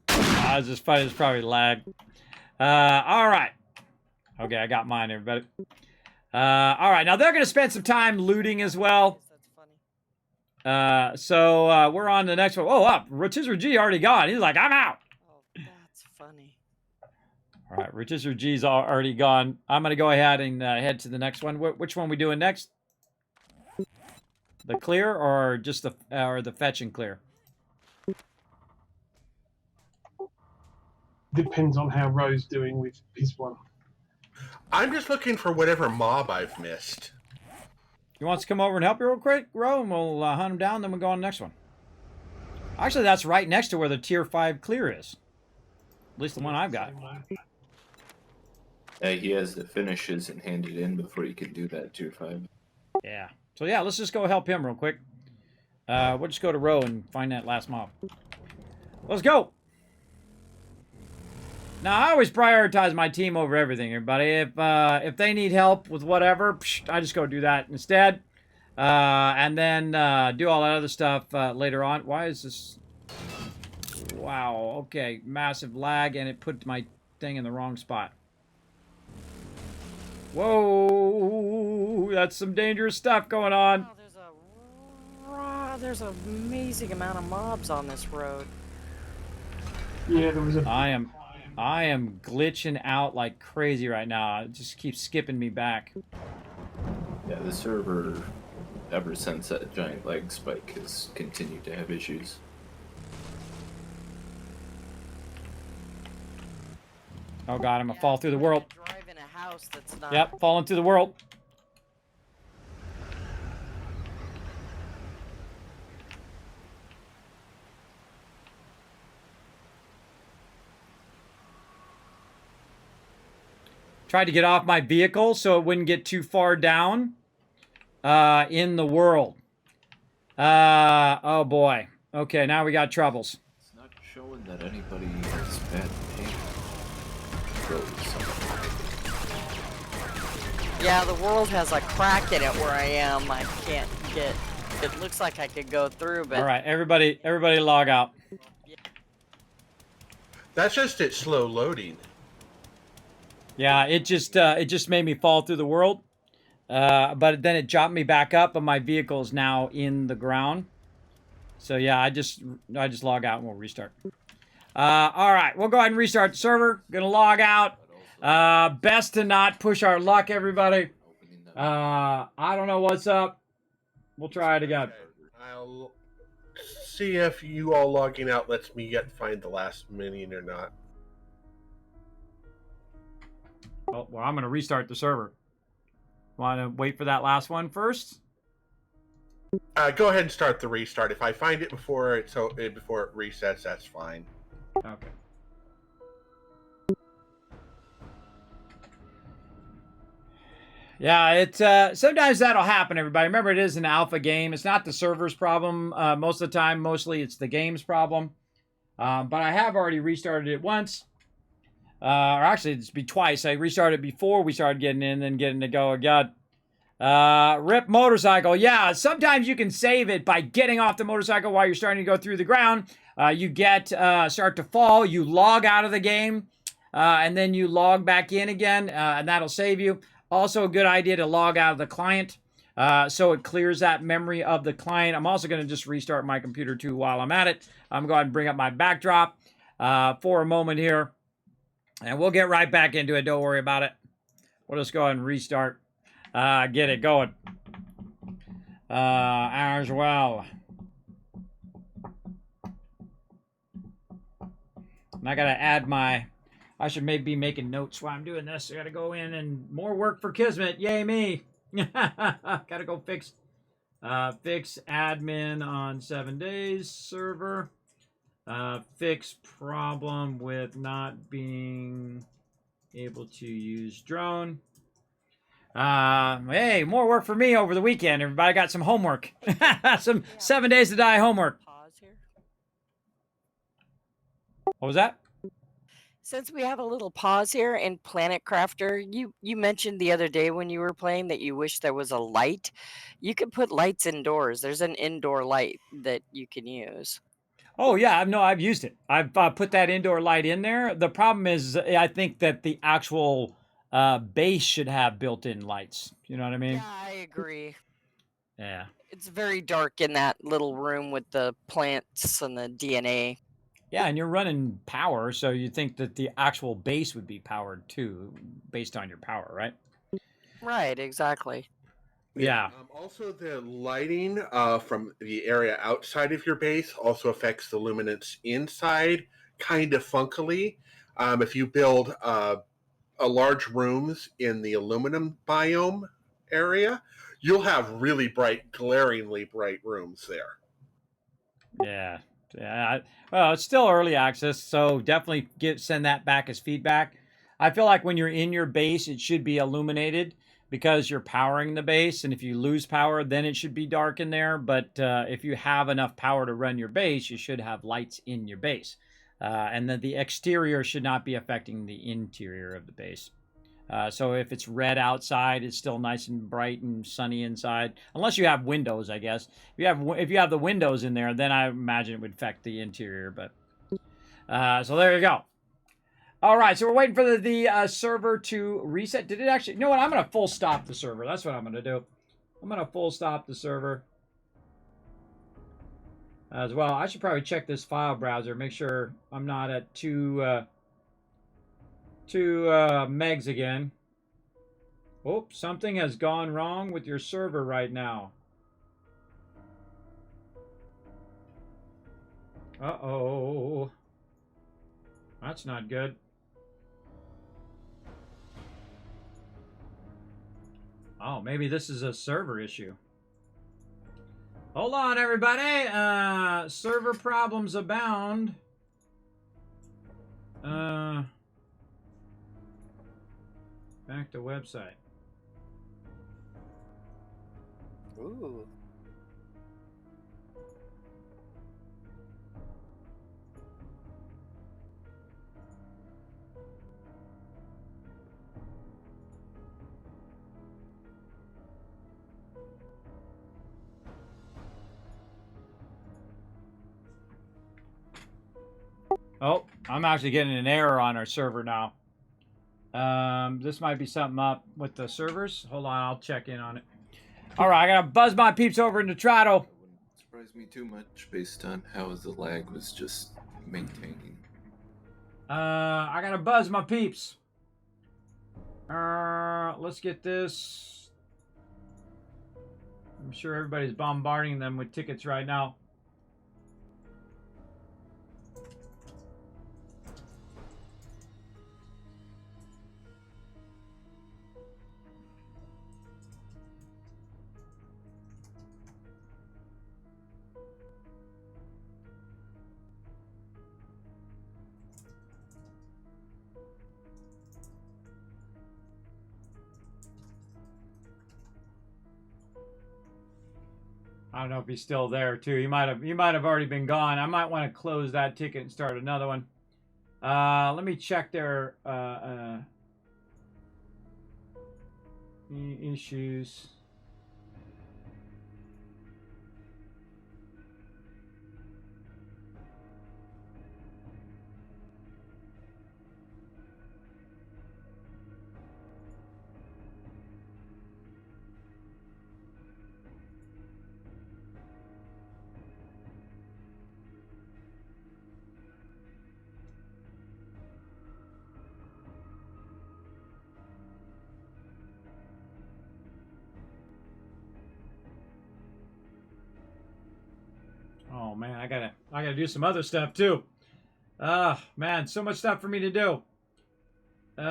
I was just funny. It's probably lag. All right. Okay, I got mine, everybody. All right. Now, they're going to spend some time looting as well. That's funny. So we're on to the next one. Oh, up. Rotisserie G already gone. He's like, I'm out. Oh, that's funny. All right. Rotisserie G's already gone. I'm going to go ahead and head to the next one. Which one we doing next? The clear or just the fetch and clear? Depends on how Ro's doing with his one. I'm just looking for whatever mob I've missed. You want to come over and help you real quick, Ro, and we'll hunt him down, then we'll go on the next one. Actually, that's right next to where the tier 5 clear is. At least the one I've got. He has to finish his and hand it in before he can do that tier 5. Yeah. So yeah, let's just go help him real quick. We'll just go to Ro and find that last mob. Let's go! Now, I always prioritize my team over everything, everybody. If they need help with whatever, I just go do that instead. And then do all that other stuff later on. Why is this... Wow, okay. Massive lag, and it put my thing in the wrong spot. Whoa! That's some dangerous stuff going on. Wow, there's an amazing amount of mobs on this road. Yeah, there was a... I am glitching out like crazy right now. It just keeps skipping me back. Yeah, the server, ever since that giant lag spike, has continued to have issues. Oh god, I'm gonna fall through the world. Drive in a house that's not... Yep, falling through the world. Tried to get off my vehicle so it wouldn't get too far down in the world. Oh boy. Okay, now we got troubles. It's not showing that anybody has bad behavior. Yeah, the world has a crack in it where I am. I can't get. It looks like I could go through, but All right, everybody log out. That's just it slow loading. Yeah, it just made me fall through the world. But then it dropped me back up, and my vehicle is now in the ground. So yeah, I just log out and we'll restart. All right, we'll go ahead and restart the server. Gonna log out. Best to not push our luck, everybody. I don't know what's up. We'll try it again. I'll see if you all logging out lets me find the last minion or not. Oh, well, I'm gonna restart the server. Want to wait for that last one first? Go ahead and start the restart. If I find it before it resets, that's fine. Okay. Yeah, it's sometimes that'll happen, everybody. Remember, it is an alpha game. It's not the server's problem most of the time. Mostly it's the game's problem. But I have already restarted it once. Or actually, it's be twice. I restarted before we started getting in, then getting to go again. Rip motorcycle. Yeah, sometimes you can save it by getting off the motorcycle while you're starting to go through the ground. You start to fall. You log out of the game. And then you log back in again. And that'll save you. Also a good idea to log out of the client. So it clears that memory of the client. I'm also going to just restart my computer too while I'm at it. I'm going to bring up my backdrop for a moment here. And we'll get right back into it. Don't worry about it. We'll just go ahead and restart. Get it going. As well. And I got to add my... I should maybe be making notes while I'm doing this. I got to go in and more work for Kismet. Yay me. Got to go fix admin on 7 days server. Fix problem with not being able to use drone. Hey, more work for me over the weekend. Everybody got some homework. Some 7 days to die homework. pause here. What was that? Since we have a little pause here in Planet Crafter, you mentioned the other day when you were playing that you wish there was a light. You can put lights indoors. There's an indoor light that you can use. Oh yeah, no, I've used it. I've put that indoor light in there. The problem is, I think that the actual base should have built-in lights. You know what I mean? Yeah, I agree. Yeah. It's very dark in that little room with the plants and the DNA. Yeah, and you're running power, so you think that the actual base would be powered too, based on your power, right? Right, exactly. Yeah. Also, the lighting from the area outside of your base also affects the luminance inside, kind of funkily. If you build a large rooms in the aluminum biome area, you'll have really bright, glaringly bright rooms there. Yeah. Yeah. Well, it's still early access, so definitely send that back as feedback. I feel like when you're in your base, it should be illuminated because you're powering the base, and if you lose power, then it should be dark in there. But if you have enough power to run your base, you should have lights in your base. And then the exterior should not be affecting the interior of the base. So if it's red outside, it's still nice and bright and sunny inside. Unless you have windows, I guess. If you have the windows in there, then I imagine it would affect the interior. But so there you go. All right, so we're waiting for the server to reset. Did it actually? You know what? I'm going to full stop the server. That's what I'm going to do. I'm going to full stop the server as well. I should probably check this file browser, make sure I'm not at 2 megs again. Oh, something has gone wrong with your server right now. Uh-oh. That's not good. Oh, maybe this is a server issue. Hold on, everybody. Server problems abound. Back to website. Ooh. Oh, I'm actually getting an error on our server now. This might be something up with the servers. Hold on, I'll check in on it. All right, I gotta buzz my peeps over in Nitrado. That wouldn't surprise me too much based on how the lag was just maintaining. I gotta buzz my peeps. Let's get this. I'm sure everybody's bombarding them with tickets right now. I don't know if he's still there too. He might have already been gone. I might want to close that ticket and start another one. Let me check their issues. Oh man, I gotta do some other stuff too. Man, so much stuff for me to do. Make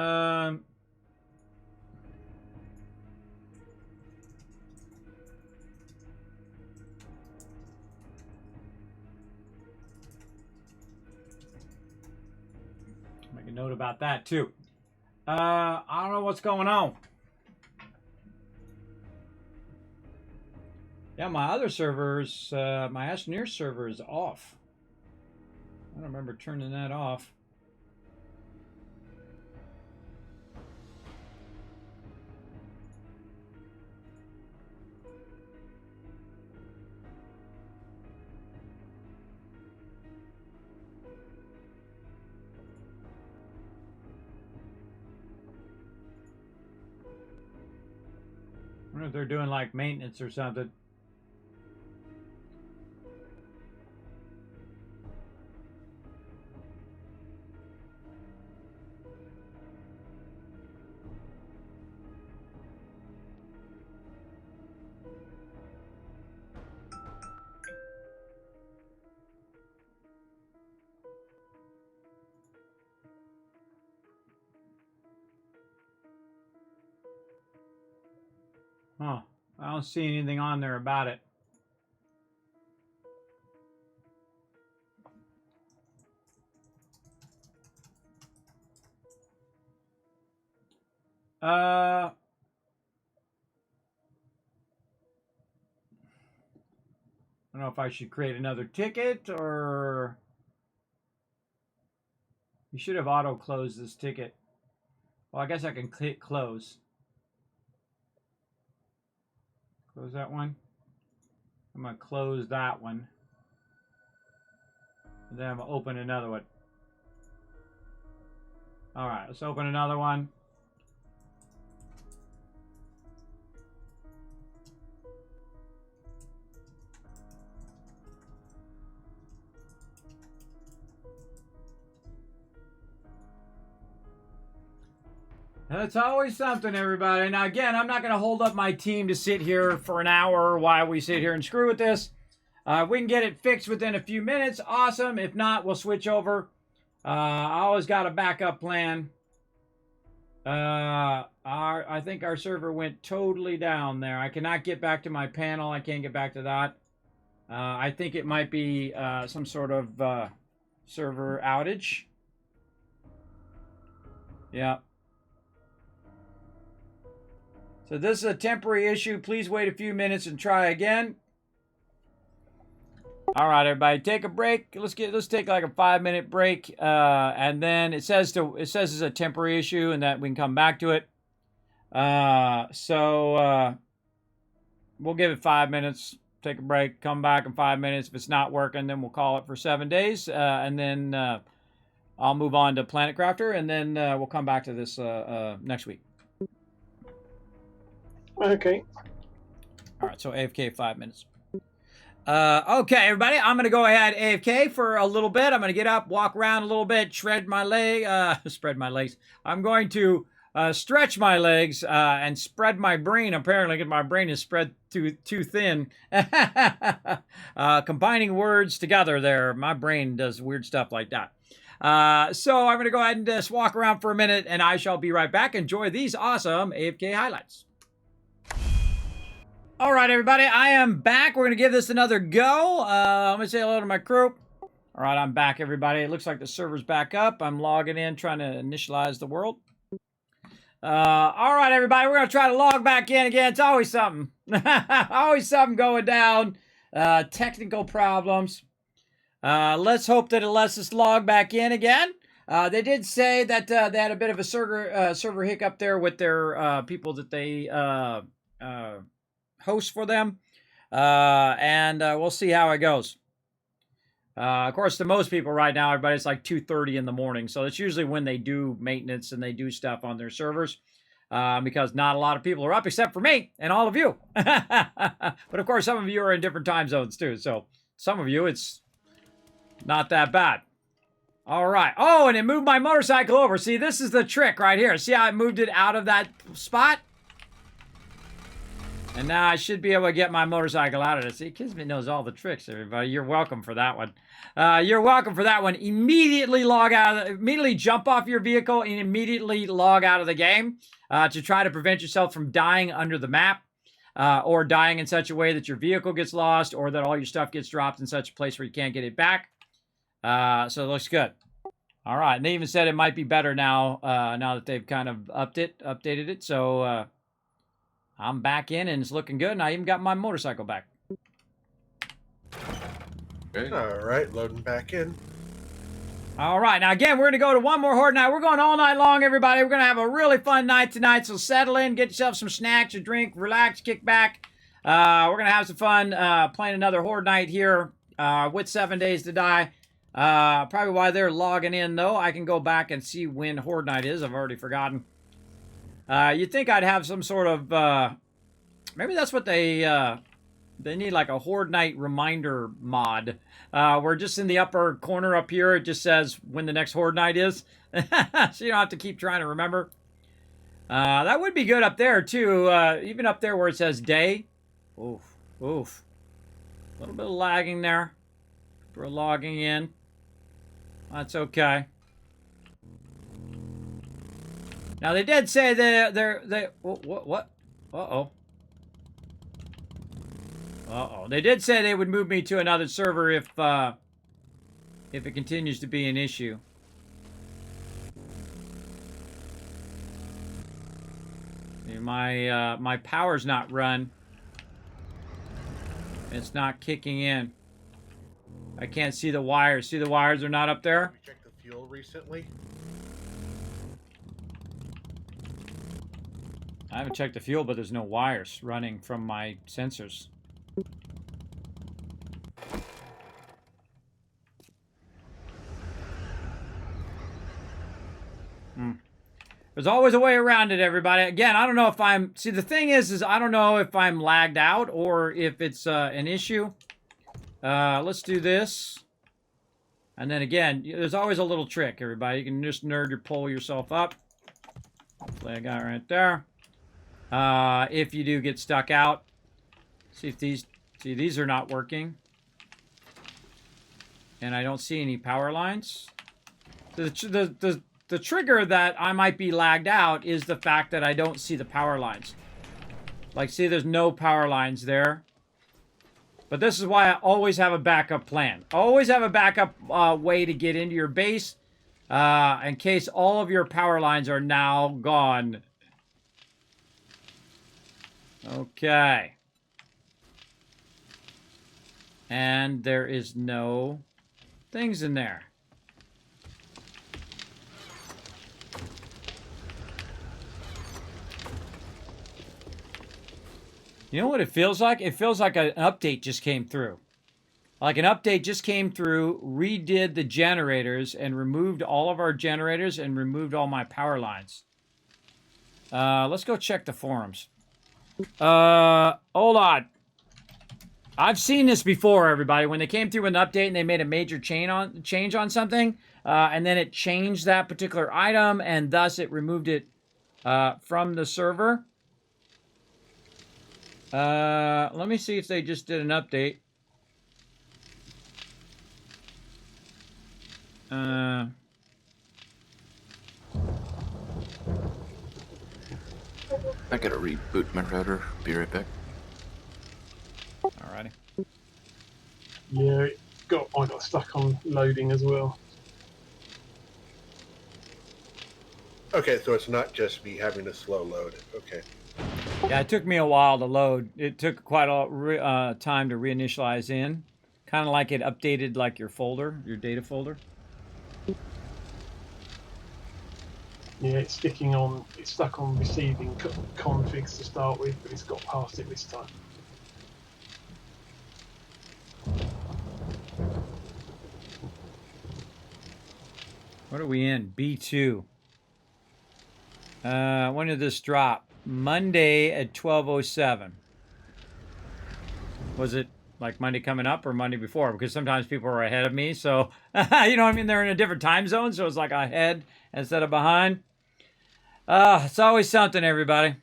a note about that too. I don't know what's going on. Yeah, my other servers, my Astroneer server is off. I don't remember turning that off. I wonder if they're doing like maintenance or something. Huh. I don't see anything on there about it. I don't know if I should create another ticket or... You should have auto-closed this ticket. Well, I guess I can click close. Close that one. I'm going to close that one. And then I'm going to open another one. All right, let's open another one. That's always something, everybody. Now, again, I'm not going to hold up my team to sit here for an hour while we sit here and screw with this. If we can get it fixed within a few minutes, awesome. If not, we'll switch over. I always got a backup plan. I think our server went totally down there. I cannot get back to my panel. I can't get back to that. I think it might be some sort of server outage. Yeah. So this is a temporary issue. Please wait a few minutes and try again. All right, everybody, take a break. Let's take like a 5-minute break, and then it says it's a temporary issue, and that we can come back to it. We'll give it 5 minutes. Take a break. Come back in 5 minutes. If it's not working, then we'll call it for 7 days, and then I'll move on to Planet Crafter, and then we'll come back to this next week. Okay. All right, so AFK 5 minutes. Okay, everybody, I'm going to go ahead AFK for a little bit. I'm going to get up, walk around a little bit, spread my legs. I'm going to stretch my legs and spread my brain, apparently, because my brain is spread too thin. Combining words together there, my brain does weird stuff like that. So I'm going to go ahead and just walk around for a minute, and I shall be right back. Enjoy these awesome AFK highlights. All right, everybody, I am back. We're going to give this another go. Let me say hello to my crew. All right, I'm back, everybody. It looks like the server's back up. I'm logging in, trying to initialize the world. All right, everybody, we're going to try to log back in again. It's always something. Always something going down. Technical problems. Let's hope that it lets us log back in again. They did say that they had a bit of a server hiccup there with their people that they host for them. And we'll see how it goes. Of course, to most people right now, everybody, it's like 2:30 in the morning. So it's usually when they do maintenance and they do stuff on their servers. Because not a lot of people are up except for me and all of you. But of course, some of you are in different time zones too. So some of you, it's not that bad. All right. Oh, and it moved my motorcycle over. See, this is the trick right here. See how I moved it out of that spot? And now I should be able to get my motorcycle out of it. See, Kismet knows all the tricks, everybody. You're welcome for that one. You're welcome for that one. Immediately log out. Immediately jump off your vehicle and immediately log out of the game to try to prevent yourself from dying under the map or dying in such a way that your vehicle gets lost or that all your stuff gets dropped in such a place where you can't get it back. So it looks good. All right. And they even said it might be better now, now that they've kind of updated it. So I'm back in and it's looking good. And I even got my motorcycle back. Okay. All right, loading back in. All right. Now, again, we're going to go to one more Horde night. We're going all night long, everybody. We're going to have a really fun night tonight. So settle in, get yourself some snacks or drink, relax, kick back. We're going to have some fun playing another Horde night here with 7 Days to Die. Probably while they're logging in, though, I can go back and see when Horde night is. I've already forgotten. You'd think I'd have some sort of... maybe that's what they need, like a Horde night reminder mod. Where just in the upper corner up here, it just says when the next Horde night is. So you don't have to keep trying to remember. That would be good up there, too. Even up there where it says day. Oof. Oof. A little bit of lagging there. For logging in. That's okay. Now, they did say what? Uh-oh. Uh-oh. They did say they would move me to another server if it continues to be an issue. My power's not run. It's not kicking in. I can't see the wires. See the wires are not up there? Have you checked the fuel recently? I haven't checked the fuel, but there's no wires running from my sensors. There's always a way around it, everybody. Again, I don't know if I'm... See, the thing is I don't know if I'm lagged out or if it's an issue. Let's do this. And then again, there's always a little trick, everybody. You can just nerd or pull yourself up. Hopefully I got it right there. If you do get stuck out. See if these are not working. And I don't see any power lines. The trigger that I might be lagged out is the fact that I don't see the power lines. Like, see, there's no power lines there. But this is why I always have a backup plan. Always have a backup way to get into your base in case all of your power lines are now gone. Okay. And there is no things in there. You know what it feels like? It feels like an update just came through. Like an update just came through, redid the generators, and removed all of our generators and removed all my power lines. Let's go check the forums. Hold on. I've seen this before, everybody. When they came through with an update and they made a major change on something, and then it changed that particular item, and thus it removed it from the server. Let me see if they just did an update. I gotta reboot my router. Be right back. Alrighty. Yeah, I got stuck on loading as well. Okay, so it's not just me having a slow load. Okay. Yeah, it took me a while to load. It took quite a time to reinitialize in. Kind of like it updated like your folder, your data folder. Yeah, it's stuck on receiving configs to start with, but it's got past it this time. What are we in? B2. When did this drop? Monday at 12:07. Was it like Monday coming up or Monday before? Because sometimes people are ahead of me, so you know what I mean? They're in a different time zone, so it's like ahead instead of behind. It's always something, everybody.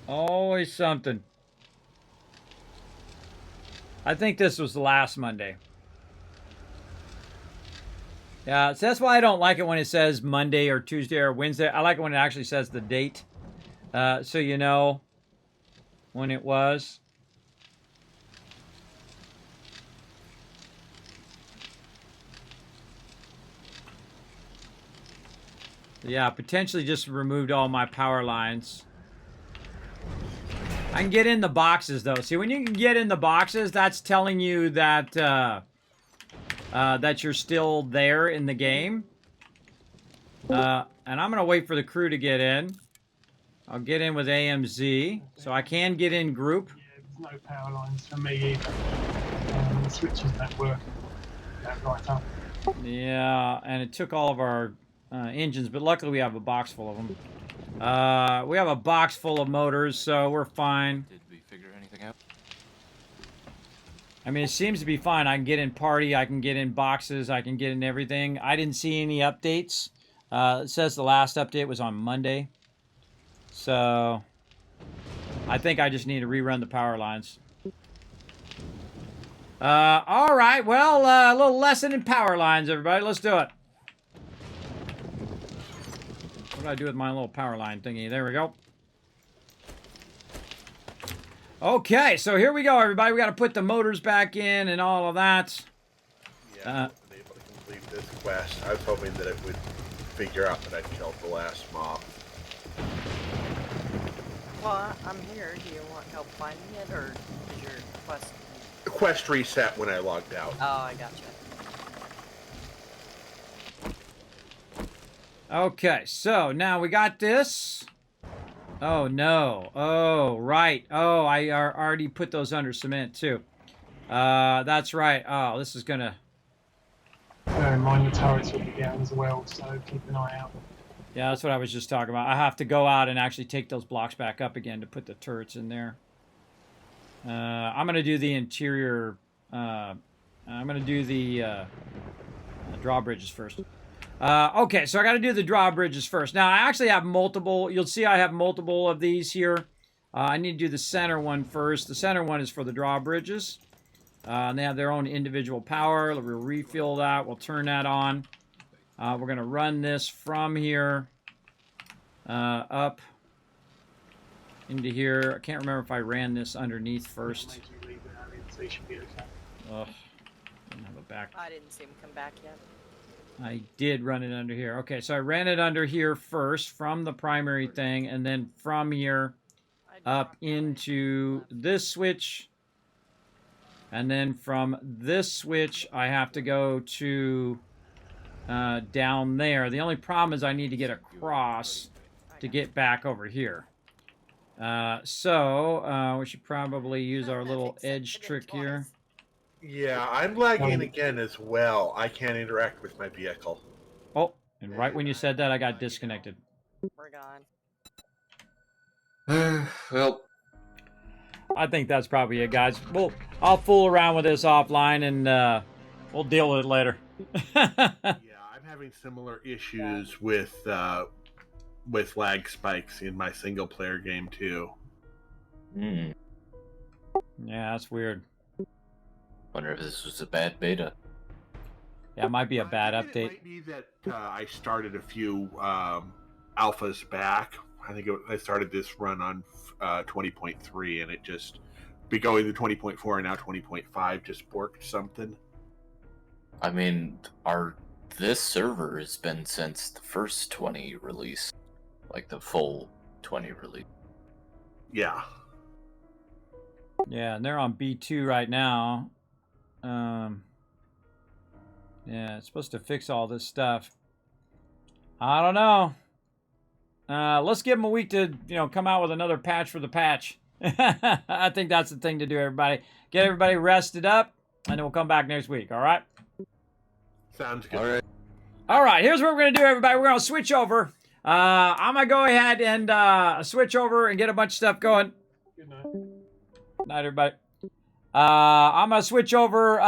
Always something. I think this was the last Monday. Yeah, so that's why I don't like it when it says Monday or Tuesday or Wednesday. I like it when it actually says the date, so you know when it was. Yeah, potentially just removed all my power lines. I can get in the boxes, though. See, when you can get in the boxes, that's telling you that that you're still there in the game. And I'm going to wait for the crew to get in. I'll get in with AMZ, so I can get in group. Yeah, there's no power lines for me either. The switches don't work right up. Yeah, and it took all of our engines, but luckily we have a box full of them. We have a box full of motors, so we're fine. Did we figure anything out? I mean, it seems to be fine. I can get in party, I can get in boxes, I can get in everything. I didn't see any updates. It says the last update was on Monday. So, I think I just need to rerun the power lines. All right, well, a little lesson in power lines, everybody. Let's do it. What do I do with my little power line thingy? There we go. Okay, so here we go, everybody. We got to put the motors back in and all of that. Yeah, I wasn't able to complete this quest. I was hoping that it would figure out that I killed the last mob. Well, I'm here. Do you want help finding it, or is your quest? The quest reset when I logged out. Oh, I gotcha. Okay, so now we got this. Oh, no. Oh, right. Oh, I already put those under cement, too. That's right. Oh, this is going to... Bear in mind the turrets will be down as well, so keep an eye out. Yeah, that's what I was just talking about. I have to go out and actually take those blocks back up again to put the turrets in there. I'm going to do the interior... I'm going to do the drawbridges first. Okay, so I got to do the drawbridges first. Now, I actually have multiple. You'll see I have multiple of these here. I need to do the center one first. The center one is for the drawbridges. And they have their own individual power. We'll refill that. We'll turn that on. We're going to run this from here up into here. I can't remember if I ran this underneath first. Ugh, didn't have a back. I didn't see him come back yet. I did run it under here. Okay, so I ran it under here first from the primary thing, and then from here up into this switch. And then from this switch, I have to go to down there. The only problem is I need to get across to get back over here. We should probably use our little edge trick here. Yeah, I'm lagging again as well. I can't interact with my vehicle. Oh, and right when you said that, I got disconnected. We're gone. Well, I think that's probably it, guys. I'll fool around with this offline, and we'll deal with it later. Yeah, I'm having similar issues with lag spikes in my single player game too. hmm. Yeah, that's weird. Wonder if this was a bad beta. Yeah, it might be a bad I think update. It might be that I started a few alphas back. I think I started this run on 20.3, and it just be going to 20.4 and now 20.5 just borked something. I mean, this server has been since the first 20 release, like the full 20 release. Yeah. Yeah, and they're on B2 right now. Yeah, it's supposed to fix all this stuff. I don't know. Let's give them a week to, come out with another patch for the patch. I think that's the thing to do, everybody. Get everybody rested up, and then we'll come back next week, all right? Sounds good. All right. All right, here's what we're going to do, everybody. We're going to switch over. I'm going to go ahead and switch over and get a bunch of stuff going. Good night. Night, everybody. I'm going to switch over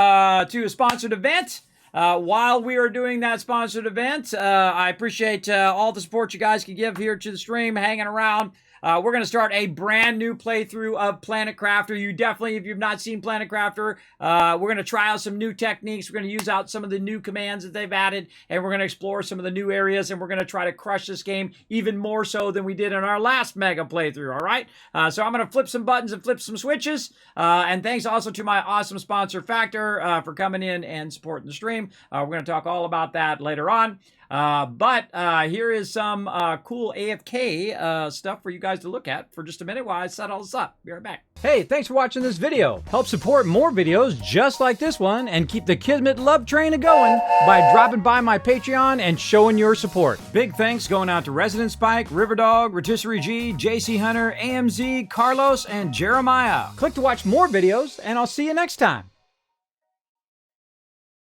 to a sponsored event. While we are doing that sponsored event, I appreciate all the support you guys can give here to the stream, hanging around. We're going to start a brand new playthrough of Planet Crafter. You definitely, if you've not seen Planet Crafter, we're going to try out some new techniques. We're going to use out some of the new commands that they've added, and we're going to explore some of the new areas, and we're going to try to crush this game even more so than we did in our last mega playthrough, all right? So I'm going to flip some buttons and flip some switches, and thanks also to my awesome sponsor, Factor, for coming in and supporting the stream. We're going to talk all about that later on. But here is some cool AFK stuff for you guys to look at for just a minute while I set all this up. Be right back. Hey, thanks for watching this video. Help support more videos just like this one and keep the Kismet love train a-going by dropping by my Patreon and showing your support. Big thanks going out to Resident Spike, Riverdog, Rotisserie G, JC Hunter, AMZ, Carlos, and Jeremiah. Click to watch more videos, and I'll see you next time.